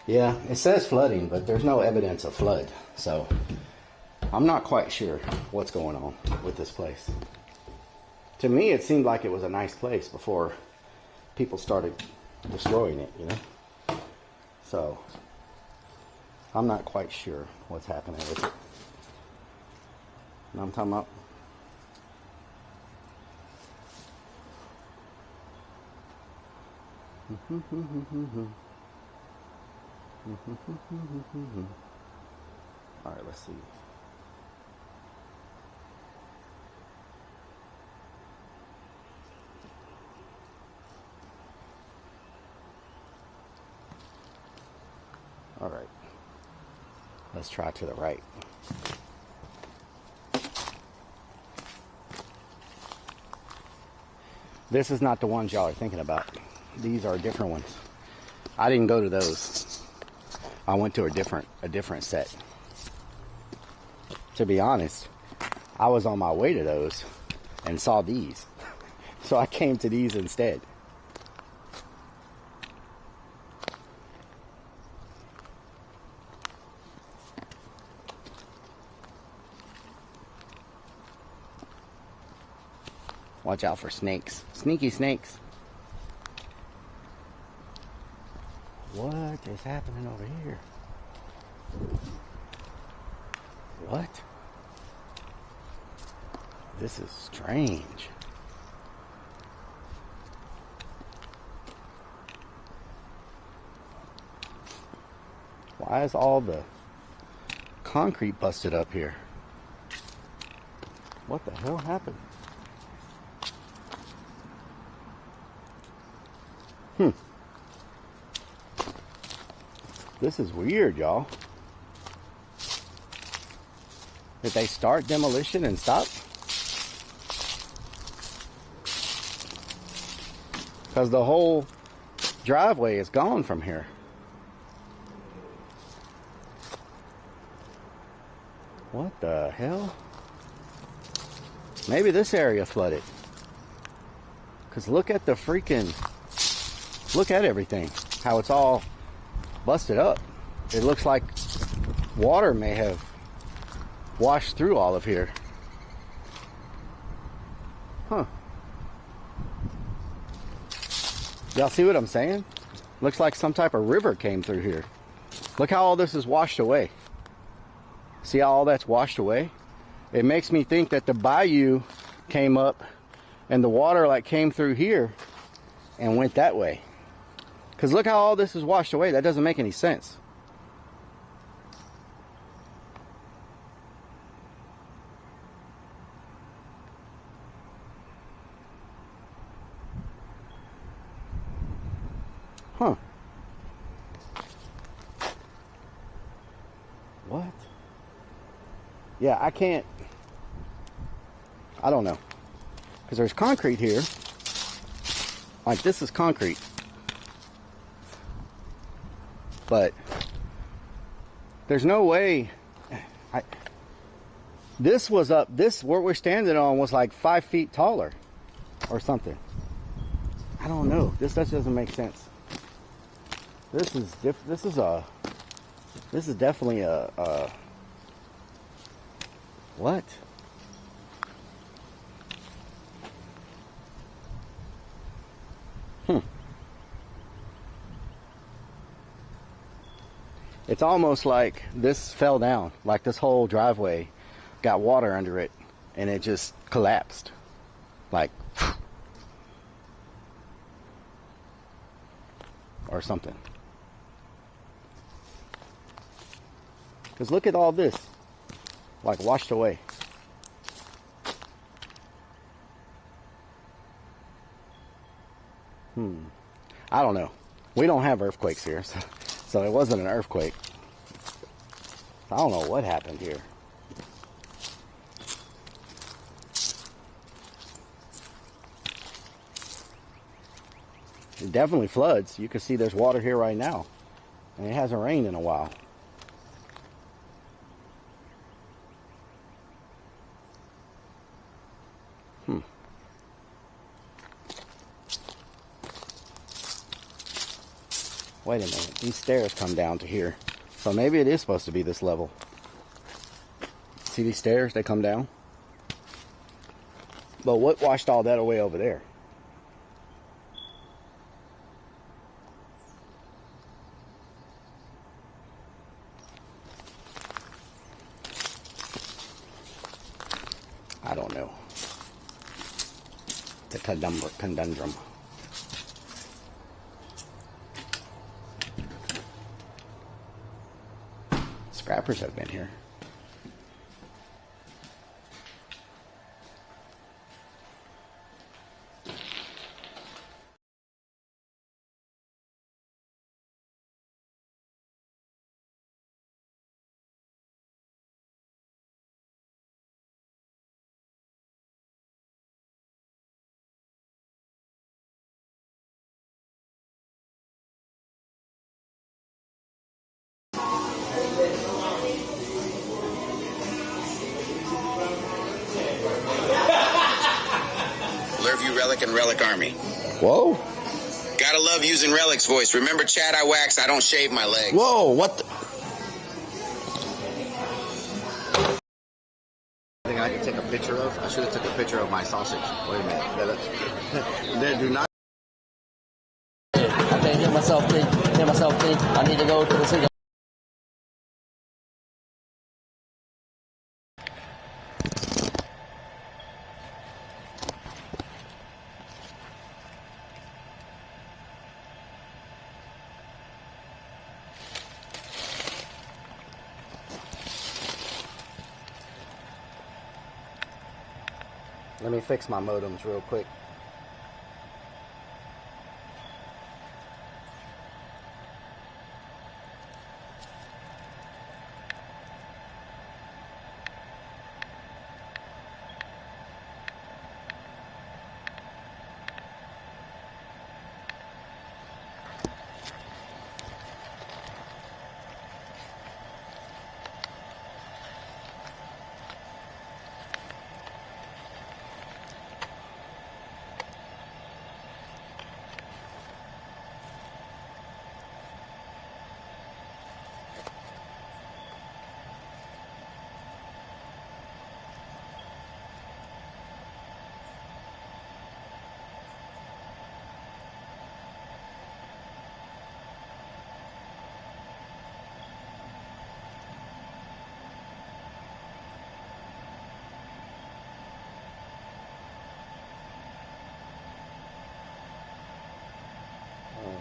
Yeah, it says flooding, but there's no evidence of flood. So I'm not quite sure what's going on with this place. To me, it seemed like it was a nice place before people started destroying it, you know? So I'm not quite sure what's happening with it. know what I'm talking about? All right, let's see. All right, let's try to the right. This is not the ones y'all are thinking about. These are different ones. I didn't go to those. I went to a different set. To be honest, I was on my way to those and saw these. So I came to these instead. Watch out for snakes. Sneaky snakes. What is happening over here? What? This is strange. Why is all the concrete busted up here? What the hell happened? This is weird, y'all. Did they start demolition and stop? Because the whole driveway is gone from here. What the hell? Maybe this area flooded. Because look at the freaking... Look at everything. How it's all busted up. It looks like water may have washed through all of here. Huh. Y'all see what I'm saying? Looks like some type of river came through here. Look how all this is washed away. See how all that's washed away? It makes me think that the bayou came up and the water like came through here and went that way. Because look how all this is washed away. That doesn't make any sense. Huh. What? Yeah, I can't. I don't know. Because there's concrete here. Like this is concrete. But there's no way. This was up. This what we're standing on was like 5 feet taller, or something. I don't know. This doesn't make sense. This is definitely a what? It's almost like this fell down, like this whole driveway got water under it and it just collapsed. Like, or something. Because look at all this, like washed away. I don't know. We don't have earthquakes here, so it wasn't an earthquake. I don't know what happened here. It definitely floods. You can see there's water here right now. And it hasn't rained in a while. Wait a minute. These stairs come down to here. So maybe it is supposed to be this level. See these stairs? They come down. But what washed all that away over there? I don't know. It's a conundrum. Scrappers have been here. Relic and Relic Army. Whoa. Gotta love using Relic's voice. Remember, Chad, I wax, I don't shave my legs. Whoa, what the? I think I can take a picture of. I should have took a picture of my sausage. Wait a minute. They do not. I can't hear myself think. I need to go to the city. Let me fix my modems real quick.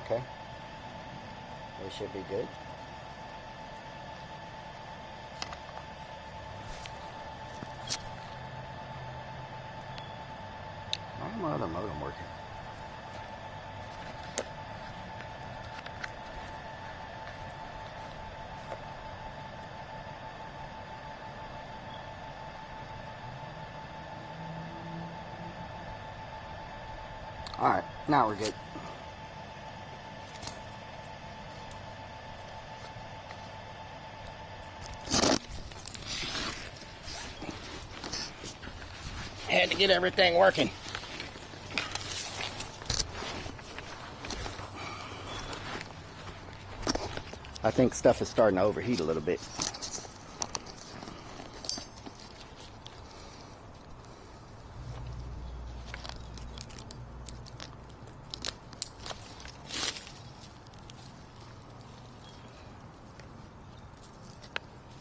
Okay. They should be good. Why is my other modem working? Alright, now we're good. Had to get everything working. I think stuff is starting to overheat a little bit.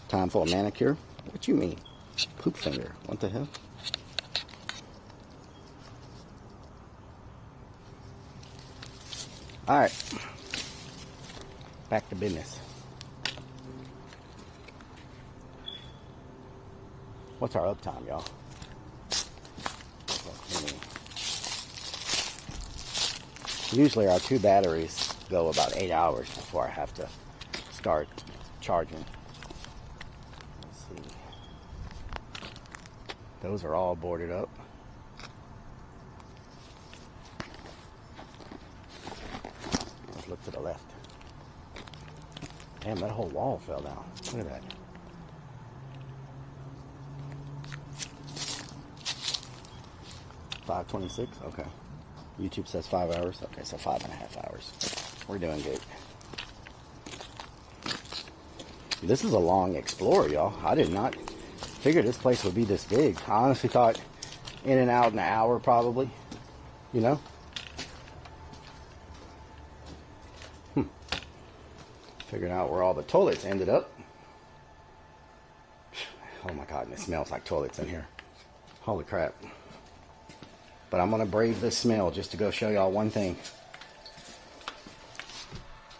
Time for a manicure? What you mean? Poop finger. What the hell? Alright. Back to business. What's our uptime, y'all? Usually our 2 batteries go about 8 hours before I have to start charging. Let's see. Those are all boarded up. Let's look to the left. Damn, that whole wall fell down. Look at that. $5.26? Okay. YouTube says 5 hours. Okay, so 5.5 hours. We're doing good. This is a long Explorer, y'all. I did not figure this place would be this big. I honestly thought in and out in an hour probably. You know? Figuring out where all the toilets ended up. Oh my god, and it smells like toilets in here. Holy crap. But I'm gonna brave this smell just to go show y'all one thing.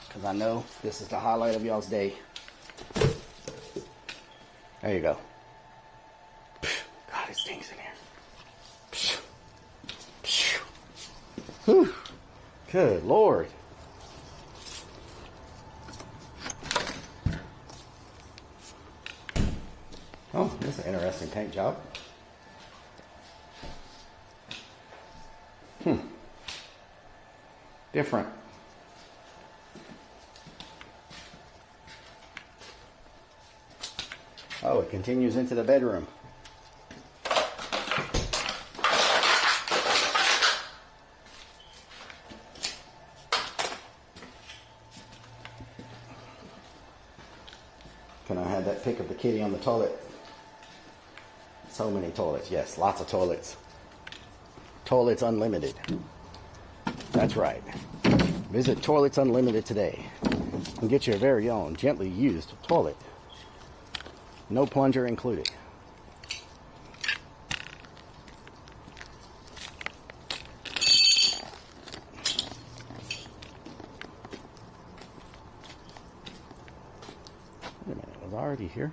Because I know this is the highlight of y'all's day. There you go. God, it stinks in here. Whew. Good Lord. Oh, this is an interesting paint job. Different. Oh, it continues into the bedroom. Can I have that pic of the kitty on the toilet? So many toilets. Yes, lots of toilets. Toilets Unlimited. That's right. Visit Toilets Unlimited today and get your very own gently used toilet. No plunger included. Wait a minute, was I already here?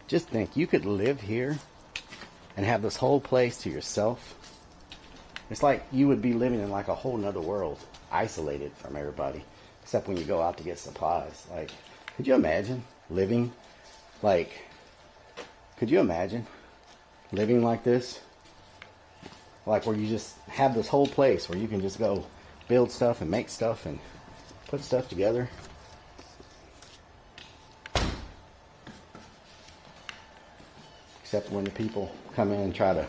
Just think, you could live here and have this whole place to yourself. It's like you would be living in like a whole nother world, isolated from everybody, except when you go out to get supplies. Like, could you imagine living like, could you imagine living like this? Like where you just have this whole place where you can just go build stuff and make stuff and put stuff together. Except when the people come in and try to,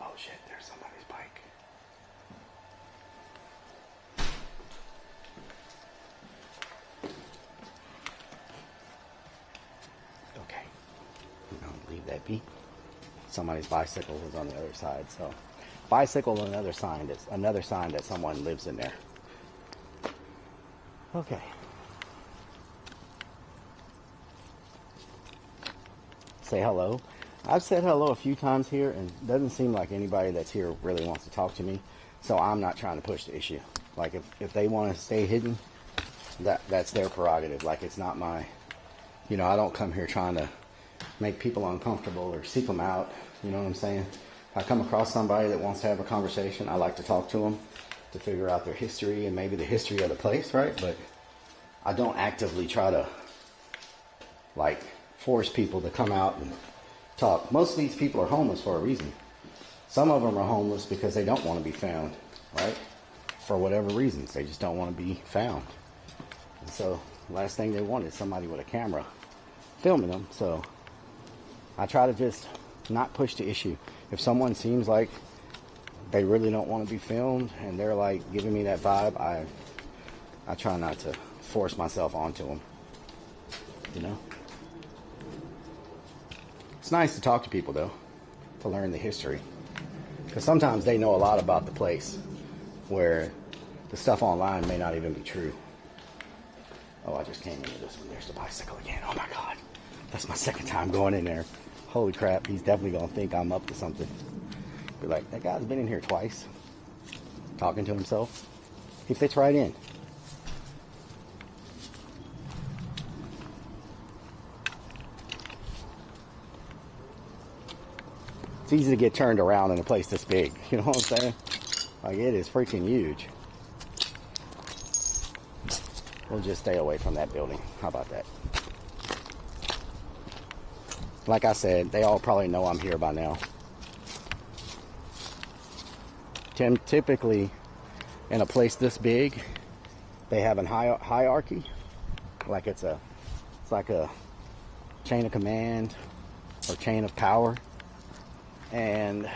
oh shit, there's somebody's bike. Okay, I'm gonna leave that be. Somebody's bicycle was on the other side, so bicycle, another sign that someone lives in there. Okay. Say hello. I've said hello a few times here, and it doesn't seem like anybody that's here really wants to talk to me, so I'm not trying to push the issue. Like, if they want to stay hidden, that's their prerogative. Like, it's not my, you know, I don't come here trying to make people uncomfortable or seek them out, you know what I'm saying? If I come across somebody that wants to have a conversation, I like to talk to them to figure out their history and maybe the history of the place, right? But I don't actively try to, like, force people to come out and talk. Most of these people are homeless for a reason. Some of them are homeless because they don't want to be found, right? For whatever reasons, they just don't want to be found. And so, last thing they want is somebody with a camera filming them. So, I try to just not push the issue. If someone seems like they really don't want to be filmed and they're like giving me that vibe, I try not to force myself onto them, you know? It's nice to talk to people, though, to learn the history. Because sometimes they know a lot about the place where the stuff online may not even be true. Oh, I just came into this one. There's the bicycle again. Oh, my God. That's my second time going in there. Holy crap. He's definitely going to think I'm up to something. Be like, that guy's been in here twice, talking to himself. He fits right in. It's easy to get turned around in a place this big. You know what I'm saying? Like, it is freaking huge. We'll just stay away from that building. How about that? Like I said, they all probably know I'm here by now. Typically, in a place this big, they have a hierarchy. Like it's like a chain of command or chain of power. And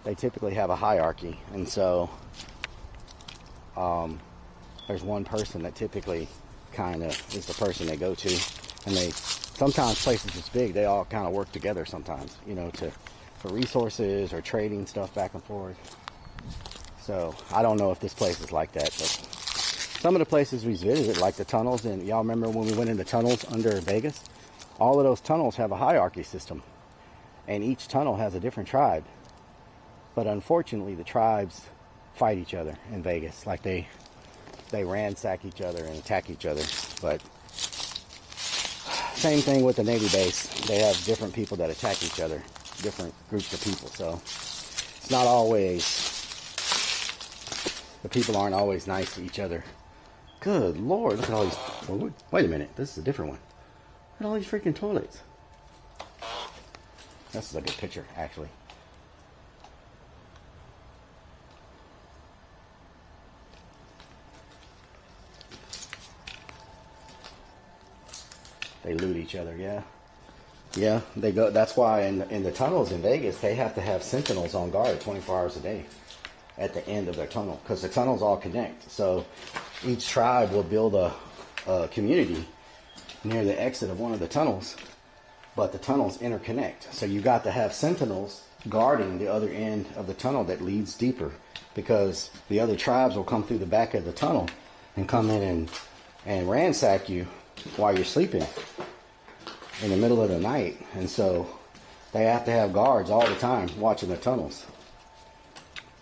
they typically have a hierarchy, and so there's one person that typically kind of is the person they go to, and they sometimes places this big, they all kind of work together sometimes, you know, to for resources or trading stuff back and forth. So I don't know if this place is like that, but some of the places we visited, like the tunnels, and y'all remember when we went into tunnels under Vegas? All of those tunnels have a hierarchy system, and each tunnel has a different tribe. But unfortunately, the tribes fight each other in Vegas. Like they ransack each other and attack each other. But same thing with the Navy base. They have different people that attack each other, different groups of people. So it's not always, the people aren't always nice to each other. Good Lord, look at all these. Oh, wait a minute, this is a different one. Look at all these freaking toilets. This is a good picture, actually. They loot each other, yeah. Yeah, they go. That's why in the tunnels in Vegas, they have to have sentinels on guard 24 hours a day at the end of their tunnel, because the tunnels all connect. So each tribe will build a community near the exit of one of the tunnels, but the tunnels interconnect. So you got to have sentinels guarding the other end of the tunnel that leads deeper, because the other tribes will come through the back of the tunnel and come in and ransack you while you're sleeping in the middle of the night. And so they have to have guards all the time watching the tunnels.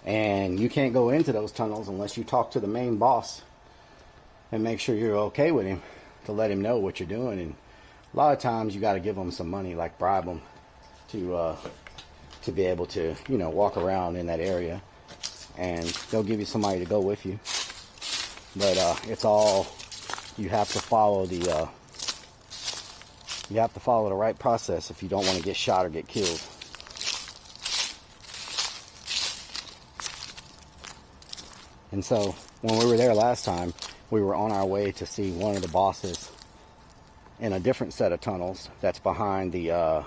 And you can't go into those tunnels unless you talk to the main boss and make sure you're okay with him, to let him know what you're doing. And a lot of times you got to give them some money, like bribe them to be able to, you know, walk around in that area, and they'll give you somebody to go with you. But it's all, you have to follow the right process if you don't want to get shot or get killed. And so when we were there last time, we were on our way to see one of the bosses in a different set of tunnels that's behind the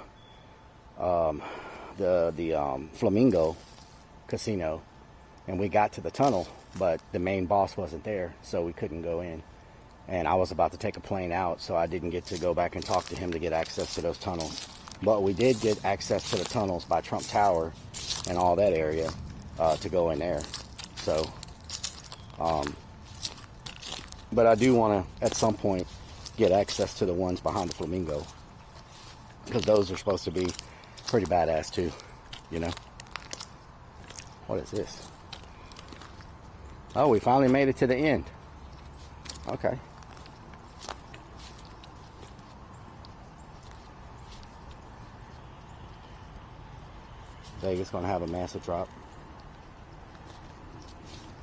Flamingo Casino. And we got to the tunnel, but the main boss wasn't there, so we couldn't go in. And I was about to take a plane out, so I didn't get to go back and talk to him to get access to those tunnels. But we did get access to the tunnels by Trump Tower and all that area to go in there. So, but I do want to, at some point, get access to the ones behind the Flamingo, because those are supposed to be pretty badass too, you know. What is this? Oh, we finally made it to the end. Okay. Vegas gonna have a massive drop.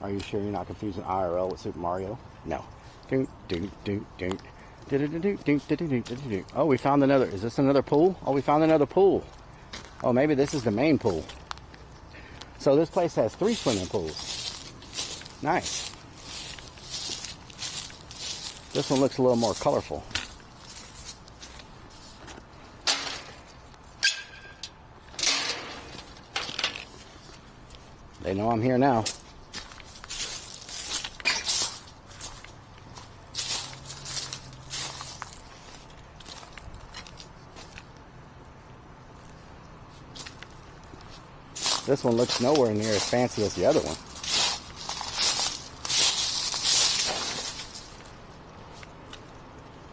Are you sure you're not confusing IRL with Super Mario? No. Oh, we found another. Is this another pool? Oh, we found another pool. Oh, maybe this is the main pool. So this place has 3 swimming pools. Nice. This one looks a little more colorful. They know I'm here now. This one looks nowhere near as fancy as the other one.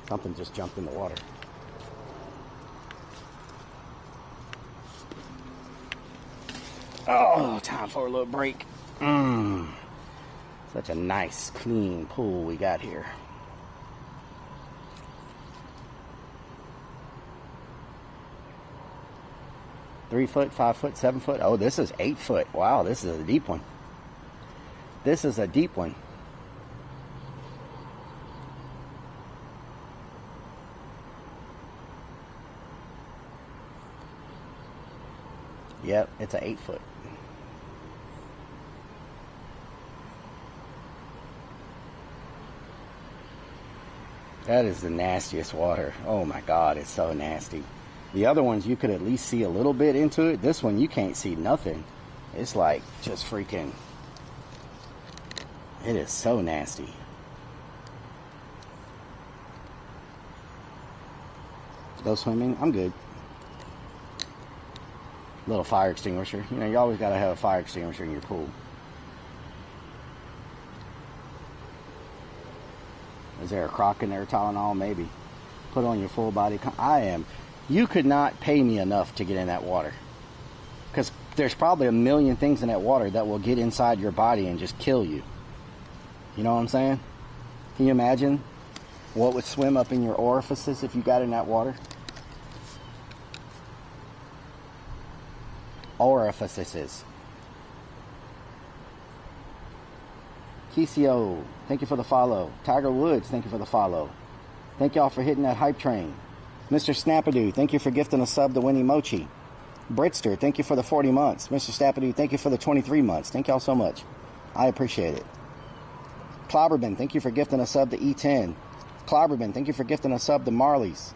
Something just jumped in the water. Oh, time for a little break. Such a nice, clean pool we got here. Three foot, 5 foot, 7 foot. Oh, this is 8 foot. Wow, this is a deep one. This is a deep one. Yep, it's an 8 foot. That is the nastiest water. Oh my God, it's so nasty. The other ones, you could at least see a little bit into it. This one, you can't see nothing. It's like just freaking, it is so nasty. Go swimming? I'm good. Little fire extinguisher. You know, you always got to have a fire extinguisher in your pool. Is there a crock in there, Tylenol? Maybe. Put on your full body. You could not pay me enough to get in that water. Because there's probably a million things in that water that will get inside your body and just kill you. You know what I'm saying? Can you imagine what would swim up in your orifices if you got in that water? Orifices. Kisio, thank you for the follow. Tiger Woods, thank you for the follow. Thank y'all for hitting that hype train. Mr. Snappadoo, thank you for gifting a sub to Winnie Mochi. Britster, thank you for the 40 months. Mr. Snappadoo, thank you for the 23 months. Thank y'all so much. I appreciate it. Clobberman, thank you for gifting a sub to E10. Clobberman, thank you for gifting a sub to Marley's.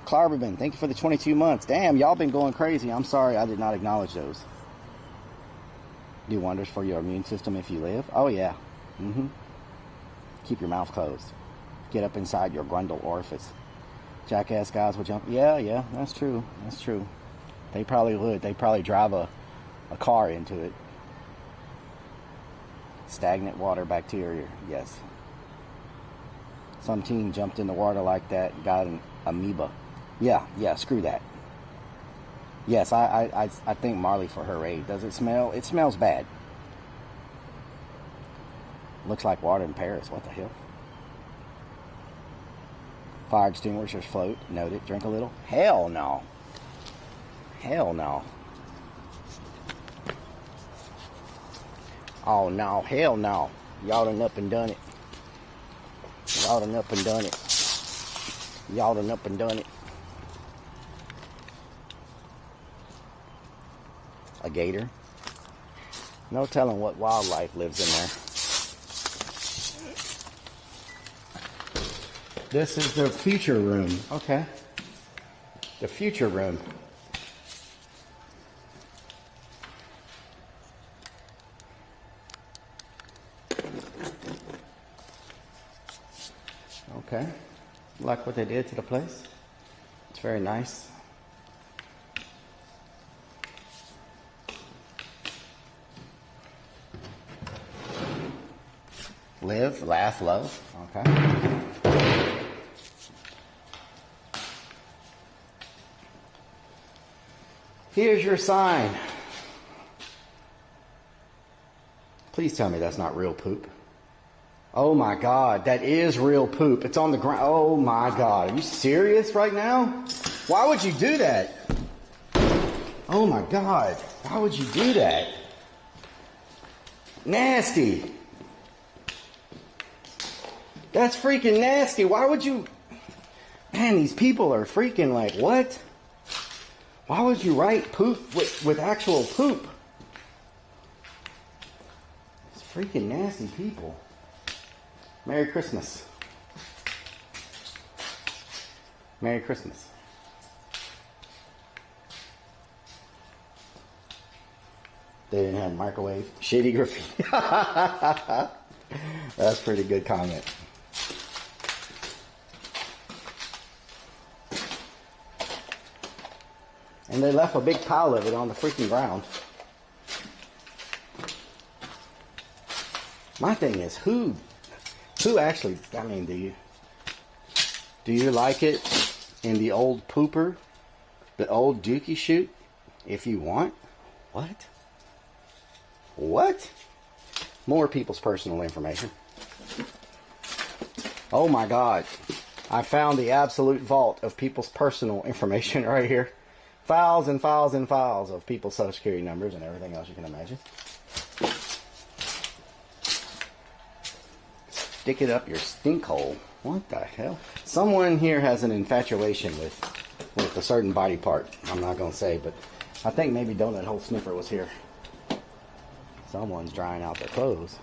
Clobberman, thank you for the 22 months. Damn, y'all been going crazy. I'm sorry I did not acknowledge those. Do wonders for your immune system if you live. Oh, yeah. Keep your mouth closed. Get up inside your grundle orifice. Jackass guys will jump. Yeah, that's true. That's true. They probably would. They probably drive a car into it. Stagnant water bacteria. Yes. Some teen jumped in the water like that and got an amoeba. Yeah, screw that. Yes, I think Marley for her age. Does it smell? It smells bad. Looks like water in Paris. What the hell? Fire extinguishers float. Noted. Drink a little. Hell no. Hell no. Oh no. Hell no. Y'all done up and done it. Y'all done up and done it. Y'all done up and done it. A gator. No telling what wildlife lives in there. This is the future room. Okay. The future room. Okay. Like what they did to the place. It's very nice. Live, laugh, love. Okay. Here's your sign. Please tell me that's not real poop. Oh my God, that is real poop. It's on the ground. Oh my God, are you serious right now? Why would you do that? Oh my God, why would you do that? Nasty. That's freaking nasty. Why would you? Man, these people are freaking like, what? Why would you write poop with actual poop? It's freaking nasty people. Merry Christmas. Merry Christmas. They didn't have a microwave. Shitty graffiti. That's a pretty good comment. And they left a big pile of it on the freaking ground. My thing is, who actually, I mean, do you like it in the old pooper, the old dookie chute, if you want? What? What? More people's personal information. Oh my God. I found the absolute vault of people's personal information right here. Files and files and files of people's social security numbers and everything else you can imagine. Stick it up your stink hole. What the hell? Someone here has an infatuation with a certain body part. I'm not going to say, but I think maybe Donut Hole Sniffer was here. Someone's drying out their clothes.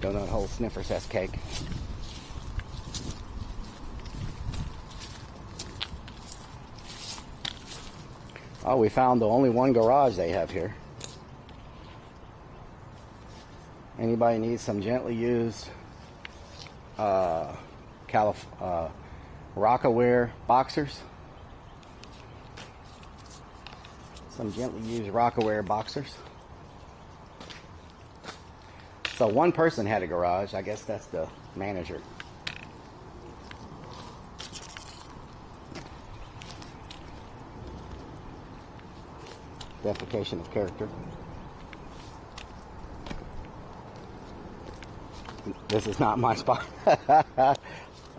Donut Hole Sniffer says cake. Oh, we found the only one garage they have here. Anybody needs some gently used Rockaware boxers. Some gently used Rockaware boxers. So one person had a garage. I guess that's the manager. Defecation of character. This is not my spot.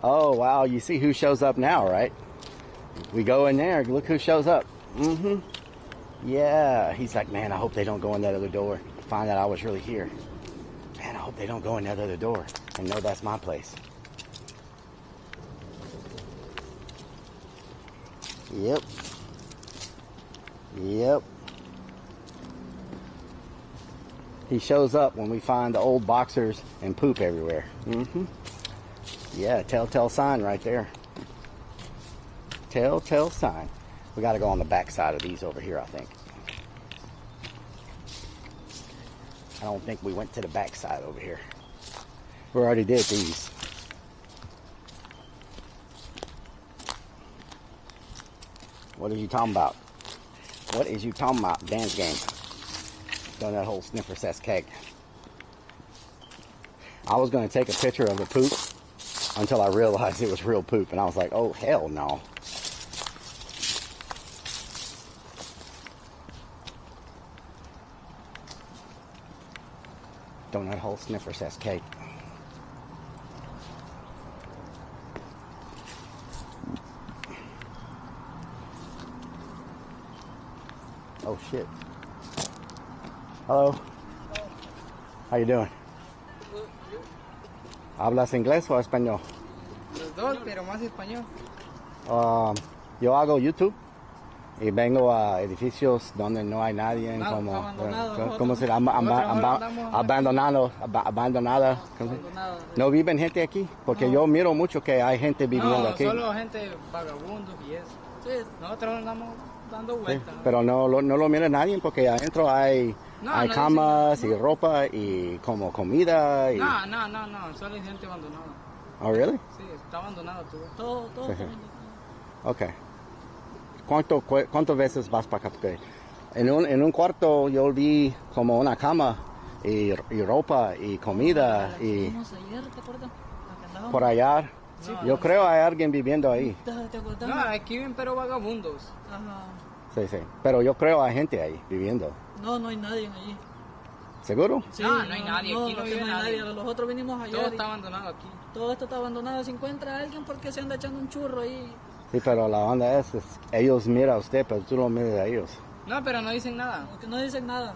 Oh, wow. You see who shows up now, right? We go in there. Look who shows up. Yeah. He's like, man, I hope they don't go in that other door. Find out I was really here. Man, I hope they don't go in that other door and know that's my place. Yep. Yep. He shows up when we find the old boxers and poop everywhere. Yeah, telltale sign right there. Telltale sign. We got to go on the back side of these over here, I think. I don't think we went to the back side over here. We already did these. What are you talking about? What is you talking about? Dance game. Done that whole sniffer cess cake. I was going to take a picture of the poop until I realized it was real poop, and I was like, oh hell no. Donut hole sniffer cess cake. Oh shit. Hello. How you doing? ¿Hablas inglés o español? Los dos, pero más español. Yo hago YouTube y vengo a edificios donde no hay nadie, ¿cómo se llama? Abandonada. ¿No viven gente aquí? Porque yo miro mucho que hay gente viviendo aquí. No, solo gente vagabundos y eso. Sí, nosotros andamos dando vueltas. Sí, pero no lo mira nadie porque adentro hay camas y ropa y como comida. Y... No, solo hay gente abandonada. Oh, really? Sí, está abandonado todo. Todo. Sí. Ok. ¿Cuántas veces vas para acá? Porque en un cuarto yo vi como una cama y ropa y comida y... Ayer, ¿te acuerdas? Por allá. Sí. Yo creo hay alguien viviendo ahí. No, aquí viven pero vagabundos. Ajá. Sí. Pero yo creo hay gente ahí viviendo. No hay nadie allí. ¿Seguro? Sí, no hay nadie. Aquí no vive nadie. Nosotros vinimos ayer. Todo está abandonado aquí. Todo esto está abandonado. Si encuentra a alguien porque se anda echando un churro ahí. Sí, pero la onda es ellos miran a usted, pero tú lo miras a ellos. No, pero no dicen nada. No dicen nada.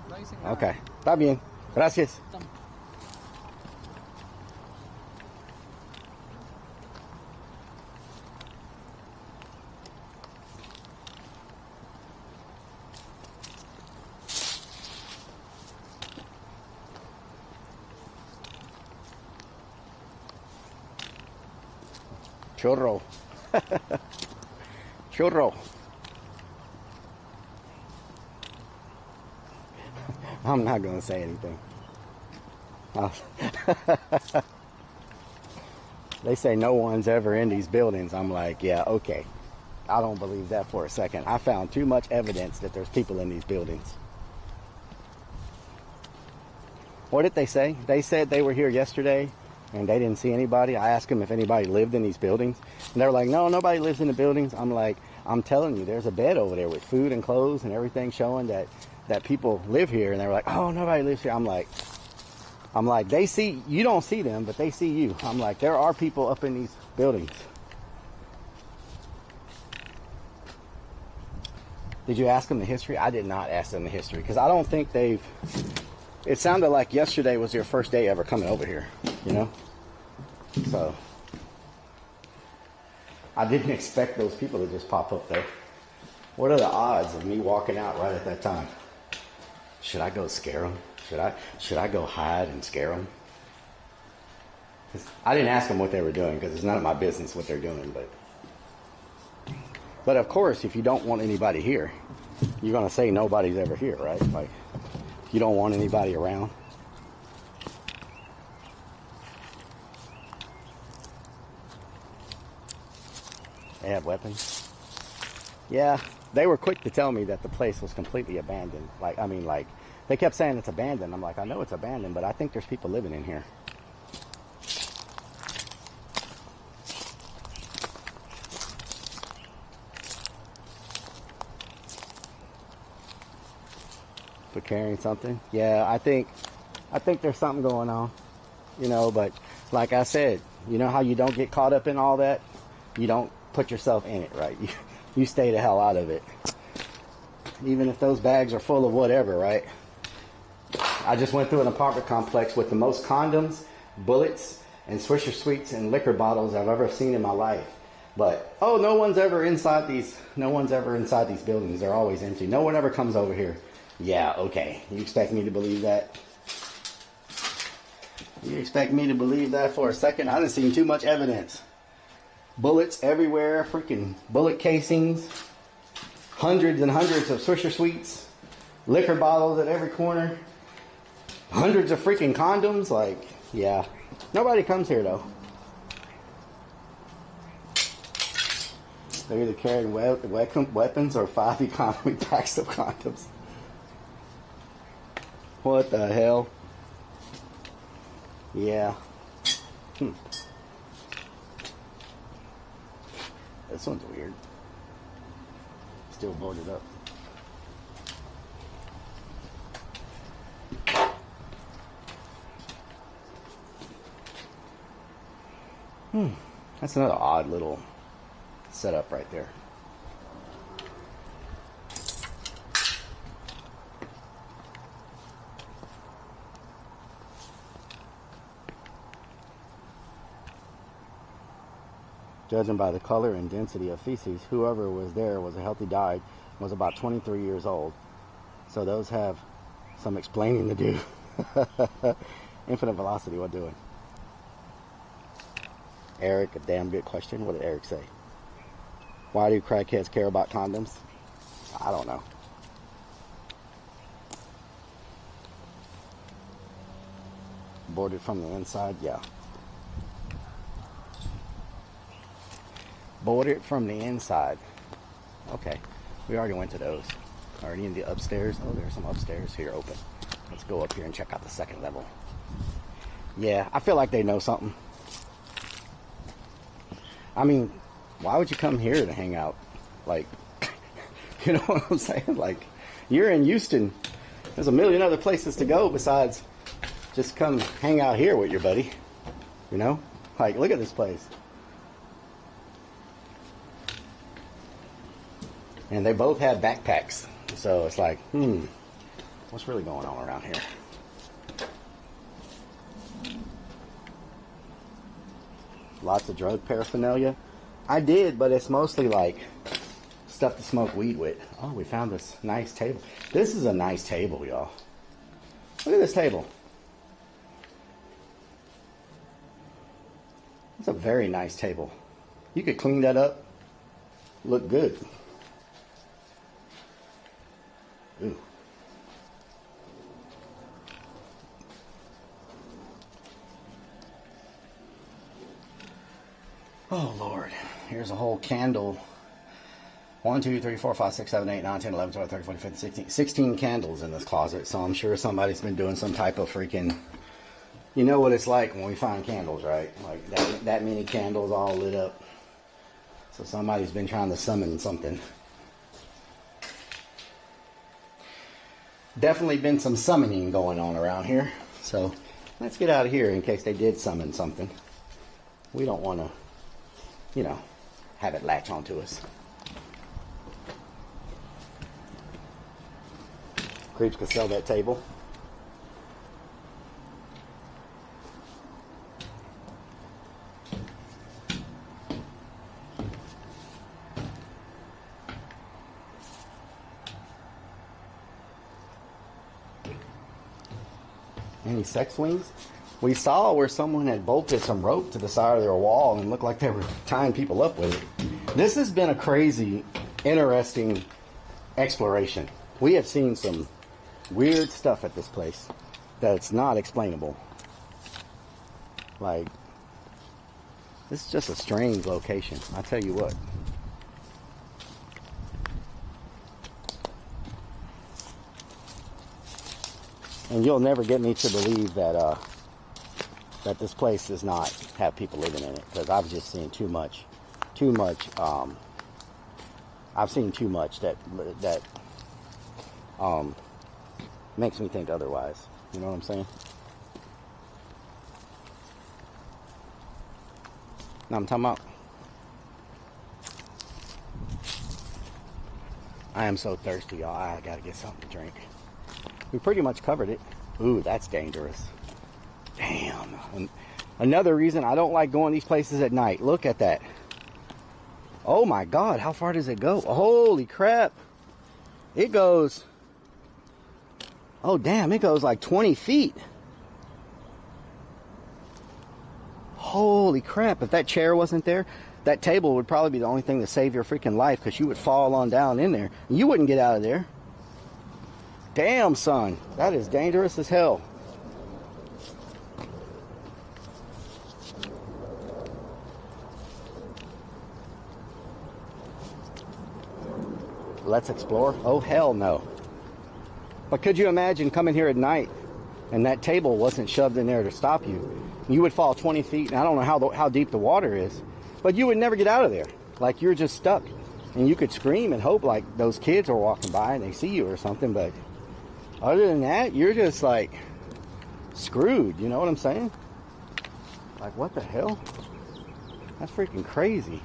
Ok, está bien. Gracias. Churro. Churro. I'm not going to say anything. They say no one's ever in these buildings. I'm like, yeah, okay. I don't believe that for a second. I found too much evidence that there's people in these buildings. What did they say? They said they were here yesterday and they didn't see anybody. I asked them if anybody lived in these buildings, and they were like, no, nobody lives in the buildings. I'm like, I'm telling you, there's a bed over there with food and clothes and everything showing that people live here. And they were like, oh, nobody lives here. I'm like, they see, you don't see them, but they see you. I'm like, there are people up in these buildings. Did you ask them the history? I did not ask them the history because I don't think it sounded like yesterday was their first day ever coming over here, you know? So I didn't expect those people to just pop up there. What are the odds of me walking out right at that time? Should I go scare them? Should I go hide and scare them? I didn't ask them what they were doing because it's none of my business what they're doing. But of course, if you don't want anybody here, you're going to say nobody's ever here, right? Like, you don't want anybody around. They have weapons. Yeah, they were quick to tell me that the place was completely abandoned. Like, I mean, like, they kept saying it's abandoned. I'm like, I know it's abandoned, but I think there's people living in here. For carrying something. Yeah, I think there's something going on. You know, but like I said, you know how you don't get caught up in all that? You don't put yourself in it, right? You stay the hell out of it. Even if those bags are full of whatever, right? I just went through an apartment complex with the most condoms, bullets, and Swisher Sweets and liquor bottles I've ever seen in my life. But, oh, no one's ever inside these buildings. They're always empty. No one ever comes over here. Yeah, okay. You expect me to believe that? You expect me to believe that for a second? I done seen too much evidence. Bullets everywhere, freaking bullet casings, hundreds and hundreds of Swisher Sweets, liquor bottles at every corner, hundreds of freaking condoms. Like, yeah. Nobody comes here, though. They're either carrying weapons or 5 economy packs of condoms. What the hell? Yeah. This one's weird. Still boarded up. That's another odd little setup right there. Judging by the color and density of feces, whoever was there was a healthy died, was about 23 years old. So those have some explaining to do. Infinite velocity, what doing? Eric, a damn good question. What did Eric say? Why do crackheads care about condoms? I don't know. Boarded from the inside, yeah. Boarded from the inside. Okay, we already went to those. Already in the upstairs. Oh, there's some upstairs here open. Let's go up here and check out the second level. Yeah, I feel like they know something. I mean, why would you come here to hang out? Like, you know what I'm saying? Like, you're in Houston. There's a million other places to go besides just come hang out here with your buddy. You know? Like, look at this place. And they both had backpacks. So it's like, what's really going on around here? Lots of drug paraphernalia. I did, but it's mostly like stuff to smoke weed with. Oh, we found this nice table. This is a nice table, y'all. Look at this table. It's a very nice table. You could clean that up. Look good. Ooh. Oh, Lord. Here's a whole candle. 1, 2, 3, 4, 5, 6, 7, 8, 9, 10, 11, 12, 13, 14, 15, 16. 16 candles in this closet. So I'm sure somebody's been doing some type of freaking... You know what it's like when we find candles, right? Like that many candles all lit up. So somebody's been trying to summon something. Definitely been some summoning going on around here. So let's get out of here in case they did summon something. We don't want to, you know, have it latch onto us. Creeps could sell that table. Any sex swings? We saw where someone had bolted some rope to the side of their wall and looked like they were tying people up with it. This has been a crazy, interesting exploration. We have seen some weird stuff at this place that's not explainable. Like, this is just a strange location. I tell you what. And you'll never get me to believe that that this place does not have people living in it, because I've just seen too much. I've seen too much that makes me think otherwise. You know what I'm saying? Now I'm talking about. I am so thirsty, y'all. I gotta get something to drink. We pretty much covered it. Ooh, that's dangerous. Damn. And another reason I don't like going these places at night. Look at that. Oh my God, how far does it go? Holy crap. It goes. Oh damn, it goes like 20 feet. Holy crap, if that chair wasn't there, that table would probably be the only thing to save your freaking life, because you would fall on down in there. You wouldn't get out of there. Damn, son, that is dangerous as hell. Let's explore? Oh, hell no. But could you imagine coming here at night and that table wasn't shoved in there to stop you? You would fall 20 feet, and I don't know how deep the water is, but you would never get out of there. Like, you're just stuck. And you could scream and hope like those kids are walking by and they see you or something, but other than that, you're just like screwed. You know what I'm saying? Like, what the hell? That's freaking crazy.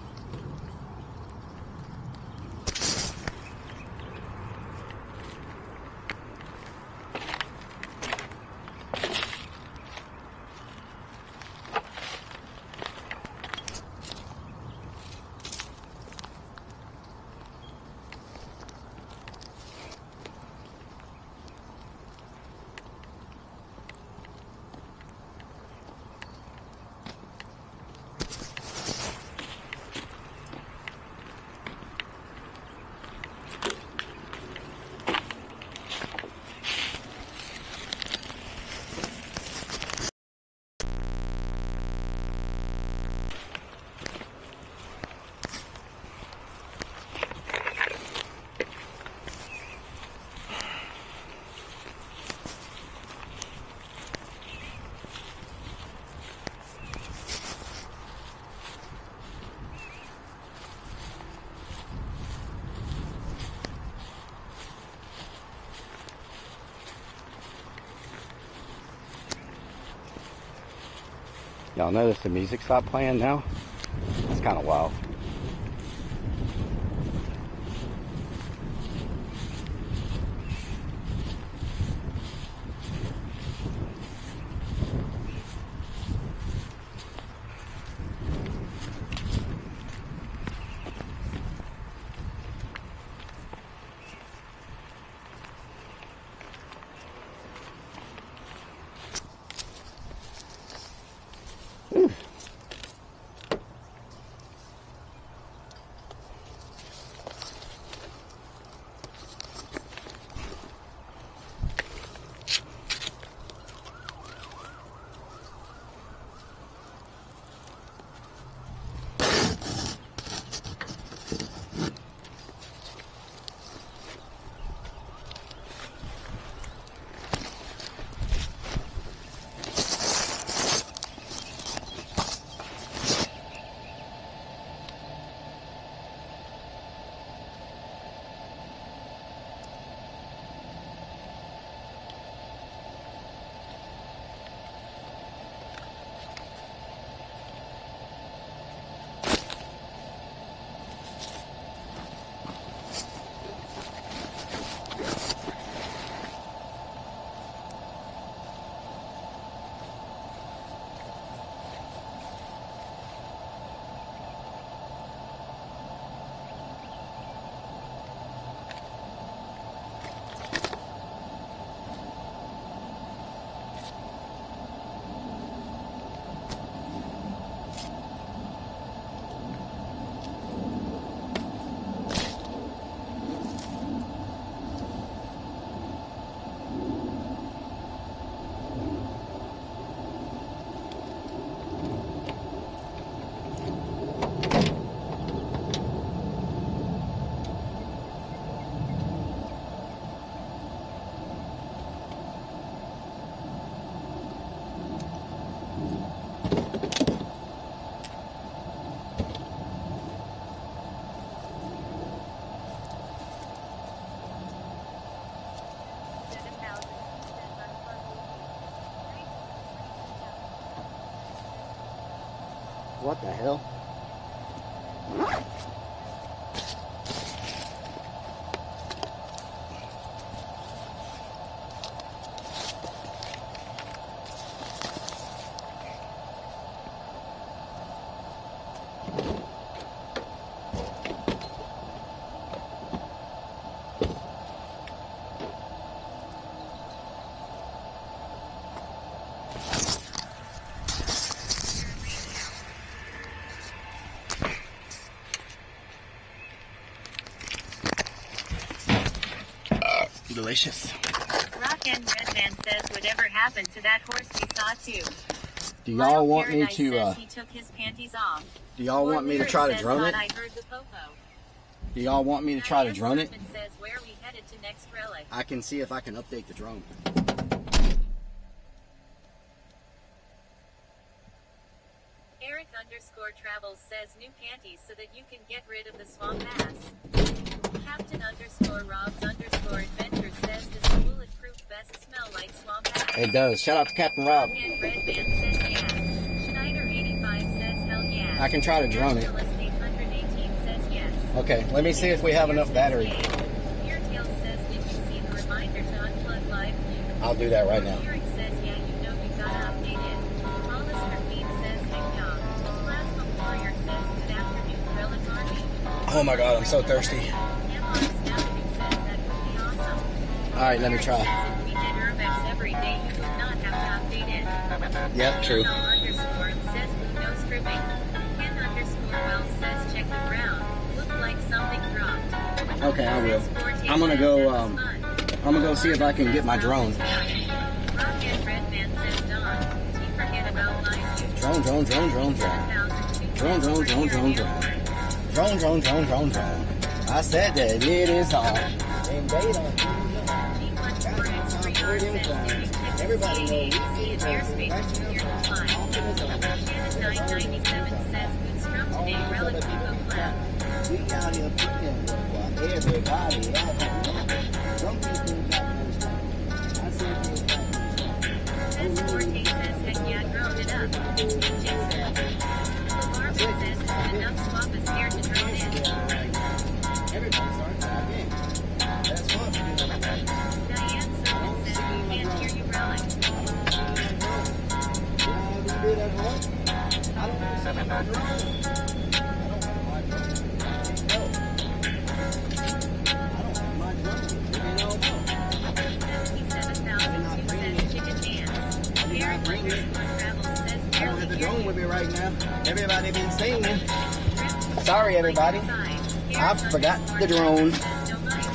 Y'all notice the music stopped playing now? It's kind of wild. What the hell? Delicious. Rock and Red Man says whatever happened to that horse we saw too. Do y'all want me Paradise to says he took his panties off. do y'all want me to try to drone it? I heard the popo. Do y'all want me to try to drone it? Says where we headed to next relic. I can see if I can update the drone. Eric_Travels says new panties so that you can get rid of the swamp ass. Captain_Robs_Adventure says does the bulletproof vest smell like swamp ass? It does. Shout out to Captain Rob. And Red Band says yeah. Schneider85 says hell yeah. I can try to drone it. 818 says yes. Okay, let me see if we have enough battery. Eartail says did you see the reminder to unplug live view? I'll do that right now. Eric says yeah you know you gotta update it. Hollister Queen says heck yeah. Plasma Warrior says good afternoon Relic Army. Oh my god, I'm so thirsty. Alright, let me try. We did URBEX every day, you would not have to update it. Yep, true. Says blue no stripping. Ken_Wells says check the ground. Looked like something dropped. Okay, I will. I'm gonna go see if I can get my drone. Rock and Red Man says Don. Do you forget about live view? Drone. Drone. I said that it is on. And they don't. Everybody knows. Airspace here to fly. Shannon997 says good scrum today, Relic Eco Club. We out here putting work while everybody out there. Some people got no time. I said Says Forte says heck yeah, drone it up. Jason. Marvin says it's enough swap is here to drone in. Everybody's starting again. That's what we do. Diane Sullivan says we can't hear you, Relic. I don't understand my drone. I don't have the drone with me right now. Everybody been singing. Sorry, everybody. I forgot the drone.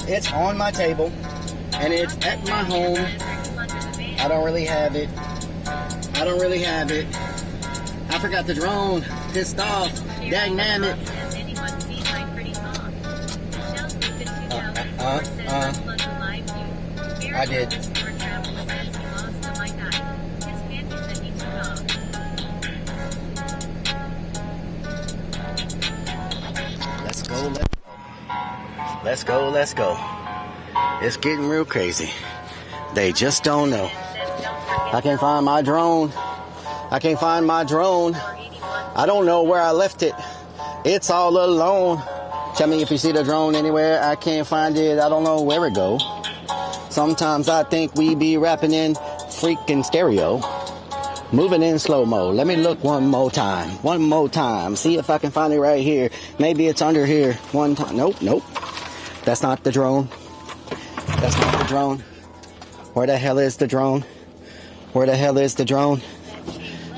It's on my table, and it's at my home. I don't really have it. I forgot the drone. Pissed off. Dang-nabbit. I did. Let's go. It's getting real crazy. They just don't know. I can't find my drone. I don't know where I left it. It's all alone. Tell me if you see the drone anywhere. I can't find it. I don't know where it go. Sometimes I think we be rapping in freaking stereo. Moving in slow-mo. Let me look one more time. See if I can find it right here. Maybe it's under here. One time. Nope. That's not the drone. Where the hell is the drone?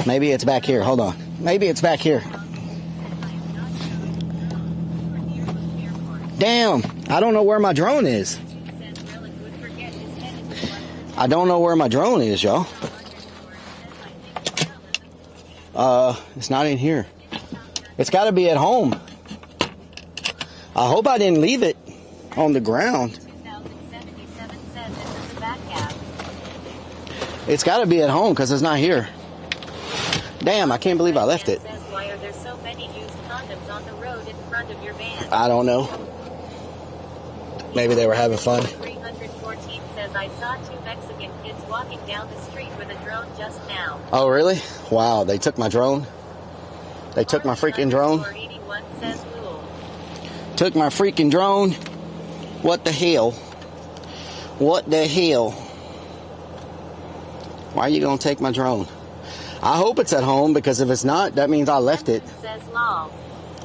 Maybe it's back here. Hold on. Maybe it's back here. Damn. I don't know where my drone is. Y'all. It's not in here. It's got to be at home. I hope I didn't leave it on the ground. It's got to be at home because it's not here. Damn, I can't believe I left it. Why are there so many used condoms on the road in front of your van? I don't know. Maybe they were having fun. 314 says I saw 2 Mexican kids walking down the street with a drone just now. Oh, really? Wow, they took my drone. They took my freaking drone. Took my freaking drone. What the hell? What the hell? Why are you going to take my drone? I hope it's at home, because if it's not, that means I left it.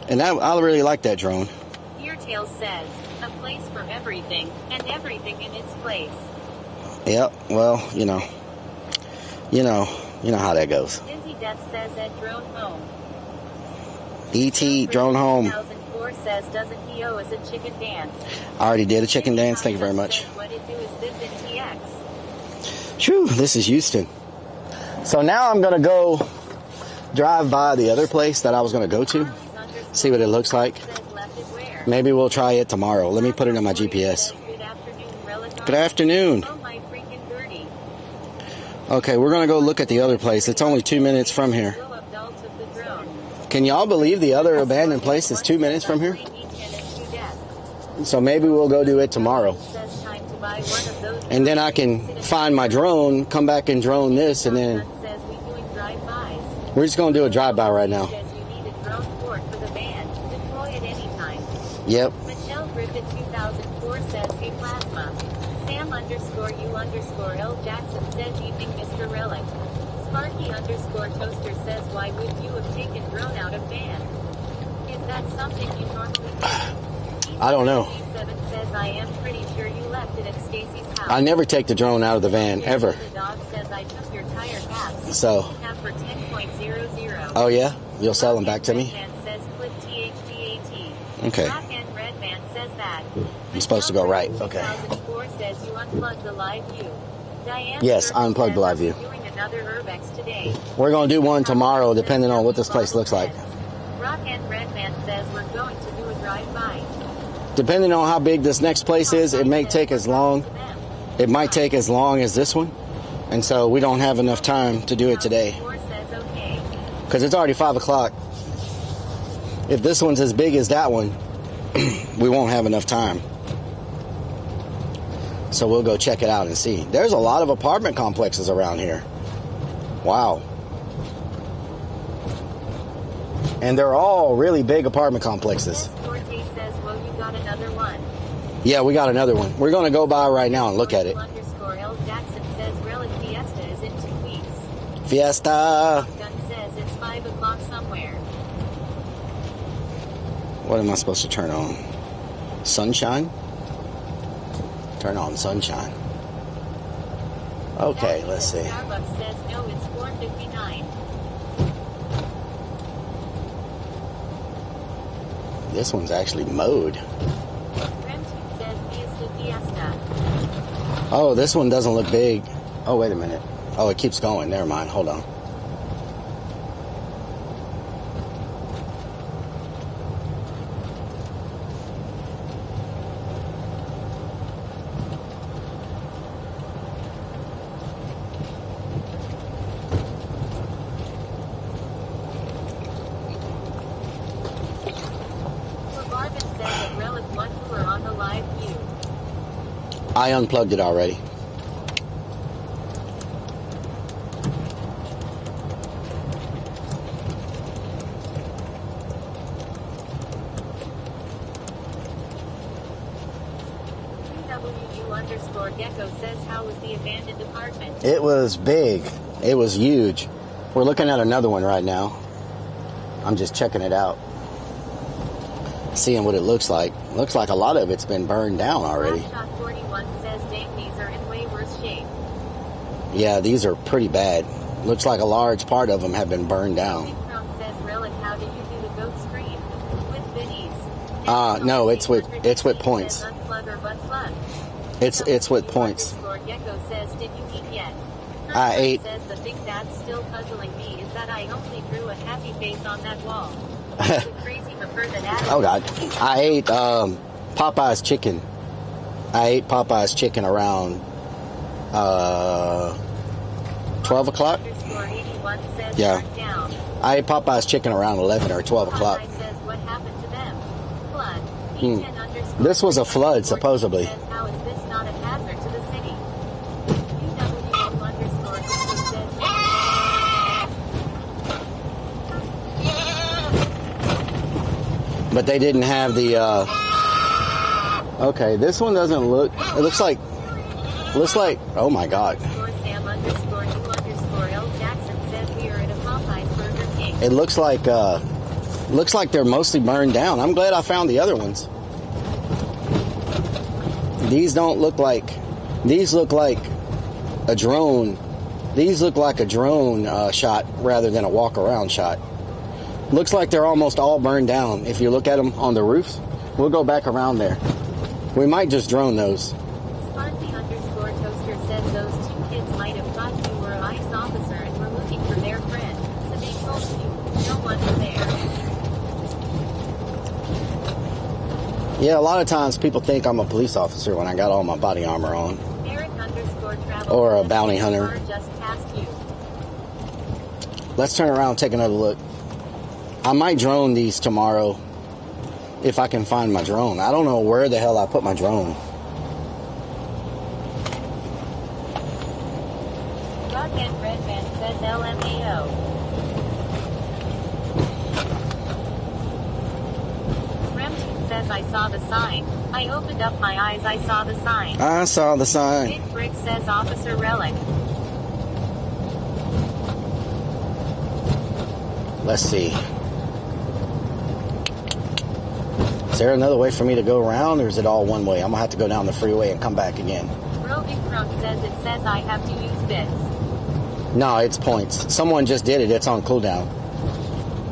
And I really like that drone. Eartail says, a place for everything, and everything in its place. Yep, well, you know how that goes. Dizzy Death says at drone home. E.T. drone home. 2004 says, doesn't he owe us a chicken dance? I already did a chicken dance. Thank you very much. What it do is this in TX. Phew, this is Houston. So now I'm going to go drive by the other place that I was going to go to. See what it looks like. Maybe we'll try it tomorrow. Let me put it on my GPS. Good afternoon. Okay, we're going to go look at the other place. It's only 2 minutes from here. Can y'all believe the other abandoned place is 2 minutes from here? So maybe we'll go do it tomorrow. And then I can find my drone, come back and drone this, and then we're just going to do a drive-by right now. Yep. Michelle Griffith 2004 says, hey Plasma. Sam_U_L Jackson says, evening Mr. Relic. Sparky_Toaster says, why would you have taken drone out of van? Is that something you normally do? I don't know. C7 says, I am pretty sure you left it at Stacy's house. I never take the drone out of the van, ever. The dog says, I took your tire caps. So. For 10.00. Oh yeah? You'll sell them back to me? Says, click THDAT. Okay. Red Man says that. I'm supposed to go right. Okay. 2004 says you unplugged the live view. Diane yes, I unplugged the live view. Doing another URBEX today. We're going to do one tomorrow, depending on what this place looks like. Rock and Red Man says we're going to do a drive-by. Depending on how big this next place is, it may take as long. It might take as long as this one, and so we don't have enough time to do it today. Because it's already 5 o'clock. If this one's as big as that one, we won't have enough time. So we'll go check it out and see. There's a lot of apartment complexes around here. Wow. And they're all really big apartment complexes. Says, well, you got another one. Yeah, we got another one. We're going to go by right now and look at it. _L Jackson says Relic Fiesta is in 2 weeks. Fiesta. Gun says it's 5 o'clock somewhere. What am I supposed to turn on? Sunshine? Turn on sunshine. Okay, let's see. Starbucks says no, it's 4:59. This one's actually mowed. Remnants says Fiesta. Oh, this one doesn't look big. Oh, wait a minute. Oh, it keeps going. Never mind. Hold on. I unplugged it already. _Gecko says, how was the abandoned apartment? It was big. It was huge. We're looking at another one right now. I'm just checking it out. Seeing what it looks like. Looks like a lot of it's been burned down already. Shot 41 says, dang, these are in way worse shape. Yeah, these are pretty bad. Looks like a large part of them have been burned down. Says, Relic, how did you do the goat scream? With Vinnies. No, it's with points. It's with points. Gecko says, did you eat yet? I ate. Says, the thing that's still puzzling me is that I only drew a happy face on that wall. Oh God, I ate Popeye's chicken. I ate Popeye's chicken around 12 o'clock. Yeah, I ate Popeye's chicken around 11 or 12 o'clock. What happened to them? Flood. This was a flood, supposedly. How is this not a hazard to the city? But they didn't have the, okay, this one doesn't look, it looks like, oh my God. It looks like they're mostly burned down. I'm glad I found the other ones. These don't look like, these look like a drone. These look like a drone shot rather than a walk around shot. Looks like they're almost all burned down. If you look at them on the roofs, we'll go back around there. We might just drone those. Sparky_Toaster says those two kids might have thought you were an ICE officer and were looking for their friend, so they told you no one's there. Yeah, a lot of times people think I'm a police officer when I got all my body armor on. Or a bounty hunter. Let's turn around and take another look. I might drone these tomorrow if I can find my drone. I don't know where the hell I put my drone. Rocket Redman says LMAO. Remnants says I saw the sign. I opened up my eyes, I saw the sign. I saw the sign. Big Brick says Officer Rellik. Let's see. Is there another way for me to go around, or is it all one way? I'm going to have to go down the freeway and come back again. Roving Crunk says it says I have to use bits. No, it's points. Someone just did it. It's on cooldown.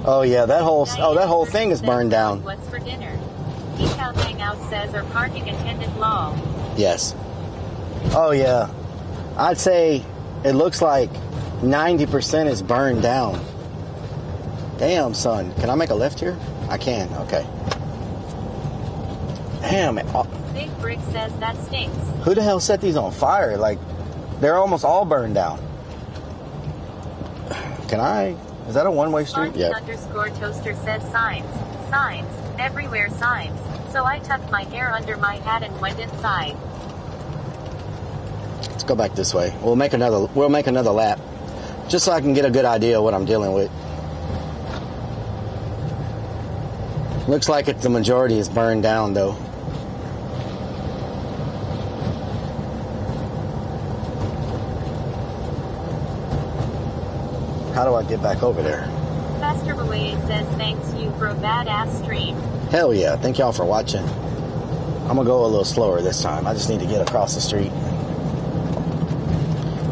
Oh, yeah, that whole thing is burned down. What's for dinner? Geek Out Hangout says our parking attendant lol. Yes. Oh, yeah. I'd say it looks like 90% is burned down. Damn, son. Can I make a left here? I can. Okay. Damn it. Big Brick says that stinks. Who the hell set these on fire? Like, they're almost all burned down. Can I? Is that a one-way street? Yeah. _Toaster says signs. Signs. Everywhere signs. So I tucked my hair under my hat and went inside. Let's go back this way. We'll make another lap. Just so I can get a good idea of what I'm dealing with. Looks like the majority is burned down, though. How do I get back over there? Pastor Boye says thanks you for a badass stream. Hell yeah. Thank y'all for watching. I'm going to go a little slower this time. I just need to get across the street.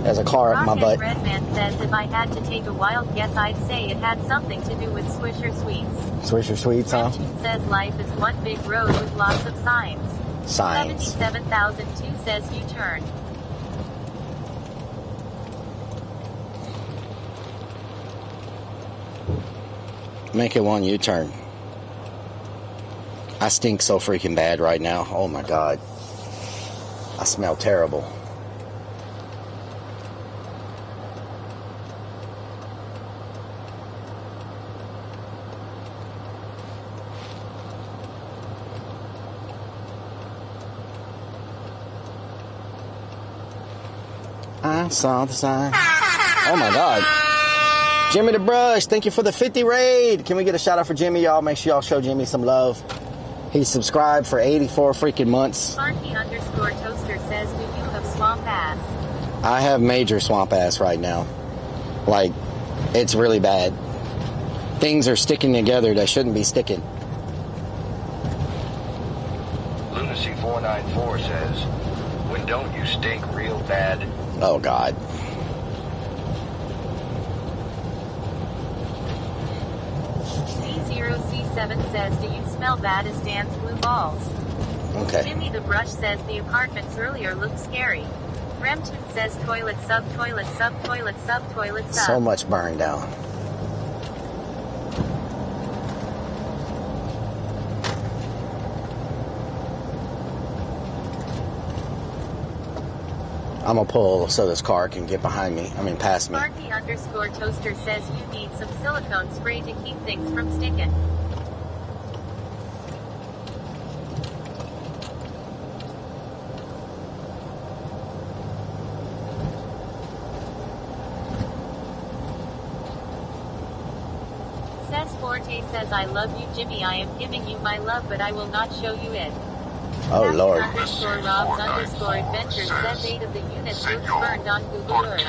There's a car up my butt. Redman says if I had to take a wild guess, I'd say it had something to do with Swisher Sweets. Swisher Sweets, huh? Says life is one big road with lots of signs. Signs. 77,002 says U-turn. Make it one U-turn. I stink so freaking bad right now. Oh my God. I smell terrible. I saw the sign. Oh my God. Jimmy the Brush, thank you for the 50 raid. Can we get a shout out for Jimmy, y'all? Make sure y'all show Jimmy some love. He's subscribed for 84 freaking months. Sparky_Toaster says, do you have swamp ass? I have major swamp ass right now. Like, it's really bad. Things are sticking together that shouldn't be sticking. Lunacy 494 says, when don't you stink real bad? Oh, God. C0C7 says, do you smell bad as Dan's blue balls? Okay. Jimmy the Brush says the apartments earlier looked scary. Remton says toilet sub, toilet sub, toilet sub, toilet sub. So much burned down. I'm gonna pull so this car can get behind me. I mean, past me. Sparky_Toaster says you need some silicone spray to keep things from sticking. Says Forte says, I love you, Jimmy. I am giving you my love, but I will not show you it. Oh, Captain Lord. Underscore Rob's underscore adventures says 8 of the units looks burned on Google Earth.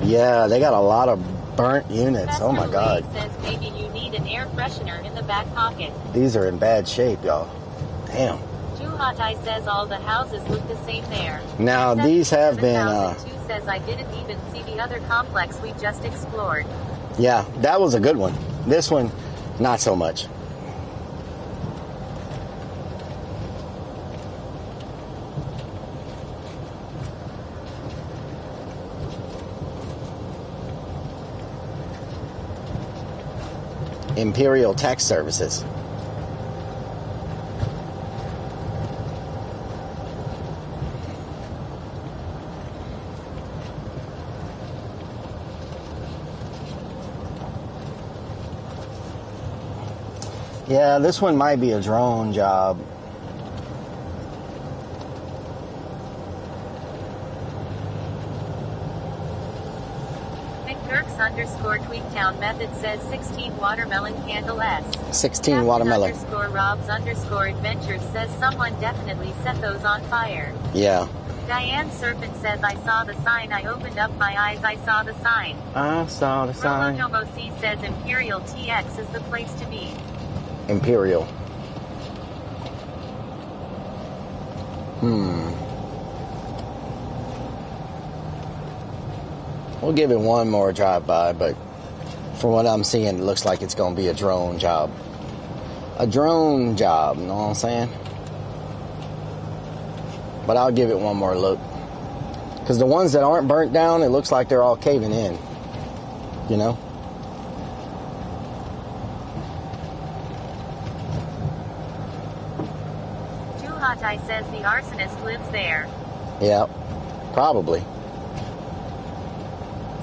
Yeah, they got a lot of burnt units. Oh my God. Says maybe you need an air freshener in the back pocket. These are in bad shape, y'all. Damn. Juhatai says all the houses look the same there. Now these have been. 7002 says I didn't even see the other complex we just explored. Yeah, that was a good one. This one, not so much. Imperial Tax Services. Yeah, this one might be a drone job. McGurks underscore Tweaktown method says 16 watermelon candle S. 16 Captain watermelon. Underscore Rob's underscore adventures says someone definitely set those on fire. Yeah. Diane Serpent says I saw the sign. I opened up my eyes. I saw the sign. I saw the sign. Rolotomo C says Imperial TX is the place to be. Imperial. We'll give it one more drive-by, but from what I'm seeing, it looks like it's going to be a drone job. A drone job, you know what I'm saying? But I'll give it one more look. Because the ones that aren't burnt down, it looks like they're all caving in. You know? Juhatai says the arsonist lives there. Yeah, probably.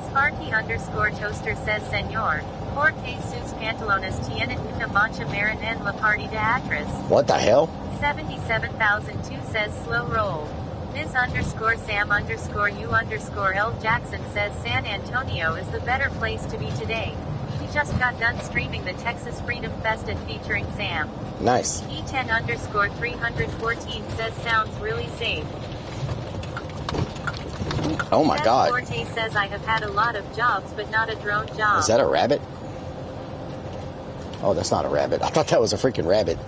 Sparky underscore toaster says Senor. Por que sus pantalones tienen una mancha marin en la parte de atrás. What the hell? 77,002 says slow roll. Ms. underscore Sam underscore U underscore L Jackson says San Antonio is the better place to be today. We just got done streaming the Texas Freedom Fest featuring Sam. Nice. E10 underscore 314 says sounds really safe. Oh my God. Forte says I have had a lot of jobs, but not a drone job. Is that a rabbit? Oh, that's not a rabbit. I thought that was a freaking rabbit.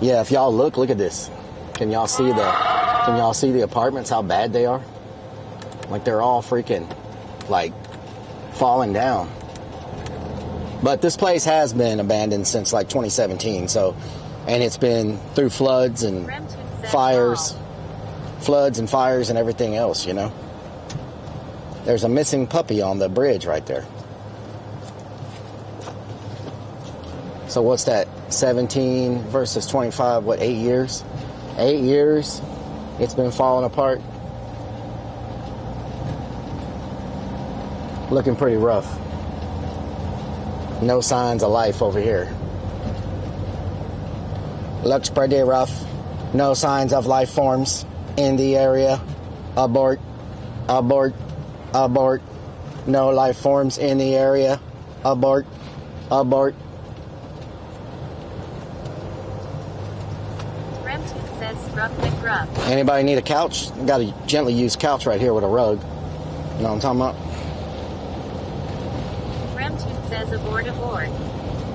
Yeah, if y'all look at this. Can y'all see the apartments, how bad they are? Like they're all freaking like falling down. But this place has been abandoned since like 2017, so, and it's been through floods and fires. Floods and fires and everything else, you know. There's a missing puppy on the bridge right there. So what's that? 17 versus 25, what, 8 years? 8 years, it's been falling apart. Looking pretty rough. No signs of life over here. Looks pretty rough. No signs of life forms in the area. Abort, abort, abort. No life forms in the area. Abort, abort. Remtune says scrub McGruff. Anybody need a couch? Got a gently used couch right here with a rug. You know what I'm talking about? Remtune says abort, abort.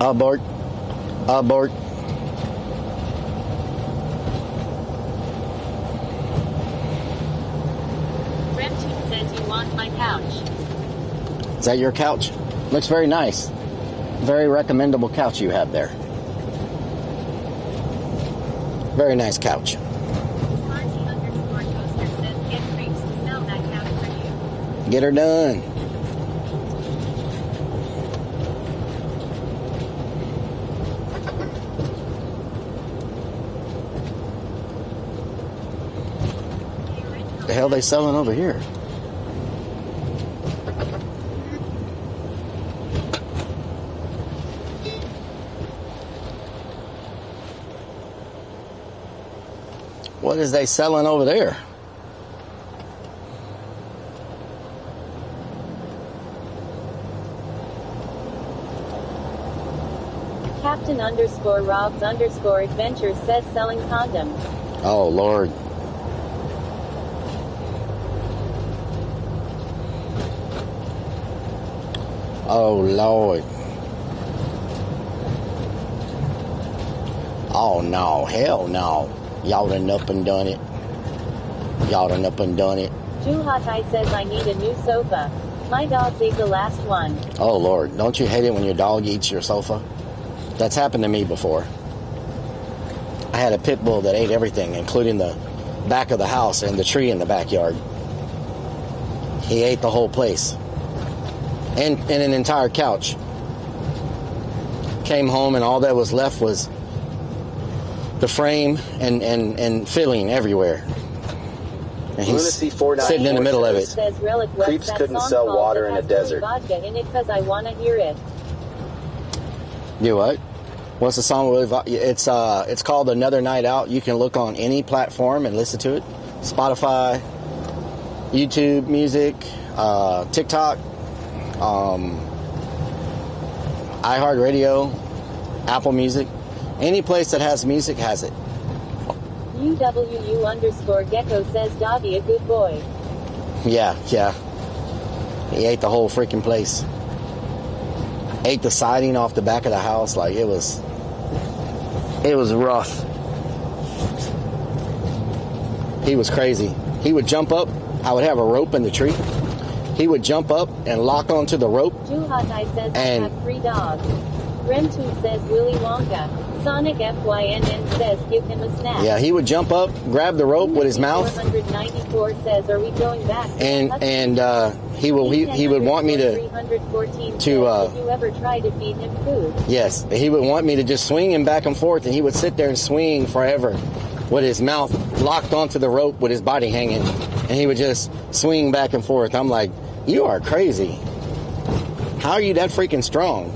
Abort, abort. Remtune says you want my couch. Is that your couch? Looks very nice. Very recommendable couch you have there. Very nice couch. Sparky underscore toaster says get creeps to sell that couch for you. Get her done. The hell they selling over here? What is they selling over there? Captain _Robs _Adventures says selling condoms. Oh, Lord. Oh, Lord. Oh, no. Hell no. Y'all done up and done it. Y'all done up and done it. Juhatai says I need a new sofa. My dogs ate the last one. Oh, Lord. Don't you hate it when your dog eats your sofa? That's happened to me before. I had a pit bull that ate everything, including the back of the house and the tree in the backyard. He ate the whole place. And an entire couch. Came home and all that was left was the frame and filling everywhere. And he's sitting in the middle of it. Says Rellik, Creeps couldn't sell water in a desert. Vodka in it 'cause I want to hear it. You what? What's the song with? It's called Another Night Out. You can look on any platform and listen to it. Spotify, YouTube Music, TikTok, iHeartRadio, Apple Music. Any place that has music has it. UWU_Gecko says Doggy a good boy. Yeah. He ate the whole freaking place. Ate the siding off the back of the house. Like it was rough. He was crazy. He would jump up. I would have a rope in the tree. He would jump up and lock onto the rope. Juhatai says I have 3 dogs. Rem2 says Willy Wonka. Sonic FYNN says give him a snack. Yeah, he would jump up, grab the rope with his mouth. 494 says are we going back? And he would want me to 314 did you ever try to feed him food? Yes, he would want me to just swing him back and forth, and he would sit there and swing forever with his mouth locked onto the rope with his body hanging, and he would just swing back and forth. I'm like, you are crazy. How are you that freaking strong?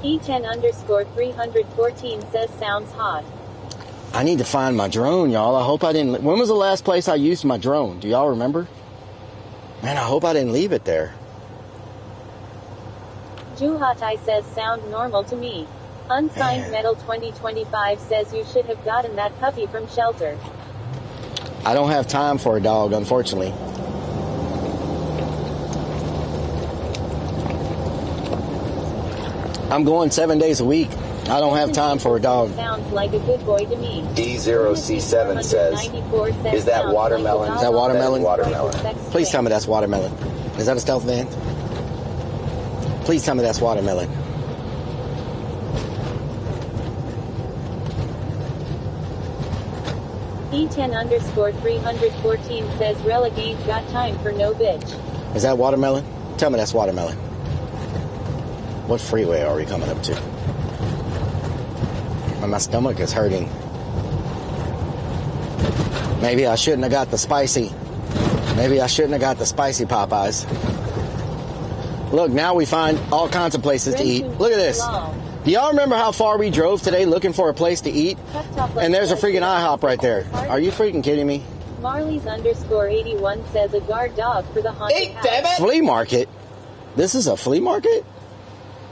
E10_314 says sounds hot. I need to find my drone, y'all. I hope I didn't. When was the last place I used my drone? Do y'all remember? Man, I hope I didn't leave it there. Juhatai says sound normal to me. Unsigned Metal 2025 says you should have gotten that puppy from shelter. I don't have time for a dog, unfortunately. I'm going 7 days a week. I don't have time for a dog. Sounds like a good boy to me. D0C7 says, is that watermelon? Is that watermelon? Watermelon. Please tell me that's watermelon. Is that a stealth van? Please tell me that's watermelon. E10_314 says Rellik ain't got time for no bitch. Is that watermelon? Tell me that's watermelon. What freeway are we coming up to? My stomach is hurting. Maybe I shouldn't have got the spicy. Maybe I shouldn't have got the spicy Popeyes. Look, now we find all kinds of places to eat. Look at this. Do y'all remember how far we drove today looking for a place to eat? And there's a freaking IHOP right there. Are you freaking kidding me? Marley's_81 says a guard dog for the haunted house. Flea market? This is a flea market?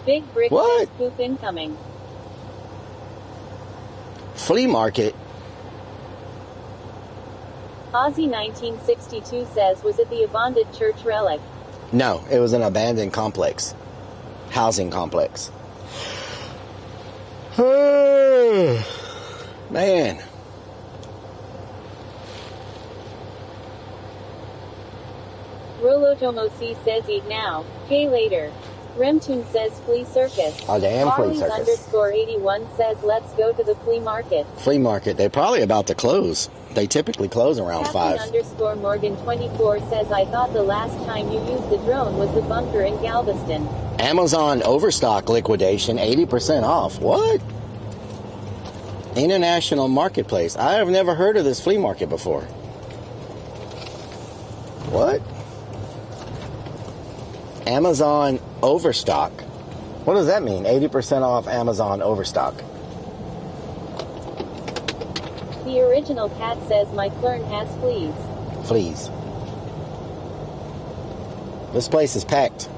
Big brick What? says poop incoming. Flea market? Ozzy 1962 says was it the abandoned church Rellik? No, it was an abandoned complex. Housing complex. Man. Rolotomo C says eat now, pay later. Remtune says flea circus. Oh, damn flea circus. Marley's_81 says let's go to the flea market. Flea market. They're probably about to close. They typically close around 5. Captain_Morgan24 says I thought the last time you used the drone was the bunker in Galveston. Amazon overstock liquidation, 80% off. What? International marketplace. I have never heard of this flea market before. What? Amazon overstock. What does that mean? 80% off Amazon overstock. The original cat says my fern has fleas. Fleas. This place is packed.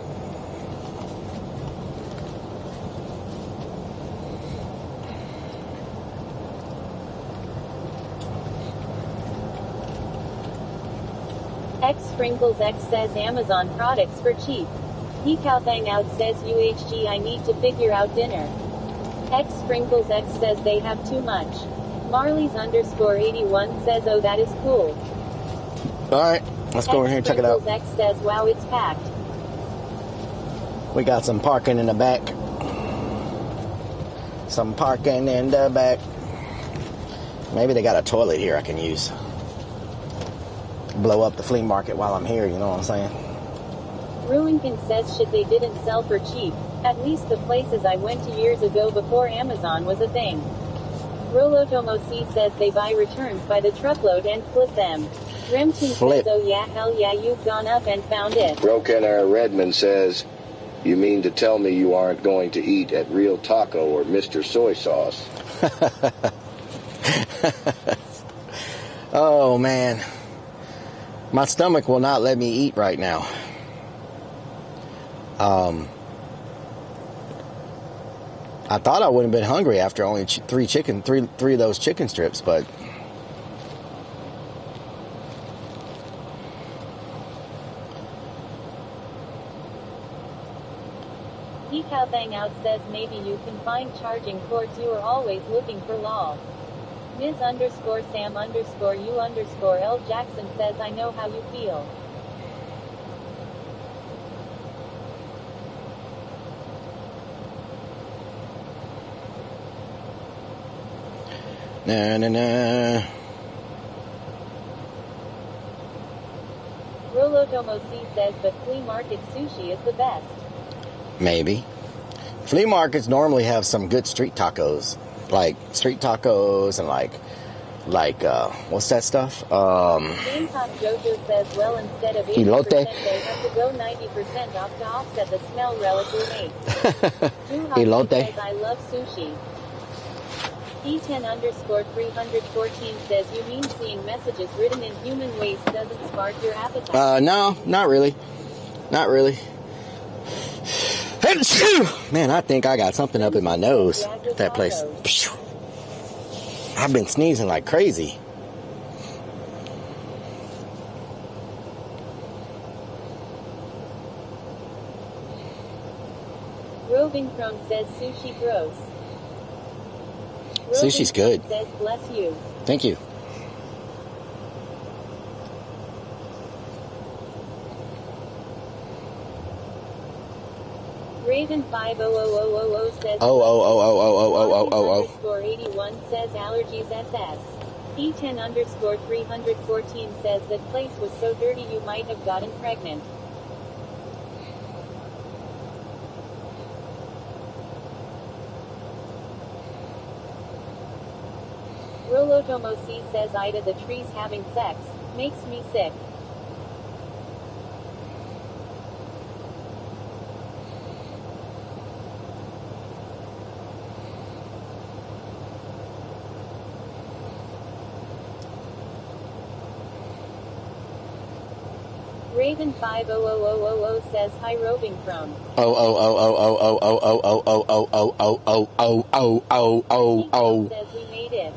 X Sprinkles X says Amazon products for cheap. Decal Hangout says UHG I need to figure out dinner. X Sprinkles X says they have too much. Marley's _81 says oh that is cool. Alright, let's go over here and check it out. X says wow it's packed. We got some parking in the back. Some parking in the back. Maybe they got a toilet here I can use. Blow up the flea market while I'm here, you know what I'm saying? Ruinkin says shit they didn't sell for cheap. At least the places I went to years ago before Amazon was a thing. Rolotomo C says they buy returns by the truckload and flip them. Remton says oh yeah hell yeah you've gone up and found it. Broken Redmond says, you mean to tell me you aren't going to eat at Real Taco or Mr. Soy Sauce? Oh man. My stomach will not let me eat right now. I thought I wouldn't have been hungry after only three of those chicken strips, but Decal Hangout says maybe you can find charging ports you are always looking for lol. Ms. _Sam _ L Jackson says I know how you feel. na na na. Rolodomo C says but flea market sushi is the best. Maybe. Flea markets normally have some good street tacos. Like street tacos and like what's that stuff? GameTop Jojo says well instead of 80% elote. they have to go 90% off to offset the smell Relic will make. Elote. Says I love sushi. D10 _314 says you mean seeing messages written in human waste doesn't spark your appetite? No, not really. Not really. Man, I think I got something up in my nose at that place. I've been sneezing like crazy. Roving Crone says sushi gross. Sushi's good. Says bless you. Thank you. Raven 50000 says _81 says allergies SS. E10 _314 says that place was so dirty you might have gotten pregnant. Rolotomo C says Ida the trees having sex makes me sick. Raven 50000 says hi roving from. Says we made it.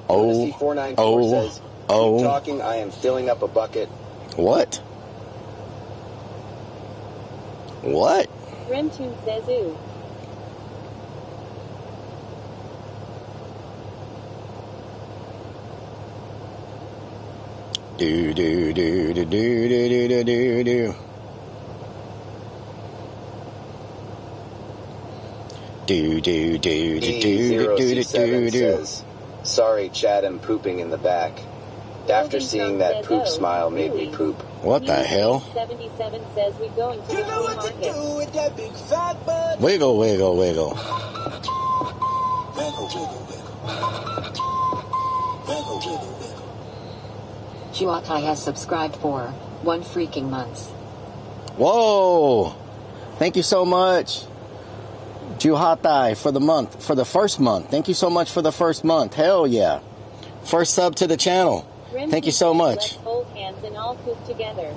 Lunacy 494 says, keep talking, I am filling up a bucket. What? What? Remtune says ooh. Do do do do do do do do do. Do do do do do do do do. Sorry, Chad, I'm pooping in the back. After seeing that poop smile made me poop. What the hell? 77 says we going to the flea market. With that big fat butt. Wiggle, wiggle, wiggle. Wiggle, wiggle, wiggle. Wiggle, wiggle, wiggle. Chuakai has subscribed for 1 freaking month. Whoa! Thank you so much. Juhatai for the month, for the first month. Thank you so much for the first month. Hell yeah. First sub to the channel. Thank you so much. Let's hold hands and all cook together.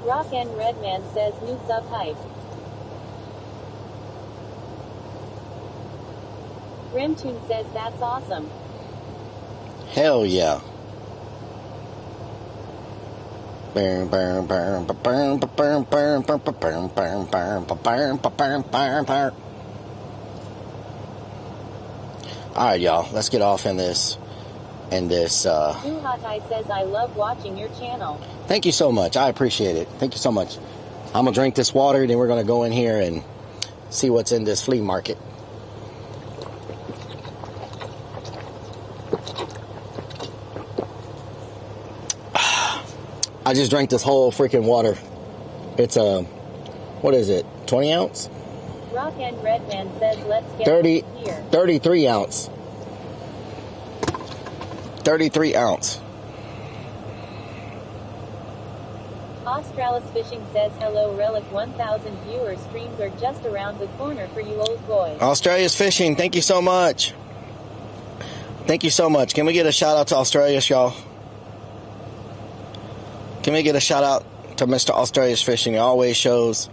Rock and Redman says new sub hype. Rimtune says that's awesome. Hell yeah. Alright, y'all, let's get off in this. Duhatai says I love watching your channel. Thank you so much. I appreciate it. Thank you so much. I'm gonna drink this water, then we're gonna go in here and see what's in this flea market. I just drank this whole freaking water. It's what is it? 20 ounce? Rock and Redman says let's get 33 ounce. 33 ounce. Australis Fishing says hello Relic 1000 viewers, streams are just around the corner for you old boys. Australia's Fishing, thank you so much. Thank you so much. Can we get a shout out to Australia's, y'all? Can we get a shout out to Mr. Australia's Fishing? He always shows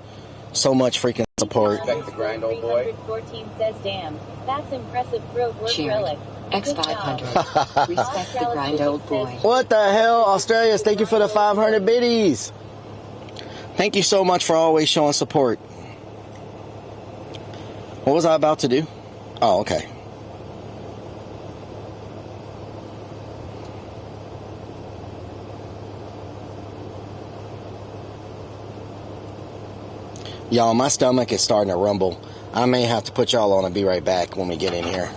so much freaking support. Respect the grind, old boy. 314 says damn, that's impressive throat work, Relic. X500. Respect the grind, old boy. What the hell, Australia's? Thank you for the 500 biddies. Thank you so much for always showing support. What was I about to do? Oh, okay. Y'all, my stomach is starting to rumble. I may have to put y'all on and be right back when we get in here.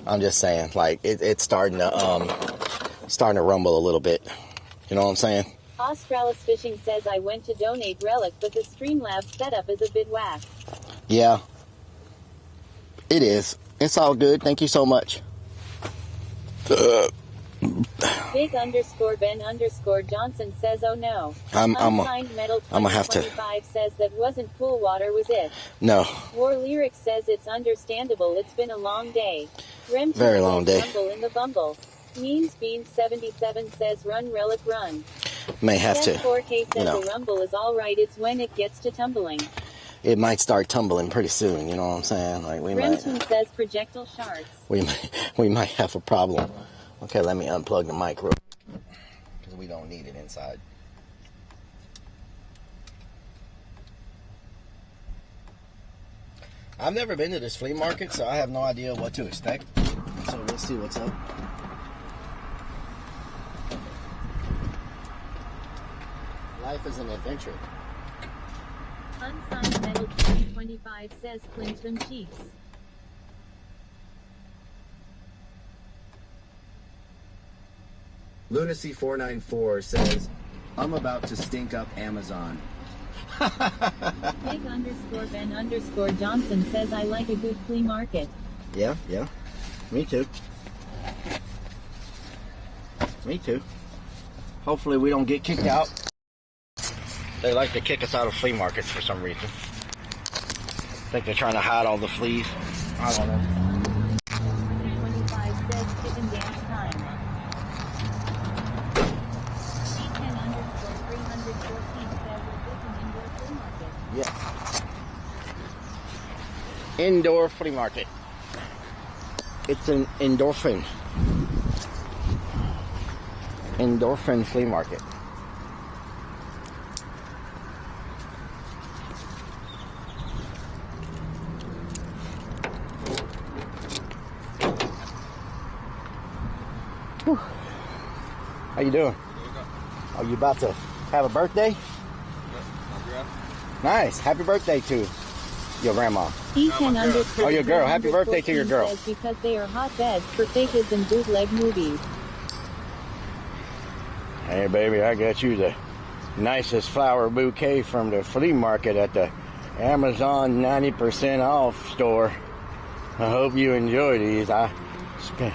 I'm just saying, like, it's starting to rumble a little bit. You know what I'm saying? Australis Fishing says I went to donate Relic, but the Streamlabs setup is a bit whack. Yeah. It is. It's all good. Thank you so much. Big _ Ben _ Johnson says oh no. I'm gonna have to. 25 says that wasn't pool water, was it? No. War Lyric says it's understandable, it's been a long day. Very long day. Rumble in the bumble. Means Bean 77 says run Relic run. May have to. 4K says the rumble is alright, it's when it gets to tumbling. It might start tumbling pretty soon, you know what I'm saying? Like Remnants says projectile shards. We might have a problem. Okay, let me unplug the mic real quick, because we don't need it inside. I've never been to this flea market, so I have no idea what to expect. So we'll see what's up. Life is an adventure. Unsigned Metal 2025 says Clinton Chiefs. Lunacy 494 says, I'm about to stink up Amazon. Big _ Ben _ Johnson says I like a good flea market. Yeah. Me too. Me too. Hopefully we don't get kicked out. They like to kick us out of flea markets for some reason. I think they're trying to hide all the fleas. I don't know. 25 says chicken dance time. Yes. Indoor flea market. It's an endorphin flea market. Whew. How you doing? Are you about to have a birthday? Nice. Happy birthday to your grandma. Oh, your girl. Happy birthday to your girl. Because they are hotbeds for fakers and bootleg movies. Hey, baby, I got you the Nicest flower bouquet from the flea market at the Amazon 90% off store. I hope you enjoy these. I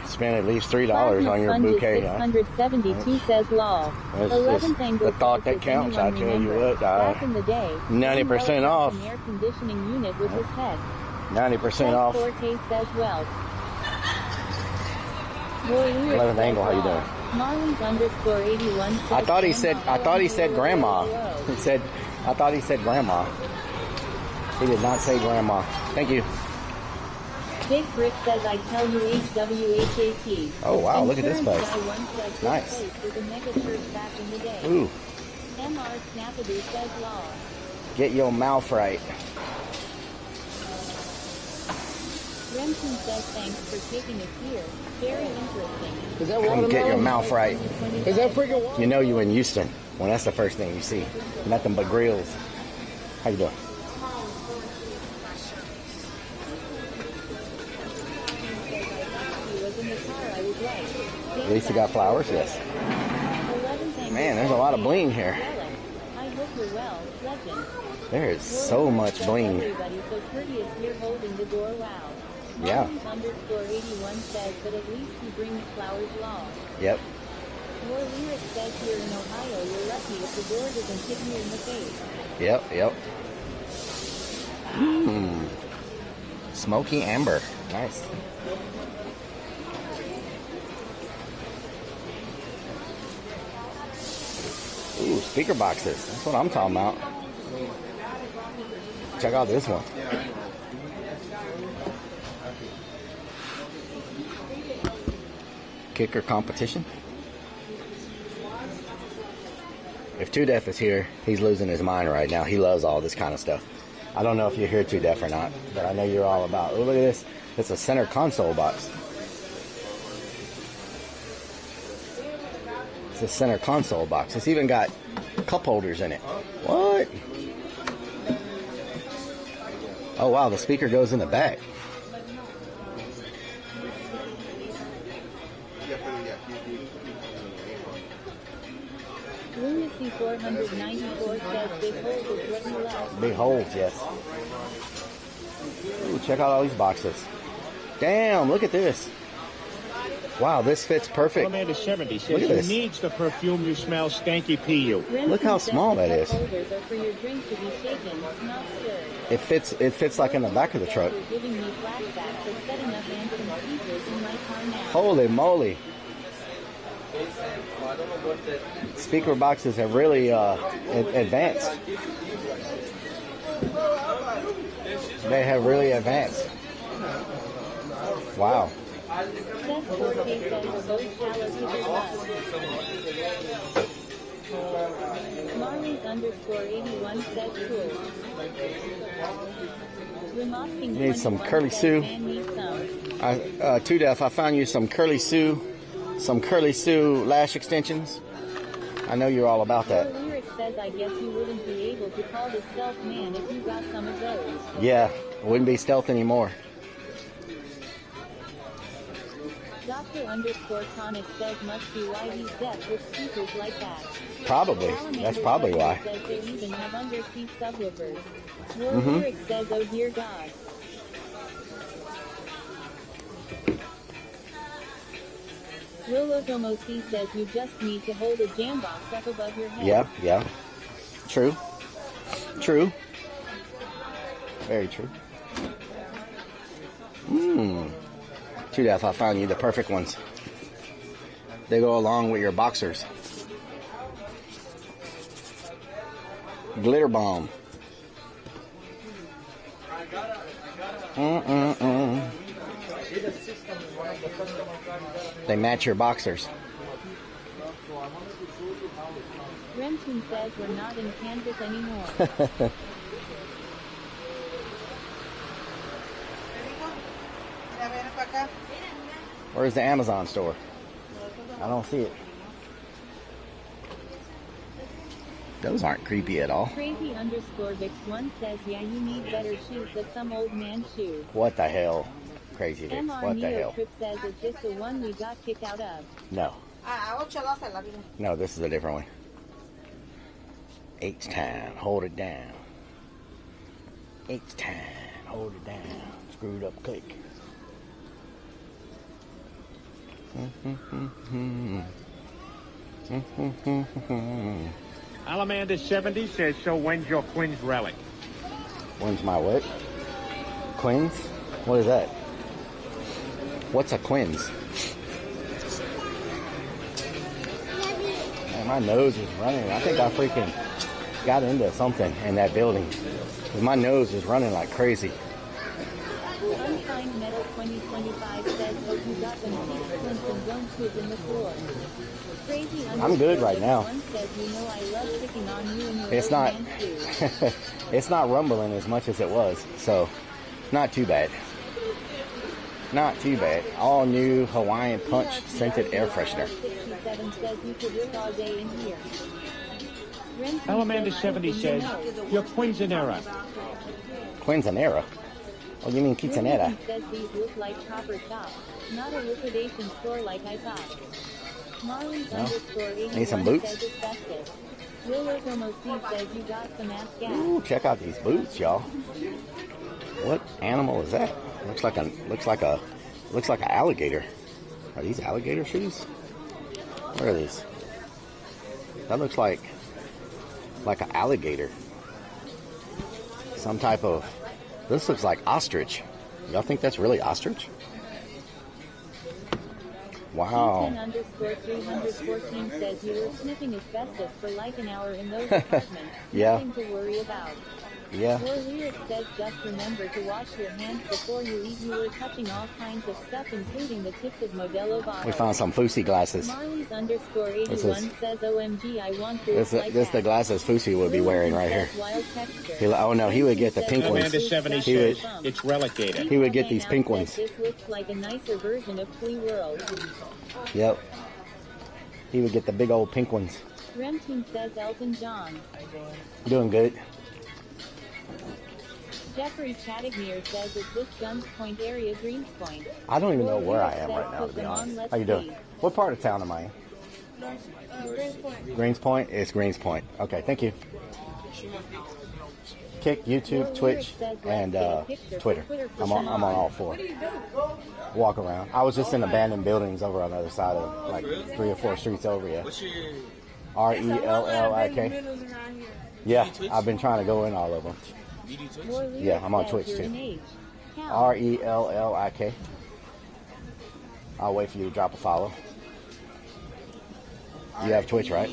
spent at least $3 on your bouquet. 672 says law. 11th angle. The thought that counts. I tell you what. Back in the day, 90% off. an air conditioning unit with his head. 90% off. Forte says well. 11th angle. How you doing? Marlins_81 says I thought he said grandma. He said, I thought he said grandma. He did not say grandma. Thank you. Big Brick says I tell you HWHAT. Oh wow, look at this place. Nice. With a mega church back in the day. Ooh. MR Snappadoo says law. Get your mouth right. Remington says thanks for taking us here. Very interesting. Is that watermelon? Get your mouth right. Is that freaking watermelon? You know you in Houston when that's the first thing you see. Nothing but grills. How you doing? At least you got flowers, yes. Man, there's a lot of bling here. I hope you're well, legend. There is so much bling. Everybody so courteous here holding the door, wow. Yeah. Marlins_81 says, but at least you bring the flowers long. Yep. More lyric says here in Ohio, you're lucky if the door doesn't hit you in the face. Yep, yep. Mmm. Smoky amber. Nice. Ooh, speaker boxes. That's what I'm talking about. Check out this one. Kicker competition. If Too Deaf is here, he's losing his mind right now. He loves all this kind of stuff. I don't know if you're here, Too Deaf, or not, but I know you're all about. Oh, look at this. It's a center console box. It's a center console box. It's even got cup holders in it. What? Oh wow, the speaker goes in the back. Lunacy 494 says big holes is what you love. Big holes, yes. Ooh, check out all these boxes. Damn, look at this. Wow, this fits perfect. Amanda 70 says, look at this. Who needs the perfume you smell, stanky PU? Look how small that is. For your drink to be shaken, not stirred. It fits like in the back of the truck. Giving me flashbacks of setting up Anderson speakers in my car now. Holy moly. Speaker boxes have really advanced. They have really advanced. Wow. Marlins_81 says cool. Need some Curly Sue. Too Deaf, I found you some Curly Sue lash extensions. I know you're all about that. Your lyric says, I guess you wouldn't be able to call the stealth man if you got some of those. Yeah, wouldn't be stealth anymore. Dr_Tonic says must be why he's deaf with speakers like that. Probably. That's probably why. Says they even have underseat subwoofers. Your lyric says, oh dear God. Rolotomo C says you just need to hold a jam box up above your head. Yeah, yeah. True. True. Very true. Mmm. Too Deaf, I found you the perfect ones. They go along with your boxers. Glitter bomb. They match your boxers. Remington says we're not in Kansas anymore. Where's the Amazon store? I don't see it. Those aren't creepy at all. Crazy_Vix1 says, yeah, you need better shoes than some old man shoes. What the hell? Crazy Vix. What the hell? Trip says, is this the one we got kicked out of? No. No, this is a different one. H-time, hold it down. H-time, hold it down. Screwed up click. Alamander 70 says, so when's your Quinn's Rellik? When's my what? Quinn's? What is that? What's a Quinn's? Man, my nose is running. I think I freaking got into something in that building. My nose is running like crazy. Unsigned Metal 2025 says, hope you got them sequence and don't poop in the floor. Crazy I'm good right now. Says, you know I love picking on you and your It's not too. it's not rumbling as much as it was, so not too bad. Not too bad. All new Hawaiian Punch scented air freshener. 67 says you could work all day in here. Alamander 70 says, your Quinceanera. Quinceanera? Oh, you mean quinceanera? Says these look like copper tops, not a liquidation store like I thought. Marley's underscore 81 Need some boots? says asbestos. Willow Homo C says you got some ass gas. Ooh, check out these boots, y'all. What animal is that? Looks like an alligator. Are these alligator shoes? What are these? That looks like an alligator. Some type of. This looks like ostrich. Y'all think that's really ostrich? Wow. Underscore 314 says you were sniffing asbestos for like an hour in those apartments. Yeah. Nothing to worry about. Yeah. Your lyric says just remember to wash your hands before you eat. You were touching all kinds of stuff, including the tips of Modelo bottles. We found some Fusi glasses. Marley's underscore 81 says OMG I want to this like this that. the glasses Fusi would be wearing right here. Wild texture. Oh no, he would get the pink ones. Alamander 70 He says, would, it's Rellicator. he would get these pink ones. This looks like a nicer version of Flea World. Yep. He would get the big old pink ones. Remteam says Elton John. Doing good. Jeffrey Chatagnier says, is this Guns Point area Greens Point? I don't even know where I am right now, to be honest. How you doing? What part of town am I in? Greens Point. Greens Point? It's Greens Point. Okay, thank you. Kick, YouTube, Twitch, and Twitter. I'm on all four. Walk around. I was just in abandoned buildings over on the other side of like 3 or 4 streets over, yeah. Rellik. Yeah, I've been trying to go in all of them. Yeah, I'm on Twitch too. Rellik. I'll wait for you to drop a follow. You have Twitch, right?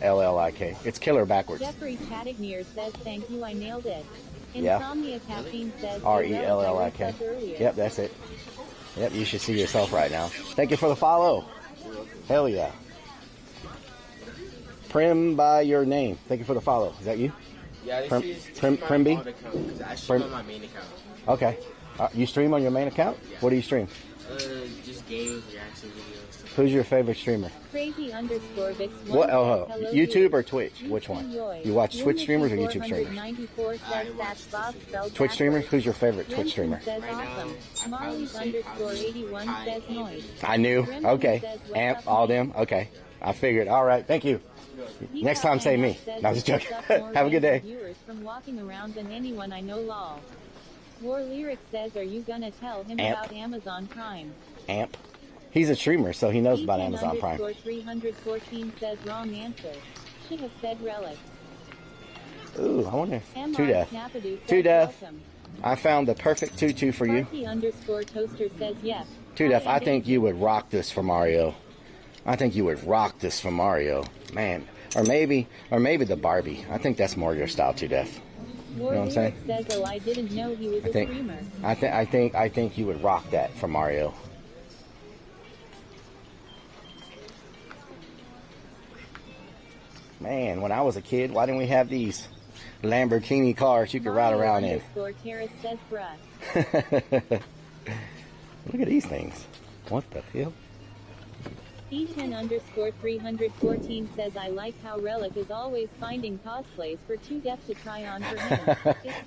LLIK. It's killer backwards. Jeffrey Chatagnier says, thank you, I nailed it. Yeah. Insomnia Caffeine says, Rellik. Yep, that's it. Yep, you should see yourself right now. Thank you for the follow. Hell yeah. Prim by your name. Thank you for the follow. Is that you? Yeah, Primby? I stream on my main account. Okay. You stream on your main account? Yeah. What do you stream? Just games, reaction videos. Who's your favorite streamer? Crazy_Vix. What? Oh, YouTube or Twitch? Which one? You watch Twitch streamers or YouTube streamers? Twitch streamers? Who's your favorite Twitch streamer? Marley's_81 says noise. I knew. Okay. Amp, all them. Okay. I figured. All right. Thank you. Next time, say me. No, just joking. Have a good day. Viewers from walking around than anyone I know. Lol. War Lyric says, are you gonna tell him about Amazon Prime? Amp. He's a streamer, so he knows about Amazon Prime. 314 says wrong answer. Should have said Rellik. Ooh, I wonder. Two death. Two death. I found the perfect tutu for you. Toaster says yes. Two death. I think you would rock this for Mario. I think you would rock this for Mario, man. Or maybe the Barbie. I think that's more your style, Two death. You know what I'm saying? Says, oh, I didn't know he was a streamer. I think you would rock that for Mario. Man, when I was a kid, why didn't we have these Lamborghini cars you could ride around in? Says, bruh. Look at these things. What the hell? E10_314 says I like how Rellik is always finding cosplays for 2 Def to try on for him.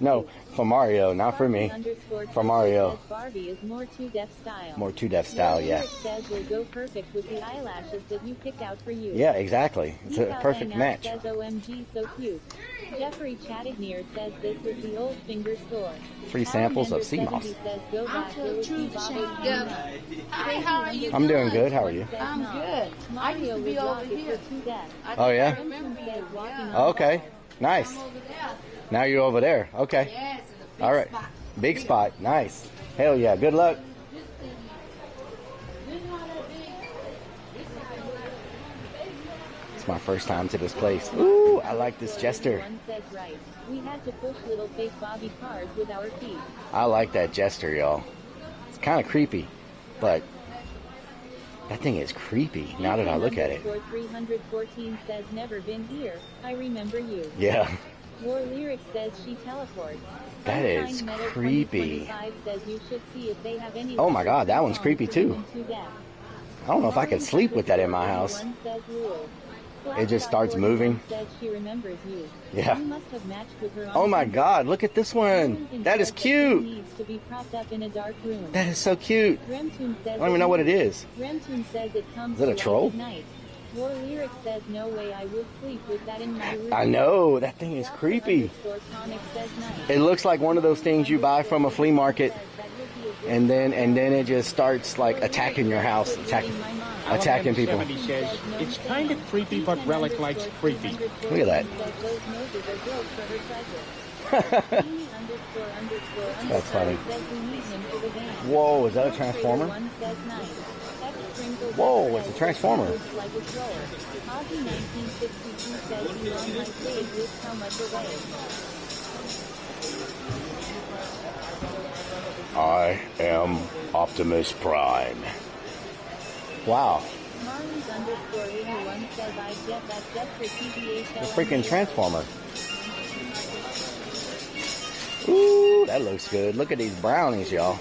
No, for Mario, not for me. For Mario. Says Barbie is more 2 Def style. More 2 Def style, yeah. Lyric says will go perfect with the eyelashes that you picked out for you. Yeah, exactly. It's a perfect match. Says OMG so cute. Jeffrey Chattignear says this was the old finger store. Free samples of sea moss. Says go back, go see Bobby. Hi, how are you? I'm doing good. How are you? I'm good. I used to be over here. Oh, yeah? Okay. Nice. Now you're over there. Okay. Yes, all right. Big spot. Nice. Hell yeah. Good luck. It's my first time to this place. Ooh, I like this jester. We had to push little fake Bobby cars with our feet. I like that jester, y'all. It's kind of creepy, but that thing is creepy now that I look at it. 314 says never been here. I remember you. Yeah. War Lyric says she teleports. That is creepy. Says you should see if they have any. Oh my God, that one's creepy too. I don't know if I could sleep with that in my house. It just starts moving. She remembers you. Yeah. You must have matched with her. Oh my God, look at this one. That is cute. Needs to be propped up in a dark room. That is so cute. I don't even know what it is. Remtune says it comes is it a troll? At night. War Lyric says no way I would sleep with that in my room. I know, that thing is creepy. It looks like one of those things you buy from a flea market and then it just starts like attacking your house, attacking people. Says, it's kind of creepy, but Rellik likes creepy. Look at that. That's funny. Whoa, is that a transformer? Whoa, it's a transformer. I am Optimus Prime. Wow. The freaking transformer. Ooh, that looks good. Look at these brownies, y'all.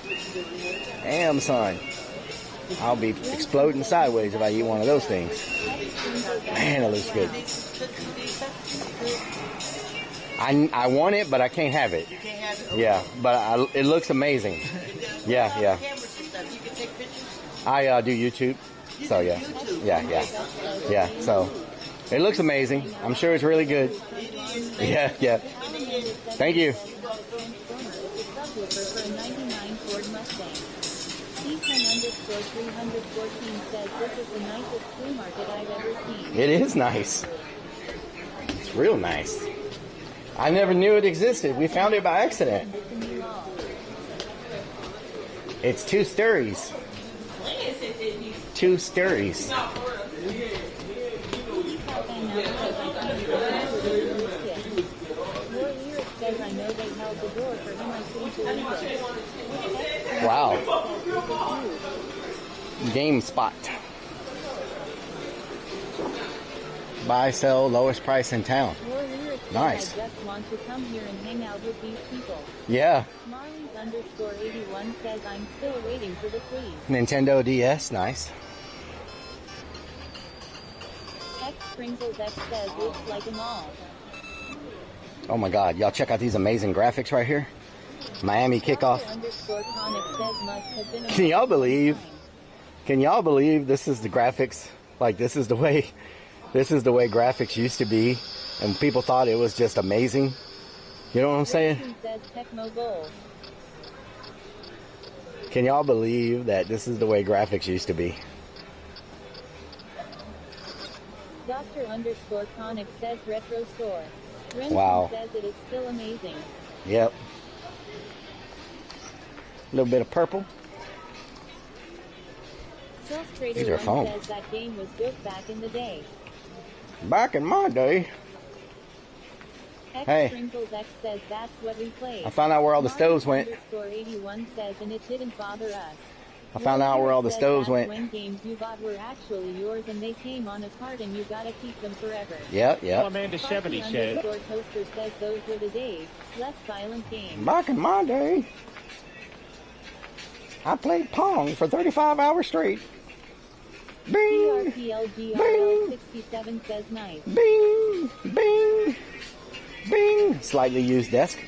Damn, son. I'll be exploding sideways if I eat one of those things. Man, it looks good. I want it, but I can't have it. Yeah, but it looks amazing. Yeah. I do YouTube. So yeah. So it looks amazing. I'm sure it's really good. Yeah. Thank you. It is nice. It's real nice. I never knew it existed. We found it by accident. It's 2 stories. 2 stories. Wow. GameSpot. Buy, sell, lowest price in town. Nice. I just want to come here and hang out with these people. Yeah. Marlins_81 says I'm still waiting for the please. Nintendo DS, nice. X says looks like a mall. Oh my God, y'all check out these amazing graphics right here. Miami kickoff. Can y'all believe this is the graphics? Like this is the way graphics used to be, and people thought it was just amazing. You know what I'm saying? Can y'all believe that this is the way graphics used to be? Dr_Conic says retro store. Wow. Says it is still amazing. Yep. A little bit of purple. These are phones. Says that game was good back in the day. Back in my day. Hey. X says that's what we played. I found out where all the stoves went. _81 says and it didn't bother us. I found out where all the stoves went. When games you bought were actually yours and they came on a card and you gotta keep them forever. Yep. Amanda 70 said. Toaster says those were the days. Less violent games. Back in my day, I played Pong for 35 hours straight. Bing! PRPLGRL 67 says nice. Bing! Bing! Bing! Slightly used desk.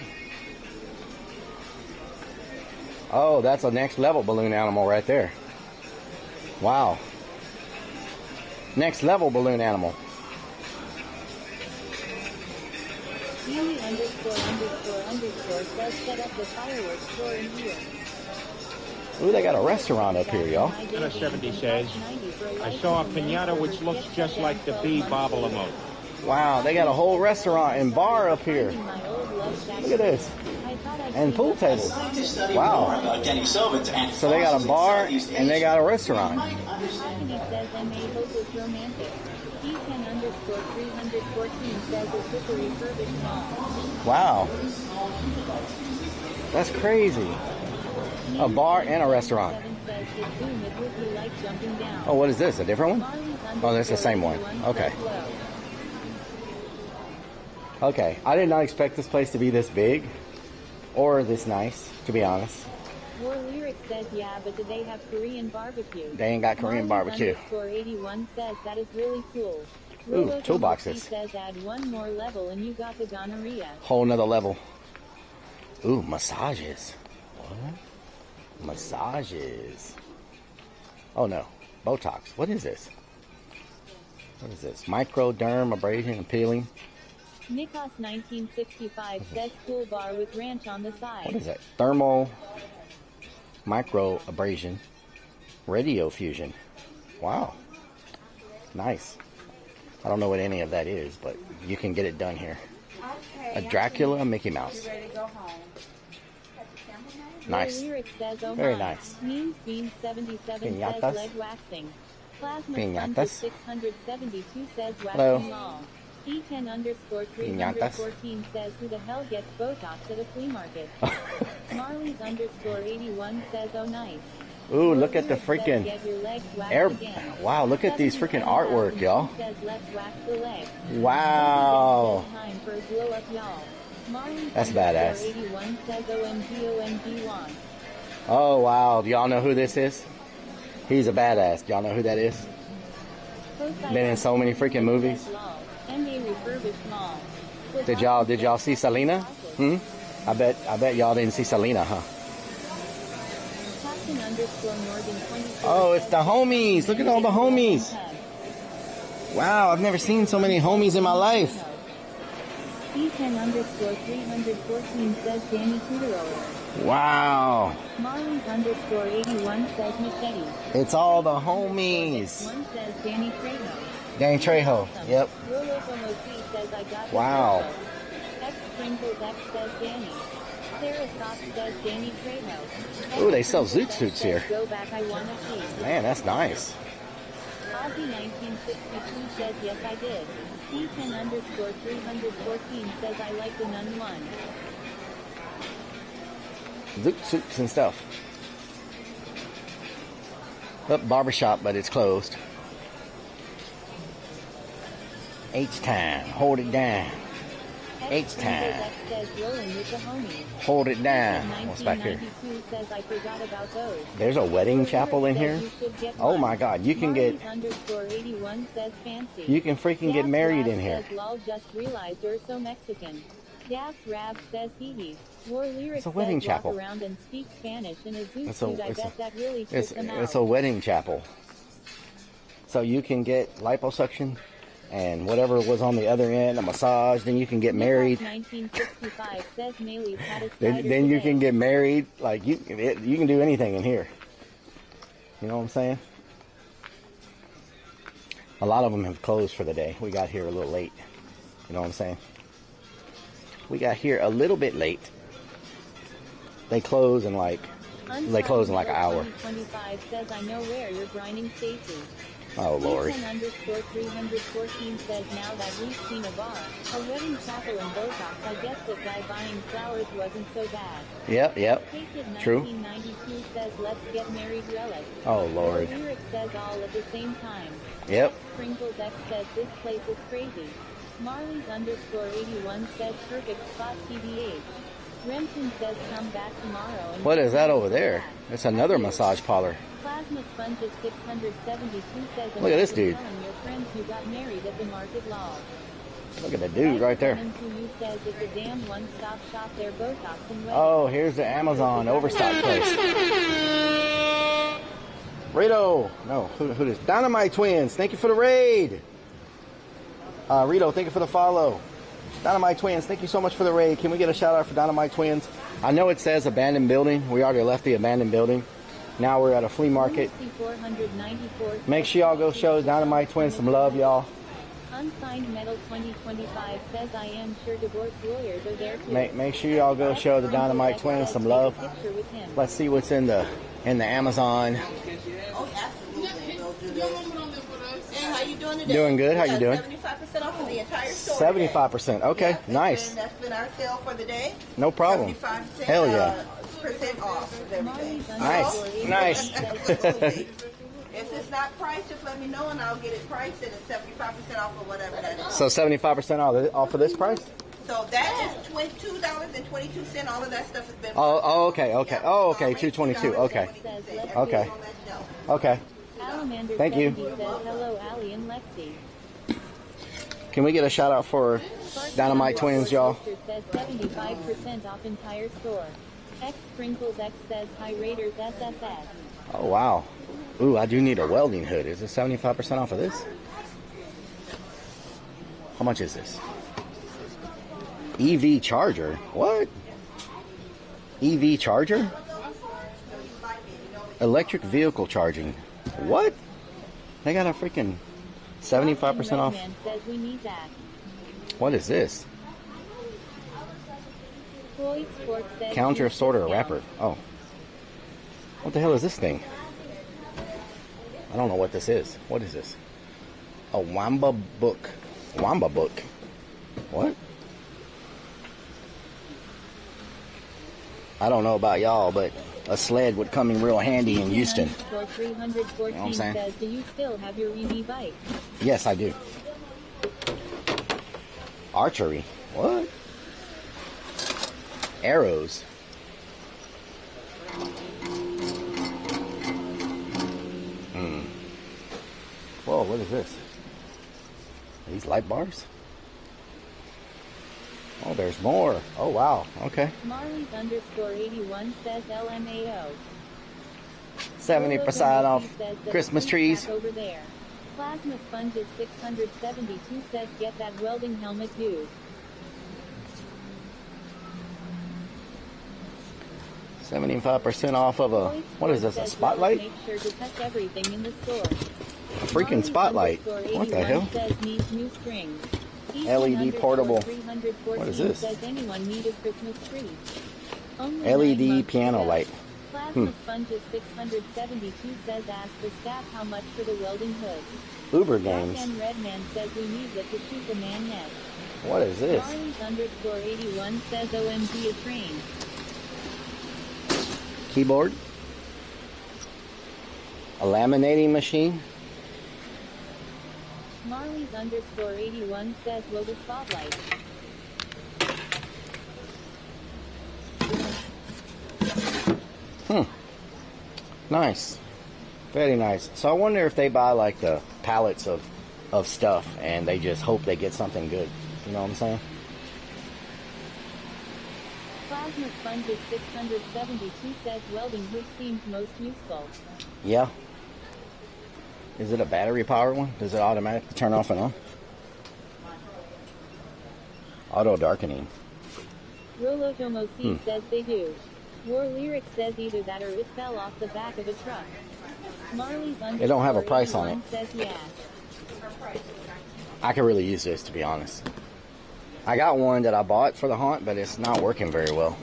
Oh, that's a next level balloon animal right there. Wow. Next level balloon animal. Healy ____ says set up the fireworks store in here. Ooh, they got a restaurant up here, y'all. Anna 70 says, I saw a piñata which looks just like the bee bobble emoji. Wow, they got a whole restaurant and bar up here. Look at this. And pool tables. Wow. So they got a bar and they got a restaurant. Stephanie says MA Hope is romantic. D10_314 says is this a refurbished mall? Wow. That's crazy. A bar and a restaurant. Oh, what is this? A different one? Oh, that's the same one. Okay. Okay. I did not expect this place to be this big or this nice, to be honest. War Lyric says, yeah, but do they have Korean barbecue? They ain't got Korean barbecue. _81 says that is really cool. Ooh, toolboxes. Says add one more level and you got the gonorrhea. Whole nother level. Ooh, massages. What? Massages. Oh no, Botox. What is this? What is this? Microderm abrasion and peeling. Nikos 1965 says pool bar with ranch on the side. What is that? Thermal micro abrasion, radio fusion. Wow, nice. I don't know what any of that is, but you can get it done here. A Dracula Mickey Mouse. Nice. Very nice. Means Bean 77 Piñatas. says leg waxing. Plasma Piñatas. 672 says Hello. waxing law. E10_314 says who the hell gets Botox at a flea market? Marley's _81 says oh nice. Ooh, look at the freaking air. Wow, look at these freaking artwork, y'all. Wow. That's badass. Oh, wow. Do y'all know who this is? He's a badass. Do y'all know who that is? Been in so many freaking movies. Did y'all see Selena? I bet y'all didn't see Selena, huh? Oh, it's the homies. Look at all the homies. Wow, I've never seen so many homies in my life. E10_314 says Danny Kuderower. Wow. Marley's _81 says machete. It's all the homies. One says Danny Trejo. Danny Trejo. Yep. Says I got wow. X Sprinkles X says Danny. Sarah Soft says Danny Trejo. Ooh, they sell zoot suits here. Go back, I wanna see. Man, that's nice. Ozzy 1962 says yes I did. E10_314 says I like the nun one. Zoot suits and stuff. Up barbershop, but it's closed. H-time. Hold it down. H-time. Hold it down. What's back here? There's a wedding chapel in here. Oh my God! You can get. You can freaking get married in here. It's a wedding chapel. It's a wedding chapel. So you can get liposuction and whatever was on the other end, a massage, then you can get married. Then you can get married. Like you can do anything in here. You know what I'm saying? A lot of them have closed for the day. We got here a little late. You know what I'm saying? We got here a little bit late. They close in like an hour. 25 says I know where you're grinding Stacy. Oh Lord. E10_314 says now that we've seen a bar, a wedding chapel and Botox, I guess the guy buying flowers wasn't so bad. Yep. True. 1992 says let's get married Rellik. Oh Lord. Lyric says all at the same time. Yep. Sprinkles X says this place is crazy. Marley's _81 says perfect spot TBH. Renton says come back tomorrow. And What is that over there? It's another massage parlor. Plasma Sponges 672 says Look at this dude. telling your friends you got married at the market law. Look at the dude right there. You says it's a damn one-stop shop. They're Botox and wet. Oh, here's the Amazon overstock place. Rito, no, who is Dynamite Twins? Thank you for the raid. Rito, thank you for the follow. Dynamite Twins, thank you so much for the raid. Can we get a shout out for Dynamite Twins? I know it says abandoned building. We already left the abandoned building. Now we're at a flea market. Make sure y'all go show Dynamite Twins some love, y'all. Unsigned Metal 2025 says I am sure divorce lawyers are there too. Make sure y'all go show the Dynamite Twins some love. Let's see what's in the Amazon. Oh, absolutely. We'll do this. And how you doing today? Doing good. How you doing? 75% off of the entire store. 75%. Okay, yeah, nice. That's been our sale for the day. No problem. 75%, Hell yeah. % off of everything. Nice. Nice. If it's not priced, just let me know and I'll get it priced and it's 75% off of whatever that is. So 75% off of this price? So that is $22.22. All of that stuff has been. Oh, okay, okay. Oh, okay, 222. Okay. Okay. Okay. Thank you. Says, hello, Allie and Lexi. Can we get a shout out for Dynamite Twins, y'all? Says 75% off entire store. X Sprinkles X says hi Raiders SSS. Oh, wow. Ooh, I do need a welding hood. Is it 75% off of this? How much is this? EV charger? What? EV charger? Electric vehicle charging. What? They got a freaking 75% off. Says we need that. What is this? Counter sorter wrapper. Oh. What the hell is this thing? I don't know what this is. What is this? A Wamba book. Wamba book. What? I don't know about y'all, but a sled would come in real handy in Houston. You know what I'm saying? Says, do you still have your EV bike? Yes, I do. Archery. What? Arrows. Whoa, what is this? Are these light bars? Oh, there's more. Oh, wow. Okay. Marley's _81 says LMAO. 70% off Christmas trees. Over there. Plasma Sponges 672 says get that welding helmet, dude. 75% off of a, what is this, a spotlight? Make sure to touch everything in the store. A freaking spotlight. What the hell? Says needs new strings. LED portable. What is this? Says anyone need a Christmas tree. LED piano light. Plasma Sponges 672 says ask the staff how much for the welding hood. Uber games. And Redman says we need it to shoot the man next. What is this? Marley's _81 says OMG a train. Keyboard. A laminating machine. Marley's _81 says will the spotlight. Nice. Very nice. So I wonder if they buy like the pallets of stuff and they just hope they get something good. You know what I'm saying? Plasma Sponges 672 says welding hood seems most useful. Yeah. Is it a battery powered one? Does it automatically turn off and on? Auto darkening. Rolotomo C says they do. War Lyric says either that or it fell off the back of a truck. Marley's It don't have a price on it. Says yeah. I could really use this, to be honest. I got one that I bought for the hunt, but it's not working very well.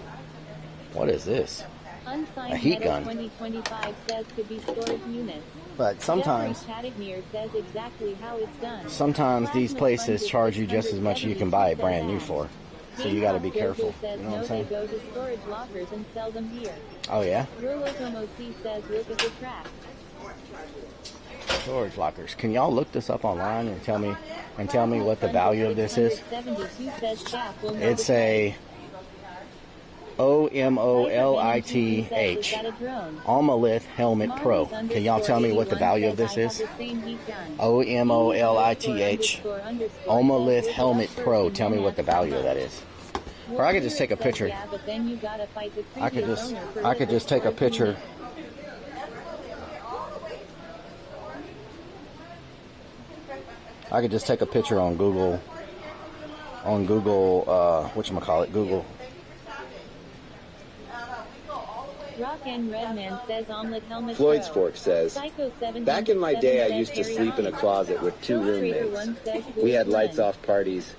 What is this? Unsigned A heat Metal gun. 2025 says to be storage units. But sometimes, Jeffrey says exactly how it's done. sometimes these places charge you just as much as you can buy it brand new for. So you got to be careful. You know what I'm saying? They go to storage lockers and sell them here. Oh yeah. Rolotomo C says look at the track. Storage lockers. Can y'all look this up online and tell me what the value of this is? Says staff will know It's a OMOLITH. Omolith Helmet Pro. Can y'all tell me what the value of this is? OMOLITH. Omolith Helmet Pro. Tell me what the value of that is. Or I could just take a picture. I could just take a picture. I could just take a picture on Google. Whatchamacallit, Google. Floyd's Fork says, back in my day I used to sleep in a closet with 2 roommates. We had lights off parties.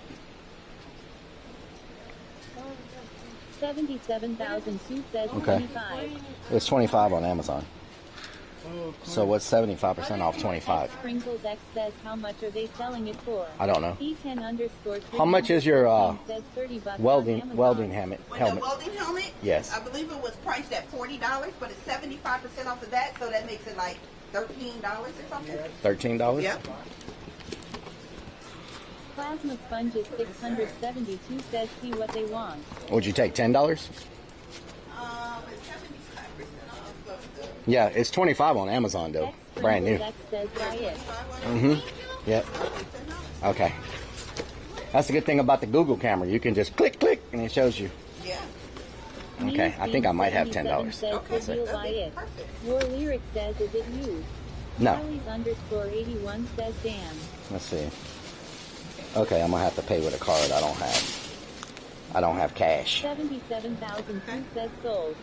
77,002 says Okay. 25. It's 25 on Amazon. So what's 75% off 25? Sprinkles X says, how much are they selling it for? I don't know. E10_3 How much is your says $30 welding on helmet? The welding helmet? Yes. I believe it was priced at $40, but it's 75% off of that, so that makes it like $13 or something. $13? Yep. Plasma sponges 672 says, see what they want. Would you take $10? Yeah, it's 25 on Amazon though. Brand new. X says, buy it. Yep. Okay. That's the good thing about the Google camera. You can just click, click, and it shows you. Yeah. Okay, I think I might have $10. Okay, you'll buy it. Your lyric says, is it used? No. Charlie's_81 says, damn. Let's see. Okay, I'm gonna have to pay with a card. I don't have cash. 77,002 says sold.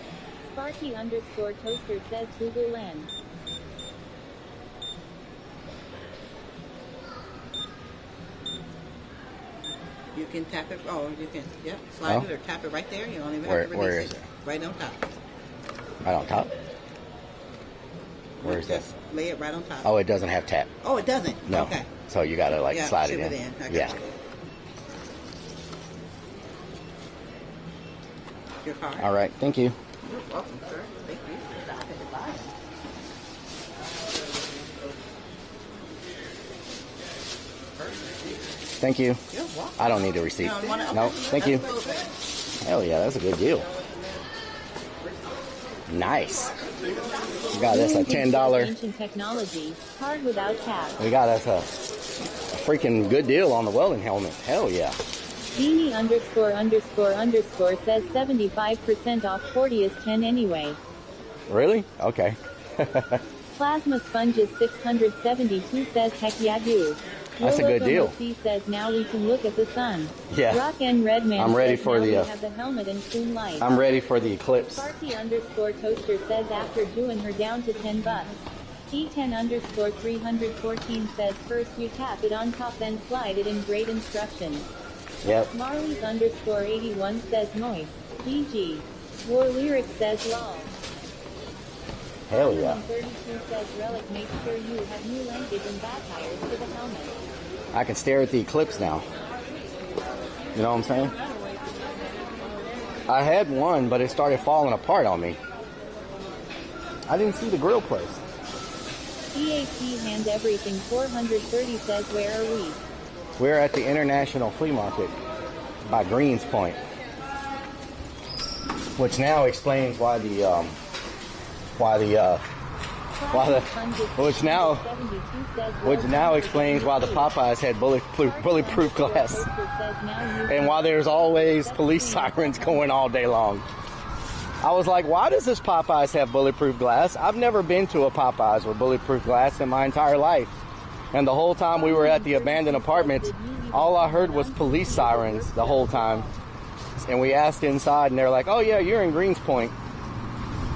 Sparky_toaster says Google Lens. You can tap it. Oh, you can. Yep. Slide it or tap it right there. You don't even have to release where is it. it? Right on top. Right on top? Where is that? Lay it right on top. Oh, it doesn't have tap. Oh, it doesn't? No. Okay. So you gotta like slide it in. I got Yeah. you. Your card. All right. Thank you. You're welcome, sir. Thank you. Thank you. You're welcome. I don't need a receipt. No, thank you. Hell yeah, that's a good deal. Nice. We got us a $10. Ancient technology, card without tap. We got us a freaking good deal on the welding helmet. Hell yeah. Beanie___ says 75% off. 40 is 10 anyway. Really? Okay. Plasma sponges 672 says heck yeah dude. That's a good deal. C says now we can look at the sun. Yeah. Rock and Redman I'm ready says for now the. we have the helmet and soon light. I'm ready for the eclipse. Sparky_toaster says after doing her down to $10. E10_314 says first you tap it on top then slide it in. Great instructions. Yep. Marley's_81 says moist. GG. War lyric says lol. Hell yeah. 32 says Rellik, make sure you have new linkage and back tires for the helmet. I can stare at the eclipse now. You know what I'm saying? I had one, but it started falling apart on me. I didn't see the grill place. EAP hand everything 430 says where are we? We're at the International Flea Market by Greens Point, which now explains which now explains why the Popeyes had bulletproof glass, and why there's always police sirens going all day long. I was like, why does this Popeyes have bulletproof glass? I've never been to a Popeyes with bulletproof glass in my entire life. And the whole time we were at the abandoned apartments, all I heard was police sirens the whole time. And we asked inside, and they're like, oh yeah, you're in Greens Point.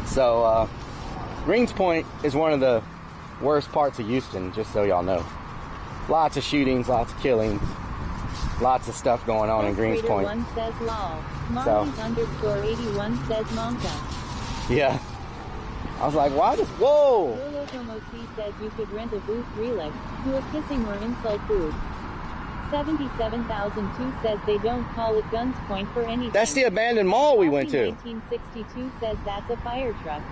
So, Greens Point is one of the worst parts of Houston, just so y'all know. Lots of shootings, lots of killings, lots of stuff going on in Greens Point. One says lol. Marley's_81 says Monka. Yeah. I was like, why does, whoa! Lolotomo C says you could rent a booth Rellik, do a kissing or insult booth. 77,002 says they don't call it Guns Point for anything. That's the abandoned mall we went to. 1962 says that's a fire truck.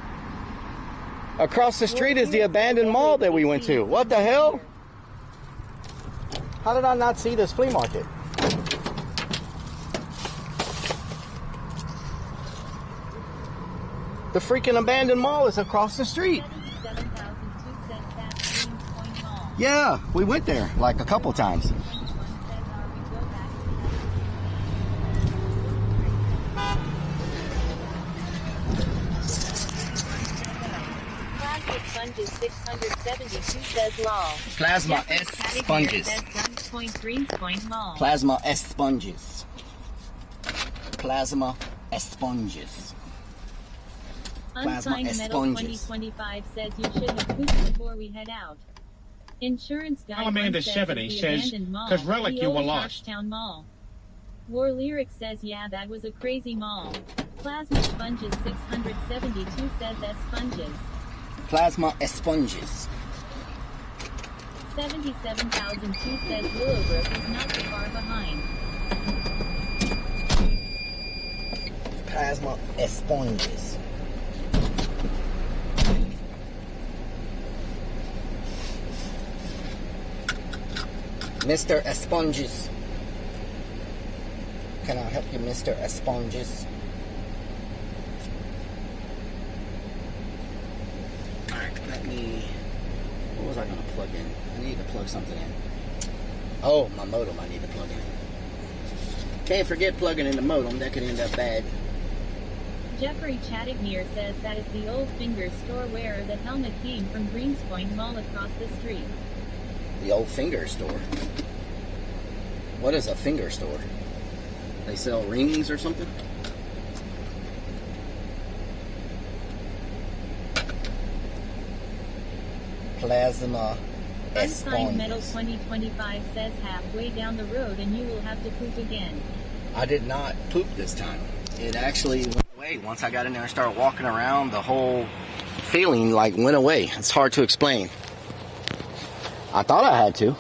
Across the street is the abandoned mall that we went to. What the hell? How did I not see this flea market? The freaking abandoned mall is across the street. Yeah, we went there like a couple times. Sponges 672 says lol. Plasma S sponges. Plasma S sponges. Plasma S sponges. Unsigned Metal 2025 says you should have pooped before we head out. Insurance guy Amanda 70 says, because Rellik you were lost. Mall. War Lyric says, yeah, that was a crazy mall. Plasma Sponges 672 says S sponges. Plasma S sponges. 77,002 says Willowbrook is not so far behind. Plasma S sponges. Mr. Esponges. Can I help you, Mr. Esponges? Alright, let me... What was I going to plug in? I need to plug something in. Oh, my modem I need to plug in. Can't forget plugging in the modem. That could end up bad. Jeffrey Chattignear says that is the old Fingers store where the helmet came from Greenspoint Mall across the street. The old finger store. What is a finger store? They sell rings or something? Plasma Unsigned Metal 2025 says halfway down the road and you will have to poop again. I did not poop this time. It actually went away. Once I got in there and started walking around, the whole feeling like went away. It's hard to explain. I thought I had to,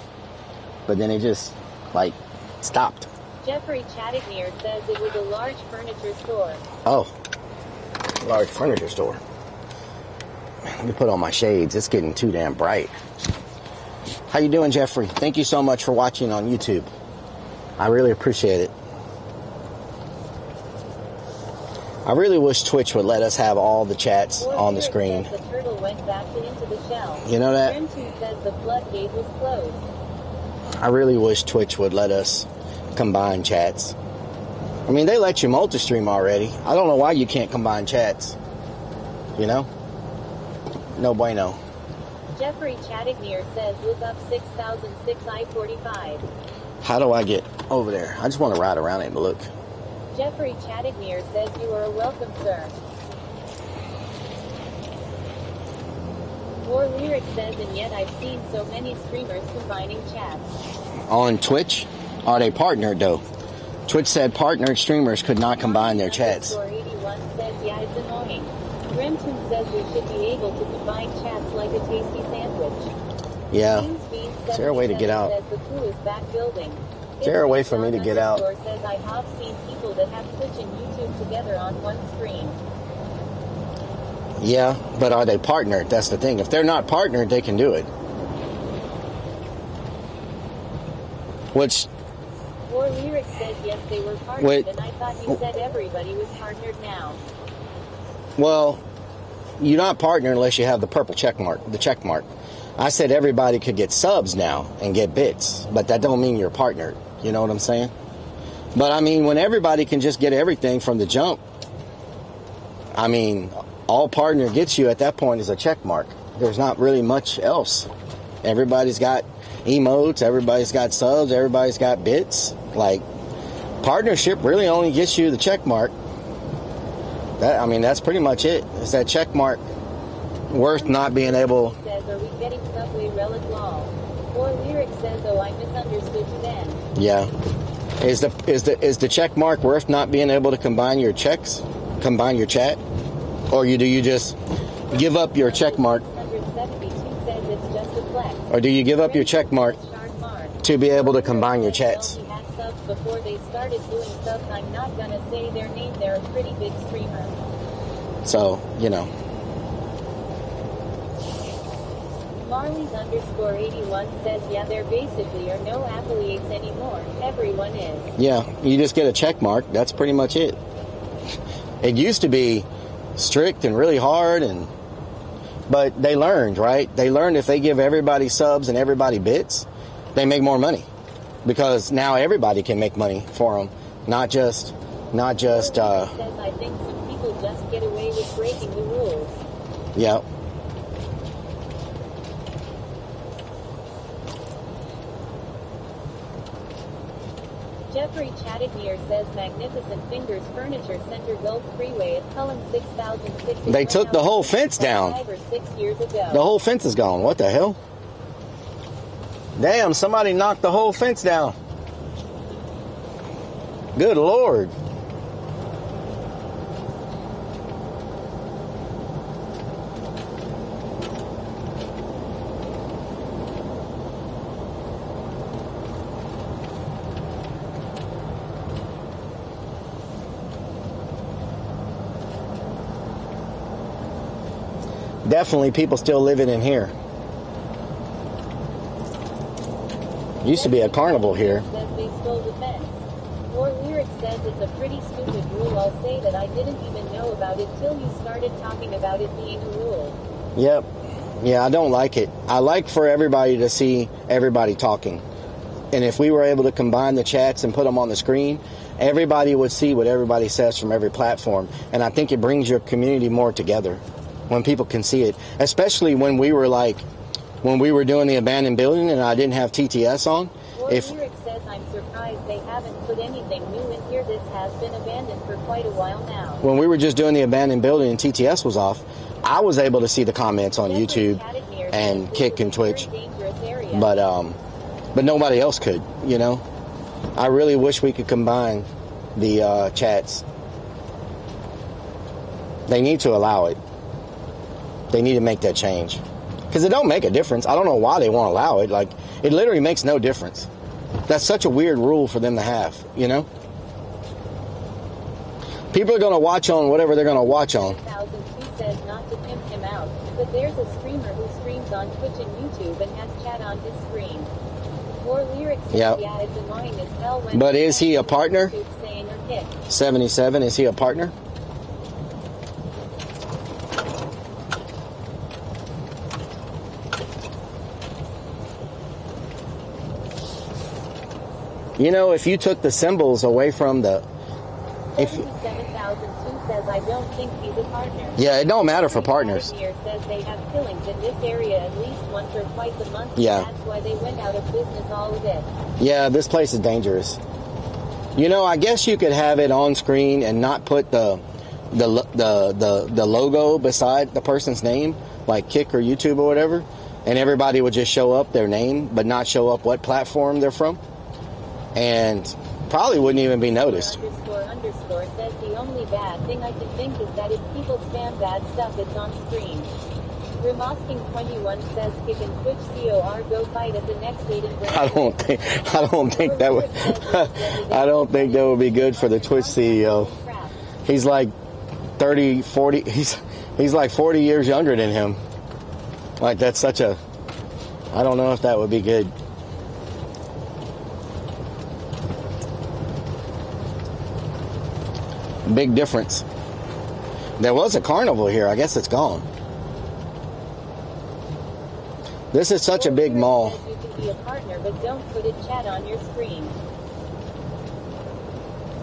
but then it just, like, stopped. Jeffrey Chattignear says it was a large furniture store. Oh, large furniture store. Let me put on my shades. It's getting too damn bright. How you doing, Jeffrey? Thank you so much for watching on YouTube. I really appreciate it. I really wish Twitch would let us have all the chats on the screen. The turtle went back into the shell. You know that? Grim2 says the floodgate was closed. I really wish Twitch would let us combine chats. I mean, they let you multi-stream already. I don't know why you can't combine chats. You know? No bueno. Jeffrey Chattignear says look up 6006 I-45. How do I get over there? I just want to ride around it and look. Jeffrey Chattignear says you are welcome, sir. War Lyric says, and yet I've seen so many streamers combining chats. On Twitch? Are they partnered, though? Twitch said partnered streamers could not combine their chats. 81 says, yeah, it's annoying. Grim2 says we should be able to combine chats like a tasty sandwich. Yeah. Is there a way to get out? Says the crew is back building. Is there a way for me to get out? Says I have seen people that have Twitch and YouTube together on one screen. Yeah, but are they partnered? That's the thing. If they're not partnered, they can do it. Which... War Lyric says yes, they were partnered, and I thought you said everybody was partnered now. Well, you're not partnered unless you have the purple check mark, the check mark. I said everybody could get subs now and get bits, but that don't mean you're partnered. You know what I'm saying? But I mean, when everybody can just get everything from the jump, I mean, all partner gets you at that point is a check mark. There's not really much else. Everybody's got emotes, everybody's got subs, everybody's got bits. Like, partnership really only gets you the check mark. That, I mean, that's pretty much it. It's that check mark worth not being able... Says, are we getting Subway Relic law? War Lyric says, oh, I misunderstood you then. Yeah. Is the check mark worth not being able to combine your checks? Combine your chat? Or do you just give up your check mark? 172 says it's just a flex. Or do you give up your check mark to be able to combine your chats? Had subs before they started doing subs. I'm not gonna say their name. They're a pretty big streamer. So, you know. Marley's _81 says, yeah, there basically are no affiliates anymore. Everyone is. Yeah, you just get a check mark. That's pretty much it. It used to be strict and really hard, but they learned, right? They learned if they give everybody subs and everybody bits, they make more money, because now everybody can make money for them, not just. Says I think some people just get away with breaking the rules. Yep. Jeffrey Chattignear says Magnificent Fingers Furniture Center Gulf Freeway at Cullen 6006. They took the whole fence down. 5 or 6 years ago. The whole fence is gone. What the hell? Damn, somebody knocked the whole fence down. Good Lord. Definitely people still living in here. Used to be a carnival here. Says they stole the fence. More Lyric says it's a pretty stupid rule. I'll say that I didn't even know about it till you started talking about it being a rule. Yep. Yeah, I don't like it. I like for everybody to see everybody talking. And if we were able to combine the chats and put them on the screen, everybody would see what everybody says from every platform. And I think it brings your community more together when people can see it. Especially when we were doing the abandoned building and I didn't have TTS on. Lyric says I'm surprised they haven't put anything new in here. This has been abandoned for quite a while now. When we were just doing the abandoned building and TTS was off, I was able to see the comments on YouTube and Kick and Twitch. But nobody else could, you know. I really wish we could combine the chats. They need to allow it. They need to make that change. Because it don't make a difference. I don't know why they won't allow it. Like, it literally makes no difference. That's such a weird rule for them to have, you know? People are going to watch on whatever they're going to watch on. 1002 says not to pimp him out, but there's a streamer who streams on Twitch and YouTube and has chat on his screen. More Lyrics says, yeah, it's annoying as hell when... But is he a partner? 77, is he a partner? You know, if you took the symbols away from the... 77,002 says I don't think he's a partner. Yeah, it don't matter for partners. Says they have killings in this area at least once or twice a month. Yeah. That's why they went out of business all of it. Yeah, this place is dangerous. You know, I guess you could have it on screen and not put the logo beside the person's name, like Kick or YouTube or whatever, and everybody would just show up their name, but not show up what platform they're from. And probably wouldn't even be noticed. __ says the only bad thing I can think is that if people spam bad stuff, it's on screen. Remosking21 says Kick and Twitch COR go fight at the next date in I don't think that would I don't think that would be good for the Twitch CEO. He's like 30, 40 he's like 40 years younger than him. Like, that's such a, I don't know if that would be good. Big difference. There was a carnival here. I guess it's gone. This is such a big mall. You can be a partner, but don't put it chat on your screen.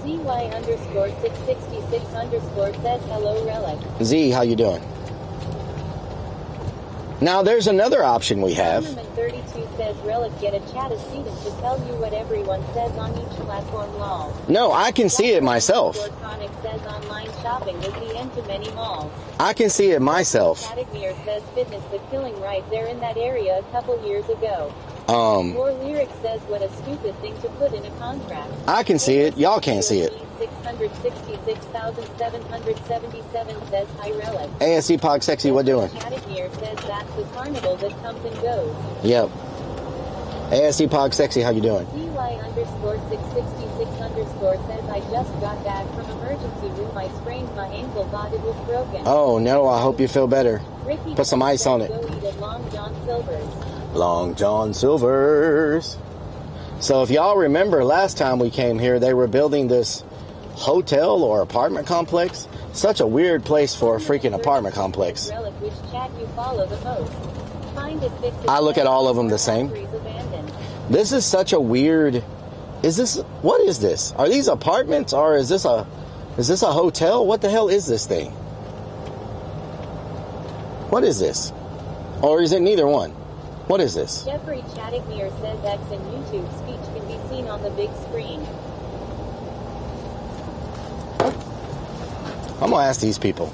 ZY_666_ says hello, Relic. Z, how you doing? Now, there's another option we have. 32 says Relic, get a chat assistant to tell you what everyone says on each platform. Lol. No, I can see it myself. Cortonic says online shopping is the end to many malls. I can see it myself. Chattignear says fitness the killing right there in that area a couple years ago. More Lyric says what a stupid thing to put in a contract. I can see it. Y'all can't see it. 666,777 says hi, Relic. ASC Pog Sexy, what doing? Chattignear says that's the carnival that comes and goes. Yep. ASC Pog Sexy, how you doing? CY_666_ says I just got back from emergency room. I sprained my ankle, thought it was broken. Oh no, I hope you feel better. Ricky Put some ice on it. Go eat at Long John Silver's. Long John Silver's. So if y'all remember last time we came here, they were building this hotel or apartment complex. Such a weird place for a freaking apartment complex. Relic, which chat you follow the most. Find it, fix it, I look at all of them the same. This is such a weird. What is this? Are these apartments or is this a hotel? What the hell is this thing? What is this? Or is it neither one? What is this? Jeffrey Chattignear says X and YouTube speech can be seen on the big screen. I'm gonna ask these people.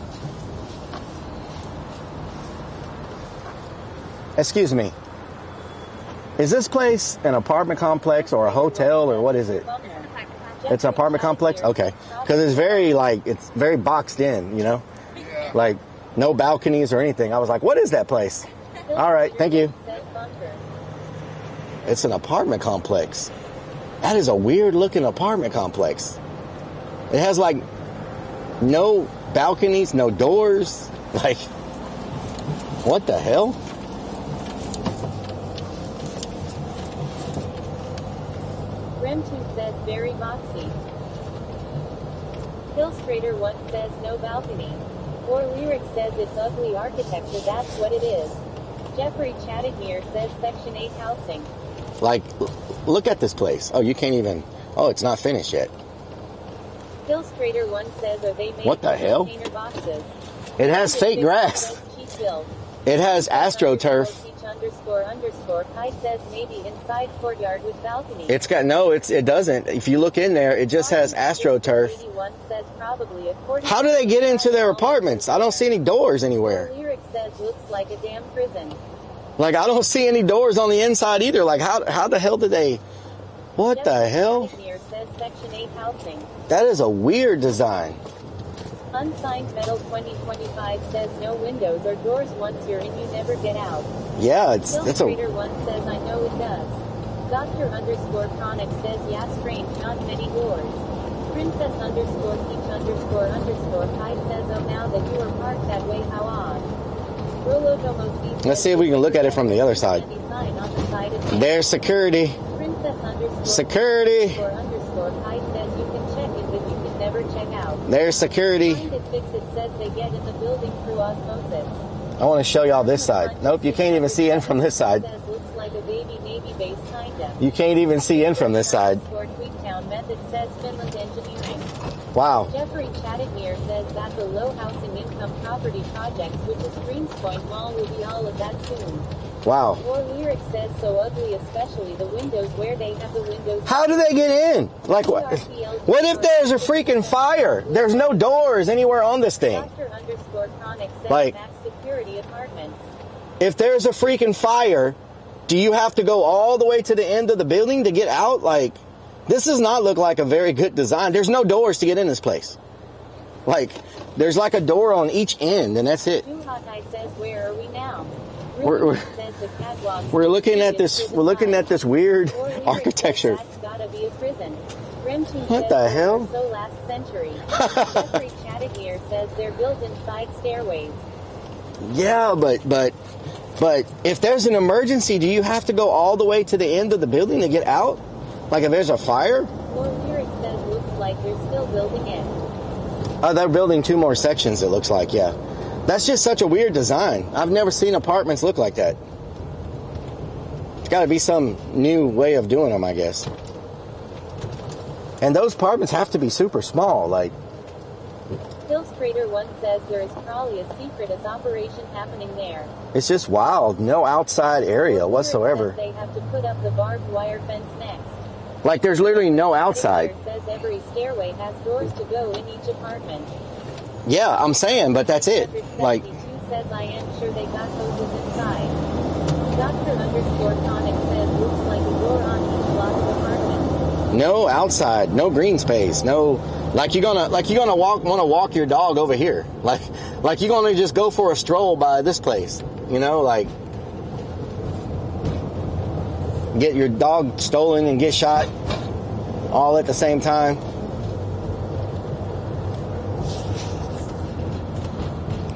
Excuse me. Is this place an apartment complex or a hotel or what is it? It's an apartment complex? Okay. Because it's very boxed in, you know? Like, no balconies or anything. I was like, what is that place? All right, thank you. It's an apartment complex. That is a weird looking apartment complex. It has like no balconies, no doors. Like, what the hell? Rem2 says very boxy. Hillstrader 1 says no balcony. Or Lyric says it's ugly architecture, that's what it is. Jeffrey Chattignear says Section 8 housing. Like, look at this place. Oh, you can't even. Oh, it's not finished yet. Hillstrader 1 says, are they made what the hell? Container boxes? It has fake grass. It has AstroTurf. Kai says maybe inside courtyard with balcony. It's got it doesn't. If you look in there, it just has AstroTurf. How do they get into their apartments? I don't see any doors anywhere. Lyric says looks like a damn prison. Like, I don't see any doors on the inside either. Like, how the hell did they? What the hell? Says Section 8 housing. That is a weird design. Unsigned Metal 2025 says no windows or doors. Once you're in, you never get out. Yeah, that's a. Trader 1 says I know it does. Doctor_Chronic says yeah, strange, not many doors. Princess_Peach__ Kai says oh, now that you are parked that way, how odd. Let's see if we can look at it from the other side. There's security. Security. Kai says you can check in, but you can never check out. There's security. Find it, fix it says they get in the building through osmosis. I want to show y'all this side. Nope, you can't even see in from this side. Looks like a baby Navy base, kinda. You can't even see in from this side. Method says Finland Engineering. Wow. Jeffrey Chattignear says that's a low housing income property project, which is Greenspoint Mall will be all of that soon. Wow. Or Lyric says so ugly, especially the windows where they have the windows. How do they get in? Like what? What if there's a freaking fire? There's no doors anywhere on this thing. Doctor_Chronic says like, max security apartments. If there's a freaking fire, do you have to go all the way to the end of the building to get out? Like, this does not look like a very good design. There's no doors to get in this place. Like, there's like a door on each end, and that's it. Says, where are we now? We're looking at this. We're looking at this weird architecture. Gotta be a prison. What the hell? So last century. Jeffrey Chattignear says they're built inside stairways. Yeah, but if there's an emergency, do you have to go all the way to the end of the building to get out? Like if there's a fire? Or Lyric says looks like they're still building it. Oh, they're building 2 more sections, it looks like, yeah. That's just such a weird design. I've never seen apartments look like that. It's got to be some new way of doing them, I guess. And those apartments have to be super small, like. Hillstrader 1 says there is probably a secret operation happening there. It's just wild. No outside area whatsoever. They have to put up the barbed wire fence next. Like there's literally no outside. It says every stairway has doors to go in each apartment. Yeah, I'm saying, but that's it. Like. Says I am sure they got hoses inside. Doctor_Tonic says looks like a door on each block of apartments. No outside, no green space, no. Like you're gonna want to walk your dog over here. Like you're gonna just go for a stroll by this place. You know, like get your dog stolen and get shot all at the same time.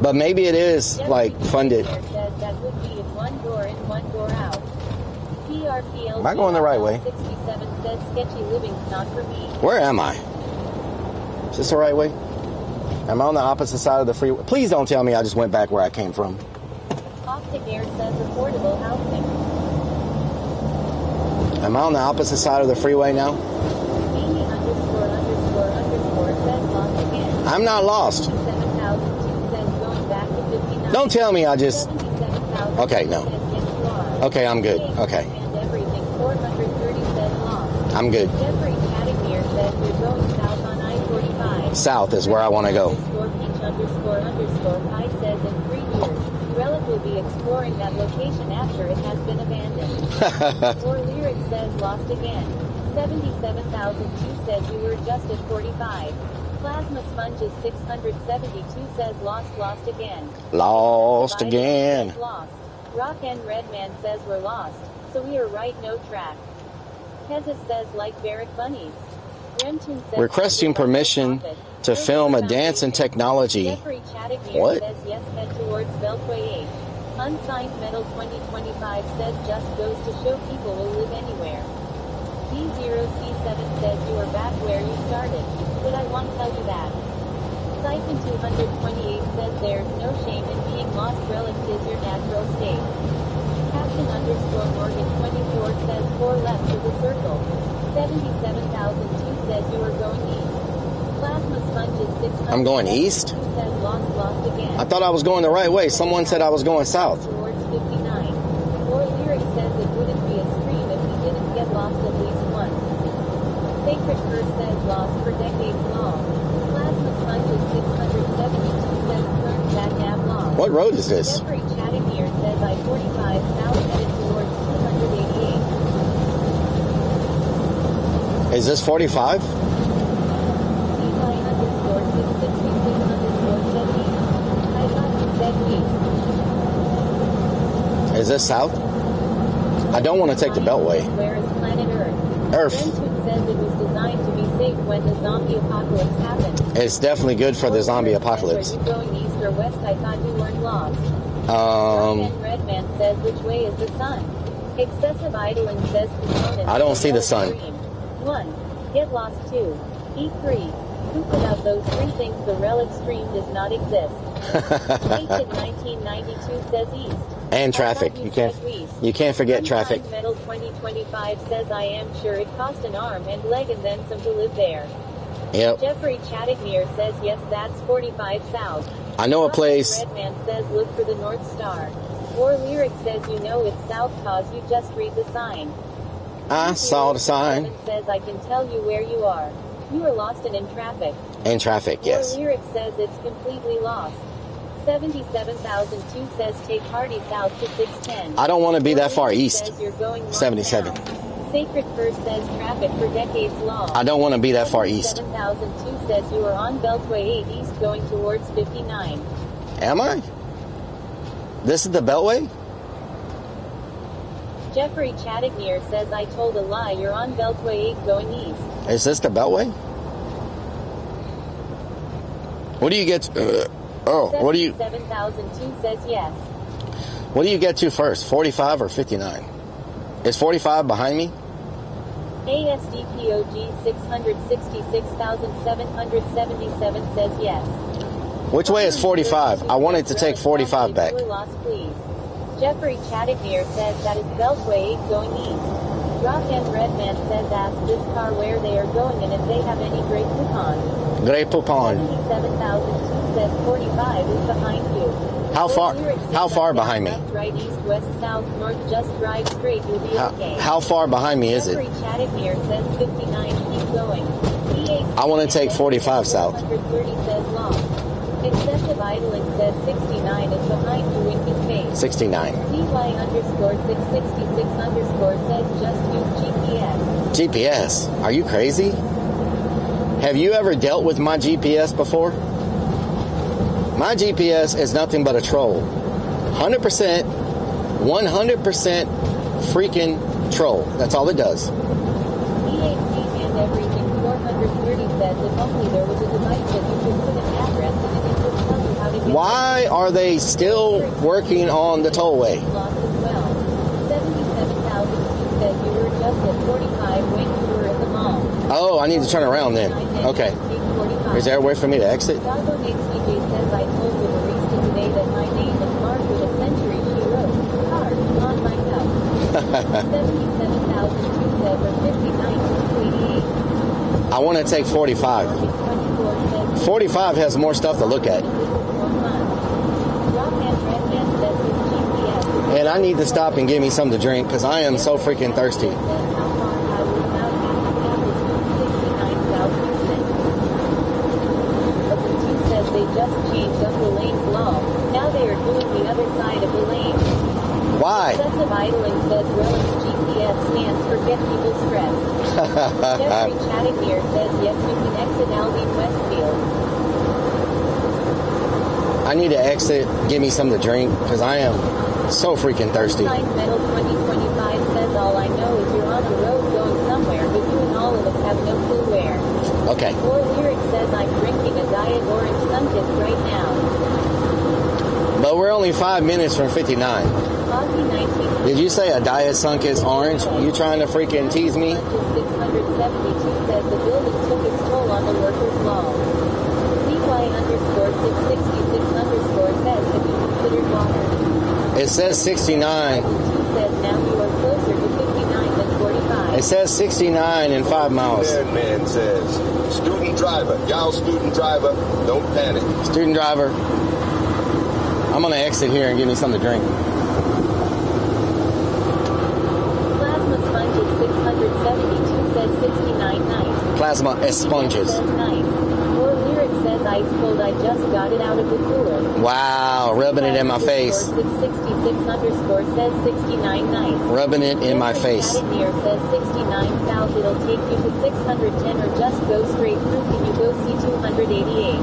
But maybe it is like funded. Says that would be if one door in, one door out. Am I going the right way? 67 says sketchy living's not for me. Where am I? this the right way? Am I on the opposite side of the freeway? Please don't tell me I just went back where I came from. Optic Air says affordable housing. Am I on the opposite side of the freeway now? Amy ___ says lost again. I'm not lost. 77,002 says going back to 59. Don't tell me I just... 77,000 Okay, no. says yes you are. Okay, I'm good. Okay. And everything 430 says lost. I'm good. Jeffrey Chattigmere says you're going south on I-45. South is where I want to go. ___ I says in 3 years, Rellik will be exploring that location after it has been abandoned. Or Lyric says lost again. 77,002 says you were just at 45. Plasma Sponges 672 says lost again. Lost Biden again. says lost. Rock and Redman says we're lost, so we are right no track. Keza says like Barrack Bunnies. Remtoon says Requesting permission to film a dance and technology. Jeffrey Chattigmere What? says yes, head towards Beltway 8. Unsigned Metal 2025 says just goes to show people will live anywhere. D0C7 says you are back where you started, but I won't tell you that. Siphon 228 says there's no shame in being lost. Rellik is your natural state. Captain _Morgan 24 says 4 left is a circle. 77,002 says you are going east. Plasma Sponges 600 I'm going east? says lost again. I thought I was going the right way. Someone said I was going south. Towards 59. Or Lyric says it wouldn't be a stream if we didn't get lost at least once. Sacred Curse says lost for decades long. Plasma Sponges 672 says current sat nav lost. What road is this? Jeffrey Chattigmere says I-45 south headed towards 288. Is this 45? CY _666 said east. I thought you said east. Is this south? I don't want to take the Beltway. Where is planet Earth? Earth. Remtoon says it was designed to be safe when the zombie apocalypse happened. It's definitely good for the zombie apocalypse. Are you going east or west? I thought you weren't lost. Redman says which way is the sun? Excessive idling says components. I don't see the sun. 1. Get lost 2. Eat 3. Who put out those 3 things? The Rellik stream does not exist. Naked 1992 says east. And traffic. You can't forget traffic. Metal 2025 says I am sure it cost an arm and leg and then some to live there. Yep. Jeffrey Chattigmere says yes, that's 45 south. I know a place. Redman says look for the North Star. Or Lyric says you know it's south cause you just read the sign. I saw the sign. Says I can tell you where you are. You are lost and in traffic. In traffic, yes. Or Lyric says it's completely lost. 77,002 says take Hardy south to 610. I don't want to be that far east. Says you're going north 77. now. Sacred Curse says traffic for decades long. I don't want to be that far east. 77,002 says you are on Beltway 8 east going towards 59. Am I? This is the Beltway? Jeffrey Chattigmere says I told a lie, you're on Beltway 8 going east. Is this the Beltway? What do you get? What do you? 77,002 says yes. What do you get to first? 45 or 59? Is 45 behind me? ASDPOG 666,777 says yes. Which way is 45? I wanted to take 45 back. Lost, please. Jeffrey Chattigmere says that is Beltway 8 going east. Rock and Redman says ask this car where they are going and if they have any Grey Poupon. Grey Poupon. 77,002 says 45 is behind you. How far? How far behind me? Left, right, east, west, south, north. Just drive straight. You'll be okay. How far behind me is it? Jeffrey Chattigmere says 59. Keep going. I want to take 45 south. 130 says lost. Excessive idling says 69 is behind you in good faith. 69. CY _666_ says just use GPS. GPS? Are you crazy? Have you ever dealt with my GPS before? My GPS is nothing but a troll. 100%, 100% freaking troll. That's all it does. EAC and everything 430 says if only there was a device that you could put an address in and it would tell you how to get Why are they still working on the tollway? lost as well. 77,002 says you were just at 45 when you were at the mall. Oh, I need to turn around then. Okay. Is there a way for me to exit? Chicago Makes Me J says I told the barista today that my name is Mark with a century she wrote. Car, on my cup. 77,002 says or 59,288. I want to take 45. 45 has more stuff to look at. And I need to stop and get me something to drink because I am so freaking thirsty. They just changed up the lane's law. Now they are doing the other side of the lane. Why? Excessive idling says Rellik's GPS stands for get people stressed. Jeffrey Chattineer says yes, you can exit Alvin Westfield. I need to exit, get me something to drink because I am so freaking thirsty. Metal 2025 says all I know is you're on the road going somewhere, but you and all of us have no clue where. Okay. Or Lyric says I'm drinking a Diet Orange Sunkist right now. But we're only 5 minutes from 59. Did you say a Diet Sunkist Orange? You trying to freaking tease me? 672 says the building took its toll on the workers' law. CY_666_ says have you considered water? It says 69. Says now you are closer to 59 than 45. It says 69 in 5 miles. Man says, student driver, y'all student driver, don't panic. Student driver, I'm going to exit here and give me something to drink. Plasma Sponges 672 says 69 nice. Plasma Sponges. Says nice. Or Lyric says ice cold, I just got it out of the cooler. Wow, rubbing it in my face. 666_ says 69 nice. Rubbing it in my face. Near says 69 south, it'll take you to 610 or just go straight through. Can you go see 288?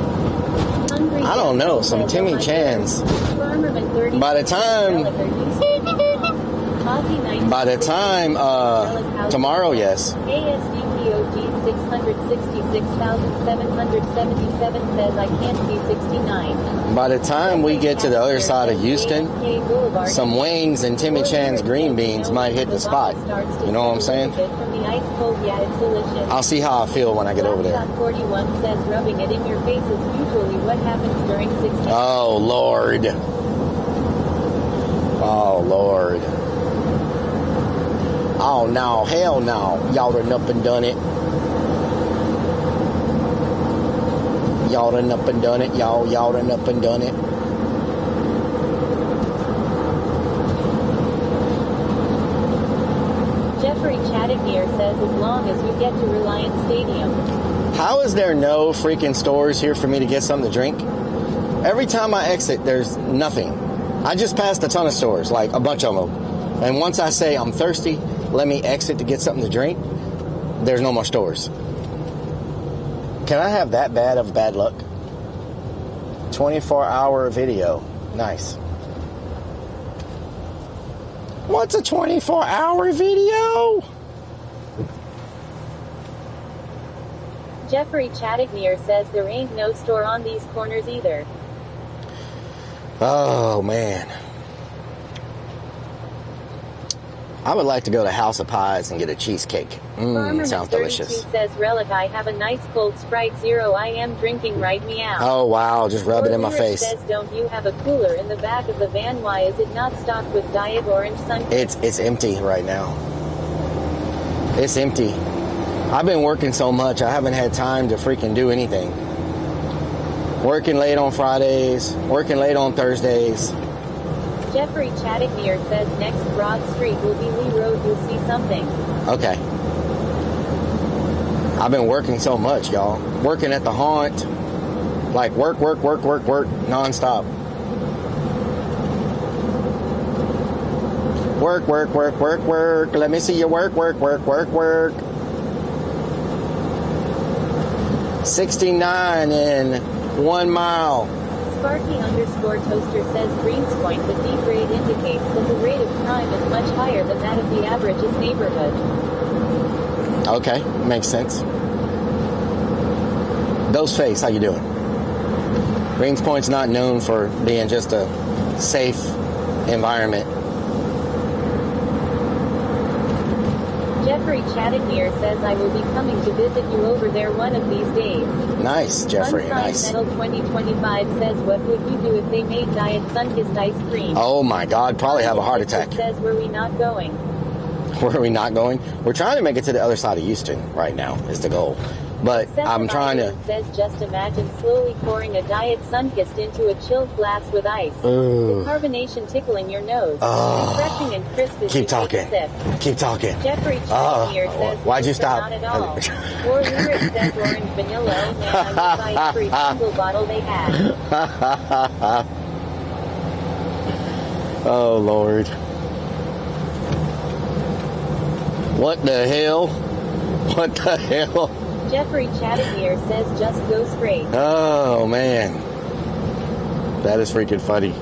Hungry I don't know, some Timmy Chans. By the time tomorrow, yes. ASDPOG 666,777 says I can't see 69. By the time we get to the other side of Houston, some wings and Timmy Chan's green beans might hit the spot. You know what I'm saying? I'll see how I feel when I get over there. 41 says rubbing it in your face is usually what happens during 69. Oh, Lord. Oh, Lord. Oh, no. Hell no. Y'all done up and done it. Y'all done up and done it. Y'all done up and done it. Jeffrey Chattineer says as long as you get to Reliance Stadium. How is there no freaking stores here for me to get something to drink? Every time I exit, there's nothing. I just passed a ton of stores, like a bunch of them. And once I say I'm thirsty, let me exit to get something to drink, there's no more stores. Can I have that bad of bad luck? 24-hour video. Nice. What's a 24-hour video? Jeffrey Chattineer says there ain't no store on these corners either. Oh, man. I would like to go to House of Pies and get a cheesecake. Sounds delicious. Says Rellik I have a nice cold Sprite Zero I am drinking right meow. Oh, wow. Just rub it in my face. Says don't you have a cooler in the back of the van? Why is it not stocked with Diet Orange Sunkist? It's empty right now. It's empty. I've been working so much, I haven't had time to freaking do anything. Working late on Fridays, working late on Thursdays. Jeffrey Chattineer says next Broad Street will be Lee Road. You'll see something. Okay. I've been working so much, y'all. Working at the haunt. Like work, nonstop. Work. Let me see you work. 69 in 1 mile. Sparky_toaster says Greenspoint, the deep rate indicates that the rate of crime is much higher than that of the average's neighborhood. Okay, makes sense. Doseface, how you doing? Greenspoint's not known for being just a safe environment. Jeffrey Chattanir says I will be coming to visit you over there one of these days. Nice, Jeffrey. Unsigned Nice. Metal 2025 says what would we do if they made Diet Sunkist ice cream? Oh my God, probably have a heart attack. Says were we not going? Where are we not going? We're trying to make it to the other side of Houston right now is the goal. But I'm trying to... Says just imagine slowly pouring a Diet Sunkist into a chilled glass with ice. Ooh. The carbonation tickling your nose. Oh. Refreshing and crisp as Keep you talking. take a sip. Keep talking. Jeffrey Chattanir says Why'd you no, stop? Not at all. Or lyrics says orange vanilla. Man, I would buy every single bottle they had. Oh Lord. What the hell? What the hell? Jeffrey Chattanir says just go straight. Oh man. That is freaking funny.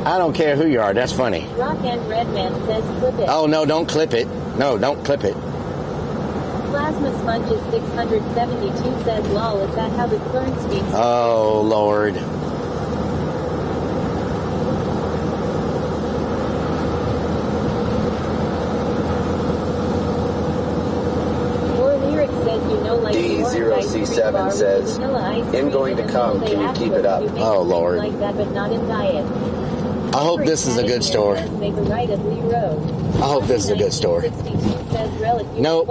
I don't care who you are, that's funny. Rock and Redman says clip it. Oh no, don't clip it. No, don't clip it. Plasma Sponges 672 says lol, is that how the clone speaks? Oh Lord. D0C7 says, "In going to come, can you keep it up?" Oh Lord. Like that, but not in diet. I hope this is a good store. Make a right at Lee Road. I hope this is a good store. Nope.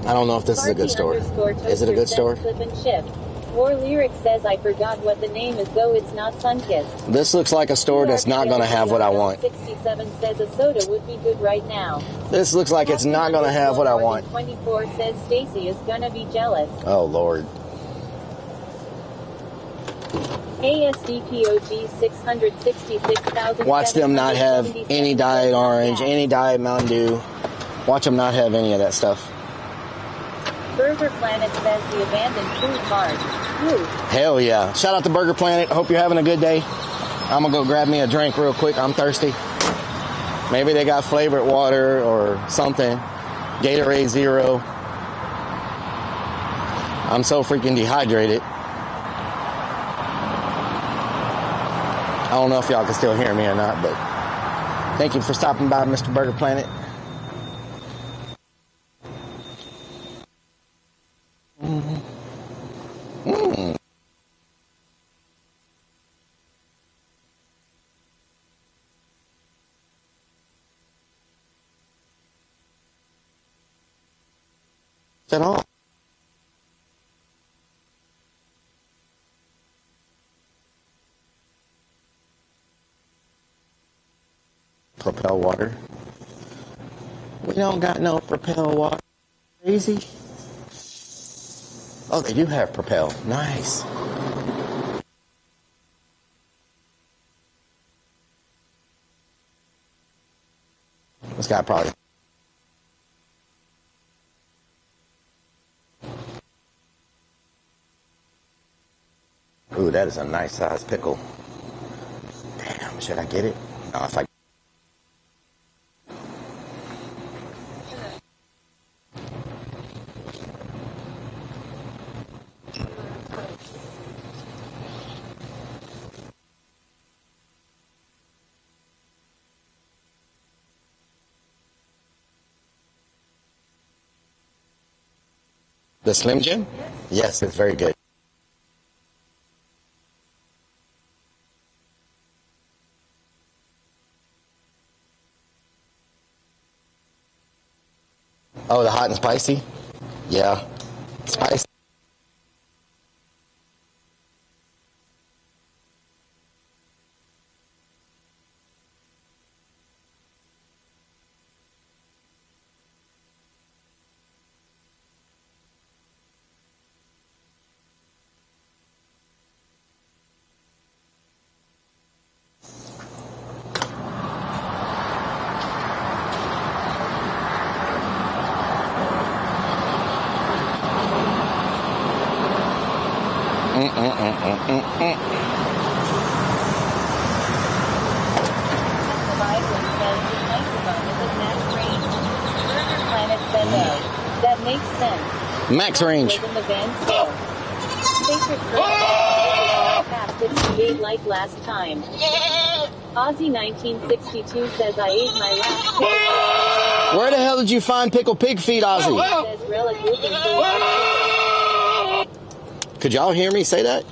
I don't know if this is a good store. Is it a good store? Clip and shift. War Lyric says I forgot what the name is, though it's not Sunkist. This looks like a store that's not going to have what I want. 67 says a soda would be good right now. This looks like it's not going to have what I want. 24 says Stacy is going to be jealous. Oh Lord. ASDPOG 666,000. Watch them not have any Diet Orange, any Diet Mountain Dew. Watch them not have any of that stuff. Burger Planet says the abandoned food mart. Woo. Hell yeah. Shout out to Burger Planet. Hope you're having a good day. I'm going to go grab me a drink real quick. I'm thirsty. Maybe they got flavored water or something. Gatorade Zero. I'm so freaking dehydrated. I don't know if y'all can still hear me or not, but thank you for stopping by, Mr. Burger Planet. At all. Propel water. We don't got no Propel water. Crazy. Oh, they do have Propel. Nice. This guy probably. Ooh, that is a nice size pickle. Damn, should I get it? No, if I... The Slim Jim? Yes, it's very good. Oh, the hot and spicy? Yeah. Spicy. That makes sense. Max range. In the van still. Sacred passed its debate like last time. Aussie 1962 says I ate my last cake. Where the hell did you find pickled pig feet, Ozzy? Could y'all hear me say that?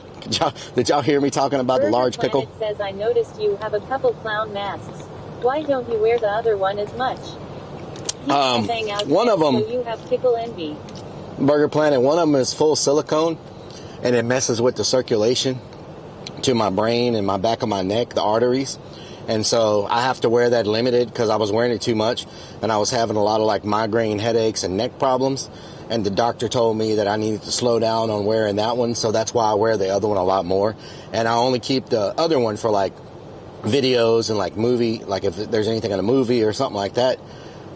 Did y'all hear me talking about the large pickle? It says, I noticed you have a couple clown masks. Why don't you wear the other one as much? One of them. So you have pickle envy. Burger Planet, one of them is full silicone, and it messes with the circulation to my brain and my back of my neck, the arteries. And so I have to wear that limited because I was wearing it too much, and I was having a lot of like migraine headaches and neck problems. And the doctor told me that I needed to slow down on wearing that one, so that's why I wear the other one a lot more. And I only keep the other one for like videos and like movie, like if there's anything in a movie or something like that.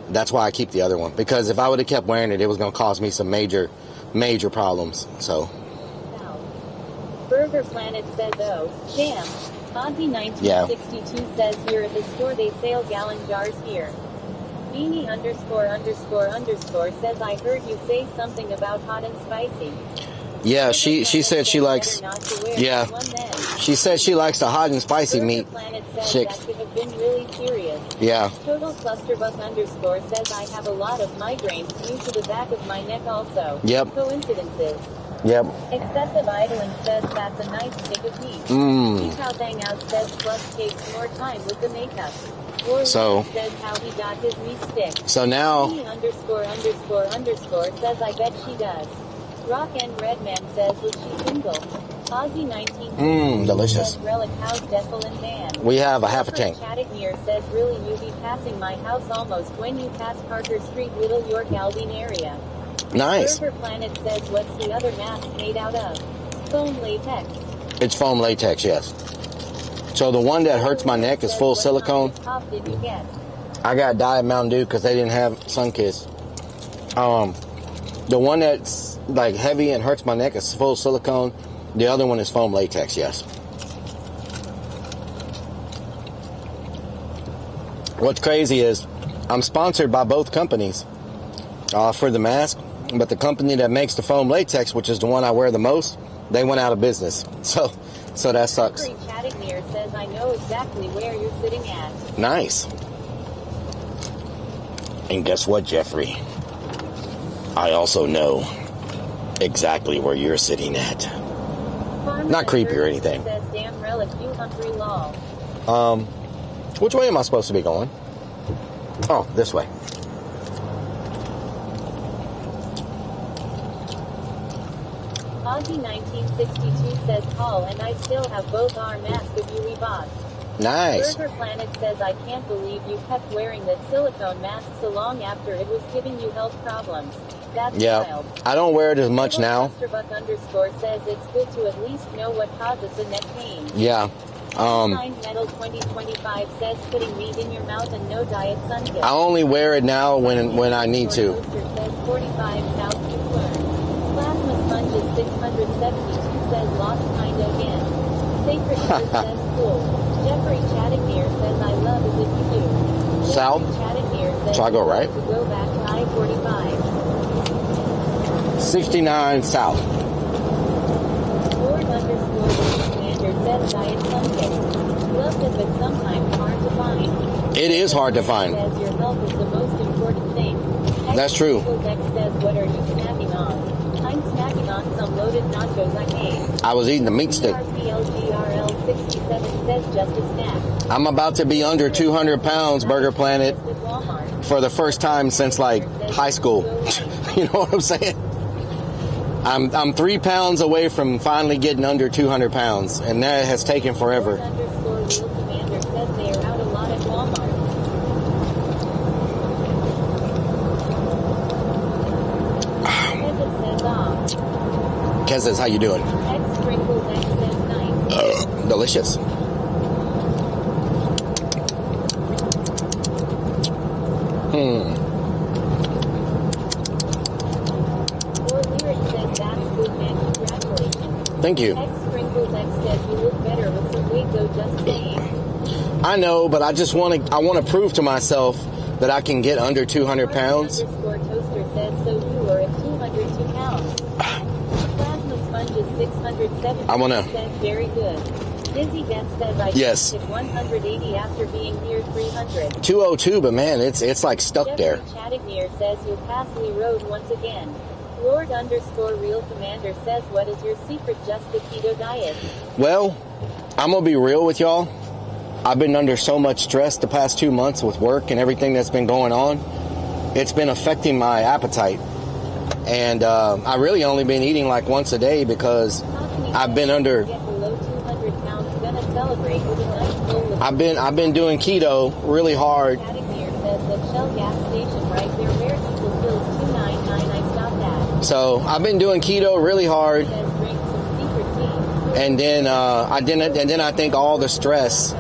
That's why I keep the other one, because if I would have kept wearing it, it was going to cause me some major problems. So. Burger Planet says, oh, damn. Ozzy 1962 says here at the store they sell gallon jars here. Beanie ___ says I heard you say something about hot and spicy. Yeah, she said she likes. Yeah, she said she likes the hot and spicy meat. Chicks. That have been really serious. Yeah. Total clusterbuck _ says I have a lot of migraines due to the back of my neck also. Yep. Coincidences. Yep. Excessive idling says that's a nice stick of meat. How Bang Out says plus takes more time with the makeup. So says how he got his meat stick. So now ___ says I bet she does. Rock and Redman says was she single? Ozzy 19 delicious. Rellik House Defilin Dan. We have a half a tank. Chattignear says really you be passing my house almost when you pass Parker Street Little York Aldine area. Nice. Burger Planet says what's the other mask made out of? Foam latex. It's foam latex, yes. So the one that hurts my neck is full silicone. What did you get? I got Diet Mountain Dew because they didn't have Sunkist. The one that's like heavy and hurts my neck is full silicone. The other one is foam latex, yes. What's crazy is I'm sponsored by both companies for the mask, but the company that makes the foam latex, which is the one I wear the most, they went out of business. So that sucks. Chattignear says I know exactly where you're sitting at. Nice. And guess what, Jeffrey? I also know exactly where you're sitting at. Not creepy or anything. Says, damn Rellik, you hungry lol. Which way am I supposed to be going? Oh, this way. Ozzy 1962 says call and I still have both our masks of you we bought. Nice. Burger Planet says I can't believe you kept wearing that silicone mask so long after it was giving you health problems. That's wild. I don't wear it as much now. __ says it's good to at least know what causes the neck pain. Yeah. Metal 2025 says putting meat in your mouth and no diet Sunkist. I only wear it now when I need to. Says 45 South Plasma Sponges 672 says lost kinda again. Sacred says cool. Jeffrey Chattignear says I love it if you do. South? Chattignear says So I go right? to go back to I-45. 69 South. Lord _ Commander says diet Sunkist. Love it, but sometimes hard to find. It is hard to find. Says your health is the most important thing. That's true. X says what are you snacking on? I'm snacking on some loaded nachos I made. I was eating the meat stick. RPLGRL 67 says just a snack. I'm about to be under 200 pounds, Burger Planet, for the first time since like high school. You know what I'm saying? I'm 3 pounds away from finally getting under 200 pounds, and that has taken forever. Commander says they are out a lot at Walmart. Kez, how you doing? X sprinkles X says nice. Delicious. Or Lyric says that's good, man. Congratulations. Thank you. X sprinkles X says you look better with some weight though, just saying. I know, but I want to prove to myself that I can get under 200 pounds. Toaster says so you are at 202 pounds. Plasma Sponges 670 I wanna says very good. Dizzy Death says I Yes. hit 180 after being near 300. 202, but man, it's like stuck there. Chattignear says you'll pass Lee Road once again. Lord_Real Commander says, what is your secret, just the keto diet? Well, I'm going to be real with y'all. I've been under so much stress the past 2 months with work and everything that's been going on. It's been affecting my appetite. And I really only been eating like once a day because I've been under... I've been doing keto really hard. So I've been doing keto really hard, and then I think all the stress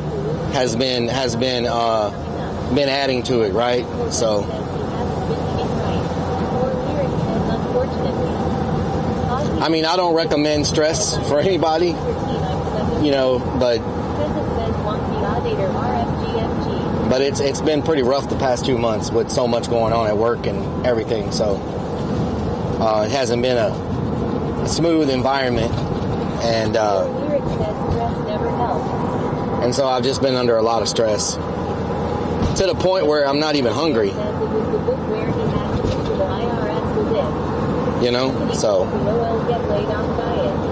has been adding to it, right? So I mean, I don't recommend stress for anybody, you know, but it's been pretty rough the past 2 months with so much going on at work and everything. So it hasn't been a smooth environment, and so I've just been under a lot of stress to the point where I'm not even hungry. You know, so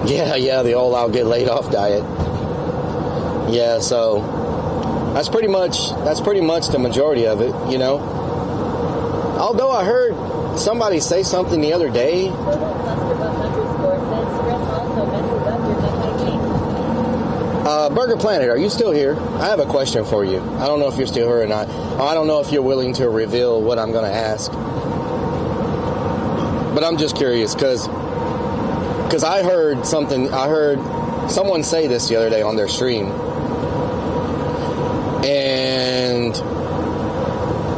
yeah, the old I'll get laid off diet. Yeah, so that's pretty much the majority of it, you know. Although I heard somebody say something the other day. Burger Planet, are you still here? I have a question for you. I don't know if you're still here or not. I don't know if you're willing to reveal what I'm going to ask. But I'm just curious because I heard someone say this the other day on their stream. And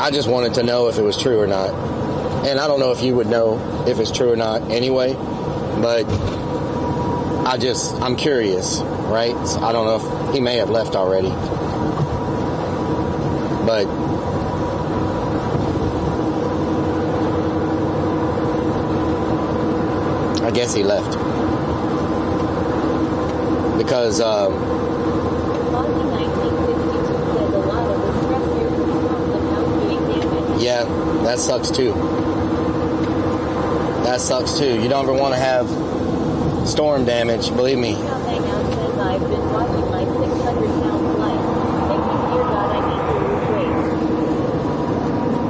I just wanted to know if it was true or not. And I don't know if you would know if it's true or not anyway, but I'm curious, right? So I don't know if he may have left already. But I guess he left. Because yeah, that sucks too. That sucks too. You don't ever want to have storm damage, believe me. I've been watching my 600-pound life. Thank you, dear God, I need to lose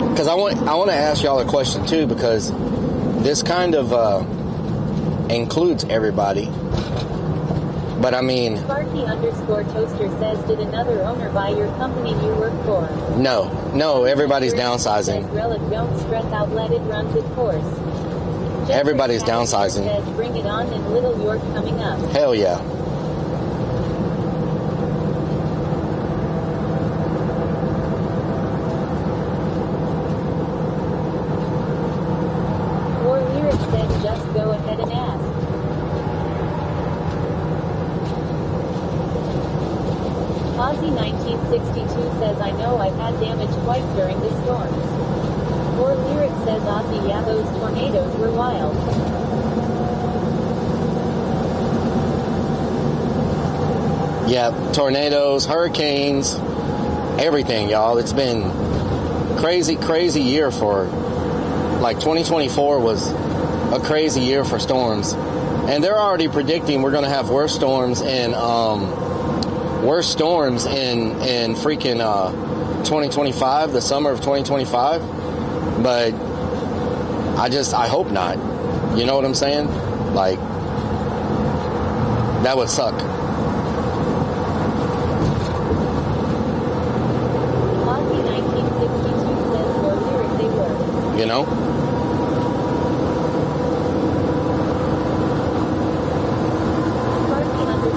weight. Because I want to ask y'all a question too, because this kind of includes everybody. But I mean, Sparky_Toaster says, did another owner buy your company you work for? No, everybody's downsizing. Rellik, don't stress out, let it run its course. Everybody's downsizing. Says, bring it on in Little York coming up. Hell yeah. Or Lyric said, just go ahead and ask. Ozzy1962 says, I know I've had damage twice during the storms. Or Lyric says, Ozzy, yeah, those tornadoes were wild. Yeah, tornadoes, hurricanes, everything, y'all. It's been crazy year for, like 2024 was a crazy year for storms. And they're already predicting we're going to have worse storms in freaking 2025, the summer of 2025. But I hope not. You know what I'm saying? Like, that would suck. You know?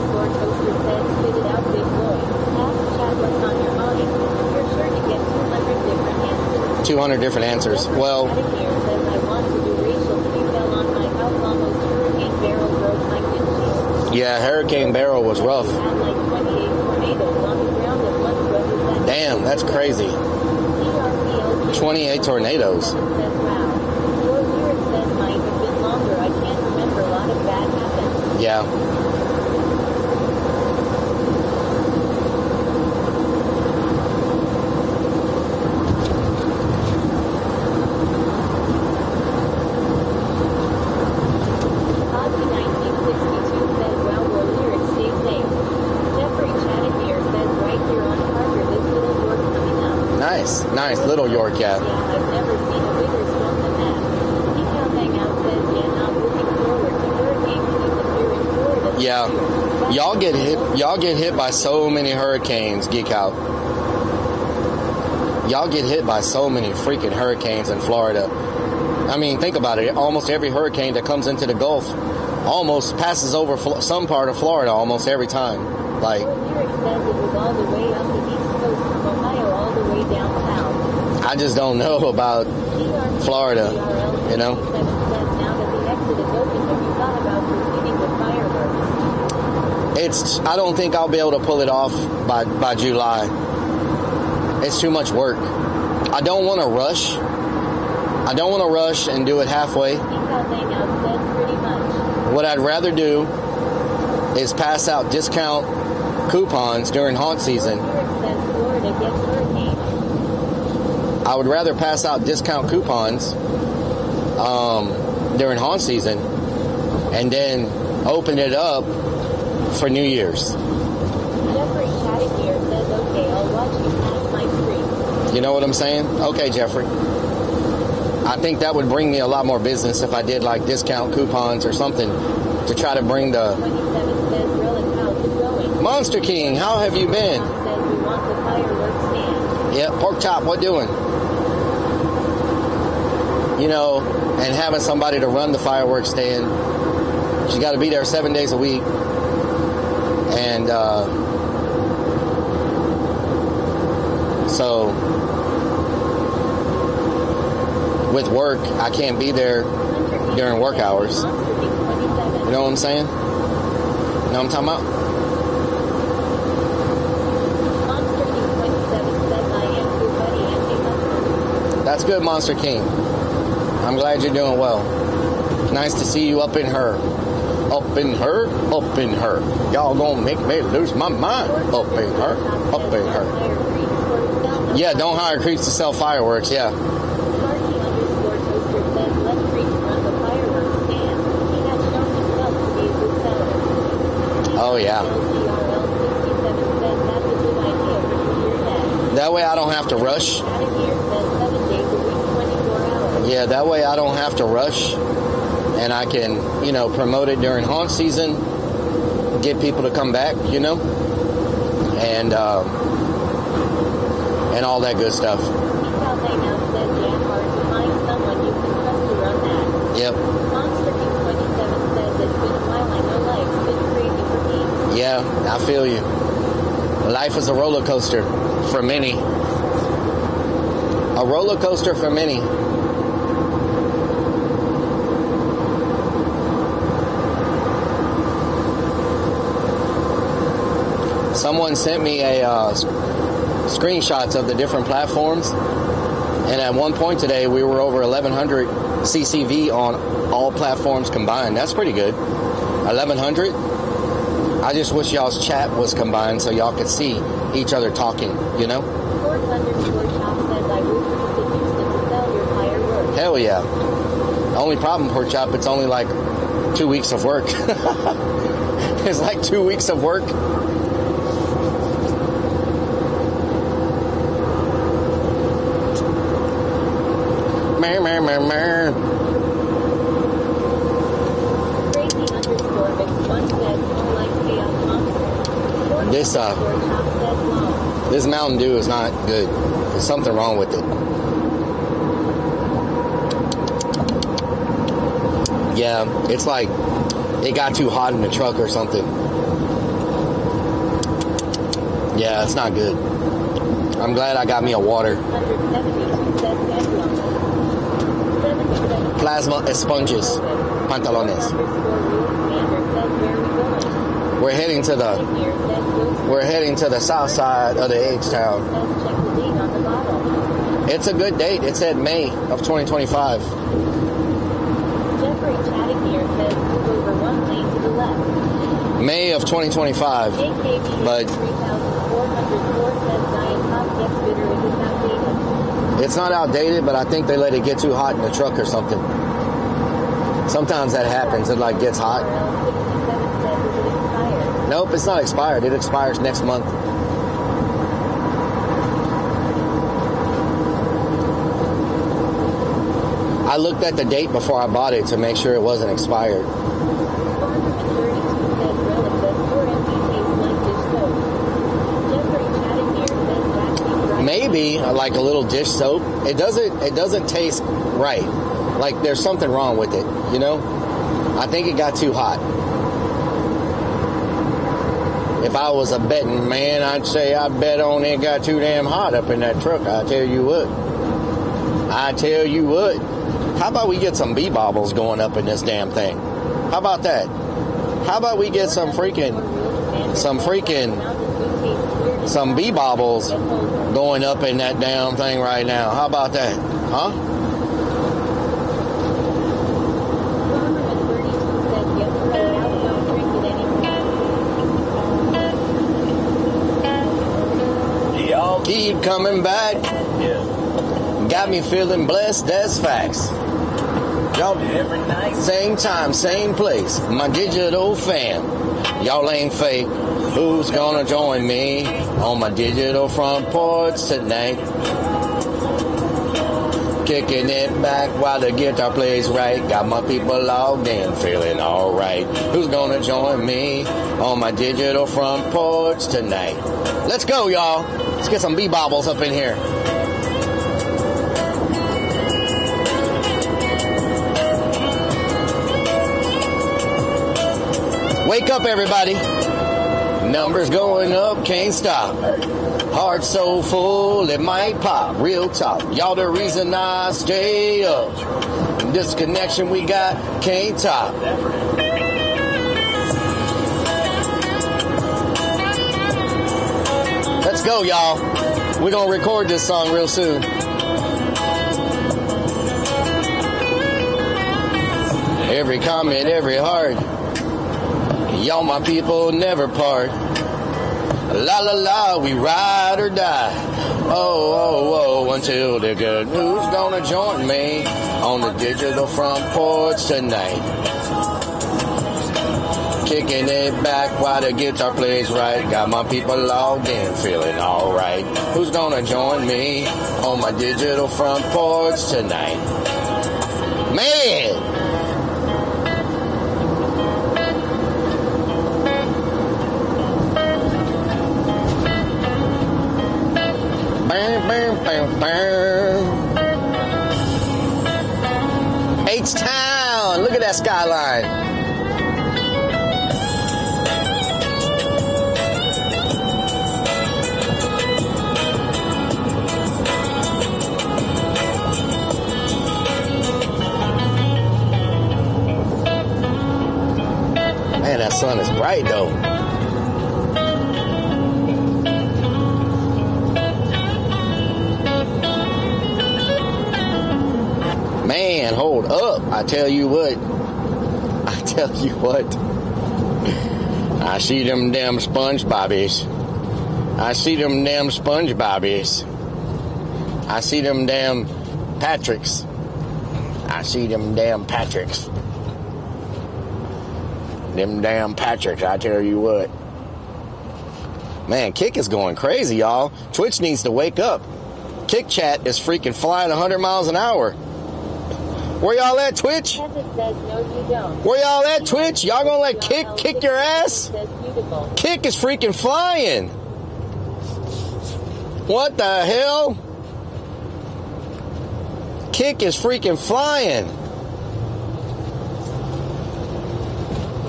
Sparky_Toaster says, spit it out, big boy. Ask Chad what's on your mind. You're sure to get 200 different answers. 200 different answers. Well, Says, I want to do racial. You fell on my house almost. Hurricane Beryl broke my windshield. yeah, Hurricane Beryl was rough. Had like 28 tornadoes on the ground at once. What was that? Damn, that's crazy. 28 tornadoes. Says, wow. Your Lyric says might have been longer. I can't remember. A lot of that happened. Yeah. Nice, nice. Little York, yeah. I've never seen a bigger storm than that. Decal Hangout says, yeah, not looking forward to hurricane season here in Florida. Yeah. Y'all get hit by so many hurricanes, Geek Out. Y'all get hit by so many freaking hurricanes in Florida. I mean, think about it. Almost every hurricane that comes into the Gulf almost passes over some part of Florida almost every time. Like, Lyric says it was all the way up the east coast from Ohio all the way down south. I just don't know about Florida, you know? Says now that the exit is open, have you thought about proceeding with fireworks? I don't think I'll be able to pull it off by July. It's too much work. I don't want to rush. I don't want to rush and do it halfway. What I'd rather do is pass out discount coupons during haunt season. I would rather pass out discount coupons during haunt season and then open it up for New Year's. Jeffrey Chattier says, okay, I'll watch you pass my street. You know what I'm saying? Okay, Jeffrey. I think that would bring me a lot more business if I did like discount coupons or something to try to bring the... 27 says, Rellik, how's it going? Monster King, how have you been? Says we want the fireworks stand. Yeah, Pork Chop, what doing? You know, and having somebody to run the fireworks stand. You got to be there 7 days a week. And so with work, I can't be there during work hours. You know what I'm saying? You know what I'm talking about? That's good, Monster King. I'm glad you're doing well. Nice to see you up in her. Up in her, up in her. Y'all gonna make me lose my mind. Up in her, up in her. Yeah, don't hire creeps to sell fireworks, yeah. Oh, yeah. That way I don't have to rush. Yeah, that way I don't have to rush. And I can, you know, promote it during haunt season, get people to come back, you know, and all that good stuff. Yep. Yeah, I feel you. Life is a roller coaster for many. A roller coaster for many. Someone sent me a screenshots of the different platforms, and at one point today we were over 1,100 CCV on all platforms combined. That's pretty good. 1,100. I just wish y'all's chat was combined so y'all could see each other talking, you know? Hell yeah. The only problem, Pork Chop, it's only like 2 weeks of work. It's like 2 weeks of work. This Mountain Dew is not good. There's something wrong with it. Yeah, it's like it got too hot in the truck or something. Yeah, it's not good. I'm glad I got me a water. Plasma esponjas, pantalones. We're heading to the south side of the H-Town. It's a good date. It said May of 2025. Jeffrey Chattier says move over one lane to the left. May of 2025. But 3404 says Diet Pop gets bitter if it's outdated. It's not outdated, but I think they let it get too hot in the truck or something. Sometimes that happens. It like gets hot. Nope, it's not expired. It expires next month. I looked at the date before I bought it to make sure it wasn't expired. Maybe like a little dish soap. It doesn't taste right. Like there's something wrong with it, you know? I think it got too hot. If I was a betting man, I'd say I bet on it got too damn hot up in that truck. I tell you what. How about we get some bee bobbles going up in this damn thing? How about that? How about we get some bee bobbles going up in that damn thing right now? How about that? Huh? Y'all keep coming back. Yeah. Got me feeling blessed, that's facts. Y'all, every night, same time, same place. My digital fam. Y'all ain't fake. Who's gonna join me on my digital front porch tonight? Kicking it back while the guitar plays right. Got my people logged in, feeling alright. Who's gonna join me on my digital front porch tonight? Let's go, y'all. Let's get some bee bobbles up in here. Wake up, everybody. Numbers going up, can't stop. Heart so full, it might pop. Real talk. Y'all the reason I stay up. This connection we got, can't top. Let's go, y'all. We're going to record this song real soon. Every comment, every heart. Y'all my people never part. La la la, we ride or die. Oh, oh, oh, until the good. Who's gonna join me on the digital front porch tonight? Kicking it back while the guitar plays right. Got my people logged in, feeling alright. Who's gonna join me on my digital front porch tonight? Man! H-Town! Look at that skyline. Man, that sun is bright though. Man, hold up. I tell you what. I see them damn sponge bobbies. I see them damn Patricks. Them damn Patricks, I tell you what. Man, Kick is going crazy, y'all. Twitch needs to wake up. Kick chat is freaking flying 100 miles an hour. Where y'all at, Twitch? Says no, you don't. Where y'all at, Twitch? Y'all gonna let Kick kick your ass? Kick is freaking flying. What the hell? Kick is freaking flying.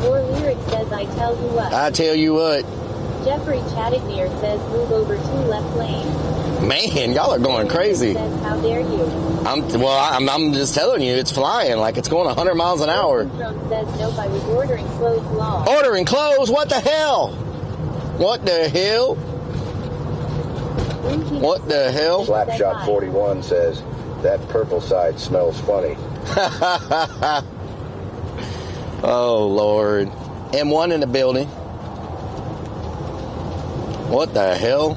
Your lyric says I tell you what. I tell you what. Jeffrey Chattignear says move over to left lane. Man, y'all are going crazy. Says, how dare you? I'm just telling you, it's flying like it's going 100 miles an hour. Says nope, I was ordering clothes long. Ordering clothes? What the hell? What the hell? What the hell? Slapshot 41 says that purple side smells funny. Oh Lord. M1 in the building. What the hell?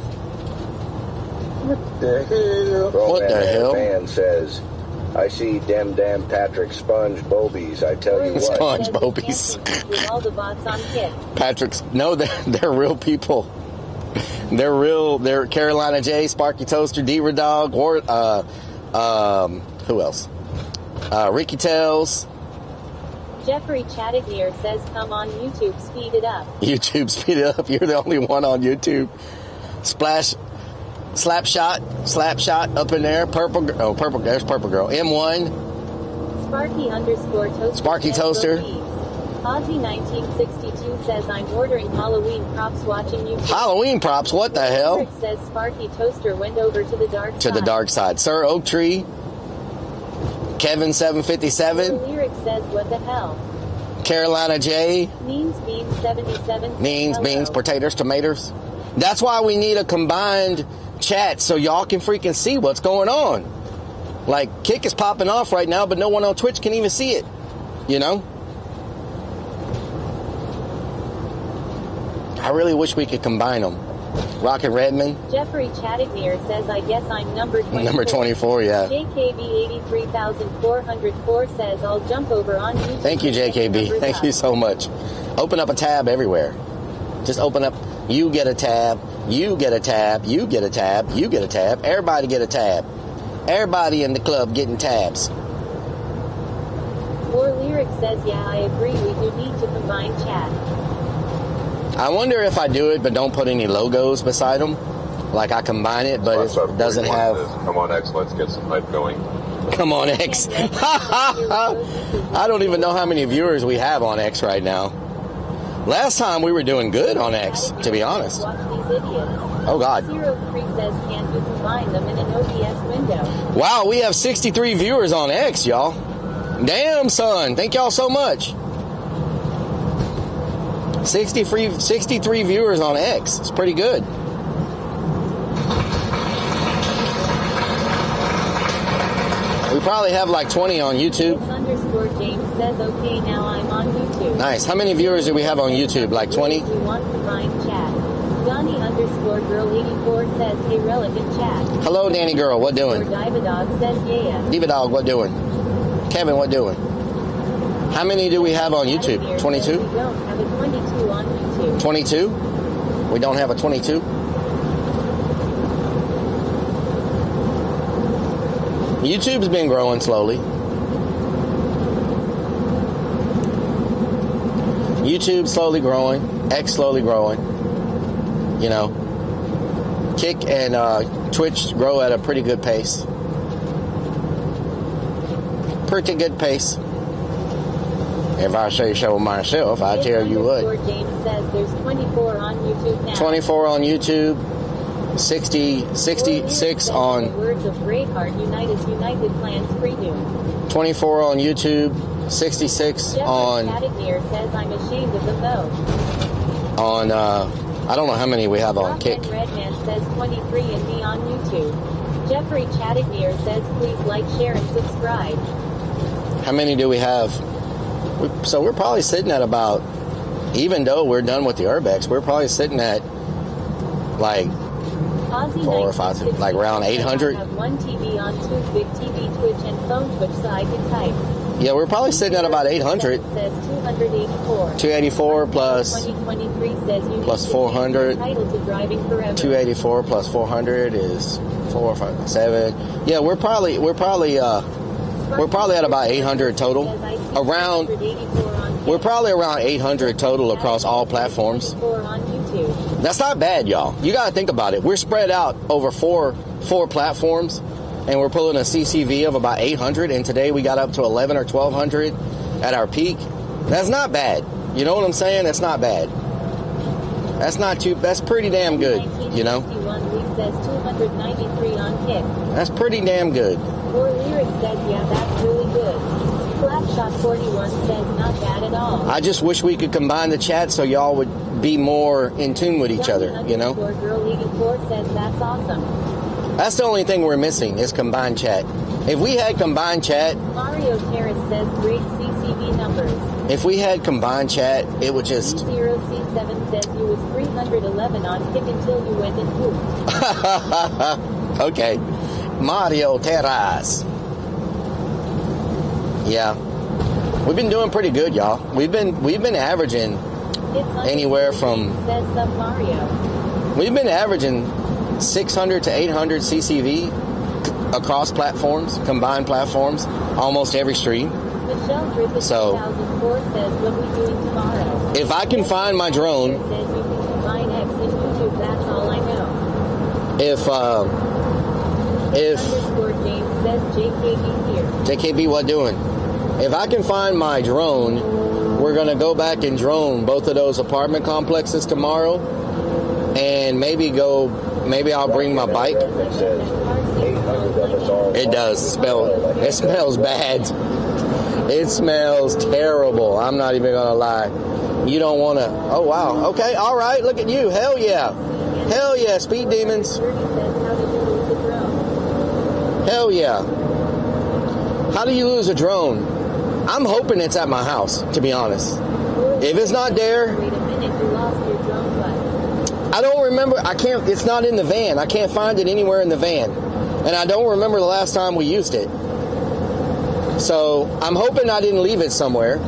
What the hell? Man says, I see damn Patrick Sponge Bobies. I tell you what. Sponge Bobies. All the bots on Kick. Patrick's, no, they're real people. They're real. They're Carolina J, Sparky Toaster, Diva Dog, or who else? Ricky Tells. Jeffrey Chattigier says, come on YouTube, speed it up. YouTube, speed it up. You're the only one on YouTube. Splash, slap shot up in there. Purple, there's Purple Girl. M1. Sparky _ Toaster. Sparky Toaster. Ozzy 1962 says, I'm ordering Halloween props watching YouTube. Halloween props? What the hell? Eric says Sparky Toaster went over to the dark side. To the dark side. Sir Oak Tree. Kevin 757. Lyric says, what the hell? Carolina J. Beans 77. Beans, potatoes, tomatoes. That's why we need a combined chat so y'all can freaking see what's going on. Like, Kick is popping off right now, but no one on Twitch can even see it. You know? I really wish we could combine them. Rocket Redmond. Jeffrey Chattigier says, I guess I'm number 24. Number 24, yeah. JKB 83404 says, I'll jump over on YouTube. Thank you, JKB. Thank you so much. Open up a tab everywhere. Just open up. You get a tab. You get a tab. You get a tab. You get a tab. Everybody get a tab. Everybody in the club getting tabs. More Lyric says, yeah, I agree. We do need to combine chat. I wonder if I do it but don't put any logos beside them. Like I combine it, but it doesn't have... Come on, X, let's get some hype going. Come on, X. I don't even know how many viewers we have on X right now. Last time we were doing good on X, to be honest. Oh, God. Zero 3 says, can you combine them in an OBS window? Wow, we have 63 viewers on X, y'all. Damn, son. Thank y'all so much. 63 viewers on X. It's pretty good. We probably have like 20 on YouTube. James says, okay, now I'm on YouTube. Nice. How many viewers do we have on YouTube? Like 20? We want combined chat. Donnie _girl 84 says, hey, Rellik in chat. Hello, Danny Girl. What doing? Diva Dog says, yeah. Diva Dog, what doing? Kevin, what doing? How many do we have on YouTube? 22? We don't have a 22 on YouTube. 22? We don't have a 22? YouTube's been growing slowly. YouTube slowly growing. X slowly growing. You know. Kick and Twitch grow at a pretty good pace. Pretty good pace. If I say so myself, I tell you what. James says there's 24 on YouTube now. 24 on YouTube, 66 on... Words of Braveheart, United plans freedom. 24 on YouTube, 66 on... Chattigier says I'm ashamed of them though. On, I don't know how many we have on Kick. Redman says 23 and me on YouTube. Jeffrey Chattigier says please like, share, and subscribe. How many do we have? So we're probably sitting at about, even though we're done with the URBEX, we're probably sitting at like 4 or 5, like around 800. I have one TV on two, big TV, Twitch, and phone Twitch, so I can type. Yeah, we're probably sitting at about 800. Says 284. 284 plus 2023 says you plus 400. Entitled to driving forever. 284 plus 400 is 4, 5, 7. Yeah, we're probably at about 800 total. We're probably around 800 total across all platforms. That's not bad, y'all. You got to think about it. We're spread out over four platforms, and we're pulling a CCV of about 800, and today we got up to 11 or 1200 at our peak. That's not bad. You know what I'm saying? That's not bad. That's pretty damn good, you know? That's pretty damn good. Or Lyric says, yeah, that's really good. Slapshot 41 says, not bad at all. I just wish we could combine the chat so y'all would be more in tune with each other, you know? Girl 84 says, that's awesome. That's the only thing we're missing is combined chat. If we had combined chat... Mario Terrace says, great CCV numbers. If we had combined chat, it would just... C0C7 says, you was 311 on Kick until you went and pooped. Okay. Mario Terrace. Yeah. We've been doing pretty good, y'all. We've been averaging anywhere from... We've been averaging 600 to 800 CCV across platforms, combined platforms. almost every stream. Michelle Drippin So 2004 says, what are we doing tomorrow? if I can find my drone, Says you can combine X and YouTube, that's all I know. if Underscore James says JKB here. JKB, what doing? If I can find my drone, we're gonna go back and drone both of those apartment complexes tomorrow, and maybe I'll bring my bike. It does smell. It smells bad. It smells terrible. I'm not even gonna lie. You don't want to. Oh wow. Okay. All right. Look at you. Hell yeah. Hell yeah. Speed demons. Hell yeah. How do you lose a drone? I'm hoping it's at my house, to be honest. If it's not there, I don't remember. I can't. It's not in the van. I can't find it anywhere in the van, and I don't remember the last time we used it. So I'm hoping I didn't leave it somewhere.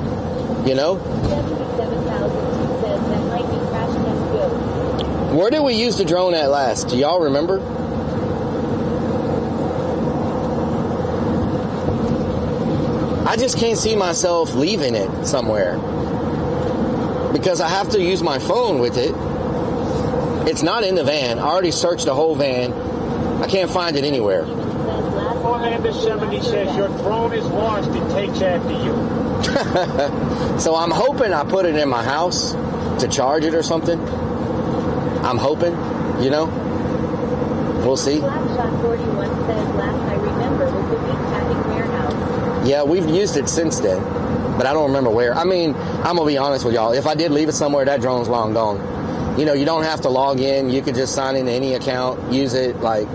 You know. 77,000 says that might be crash test good. Where did we use the drone at last? Do y'all remember? I just can't see myself leaving it somewhere because I have to use my phone with it. It's not in the van. I already searched the whole van. I can't find it anywhere. Orlando 70 says your drone is washed. It takes after you. So I'm hoping I put it in my house to charge it or something. I'm hoping, you know. We'll see. Blackshot 41 says last I remember was the meat packing warehouse. Yeah, we've used it since then, but I don't remember where. I mean, I'm going to be honest with y'all. If I did leave it somewhere, that drone's long gone. You know, you don't have to log in. You could just sign into any account, use it. Like,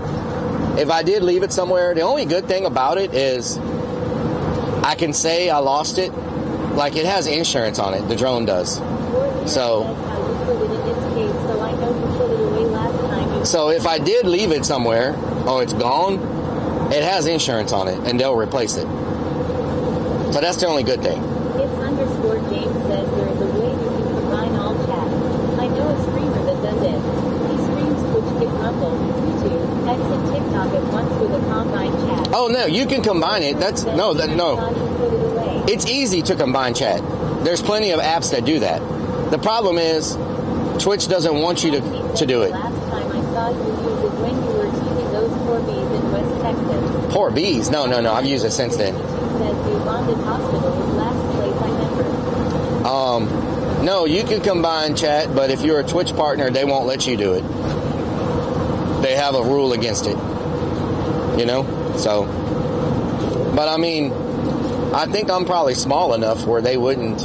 if I did leave it somewhere, the only good thing about it is I can say I lost it. Like, it has insurance on it. The drone does. So if I did leave it somewhere, oh, it's gone, it has insurance on it, and they'll replace it. So that's the only good thing. It's underscore James says there is a way you can combine all chat. I know a streamer that does it. He streams Twitch, Kick, Rumble, YouTube, X, and TikTok at once with a combined chat. Oh no, you can combine it. No. It's easy to combine chat. There's plenty of apps that do that. The problem is Twitch doesn't want you to do it. Last time I saw you use it when you were teaching those poor bees in West Texas. Poor bees? No. I've used it since then. Says the Ugandan hospital is last place I remember. No, you can combine chat, but if you're a Twitch partner, they won't let you do it. They have a rule against it. You know? So, but I mean, I think I'm probably small enough where they wouldn't,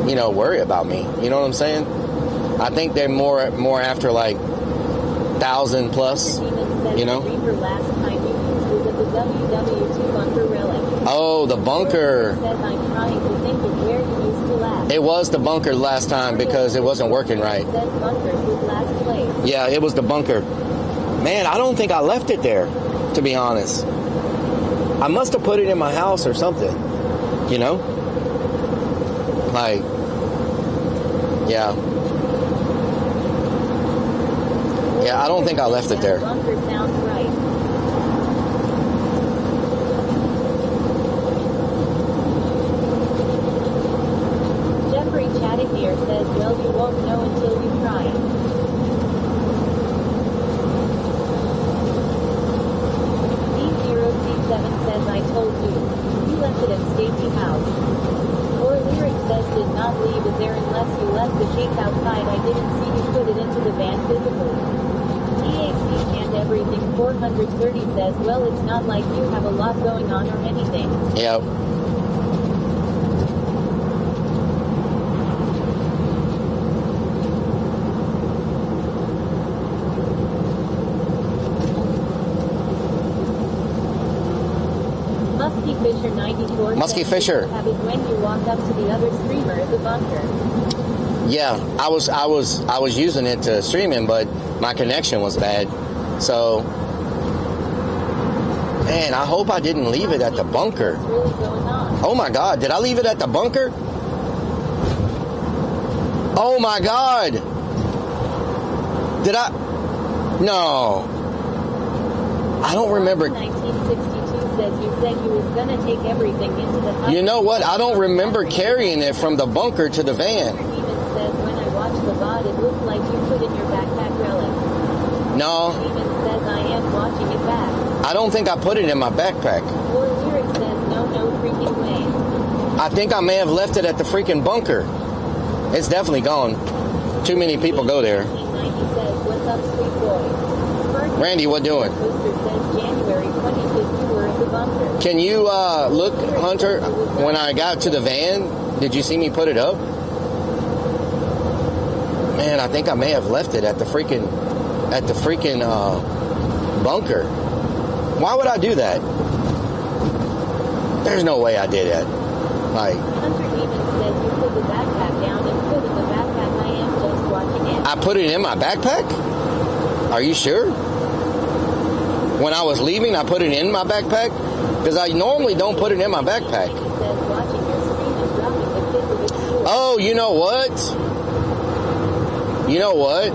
you know, worry about me. You know what I'm saying? I think they're more after like 1,000 plus, you know? Last time you was at the WW2 bunker relic. Oh, the bunker. Says I'm trying to think of where you used to last. It was the bunker last time because it wasn't working right. Says bunkers was last place. Yeah, it was the bunker. Man, I don't think I left it there, to be honest. I must have put it in my house or something, you know? Like, yeah. Yeah, I don't think I left it there. Bunker sounds right. Jeffrey Chattineer says, well, you won't know until you try. D0C7 says, I told you. You left it at Stacy's house. Or Lyric says, did not leave it there unless you left the case outside. I didn't see you put it into the van physically. EAC and everything 430 says, well, it's not like you have a lot going on or anything. Yep. Muskie Fisher 94 Muskie Fisher. Have it when you walk up to the other streamer at the bunker. Yeah, I was using it to stream him, but my connection was bad. So, man, I hope I didn't leave it at the bunker. What's really going on? Oh my God, did I leave it at the bunker? Oh my God. Did I? No. I don't remember. 1962 says you said you was gonna take everything into the house. You know what? I don't remember carrying it from the bunker to the van. Even says when I watched the VOD, it looked like you put in your backpack relic. No. Even says I am watching it back. I don't think I put it in my backpack. Your lyric says no freaking way. I think I may have left it at the freaking bunker. It's definitely gone. Too many people go there. 1990 says, what's up, sweet boy? Randy, what doing? Poster says January 25th you were at the bunker. Can you look, Hunter, when I got to the van, did you see me put it up? Man, I think I may have left it at the freaking bunker. Why would I do that? There's no way I did that. Like, Hunter even says you put the backpack down and put in the backpack. I am just watching it. I put it in my backpack? Are you sure? When I was leaving, I put it in my backpack? Because I normally don't put it in my backpack. Oh, you know what? You know what?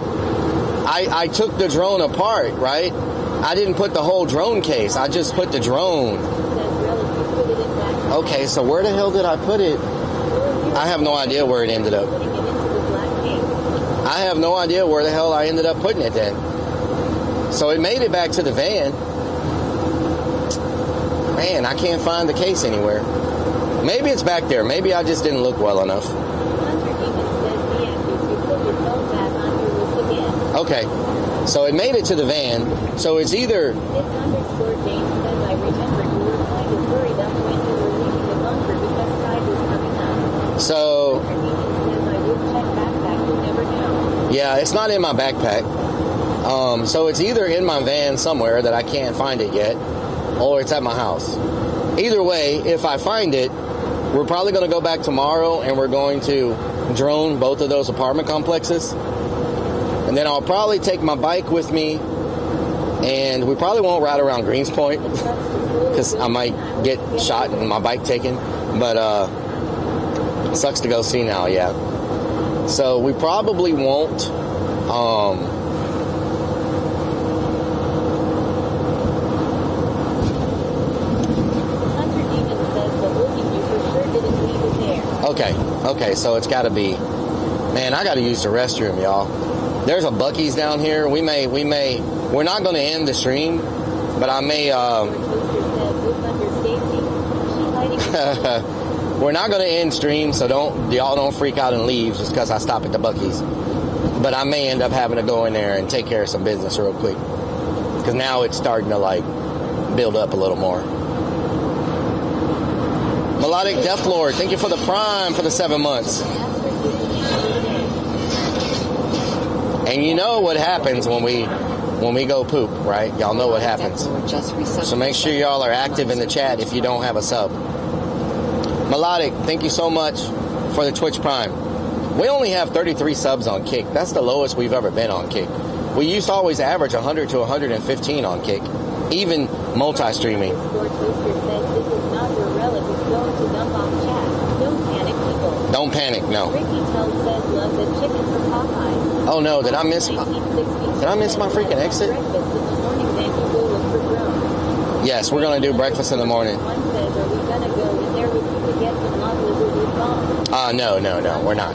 I took the drone apart, right? I didn't put the whole drone case. I just put the drone. Okay, so where the hell did I put it? I have no idea where it ended up. I have no idea where the hell I ended up putting it then. So it made it back to the van. Man, I can't find the case anywhere. Maybe it's back there. Maybe I just didn't look well enough. Okay, so it made it to the van. So it's either... This underscore James says I remember you were kind of worried up when you were leaving the bunker because tide was coming up. So... Says I would check backpack, you never know. Yeah, it's not in my backpack. So it's either in my van somewhere that I can't find it yet, or it's at my house. Either way, if I find it, we're probably going to go back tomorrow and we're going to drone both of those apartment complexes. And then I'll probably take my bike with me, and we probably won't ride around Greens Point because I might get shot and my bike taken. But it sucks to go see now, yeah. So we probably won't. Okay, so it's got to be. Man, I got to use the restroom, y'all. There's a Buc-ee's down here. We're not going to end the stream, but I may. We're not going to end stream, so y'all don't freak out and leave just because I stop at the Buc-ee's. But I may end up having to go in there and take care of some business real quick because now it's starting to like build up a little more. Melodic Death Lord, thank you for the Prime for the 7 months. And you know what happens when we go poop, right? Y'all know what happens. So make sure y'all are active in the chat if you don't have a sub. Melodic, thank you so much for the Twitch Prime. We only have 33 subs on Kick. That's the lowest we've ever been on Kick. We used to always average 100 to 115 on Kick, even multi-streaming. Don't panic, no. Oh no, did I miss my freaking exit? Yes, we're gonna do breakfast in the morning. No, we're not.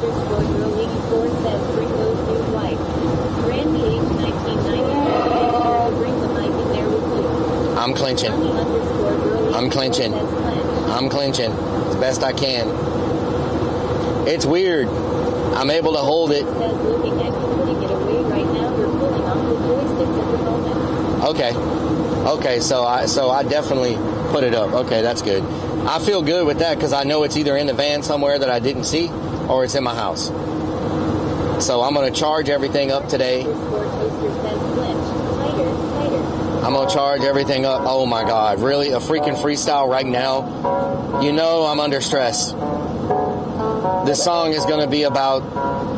I'm clenching. As best I can. It's weird. I'm able to hold it. Okay, so I definitely put it up. Okay, that's good. I feel good with that because I know it's either in the van somewhere that I didn't see or it's in my house. So I'm going to charge everything up today. I'm going to charge everything up. Oh my God, really? A freaking freestyle right now? You know I'm under stress. This song is going to be about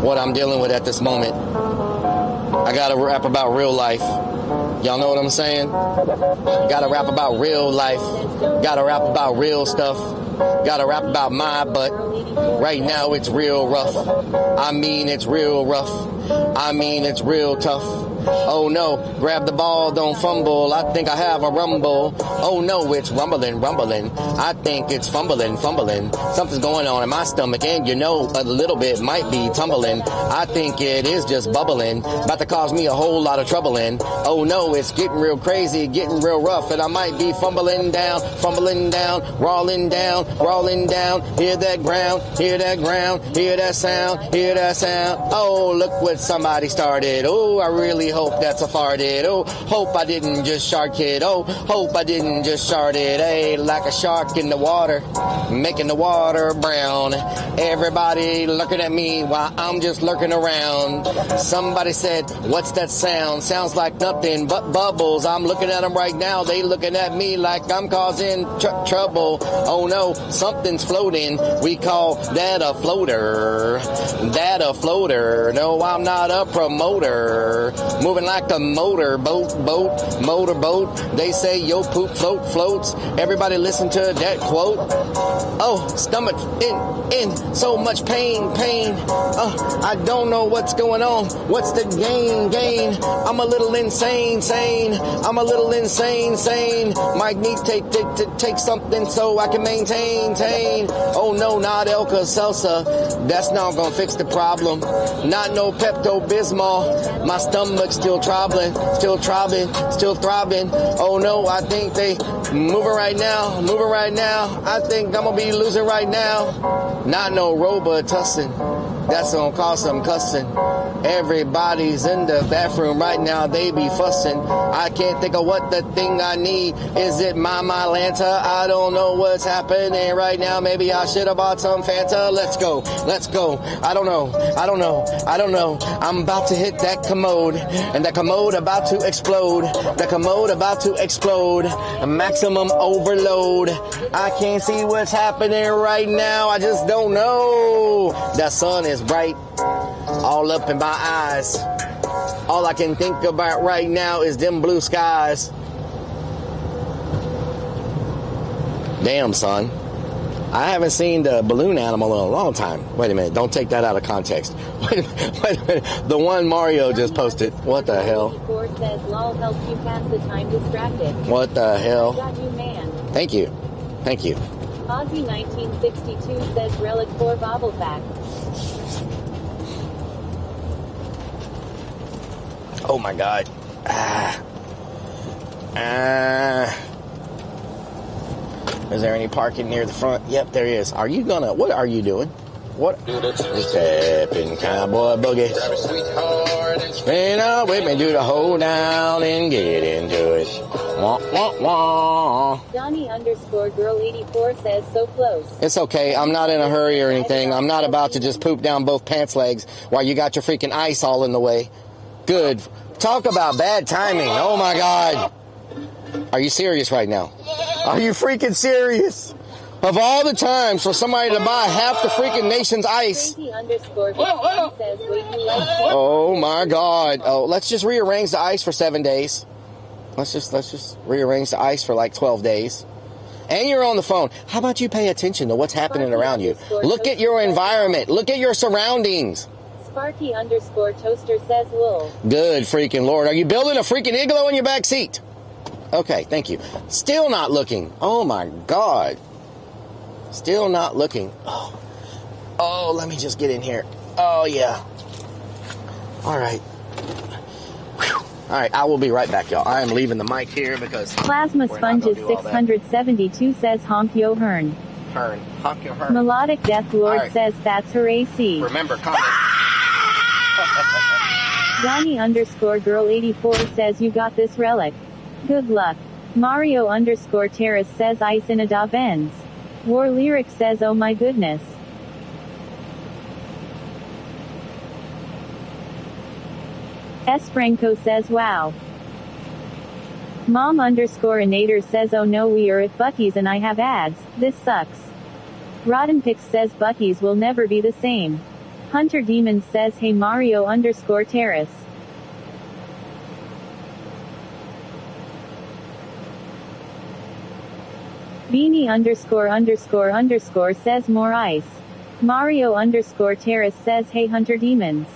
what I'm dealing with at this moment. I got to rap about real life. Y'all know what I'm saying? Got to rap about real life. Got to rap about real stuff. Got to rap about my butt. Right now it's real rough. I mean it's real rough. I mean it's real tough. Oh no, grab the ball, don't fumble. I think I have a rumble. Oh no, it's rumbling, rumbling. I think it's fumbling, fumbling. Something's going on in my stomach, and you know a little bit might be tumbling. I think it is just bubbling, about to cause me a whole lot of trouble in. Oh no, it's getting real crazy, getting real rough, and I might be fumbling down, rolling down, rolling down. Hear that ground, hear that ground, hear that sound, hear that sound. Oh, look what somebody started. Oh, I really hope that's a farted. Oh, hope I didn't just shark it. Oh, hope I didn't just shart it. Hey, like a shark in the water, making the water brown. Everybody looking at me while I'm just lurking around. Somebody said, what's that sound? Sounds like nothing but bubbles. I'm looking at them right now. They looking at me like I'm causing trouble. Oh no, something's floating. We call that a floater. That a floater. No, I'm not a promoter. Moving like a motorboat. They say yo poop floats. Everybody listen to that quote. Oh, stomach in so much pain. I don't know what's going on. What's the gain? I'm a little insane. I'm a little insane. Might need to take something so I can maintain. Oh no, not Alka-Seltzer. That's not gonna fix the problem. Not no Pepto-Bismol. My stomach's still throbbing. Oh no, I think they moving right now. I think I'm gonna be losing right now. Not no Robitussin. That's gonna cause some cussing. Everybody's in the bathroom right now. They be fussing. I can't think of what the thing I need. Is it Mama Lanta? I don't know what's happening right now. Maybe I should have bought some Fanta. Let's go. I don't know. I'm about to hit that commode, and the commode about to explode. Maximum overload. I can't see what's happening right now. I just don't know. That sun is bright, all up in my eyes. All I can think about right now is them blue skies. Damn, son. I haven't seen the balloon animal in a long time. Wait a minute. Don't take that out of context. Wait a minute. The one Mario just posted. What the hell? Says LOL helps you pass the time distracted. What the hell? Got you, man. Thank you. Ozzy 1962 says Rellik 4 bobble fact. Oh my God. Is there any parking near the front? Yep, there is. What are you doing? What? Stepping cowboy boogie. Spin out with me, do the hold down and get into it. Wah, wah, wah. Donnie _girl 84 says so close. It's okay. I'm not in a hurry or anything. I'm not about to just poop down both pants legs while you got your freaking ice all in the way. Good. Talk about bad timing. Oh my God. Are you serious right now? Are you freaking serious? Of all the times for somebody to buy half the freaking nation's ice. Oh my God. Oh, let's just rearrange the ice for 7 days. Let's just rearrange the ice for like 12 days. And you're on the phone. How about you pay attention to what's happening around you? Look at your environment. Look at your surroundings. Sparky _toaster says lol. Good freaking Lord. Are you building a freaking igloo in your back seat? Okay, thank you. Still not looking. Oh my God. Still not looking. Oh, let me just get in here. Oh yeah. All right. Whew. All right, I will be right back, y'all. I am leaving the mic here because Plasma Sponges 672 says honk yo hern. Honk yo hern. Melodic Death Lord says that's her AC. Remember, comment. Donnie _girl 84 says you got this Rellik. Good luck. Mario _Terrace says ice in a da Benz. War Lyric says oh my goodness. S. Franco says wow. Mom _inator says oh no, we are at Buc-ee's and I have ads. This sucks. Roddenpix says Buc-ee's will never be the same. Hunter Demon says hey Mario _Terrace. Beanie __ says more ice. Mario _Terrace says hey Hunter Demons.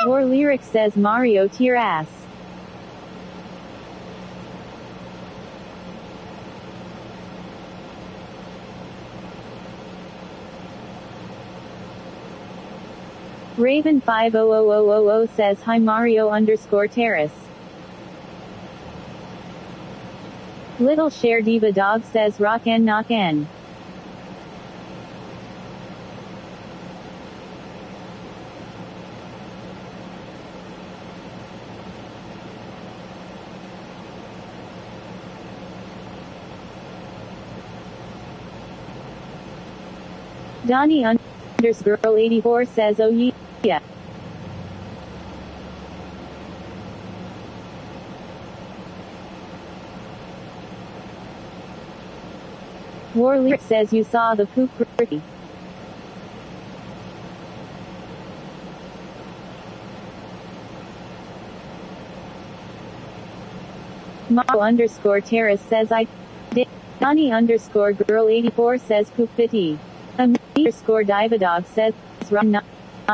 War Lyric says Mario tier ass. Raven 500000 says hi Mario _ Terrace. Little Share Diva Dog says rock n knock n. Donnie _ 84 says oh yeah. Warlier says you saw the poop Ricky. Mao _ Terrace says I did. Donnie _ girl 84 says poop pity. _ Divadog says run not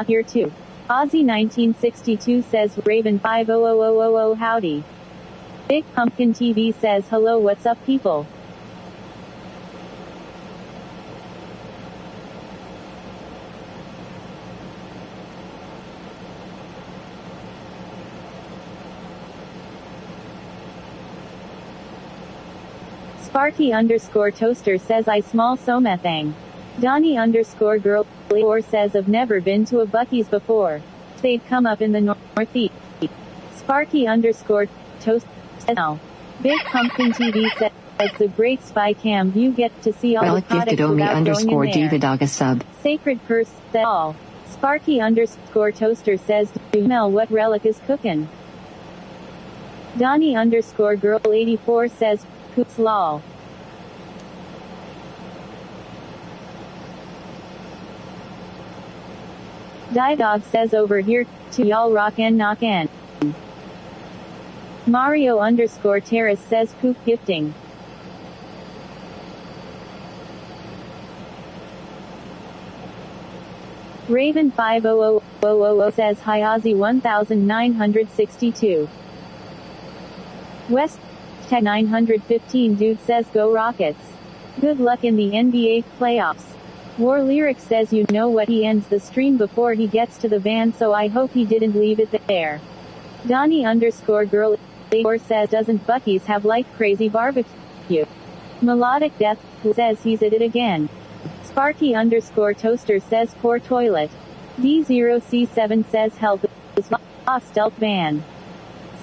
here too. Aussie 1962 says Raven 500000 howdy. Big Pumpkin TV says hello what's up people. Sparky _ Toaster says I small so methang. Donnie _ girl 4 says I've never been to a Buc-ee's before. They'd come up in the northeast. Sparky _ Toaster says no. Big Pumpkin TV says the great spy cam you get to see all Relic the products gifted Omi without going _ in there. Divadog a sub. Sacred Purse says all. Sparky _ Toaster says do you smell what Relic is cooking? Donnie _ girl 84 says poops lol. Dog says over here to y'all rock and knock in. Mario _ Terrace says poop gifting. Raven 500000 says hi Aussie 1962. West 915 dude says go Rockets. Good luck in the NBA playoffs. War Lyric says you know what he ends the stream before he gets to the van so I hope he didn't leave it there. Donnie _ girl 84 says doesn't Buc-ee's have like crazy barbecue? Melodic Death says he's at it again. Sparky _ Toaster says poor toilet. D0C7 says help is lost stealth van.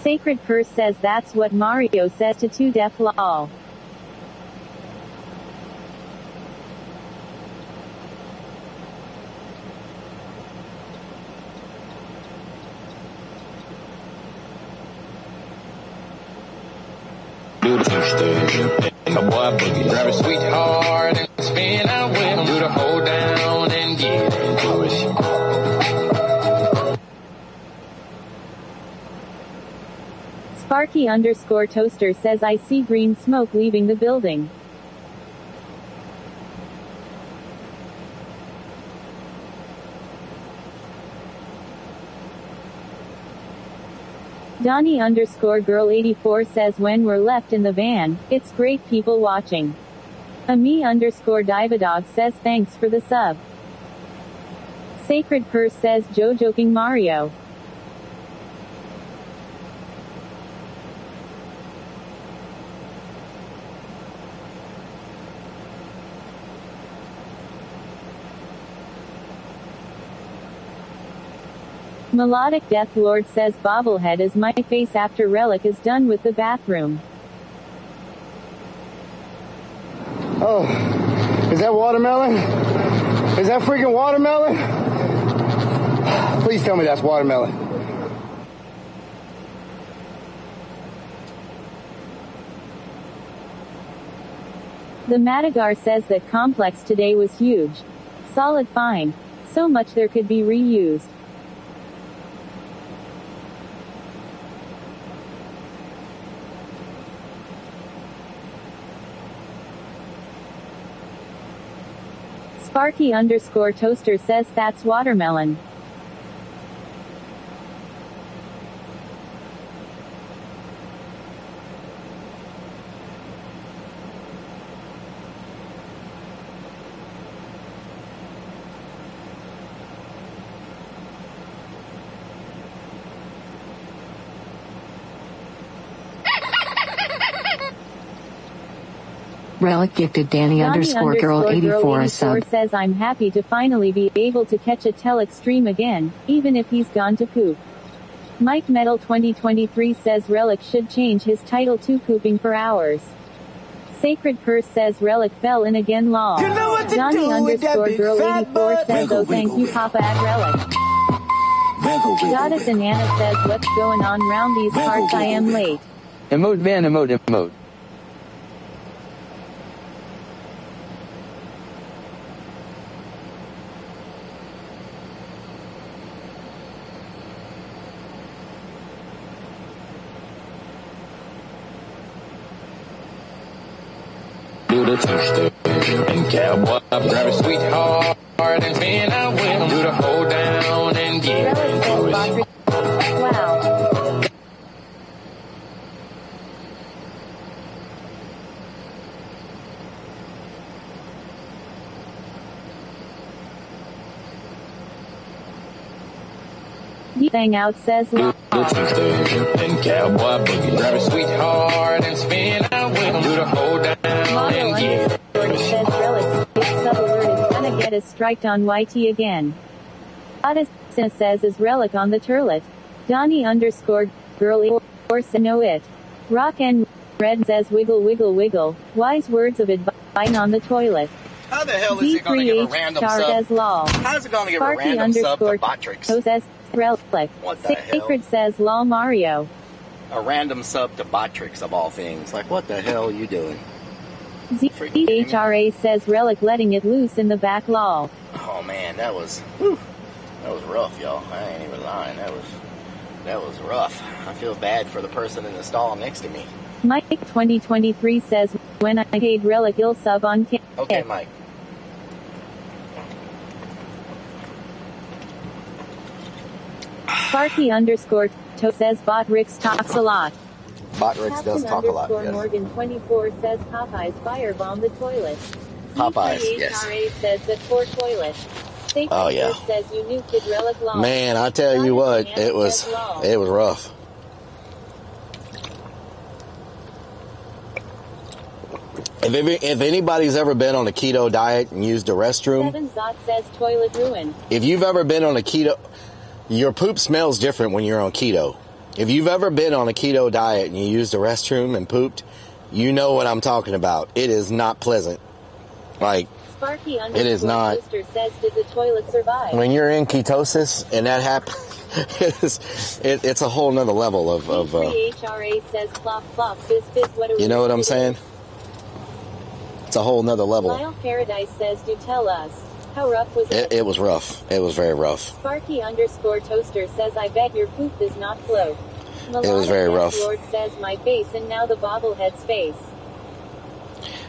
Sacred Purse says that's what Mario says to 2 Def lol. Grab a sweetheart and spin out with him. Do the hold down and get into it. Sparky _ Toaster says I see green smoke leaving the building. Donnie _ girl 84 says when we're left in the van, it's great people watching. Ami _ Divadog says thanks for the sub. Sacred Purse says Joe joking Mario. Melodic Death Lord says bobblehead is my face after Relic is done with the bathroom. Oh, is that watermelon? Is that freaking watermelon? Please tell me that's watermelon. The Madagar says that Complex today was huge. Solid find. So much there could be reused. Sparky _ Toaster says that's watermelon. Relic gifted Danny_girl84 a sub. Says I'm happy to finally be able to catch a Telex stream again, even if he's gone to poop. Mike Metal 2023 says Relic should change his title to Pooping for Hours. Sacred Purse says Relic fell in again lol. Johnny_girl84 says oh thank you Papa at Relic. Goddess and Anna says what's going on round these parts I am late. Emote van emote. Do the two-step and cowboy, grab a sweetheart and spin out with him. Do the hold down and get into it. Wow. Bang out says Do the two-step and cowboy boogie. Grab a sweetheart and spin out with him. Do the hold down and get it. Says Relic, sub-alert is gonna get us striked on YT again. Odyssey says is Relic on the turlet. Donnie_girl or know it. Rock and Red says wiggle wiggle wiggle. Wise words of advice on the toilet. How the hell is it going to give a random sub? How is it going to give a random sub to Botrix? Says Relic. What the hell? Sacred says lol Mario. A random sub to Botrix of all things. Like, what the hell are you doing? ZHRA says Relic letting it loose in the back lol. Oh man, that was rough, y'all. I ain't even lying. That was rough. I feel bad for the person in the stall next to me. Mike 2023 says when I paid Relic ill sub on K. Okay, Mike. Sparky_to says Botrix talks a lot. Botrix does talk a lot, yes. Morgan 24 says Popeyes firebomb the toilet. Popeyes, yes. HRA says the poor toilet. Oh yeah. Says you nuked it Relic long. Man, I tell you what, it was rough. If anybody's ever been on a keto diet and used a restroom, 7 Zot says toilet ruined. If you've ever been on a keto, your poop smells different when you're on keto. If you've ever been on a keto diet and you used a restroom and pooped, you know what I'm talking about. It is not pleasant. Like, it is not. Says, did the toilet survive? When you're in ketosis and that happens, it's a whole nother level of HRA says plop plop fizz fizz. What you know what I'm saying? It's a whole nother level. Lyle Paradise says, do tell us. How rough was it? It was rough. It was very rough. Sparky_toaster says, I bet your poop does not float. It was very rough. Lord says, my face and now the bobblehead's face.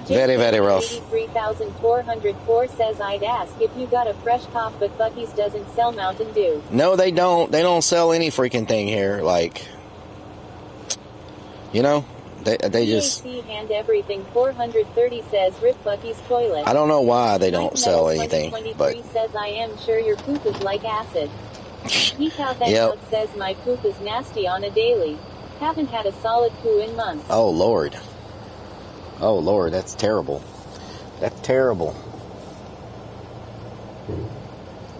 Very, very rough. 83,404 says, I'd ask if you got a fresh cough, but Buc-ee's doesn't sell Mountain Dew. No, they don't. They don't sell any freaking thing here. Like, you know, they just... hand everything 430 says, rip Buc-ee's toilet. I don't know why they don't sell anything, but... says, I am sure your poop is like acid. Yep. Says, my poop is nasty on a daily. Haven't had a solid poo in months. Oh, Lord. Oh, Lord, that's terrible. That's terrible.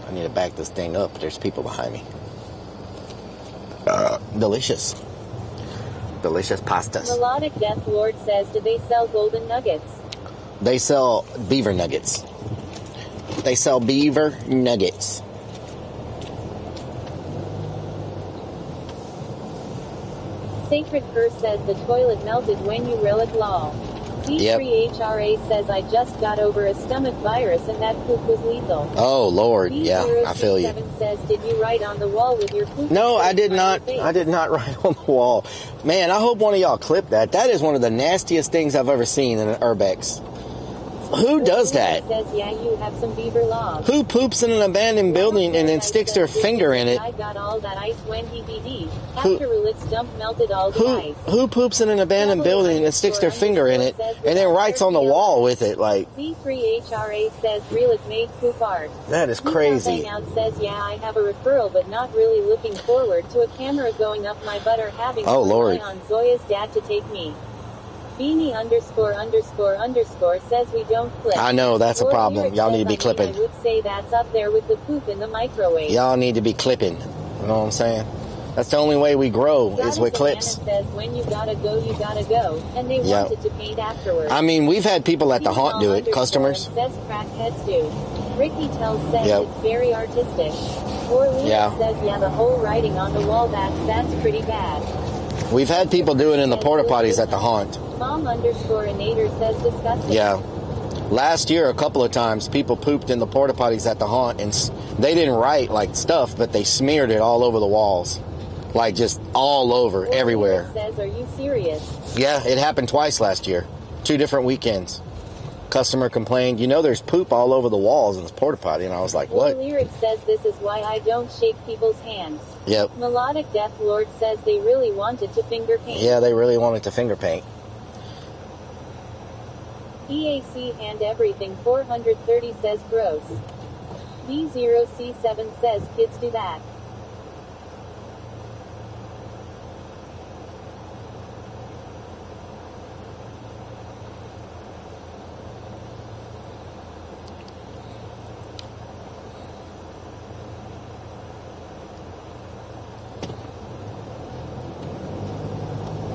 I need to back this thing up. There's people behind me. Delicious. Delicious pastas. Melodic Death Lord says, do they sell golden nuggets? They sell beaver nuggets. They sell beaver nuggets. Sacred Curse says the toilet melted when you Relic lol. D3HRA says I just got over a stomach virus and that poop was lethal. Oh Lord, yeah, I feel you. Says, did you write on the wall with your poop? No, I did not. I did not write on the wall. Man, I hope one of y'all clip that. That is one of the nastiest things I've ever seen in an urbex. Who does that? Says, yeah, you have some beaver logs. Who poops in an abandoned building and then sticks their finger in it? I got all that ice when he BD. After Rellik's dump melted all the ice. Who poops in an abandoned building and sticks their finger in it and then writes on the wall with it? Like, C3HRA says Rellik made poop art. That is crazy. Hangout says, yeah, I have a referral, but not really looking forward to a camera going up my butt or having Lord. on Zoya's dad to take me. Beanie _ says we don't clip. I know, that's a Or problem. Lyric Y'all need to be says, I mean, clipping. I would say that's up there with the poop in the microwave. Y'all need to be clipping. You know what I'm saying? That's the only way we grow is with clips. Says when you gotta go, and they Yep. wanted to paint afterwards. I mean, we've had people at the haunt do it, customers. Says crackheads do. Ricky tells says Yep. it's very artistic. Or Lyric Yeah. says the whole writing on the wall that's pretty bad. We've had people do it in the porta potties at the haunt. Mom _inator says disgusting. Yeah. Last year, a couple of times, people pooped in the porta potties at the haunt, and they didn't write like stuff, but they smeared it all over the walls, like just all over, everywhere. Says, are you serious? Yeah, it happened twice last year, 2 different weekends. Customer complained, you know, there's poop all over the walls in this porta potty, and I was like, what? Lyric says this is why I don't shake people's hands. Yep. Melodic Death Lord says they really wanted to finger paint. Yeah, they really wanted to finger paint. EAC and everything 430 says gross. B0C7 says kids do that.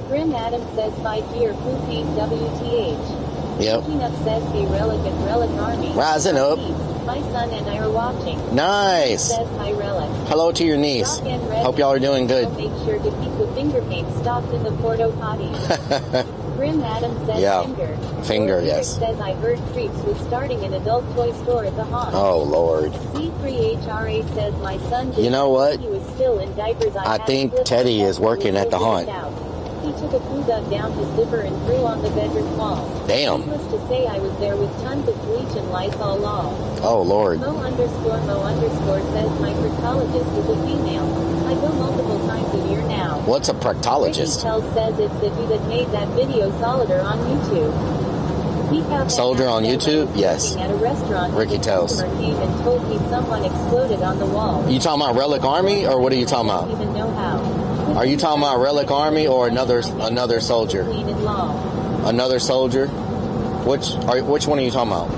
Grim Adam says 5 year poop paint WTH. Yep. Waking up says hey Relic and Relic Army. Rising up. My son and I are watching. Nice. Says hi Relic. Hello to your niece. Hope y'all are doing good. Make sure to keep the finger paint stocked in the porta potty. Grim Adam says finger. Finger, Lyric yes. says I heard Creeps was starting an adult toy store at the haunt. Oh, Lord. C3HRA says my son did You know what? He was still in diapers. I think Teddy is working at the haunt. He took a poo dug down his zipper and threw on the bedroom wall. Damn. Needless to say, I was there with tons of bleach and Lysol Law. Oh, Lord. Mo _ says my proctologist is a female. I go multiple times a year now. What's a proctologist? Ricky Tells says it's the dude that made that video Solider on YouTube. Soldier on YouTube? Yes. At a restaurant, Ricky Tells. customer came and told me someone exploded on the wall. You talking about Relic Army, or what are you talking I about? don't even know how. Are you talking about Relic Army or another soldier? Another soldier? Which one are you talking about?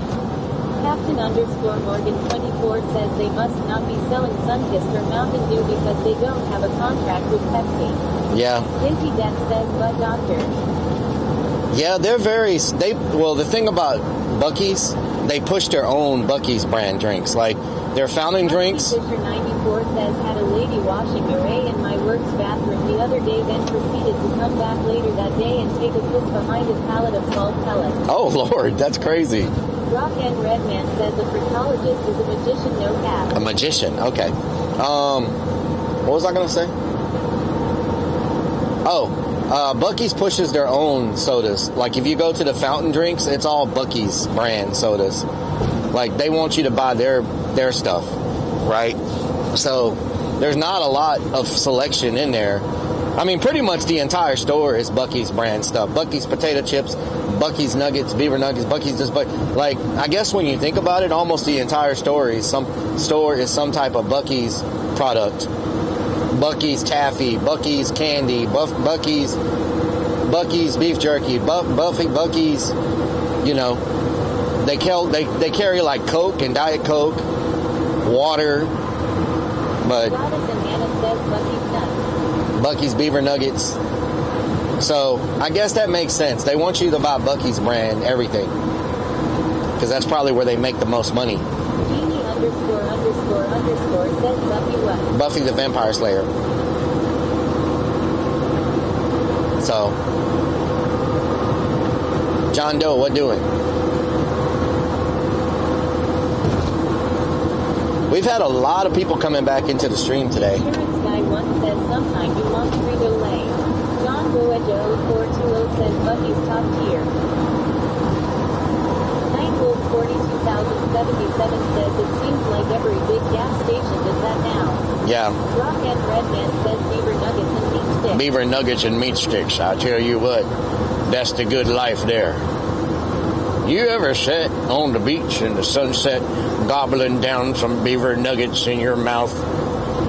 Captain _Morgan24 says they must not be selling Sunkist or Mountain Dew because they don't have a contract with Pepsi. Yeah. Dinky Death says, but doctor. Yeah, well, the thing about Buc-ee's, they push their own Buc-ee's brand drinks. Like, their fountain drinks. Fisher94 says, had a lady washing array in my work's bathroom the other day, then proceeded to come back later that day and take a piss behind a pallet of salt pellets. Oh, Lord, that's crazy. Rock and Redman says a proctologist is a magician, no cap. A magician, okay. What was I going to say? Oh, Buc-ee's pushes their own sodas. Like, if you go to the fountain drinks, it's all Buc-ee's brand sodas. Like, they want you to buy their stuff, right? So, there's not a lot of selection in there. I mean, pretty much the entire store is Buc-ee's brand stuff. Buc-ee's potato chips, Buc-ee's nuggets, beaver nuggets, Buc-ee's this, but like, I guess when you think about it, almost the entire store is some type of Buc-ee's product. Buc-ee's taffy, Buc-ee's candy, Buc-ee's beef jerky, Buc-ee's, you know, they carry like Coke and Diet Coke, water, but Buc-ee's beaver nuggets. So I guess that makes sense. They want you to buy Buc-ee's brand everything, because that's probably where they make the most money. Genie ___ says Buffy what? Buffy the Vampire Slayer. So, John Doe, what doing? We've had a lot of people coming back into the stream today. Insurance guy once said sometime you want Frito-Lay. John Boejo 420 says Buffy's top tier. Nightwolf 42,077 says it seems like every big gas station does that now. Yeah. Rock and Redman says beaver nuggets and meat sticks. Beaver nuggets and meat sticks. I tell you what, that's the good life there. You ever sit on the beach in the sunset, gobbling down some beaver nuggets in your mouth?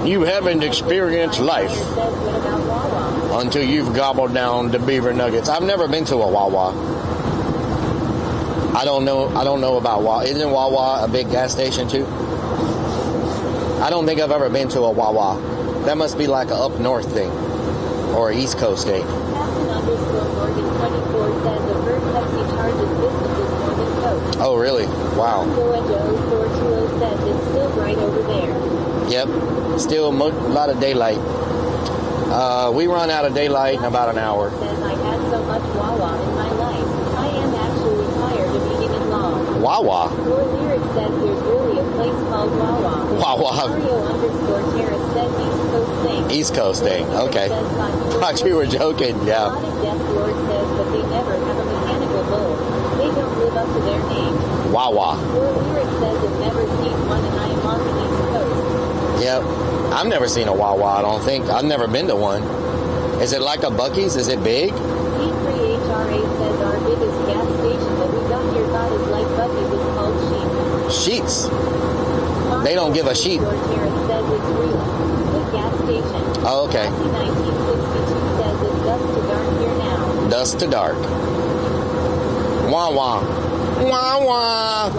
You haven't experienced life. until you've gobbled down the beaver nuggets. I've never been to a Wawa. I don't know about Wawa. Isn't Wawa a big gas station too? I don't think I've ever been to a Wawa. That must be like a up north thing or an East Coast thing. Oh, really? Wow. It's still bright over there. Yep. Still a lot of daylight. We run out of daylight in about an hour. Says I had so much Wawa in my life. I am actually tired of eating it long. Wawa? Your lyric says there's really a place called Wawa. Wawa. Mario_Terrace says East Coast thing. East Coast thing. Okay. Thought you were joking. Yeah. Death Lord says, but they never have a mechanical bull. They don't live up to their name. Wawa. Your lyric says I've never seen one and I am on the East Coast. Yep. I've never seen a Wawa, I don't think. I've never been to one. Is it like a Buc-ee's? Is it big? C3HRA says our biggest gas station that we got here got is like Buc-ee's is called Sheets. Sheets? They don't give a sheet. Terrace says it's real. The gas station. Oh, okay. 1962 says it's dusk to dark here now. Dusk to dark. Wah wah. Wah wah.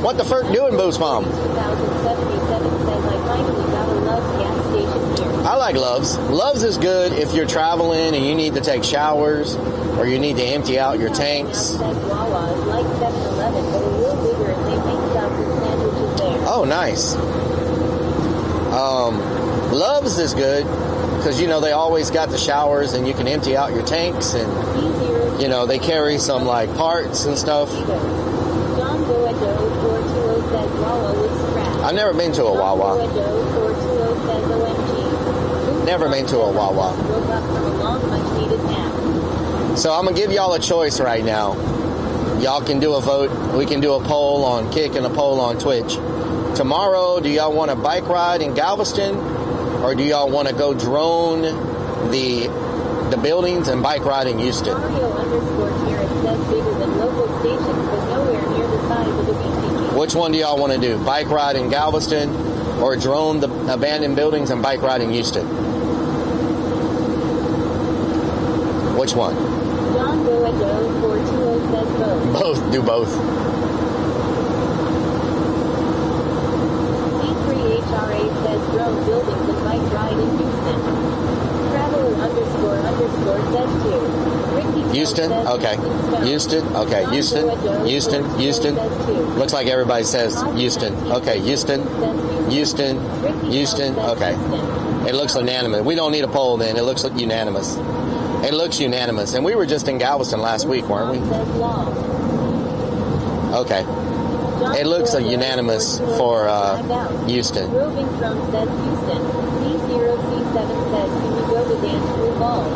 What the FERC doing, Boost Mom? 2077 says I finally got a Love's gas station here. I like Love's. Love's is good if you're traveling and you need to take showers or you need to empty out your tanks. Says Wawa is like 7-Eleven, but a little bigger and they make subs and sandwiches there. Oh, nice. Love's is good because, you know, they always got the showers and you can empty out your tanks and, you know, they carry some, like, parts and stuff. John Goedo 420 says Wawa looks crap. I've never been to a Wawa. Goedo 420 says OMG. Never been to a Wawa. Woke up from a long, much-needed nap. So I'm going to give y'all a choice right now. Y'all can do a vote. We can do a poll on Kick and a poll on Twitch. Tomorrow, do y'all want a bike ride in Galveston? Or do y'all want to go drone the buildings and bike ride in Houston? Mario_Terrace says bigger than local stations, but nowhere near the size of the BCG. Which one do y'all want to do? Bike ride in Galveston or drone the abandoned buildings and bike ride in Houston? Which one? John Goedo 420 says both. Both. Do both. C3HRA says drone buildings and bike ride in Houston. Traveler__ says two. Ricky Houston? Okay. Houston? Okay. Houston? Houston? Houston? Looks like everybody says Houston. Okay. Houston? Houston? Houston? Okay. It looks unanimous. We don't need a poll then. It looks unanimous. It looks unanimous. And we were just in Galveston last week, weren't we? Okay. It looks unanimous for Houston. Roving Throne says Houston. B0C7 says, can you go to dance through balls?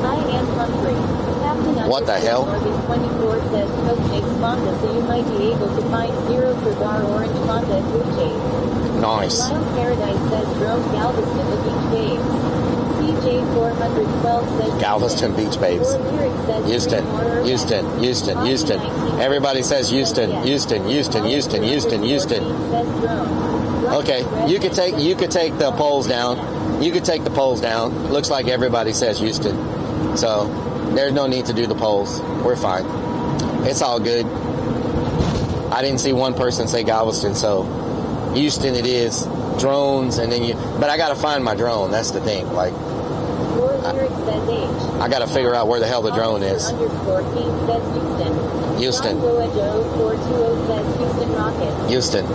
I am hungry. Captain What the hell? Morgan 24 says Coke makes Fonda, so you might be able to find Zero Cigar Orange Fonda at Blue Jays. Nice. Wild Paradise says drone Galveston, the beach babes. CJ412 says Galveston Beach Babes. Houston, Houston, Houston, Houston. Everybody says Houston, Houston, Houston, Houston, Houston, Houston. Okay, you could take the polls down. You could take the polls down. Looks like everybody says Houston. So there's no need to do the polls. We're fine. It's all good. I didn't see one person say Galveston, so Houston it is. Drones, and then but I gotta find my drone. That's the thing. Like, I gotta figure out where the hell the drone is. Houston. Houston.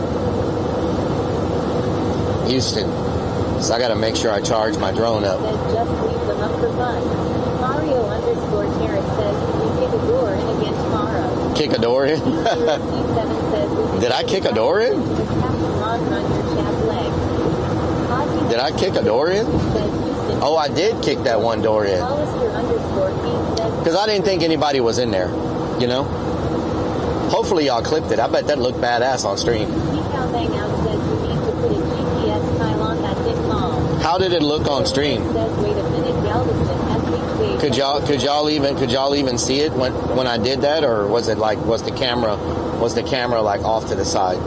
Houston. So I gotta make sure I charge my drone up. Mario_Terrace says, can we kick a door in again tomorrow? Kick a door in? Did I kick a door in? Did I kick a door in? Oh, I did kick that one door in. Because I didn't think anybody was in there, you know? Hopefully y'all clipped it. I bet that looked badass on stream. How did it look on stream? Could y'all even see it when I did that, or was it like was the camera like off to the side?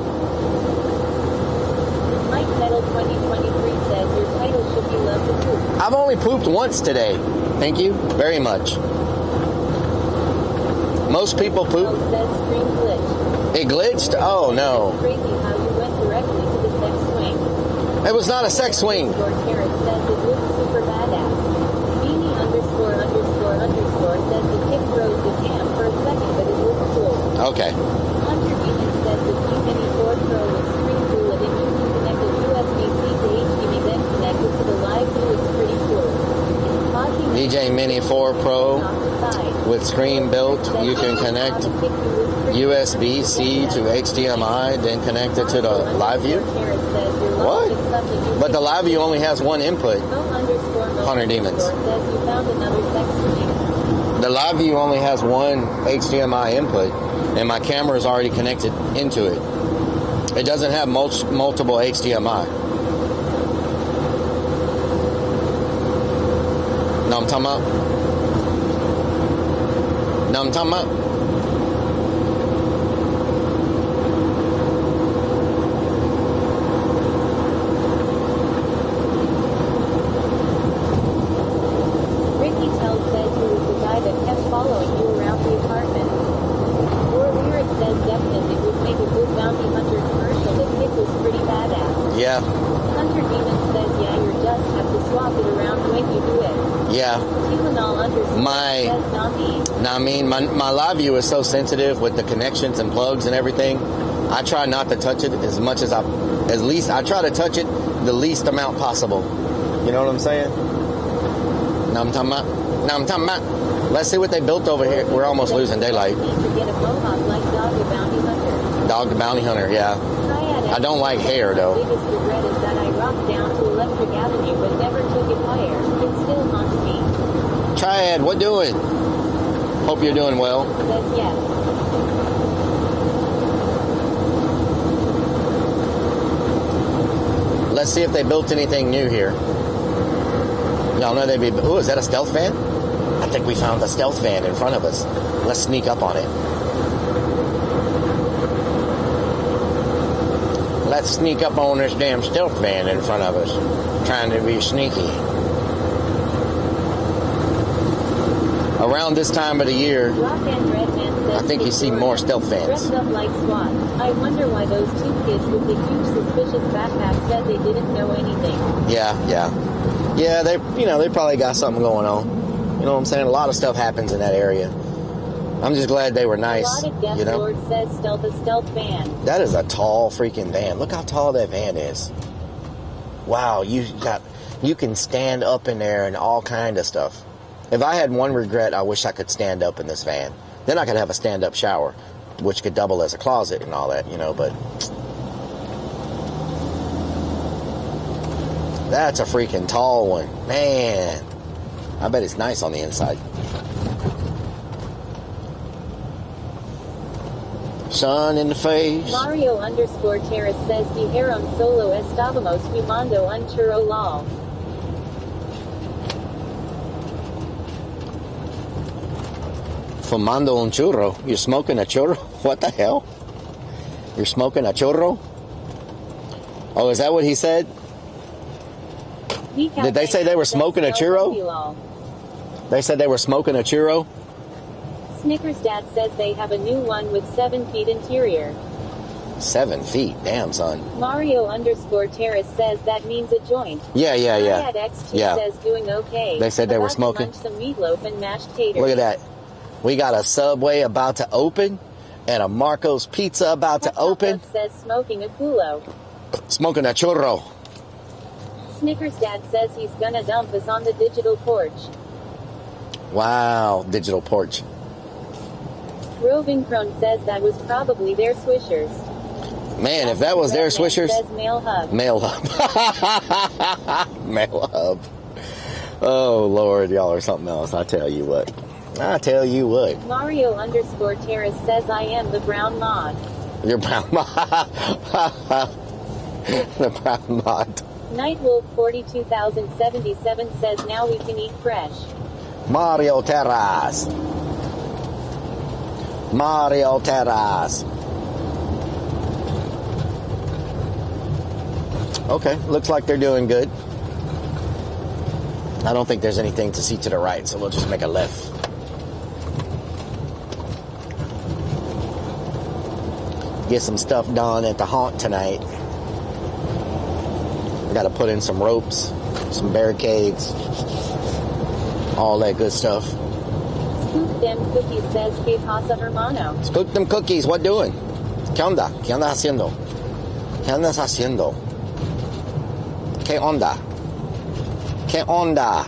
Mike Metal 2023 says your title should be Love the Truth. I've only pooped once today. Thank you very much. Most people poop. It glitched? Oh, no. It was not a sex swing. Okay. DJ Mini 4 Pro with screen built. You can connect USB-C to HDMI, then connect it to the live view. What? But the live view only has one input. 100 Demons. The live view only has one HDMI input, and my camera is already connected into it. It doesn't have multiple HDMI. Know what I'm talking about? Know what I'm talking about? Ricky Tell says he was the guy that kept following you around the apartment. Your lyric says definitely would make a good bounty hunter commercial. The kid was pretty badass. Yeah. Hunter Demon says, yeah, you just have to swap it around when you do it. Yeah. My live view is so sensitive with the connections and plugs and everything. I try not to touch it as much as I try to touch it the least amount possible. You know what I'm saying? Now I'm talking about. Let's see what they built over here. We're almost losing daylight. Dog the Bounty Hunter, yeah. I don't like hair though. Biggest regret is that I rocked down to Electric Avenue but never took it higher. It still haunts me. Triad, what doing? Hope you're doing well. Says yes. Let's see if they built anything new here. Y'all know they'd be. Ooh, is that a stealth van? I think we found a stealth van in front of us. Let's sneak up on it. Let's sneak up on this damn stealth van in front of us. Trying to be sneaky. Around this time of the year, I think you see more stealth vans. Dressed up like SWAT. I wonder why those two kids with the huge suspicious backpacks said they didn't know anything. Yeah. They probably got something going on. You know what I'm saying? A lot of stuff happens in that area. I'm just glad they were nice. Death Lord says stealth van. That is a tall freaking van. Look how tall that van is. Wow, you can stand up in there and all kind of stuff. If I had one regret, I wish I could stand up in this van. Then I could have a stand-up shower, which could double as a closet and all that, but that's a freaking tall one. Man, I bet it's nice on the inside. Sun in the face. Mario _Terrace says dijeron solo estábamos fumando un churro lol. Fumando un churro. You're smoking a churro? What the hell? You're smoking a churro? Oh, is that what he said? Did they say they were smoking a churro? They said they were smoking a churro? Snickers Dad says they have a new one with 7 feet interior. 7 feet? Damn, son. Mario _Terrace says that means a joint. Yeah. Triad X2 says doing okay. They said they were smoking. Some meatloaf and mashed taters. Look at that. We got a Subway about to open and a Marco's Pizza about to open. Says smoking a culo. Smoking a churro. Snickers Dad says he's gonna dump us on the digital porch. Wow, digital porch. Roving Crone says that was probably their swishers. Man, if that was their swishers. Says mail hub. Mail hub. Mail hub. Oh, Lord, y'all are something else. I tell you what. Mario _Terrace says I am the brown mod. You're brown mod. The brown mod. Nightwolf 42077 says now we can eat fresh. Mario Terrace. Okay, looks like they're doing good. I don't think there's anything to see to the right, so we'll just make a left. Get some stuff done at the haunt tonight. Got to put in some ropes, some barricades, all that good stuff. Scoop them cookies, says que pasa, hermano. Scoop them cookies, what doing? ¿Qué onda? ¿Qué andas haciendo? ¿Qué andas haciendo? ¿Qué onda? ¿Qué onda?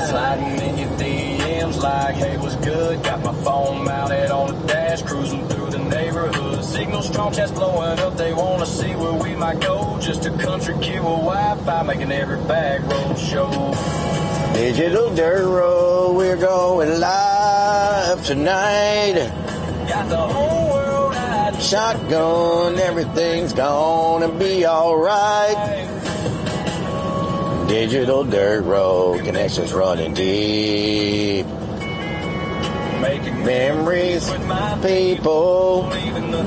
Sliding in your DMs like, hey, what's good? Got my phone mounted on the dash, cruising through the neighborhood. Signal strong, chest blowing up. They wanna see where we might go. Just a country kid with Wi-Fi, making every back road show. Digital dirt road, we're going live tonight. Got the whole world riding shotgun, everything's gonna be alright. Digital dirt road, connections running deep. Making memories with my people,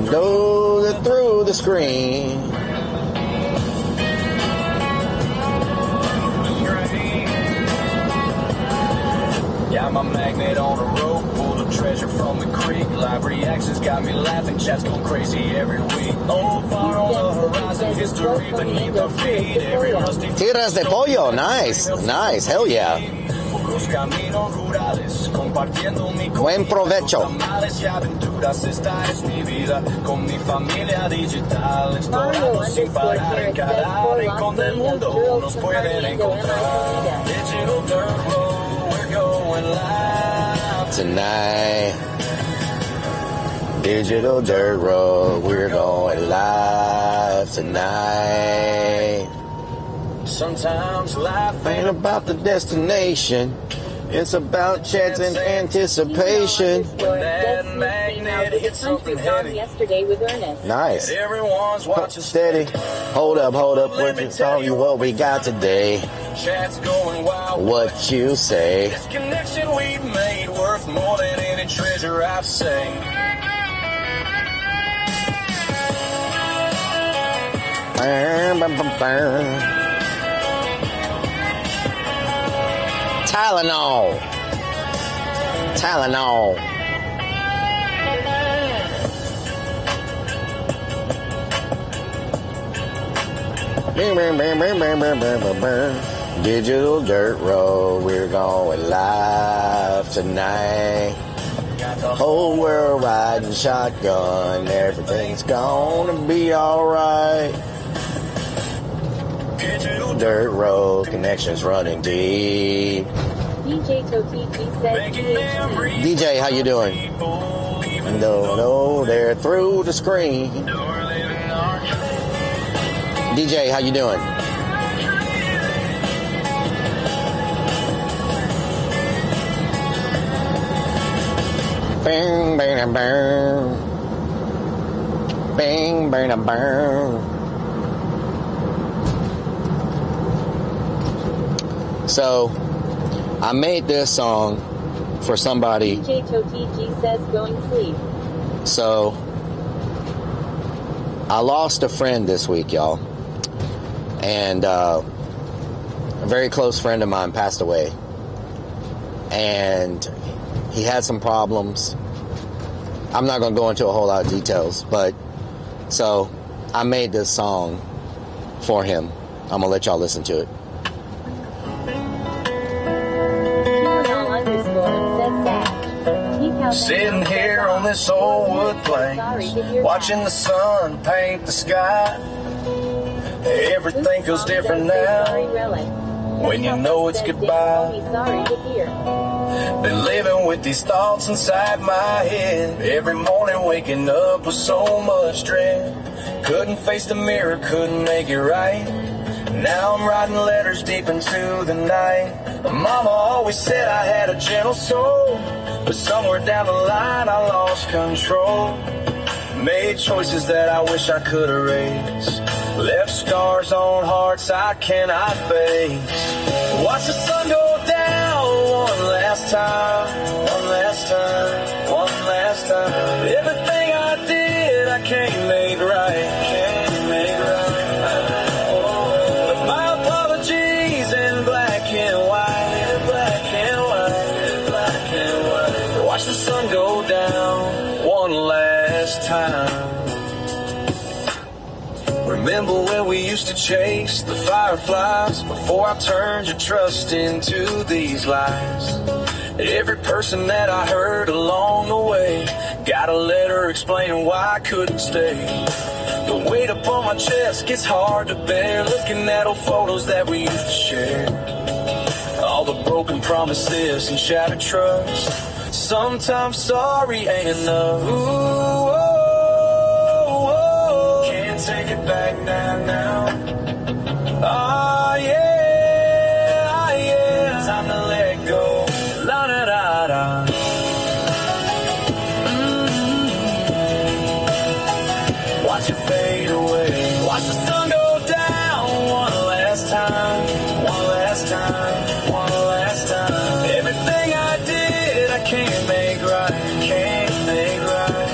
those that through the screen. Got my magnet on a rope, pulled a treasure from the creek. Live reactions got me laughing, chats go crazy every week. Oh, far on the horizon, history beneath our feet. Every rusty Tiras de pollo, nice, nice, hell yeah. Buen provecho. Tonight, digital dirt road, we're going live tonight. Sometimes life ain't about the destination, it's about chats and anticipation. When that magnet hits something heavy. Yesterday with Ernest. Nice. Everyone's watching steady. Hold up, let me tell you what we got today. Chat's going wild. What you say? This connection we've made worth more than any treasure I've saved. Tylenol. Digital dirt road, we're going live tonight. Whole world riding shotgun, everything's gonna be alright. Dirt road, connections running deep. DJ Totiki says DJ, how you doing? No, they're through the screen. DJ, how you doing? Bang, bang, bang. Bang, bang, bang. So, I made this song for somebody. DJ Totiki says going sleep. So, I lost a friend this week, y'all. And a very close friend of mine passed away. And he had some problems. I'm not going to go into a whole lot of details, but so I made this song for him. I'm going to let y'all listen to it. Sitting here on this old wood plank, watching the sun paint the sky. Everything feels different now when you know it's goodbye. Been living with these thoughts inside my head, every morning waking up with so much dread. Couldn't face the mirror, couldn't make it right. Now I'm writing letters deep into the night. Mama always said I had a gentle soul, but somewhere down the line I lost control. Made choices that I wish I could erase. Left scars on hearts I cannot face. Watch the sun go down one last time, one last time, one last time. Everything I did I can't make right, can't make right. Oh, my apologies in black and white, black and white, black and white. Watch the sun go down one last time. Remember when we used to chase the fireflies before I turned your trust into these lies? Every person that I heard along the way got a letter explaining why I couldn't stay. The weight upon my chest gets hard to bear, looking at old photos that we used to share. All the broken promises and shattered trust. Sometimes sorry ain't enough. Ooh, take it back now. Ah, yeah, time to let go. La da da da. Watch it fade away. Watch the sun go down one last time, one last time, one last time. Everything I did I can't make right, can't make right.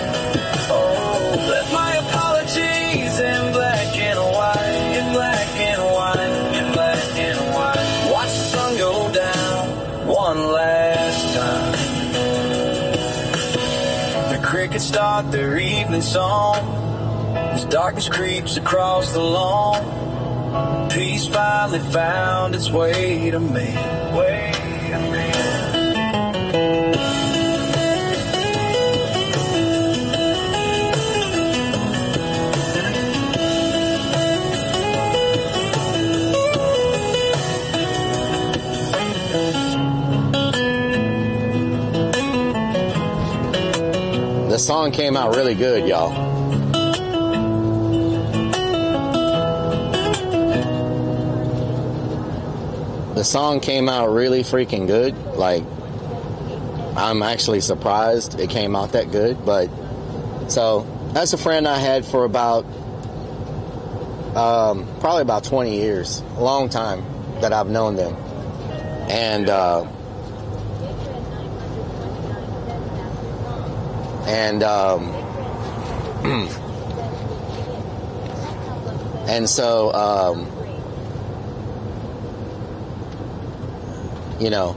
Oh, left my apologies in black and white, in black and white, in black and white. Watch the sun go down one last time. The crickets start their evening song as darkness creeps across the lawn. Peace finally found its way to me, way to me. The song came out really good, y'all. The song came out really freaking good. Like, I'm actually surprised it came out that good. But, so, that's a friend I had for about, probably about 20 years. A long time that I've known them. And, so, you know,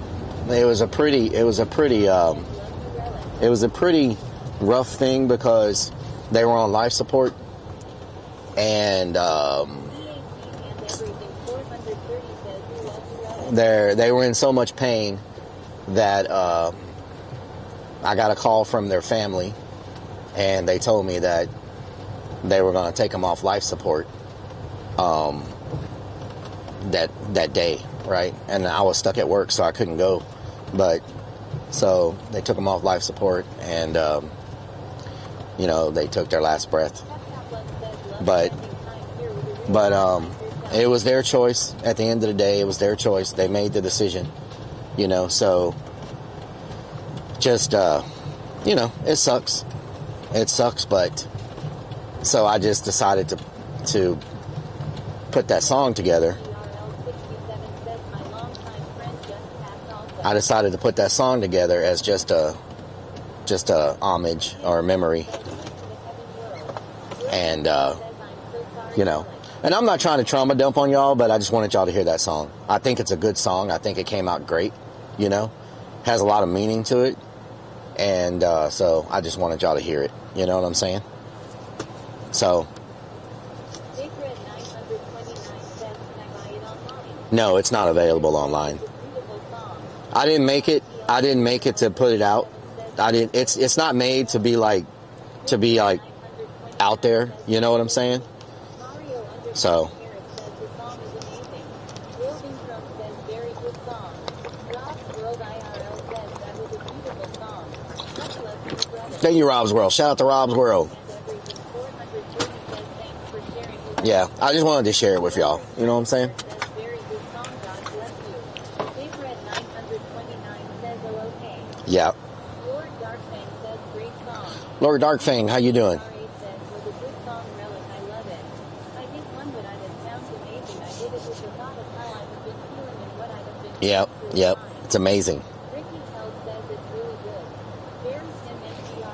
it was a pretty rough thing because they were on life support, and they were in so much pain that I got a call from their family, and they told me that they were going to take them off life support that day, right? And I was stuck at work, so I couldn't go. But so they took them off life support, and you know, they took their last breath. But it was their choice. At the end of the day, it was their choice. They made the decision, you know. So just you know, it sucks. It sucks, but so I just decided to put that song together. I decided to put that song together as just a homage or a memory, and you know, and I'm not trying to trauma dump on y'all, but I just wanted y'all to hear that song. I think it's a good song. I think it came out great, you know, has a lot of meaning to it, and so I just wanted y'all to hear it. You know what I'm saying? So, no, it's not available online. I didn't make it to put it out. It's not made to be like out there. You know what I'm saying? So. Thank you, Rob's World. Shout out to Rob's World. Yeah, I just wanted to share it with y'all. You know what I'm saying? Yeah. Lord Darkfang, how you doing? Yep, yep. It's amazing.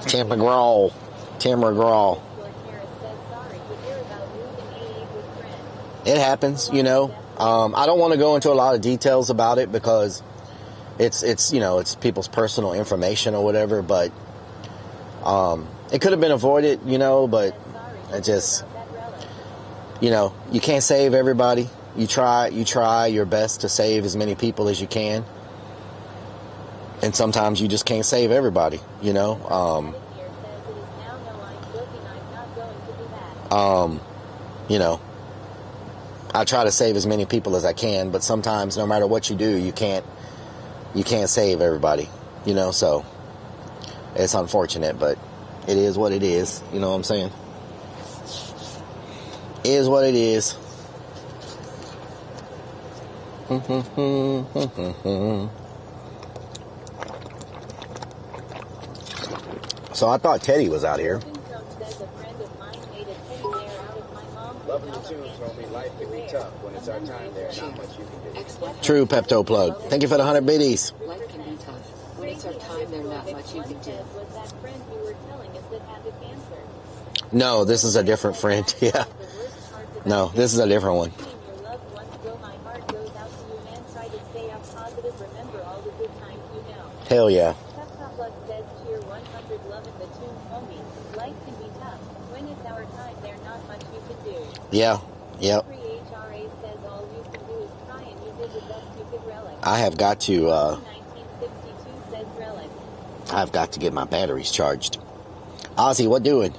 Tim McGraw. It happens, you know. I don't want to go into a lot of details about it because it's you know, it's people's personal information or whatever, but it could have been avoided, you know, but it just, you know, you can't save everybody. You try your best to save as many people as you can. And sometimes you just can't save everybody, you know. You know, I try to save as many people as I can, but sometimes no matter what you do, you can't save everybody, you know, so it's unfortunate, but it is what it is, you know what I'm saying? It is what it is. So I thought Teddy was out here. Loving the tunes, homie. Life can be tough. When it's our time, there's not much you can do. True, Pepto Plug. Thank you for the 100 biddies. Life can be tough. When it's our time, there's not much you can do. No, this is a different friend. Yeah. No, this is a different one. Hell yeah. Yeah. Yep. I've got to get my batteries charged. Ozzy, what doing?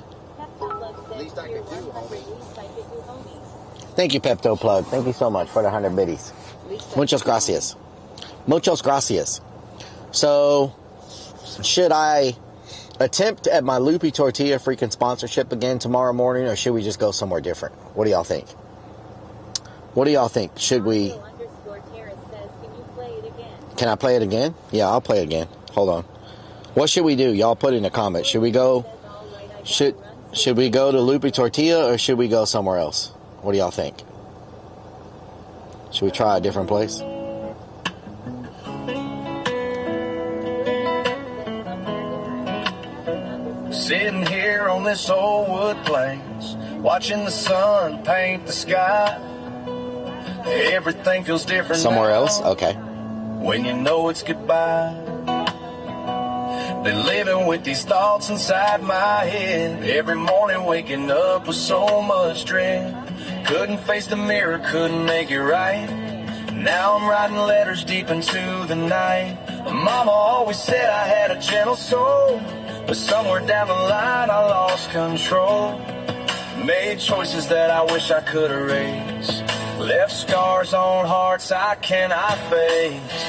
Least I can do, homie. Thank you, Pepto Plug. Thank you so much for the 100 biddies. Muchas gracias. Muchas gracias. So, should I attempt at my Loopy Tortilla freaking sponsorship again tomorrow morning, or should we just go somewhere different? What do y'all think? What do y'all think? Should we... Can I play it again? Yeah, I'll play it again. Hold on. What should we do? Y'all put in the comments. Should we go... Should we go to Loopy Tortilla, or should we go somewhere else? What do y'all think? Should we try a different place? Sitting here on this old wood plains, watching the sun paint the sky. Everything feels different somewhere now, else? Okay. when you know it's goodbye. Been living with these thoughts inside my head, every morning waking up with so much dread. Couldn't face the mirror, couldn't make it right. Now I'm writing letters deep into the night. Mama always said I had a gentle soul, but somewhere down the line I lost control. Made choices that I wish I could erase, left scars on hearts I cannot face.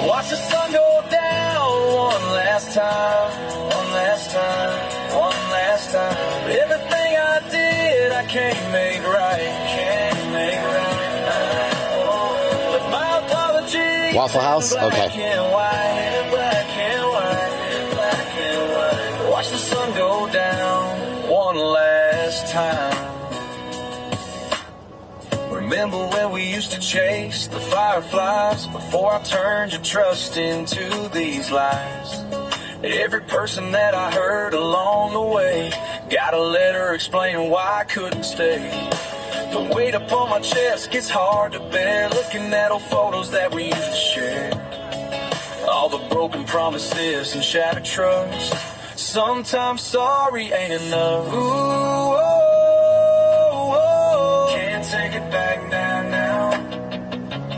Watch the sun go down one last time, one last time, one last time. Everything I did I can't make right, can't make right. But my apologies. Waffle House? Okay. Black and white, black and white, black and white. Watch the sun go down one last time. Remember when we used to chase the fireflies before I turned your trust into these lies? Every person that I heard along the way got a letter explaining why I couldn't stay. The weight upon my chest gets hard to bear, looking at old photos that we used to share. All the broken promises and shattered trust. Sometimes sorry ain't enough. Ooh, oh, oh, oh. Can't take it back now.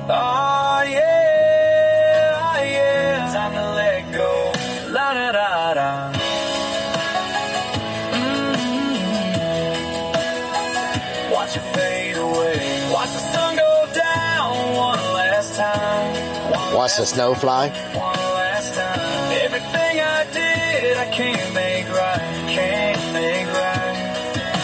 Ah, yeah, ah, yeah. Time to let go. La da da da. Watch it fade away. Watch the sun go down one last time. Watch the snow fly. One last time. Everything I did, I can't make right. Can't make right.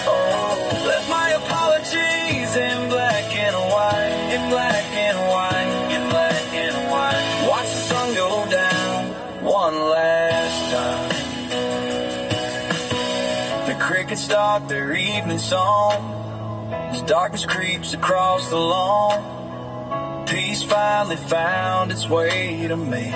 Oh, left my apologies in black and white. In black and white. In black and white. Watch the sun go down one last time. The crickets start their evening song. As darkness creeps across the lawn, peace finally found its way to me.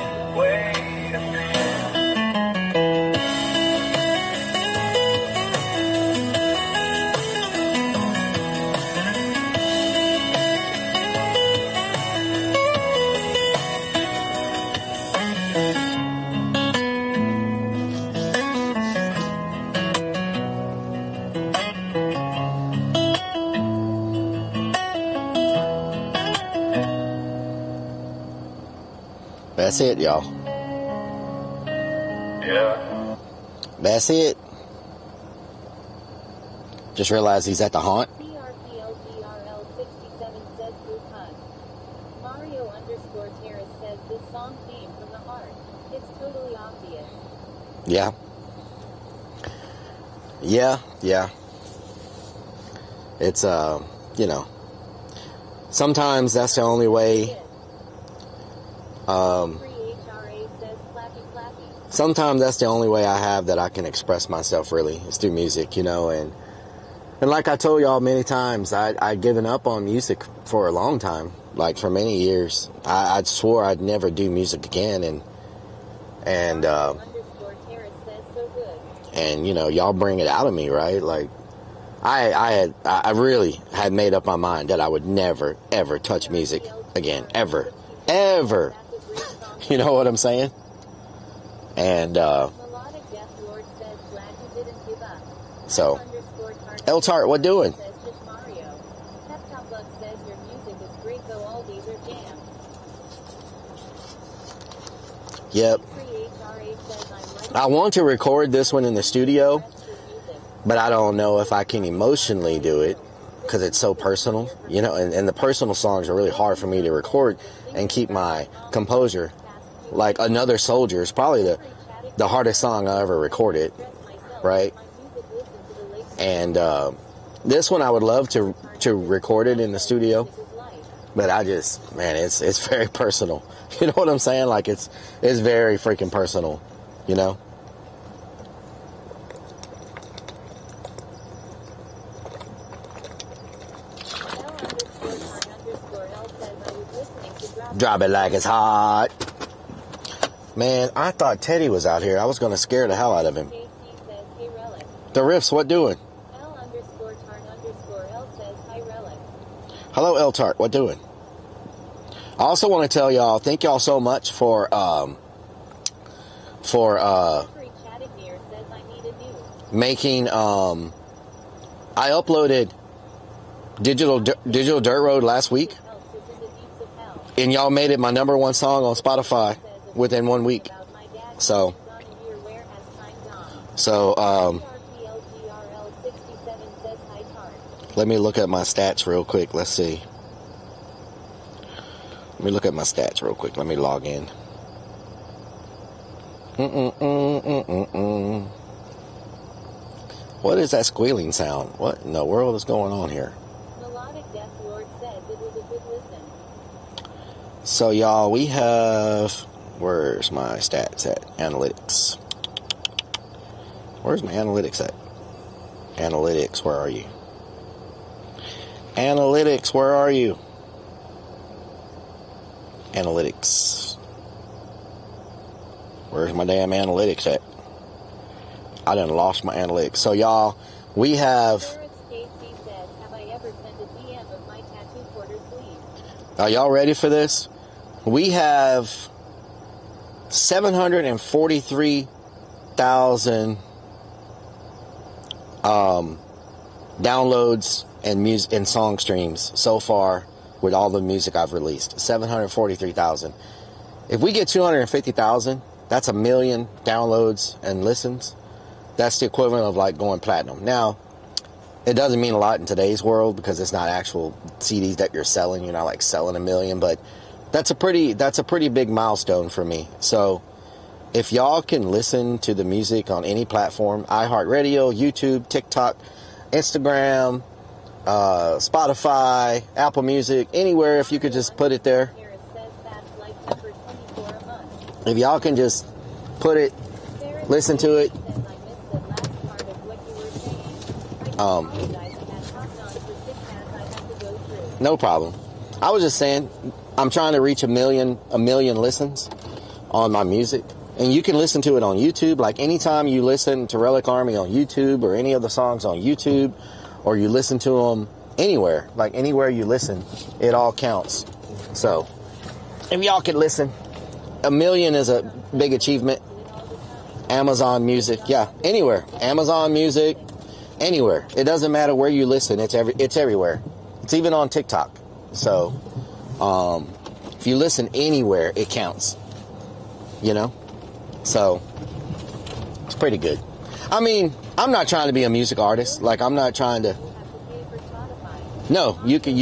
That's it, y'all. Yeah. That's it. Just realized he's at the haunt. CRPLGRL 67 says Blue Hunt. Mario _ Terrace says this song came from the heart. It's totally obvious. Yeah. Yeah. It's, you know, sometimes that's the only way. Sometimes that's the only way I have that I can express myself, really, is through music, you know. And like I told y'all many times, I'd given up on music for a long time, like for many years. I'd swore I'd never do music again, and you know, y'all bring it out of me, right? Like I really had made up my mind that I would never ever touch music again, ever. You know what I'm saying? And so L-Tart, what doing? Yep. I want to record this one in the studio, but I don't know if I can emotionally do it because it's so personal, you know, and the personal songs are really hard for me to record and keep my composure. Like Another Soldier is probably the hardest song I ever recorded, right? And this one I would love to record it in the studio, but I just, man, it's very personal. You know what I'm saying? Like it's very freaking personal, you know? Drop it like it's hot. Man, I thought Teddy was out here. I was going to scare the hell out of him. The Riffs, what doing? Hello, L-Tart, what doing? I also want to tell y'all, thank y'all so much for making, I uploaded Digital Dirt Road last week, and y'all made it my #1 song on Spotify within 1 week. So let me look at my stats real quick. Let's see. Let me look at my stats real quick. Let me log in. What is that squealing sound? What in the world is going on here? Melodic Death Lord says it was a good listen. So y'all, we have, where's my stats at? Analytics. Where's my analytics at? Analytics, where are you? Analytics, where are you? Analytics. Where's my damn analytics at? I done lost my analytics. So y'all, we have... Are y'all ready for this? We have 743,000 downloads and music and song streams so far with all the music I've released. 743,000. If we get 250,000, that's 1 million downloads and listens. That's the equivalent of like going platinum. Now, it doesn't mean a lot in today's world because it's not actual CDs that you're selling. You're not like selling 1 million, but that's a pretty big milestone for me. So if y'all can listen to the music on any platform, iHeartRadio, YouTube, TikTok, Instagram, Spotify, Apple Music, anywhere, if you could just put it there. If y'all can just put it, listen to it. No problem. I was just saying, I'm trying to reach a million listens on my music. And you can listen to it on YouTube. Like anytime you listen to Rellik Army on YouTube or any of the songs on YouTube, or you listen to them anywhere, like anywhere you listen, it all counts. So if y'all could listen, 1 million is a big achievement. Amazon Music, yeah, anywhere. Amazon Music, anywhere. It doesn't matter where you listen. It's everywhere. It's even on TikTok. So if you listen anywhere, it counts. You know? So it's pretty good. I mean, I'm not trying to be a music artist. Like, I'm not trying to. No, you can.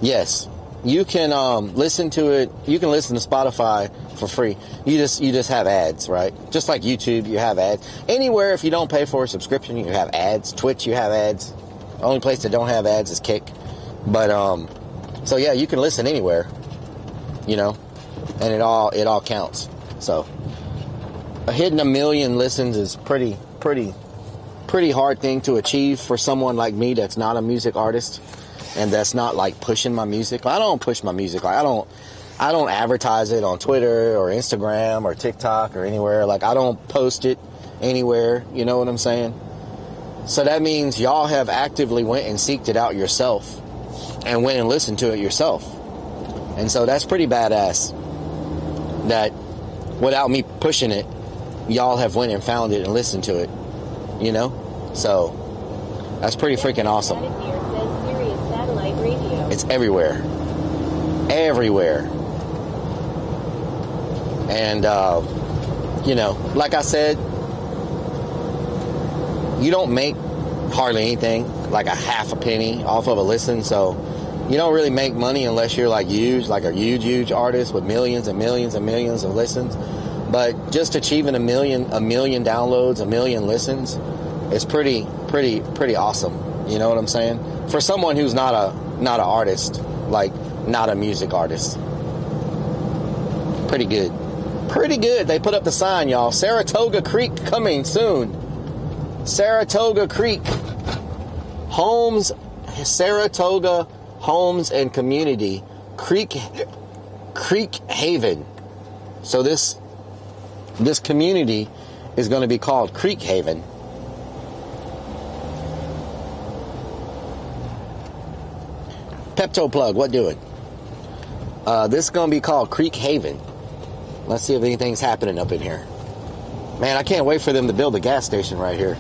Yes, you can listen to it. You can listen to Spotify for free. You just have ads, right? Just like YouTube, you have ads. Anywhere, if you don't pay for a subscription, you have ads. Twitch, you have ads. The only place that don't have ads is Kick. But so yeah, you can listen anywhere. You know, and it all counts. So hitting 1 million listens is pretty hard thing to achieve for someone like me that's not a music artist and that's not like pushing my music. I don't push my music. Like I don't advertise it on Twitter or Instagram or TikTok or anywhere. Like I don't post it anywhere. You know what I'm saying? So that means y'all have actively went and seeked it out yourself and went and listened to it yourself. And so that's pretty badass that without me pushing it, y'all have went and found it and listened to it, you know? So that's pretty freaking awesome. It's everywhere. Everywhere. And, you know, like I said, you don't make hardly anything, like a half a penny off of a listen, so you don't really make money unless you're like a huge artist with millions and millions and millions of listens. But just achieving 1 million downloads, 1 million listens is pretty awesome. You know what I'm saying? For someone who's not an artist, like not a music artist. Pretty good. Pretty good. They put up the sign, y'all. Saratoga Creek coming soon. Saratoga Creek. Saratoga Homes and Community, Creek Haven. So this community is going to be called Creek Haven. Pepto plug, what doing? This is going to be called Creek Haven. Let's see if anything's happening up in here. Man, I can't wait for them to build a gas station right here.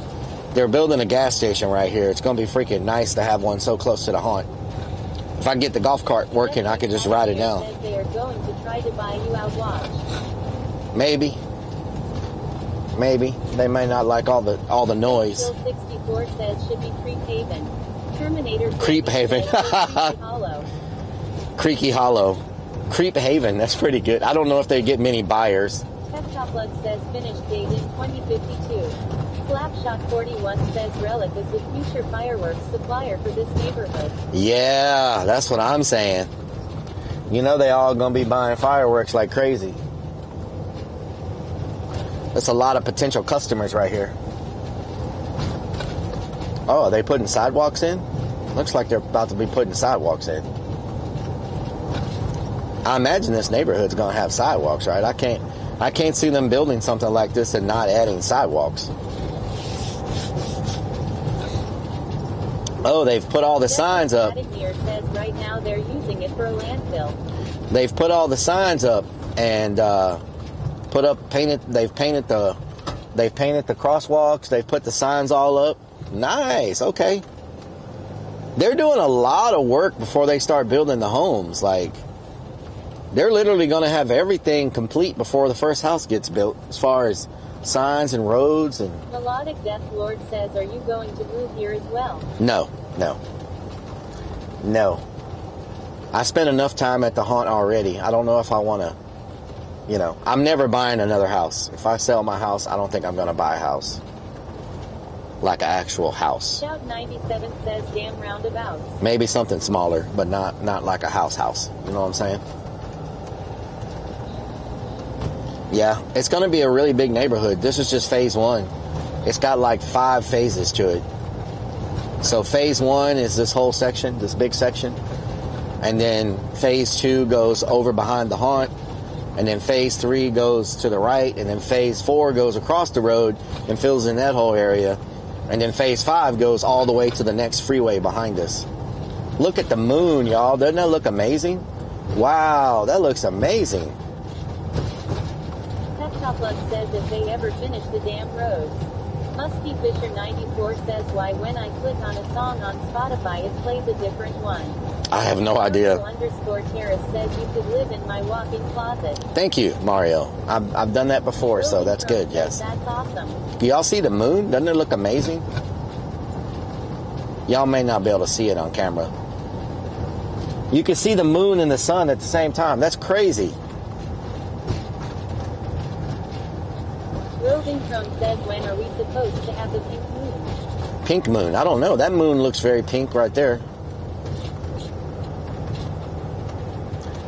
They're building a gas station right here. It's going to be freaking nice to have one so close to the haunt. If I can get the golf cart working, I can just ride it down. They are going to try to buy you out. Watch. Maybe. They may not like all the noise. Bill 64 says should be Creek Haven. Terminator. Creep Haven. Creaky Hollow. Creep Haven. That's pretty good. I don't know if they get many buyers. Peptop Plug says finished date in 2052. Slapshot 41 says Rellik is the future fireworks supplier for this neighborhood. Yeah, that's what I'm saying. You know they all gonna be buying fireworks like crazy. That's a lot of potential customers right here. Oh, are they putting sidewalks in? Looks like they're about to be putting sidewalks in. I imagine this neighborhood's gonna have sidewalks, right? I can't see them building something like this and not adding sidewalks. Oh, they've put all the signs up. Says right now they're using it for a landfill. They've put all the signs up and painted the crosswalks. They've put the signs all up. Nice. Okay. They're doing a lot of work before they start building the homes. Like, they're literally going to have everything complete before the first house gets built, as far as signs and roads and. Melodic Death Lord says, are you going to move here as well? No. I spent enough time at the haunt already. I don't know if I want to, you know, I'm never buying another house. If I sell my house, I don't think I'm going to buy a house. Like an actual house. Shout 97 says damn roundabouts. Maybe something smaller, but not like a house. You know what I'm saying? Yeah, it's going to be a really big neighborhood. This is just phase 1. It's got like 5 phases to it. So phase 1 is this whole section, this big section. And then phase 2 goes over behind the haunt. And then phase 3 goes to the right. And then phase 4 goes across the road and fills in that whole area. And then phase 5 goes all the way to the next freeway behind us. Look at the moon, y'all. Doesn't that look amazing? Wow, that looks amazing. Plug says if they ever finish the damn roads. Musky Fisher 94 says why when I click on a song on Spotify it plays a different one. I have no idea. _ Terrace says you could live in my walk-in closet. Thank you, Mario. I've done that before, so that's good, yes. That's awesome. Do y'all see the moon? Doesn't it look amazing? Y'all may not be able to see it on camera. You can see the moon and the sun at the same time. That's crazy. Roving Throne says when are we supposed to have the pink moon? Pink moon? I don't know. That moon looks very pink right there.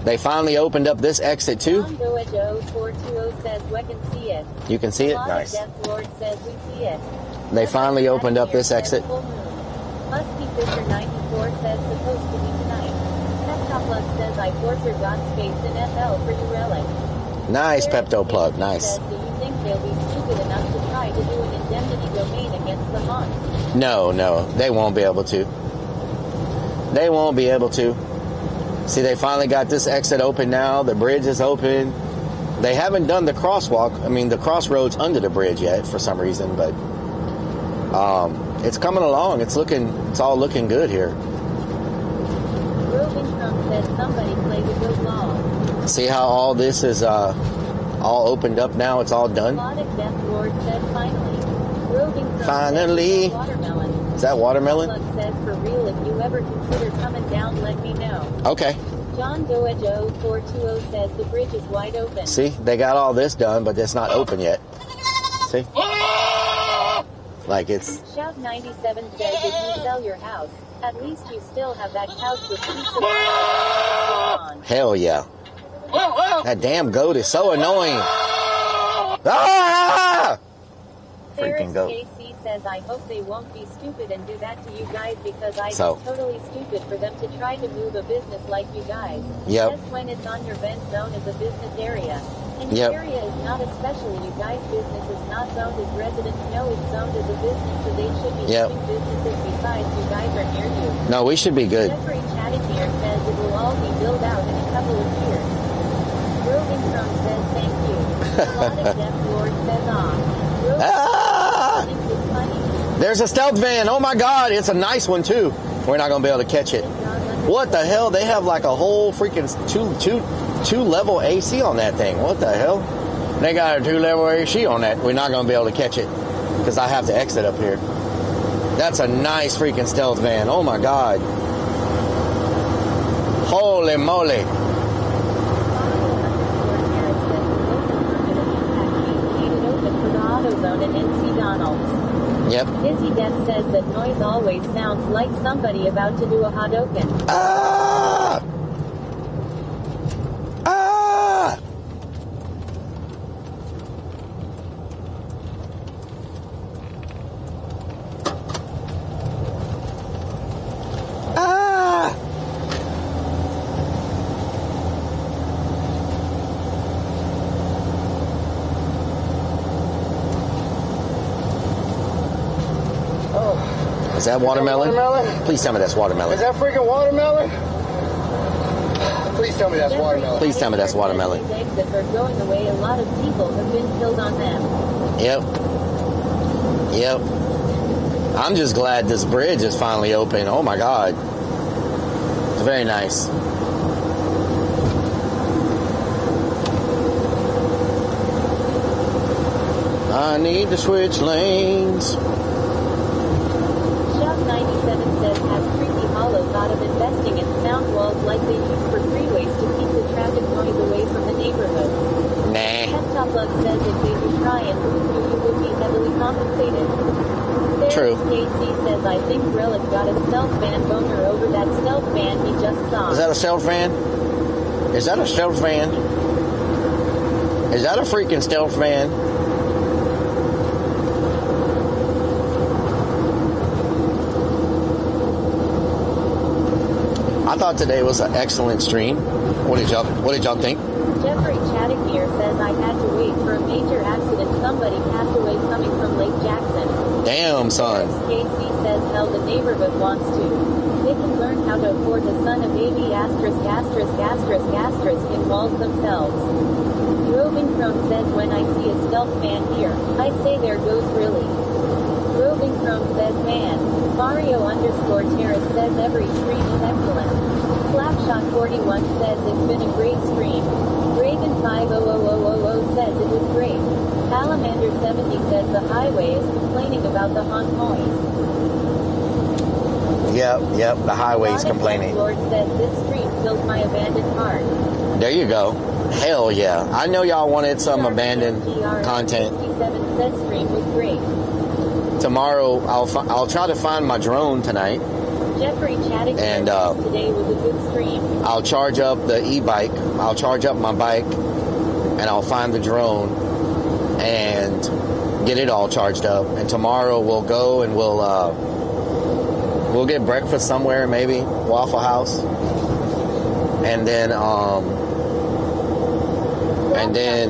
They finally opened up this exit too. Joe 420 says we can see it. You can see it? Nice. Death Lord says we see it. They finally opened up this exit. Musky Fisher 94 says supposed to be tonight. Pepto Plug says I force her got space in FL for you relic. Nice, Pepto Plug. Nice. Says, do you think they'll be stupid enough to try to do an indemnity domain against the haunt? No, they won't be able to. They won't be able to. See, they finally got this exit open now. The bridge is open. They haven't done the crosswalk. I mean, the crossroads under the bridge yet for some reason, but it's coming along. It's all looking good here. Roving Trump says somebody play the good law. See how all this is all opened up now? It's all done. Melodic Death Lord says finally. Roving Trump Finally. says watermelon. Is that watermelon? Plug says for real, if you ever consider coming down, let me know. Okay. John Doejo 420 says the bridge is wide open. See, they got all this done, but it's not open yet. See? Like it's... Shout 97 says if you sell your house, at least you still have that couch with pizza on. Hell yeah. That damn goat is so annoying. Ah! Freaking goat. KC says I hope they won't be stupid and do that to you guys because it's So. totally stupid for them to try to move a business like you guys. Yep. Yes, when it's on your vent zone as a business area. And Yep. your area is not especially you guys' business is not zoned as residents know it's zoned as a business, so they should be Yep. doing businesses besides you guys are near you. No, we should be good. Jeffrey Chattineer says it will all be built out in a couple of years. Roving Trump says thank you. Melodic Death Lord says thinks it's funny. There's a stealth van. Oh my God, it's a nice one too. We're not gonna be able to catch it. What the hell? They have like a whole freaking two level AC on that thing. What the hell? They got a 2-level AC on that. We're not gonna be able to catch it because I have to exit up here. That's a nice freaking stealth van. Oh my God. Holy moly. Yep. Izzy Death says that noise always sounds like somebody about to do a Hadoken. Ah! Ah! Ah! Is that watermelon? Please tell me that's watermelon. Is that freaking watermelon? Please tell me that's watermelon. Please tell me that's watermelon. These exits are going away. A lot of people have been killed on them. Yep. Yep. I'm just glad this bridge is finally open. Oh my God. It's very nice. I need to switch lanes. Shop 97 says has Creepy Hollow thought of investing in sound walls like they use for freeways to keep the traffic noise away from the neighborhoods? Nah. Desktop Lug says if they would try and move you would be heavily compensated. True. KC says I think Rellik got a stealth van boner over that stealth van he just saw. Is that a stealth van? Is that a stealth van? Is that a freaking stealth van? I thought today was an excellent stream. What did y'all think? Jeffrey Chattikier says I had to wait for a major accident. Somebody passed away coming from Lake Jackson. Damn, son. Casey says hell the neighborhood wants to. They can learn how to afford to son a baby asterisk in walls themselves. Roving Crone says when I see a stealth man here, I say there goes really. Roving Crone says man. Mario_Terrace says every stream is excellent. Slapshot41 says it's been a great stream. Raven500000 says it was great. Salamander70 says the highway is complaining about the honk noise. Yep, the highway's complaining. Lord says this stream filled my abandoned heart. There you go. Hell yeah. I know y'all wanted some abandoned content. 67 says stream was great. Tomorrow, I'll try to find my drone tonight. Jeffrey Chattick and today was a good stream. I'll charge up the e-bike. I'll charge up my bike, and I'll find the drone and get it all charged up. And tomorrow we'll go and we'll get breakfast somewhere, maybe Waffle House, and then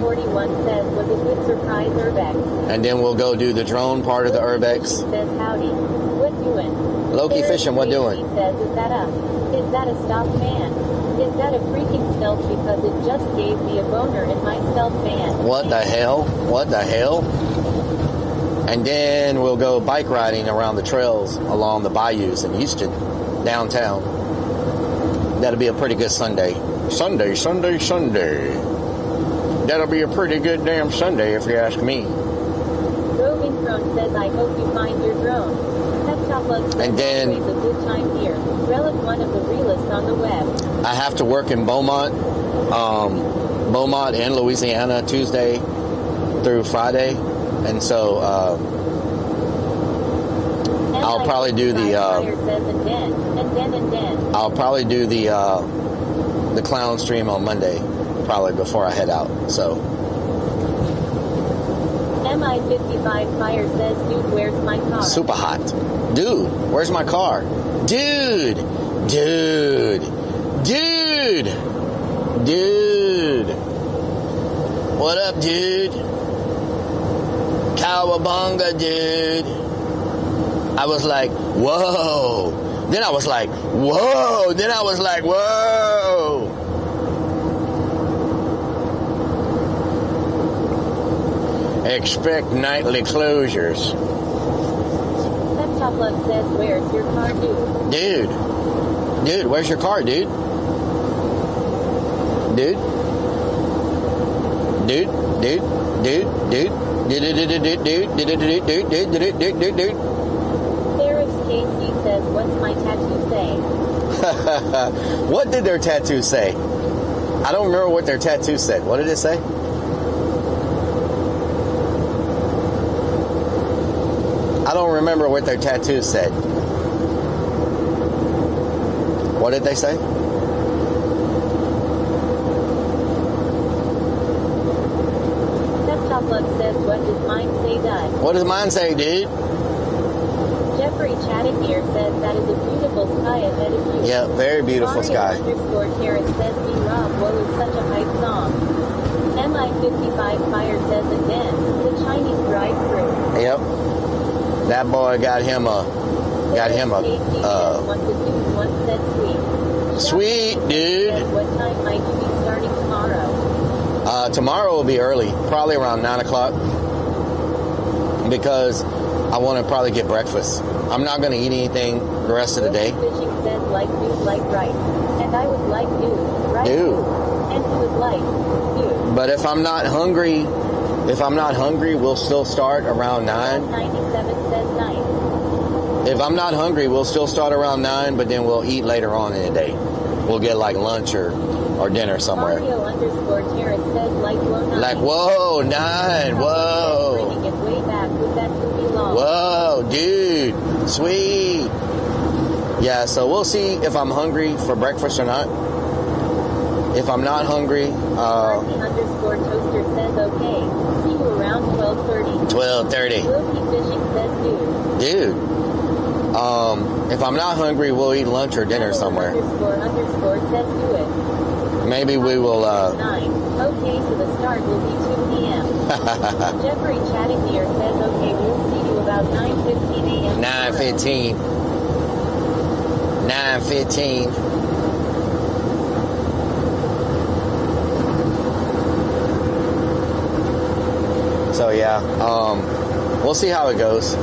41 says was a good surprise Urbex. And then we'll go do the drone part of the Urbex. Says howdy. What doing? Loki Fishing, what doing? Says is that a stock man? Is that a freaking stealth because it just gave me a boner in my stealth van? What the hell? What the hell? And then we'll go bike riding around the trails along the bayous in Houston, downtown. That'll be a pretty good Sunday. Sunday. That'll be a pretty good damn Sunday if you ask me. Roving Crone says I hope you find your drone. And then always a good time here. Rellik one of the realest on the web. I have to work in Beaumont in Louisiana Tuesday through Friday, and so I'll probably do the I'll probably do the clown stream on Monday, probably before I head out. So MI55 Fire says, dude, where's my car? Super hot. Dude, where's my car? Dude. What up, dude? Cowabunga, dude. I was like, whoa. Then I was like, whoa. Then I was like, whoa. Expect nightly closures. Top Love says, where's your car, dude? Dude, where's your car, dude? Dude. Ferris Casey says, what's my tattoo say? What did their tattoo say? I don't remember what their tattoo said. What did it say? I don't remember what their tattoo said. What did they say? Top Love says, what does mine say, Dud? What does mine say, dude? Jeffrey Chattikier says that is a beautiful sky ahead of you. Yeah, very beautiful sky. Mario_Terrace says, be Rob, what was such a hype song? MI55 Fire says again, the Chinese drive-thru. Yep. That boy got him a sweet dude. What time might you be starting tomorrow? Tomorrow will be early, probably around 9 o'clock, because I want to probably get breakfast. I'm not going to eat anything the rest of the day. Fishing says like dude, like right, and I was like dude, right, dude, and he was like dude. But if I'm not hungry, we'll still start around 9. 97 says nice. If I'm not hungry, we'll still start around 9, but then we'll eat later on in the day. We'll get like lunch or dinner somewhere. Mario_Terrace says like whoa 9. Like whoa 9, whoa. Bringing it way back with that movie long. Whoa, dude, sweet. Yeah, so we'll see if I'm hungry for breakfast or not. If I'm not hungry, _Toaster says okay. See you around 12:30. 12:30. Loki Fishing says dude. Dude. If I'm not hungry, we'll eat lunch or dinner somewhere. Underscore says do it. Maybe we will, 9. Okay, so the start will be 2 p.m. Jeffrey chatting here says, okay, we'll see you about 9:15 a.m. 9:15. 9:15. So yeah, we'll see how it goes.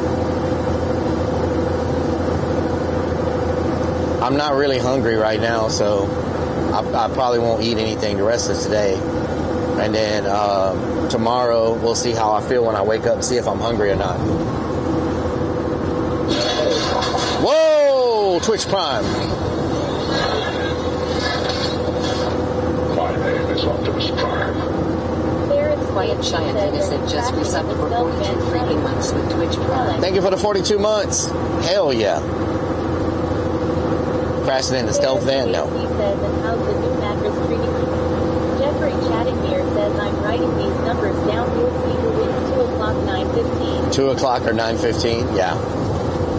I'm not really hungry right now, so I probably won't eat anything the rest of today. And then tomorrow we'll see how I feel when I wake up and see if I'm hungry or not. Whoa! Twitch Prime. My name is Optimus Prime. Quiet Cheyenne said just resubbed for 42 freaking months with Twitch Prime. Thank you for the 42 months. Hell yeah. Crashing in the stealth van? No. He says, and how's the new mattress treating you? Jeffrey chatting here says, I'm writing these numbers down. You'll see who wins 2 o'clock, 9:15. 2 o'clock or 9:15? Yeah.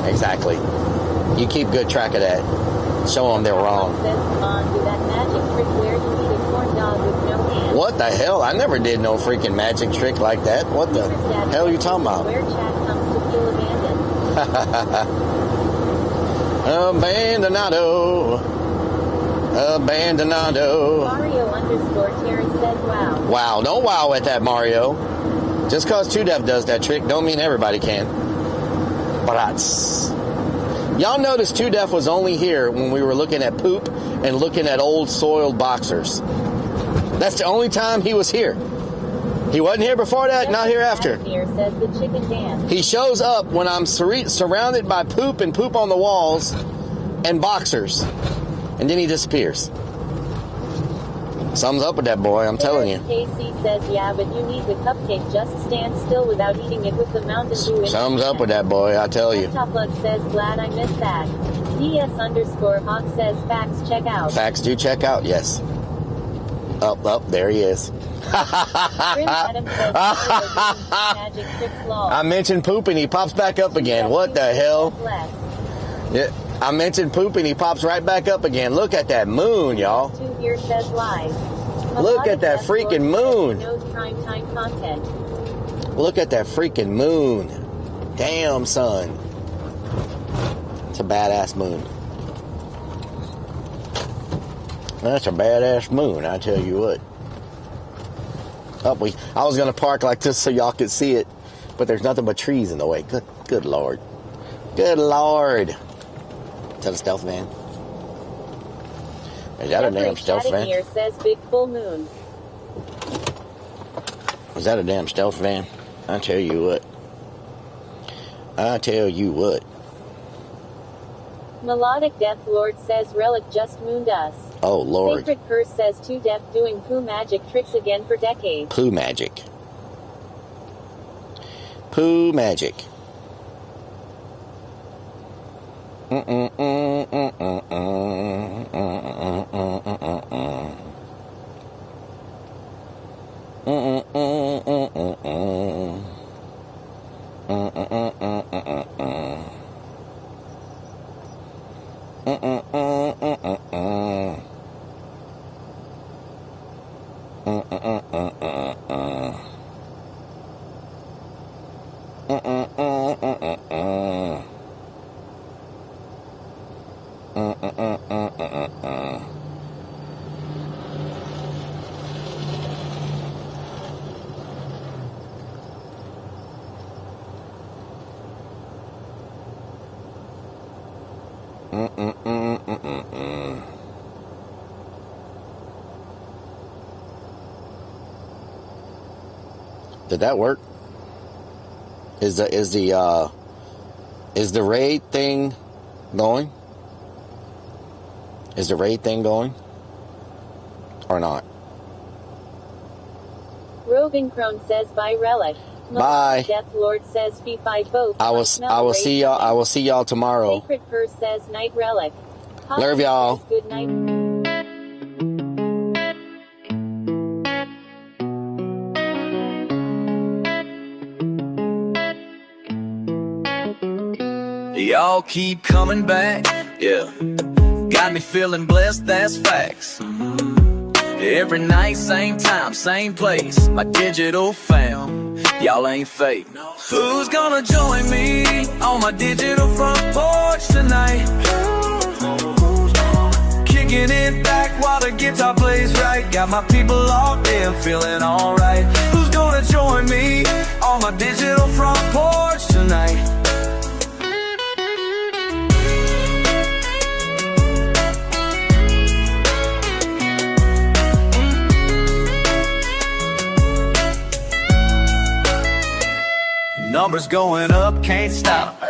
Exactly. You keep good track of that. Show them they're wrong. Says, come on, do that magic trick where you eat a corn dog with no hands. What the hell? I never did no freaking magic trick like that. What the hell are you talking about? Where chat comes to feel abandoned. Abandonado. Abandonado. Mario underscore Terrence says, wow. Wow. Don't wow at that, Mario. Just because 2Def does that trick don't mean everybody can. Brats. Y'all notice 2Def was only here when we were looking at poop and looking at old soiled boxers. That's the only time he was here. He wasn't here before that, not here after. Here says the chicken dance. He shows up when I'm surrounded by poop and poop on the walls and boxers. And then he disappears. Something's up with that boy, I'm telling you. Casey says, yeah, but you need the cupcake. Just stand still without eating it with the Mountain Dew. Something's up with that boy, I tell you. Top Bug says, glad I missed that. DS underscore Hawk says, facts check out. Facts do check out, yes. Up, there he is. I mentioned poop and he pops back up again. What the hell? Yeah, I mentioned poop and he pops right back up again. Look at that moon, y'all. Look at that freaking moon. Look at that freaking moon. Damn, son. It's a badass moon. That's a badass moon, I tell you what. I was going to park like this so y'all could see it, but there's nothing but trees in the way. Good Lord. Good Lord. Is that a stealth van? Is that a damn stealth van? Here says big full moon. Is that a damn stealth van? I tell you what. I tell you what. Melodic Death Lord says Rellik just mooned us. Oh, Lord. Sacred Curse says 2Def doing poo magic tricks again for decades. Poo magic. Poo magic. Did that work? Is the raid thing going? Is the raid thing going? Or not? Roving Crone says bye Rellik. Bye. Death Lord says be fight both. I will see y'all. I will see y'all tomorrow. Sacred Curse says night Rellik. Love y'all. Good night. Y'all keep coming back, yeah. Got me feeling blessed, that's facts. Every night, same time, same place. My digital fam, y'all ain't fake. Who's gonna join me on my digital front porch tonight? Kicking it back while the guitar plays right. Got my people locked in, feeling alright. Who's gonna join me on my digital front porch tonight? Numbers going up, can't stop.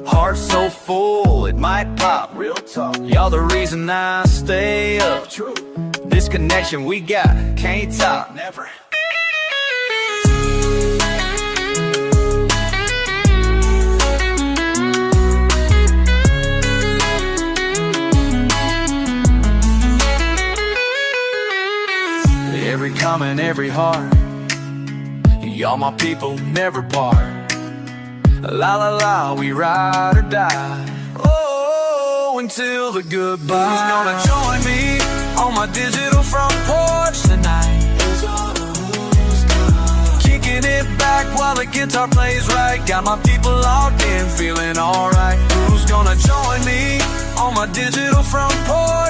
Heart so full, it might pop. Real talk, y'all the reason I stay up. True. This connection we got, can't top. Never. Every comment, every heart, y'all my people, never part. La la la, we ride or die. Oh, until the goodbye. Who's gonna join me on my digital front porch tonight? Kicking it back while the guitar plays right. Got my people locked in, feeling alright. Who's gonna join me on my digital front porch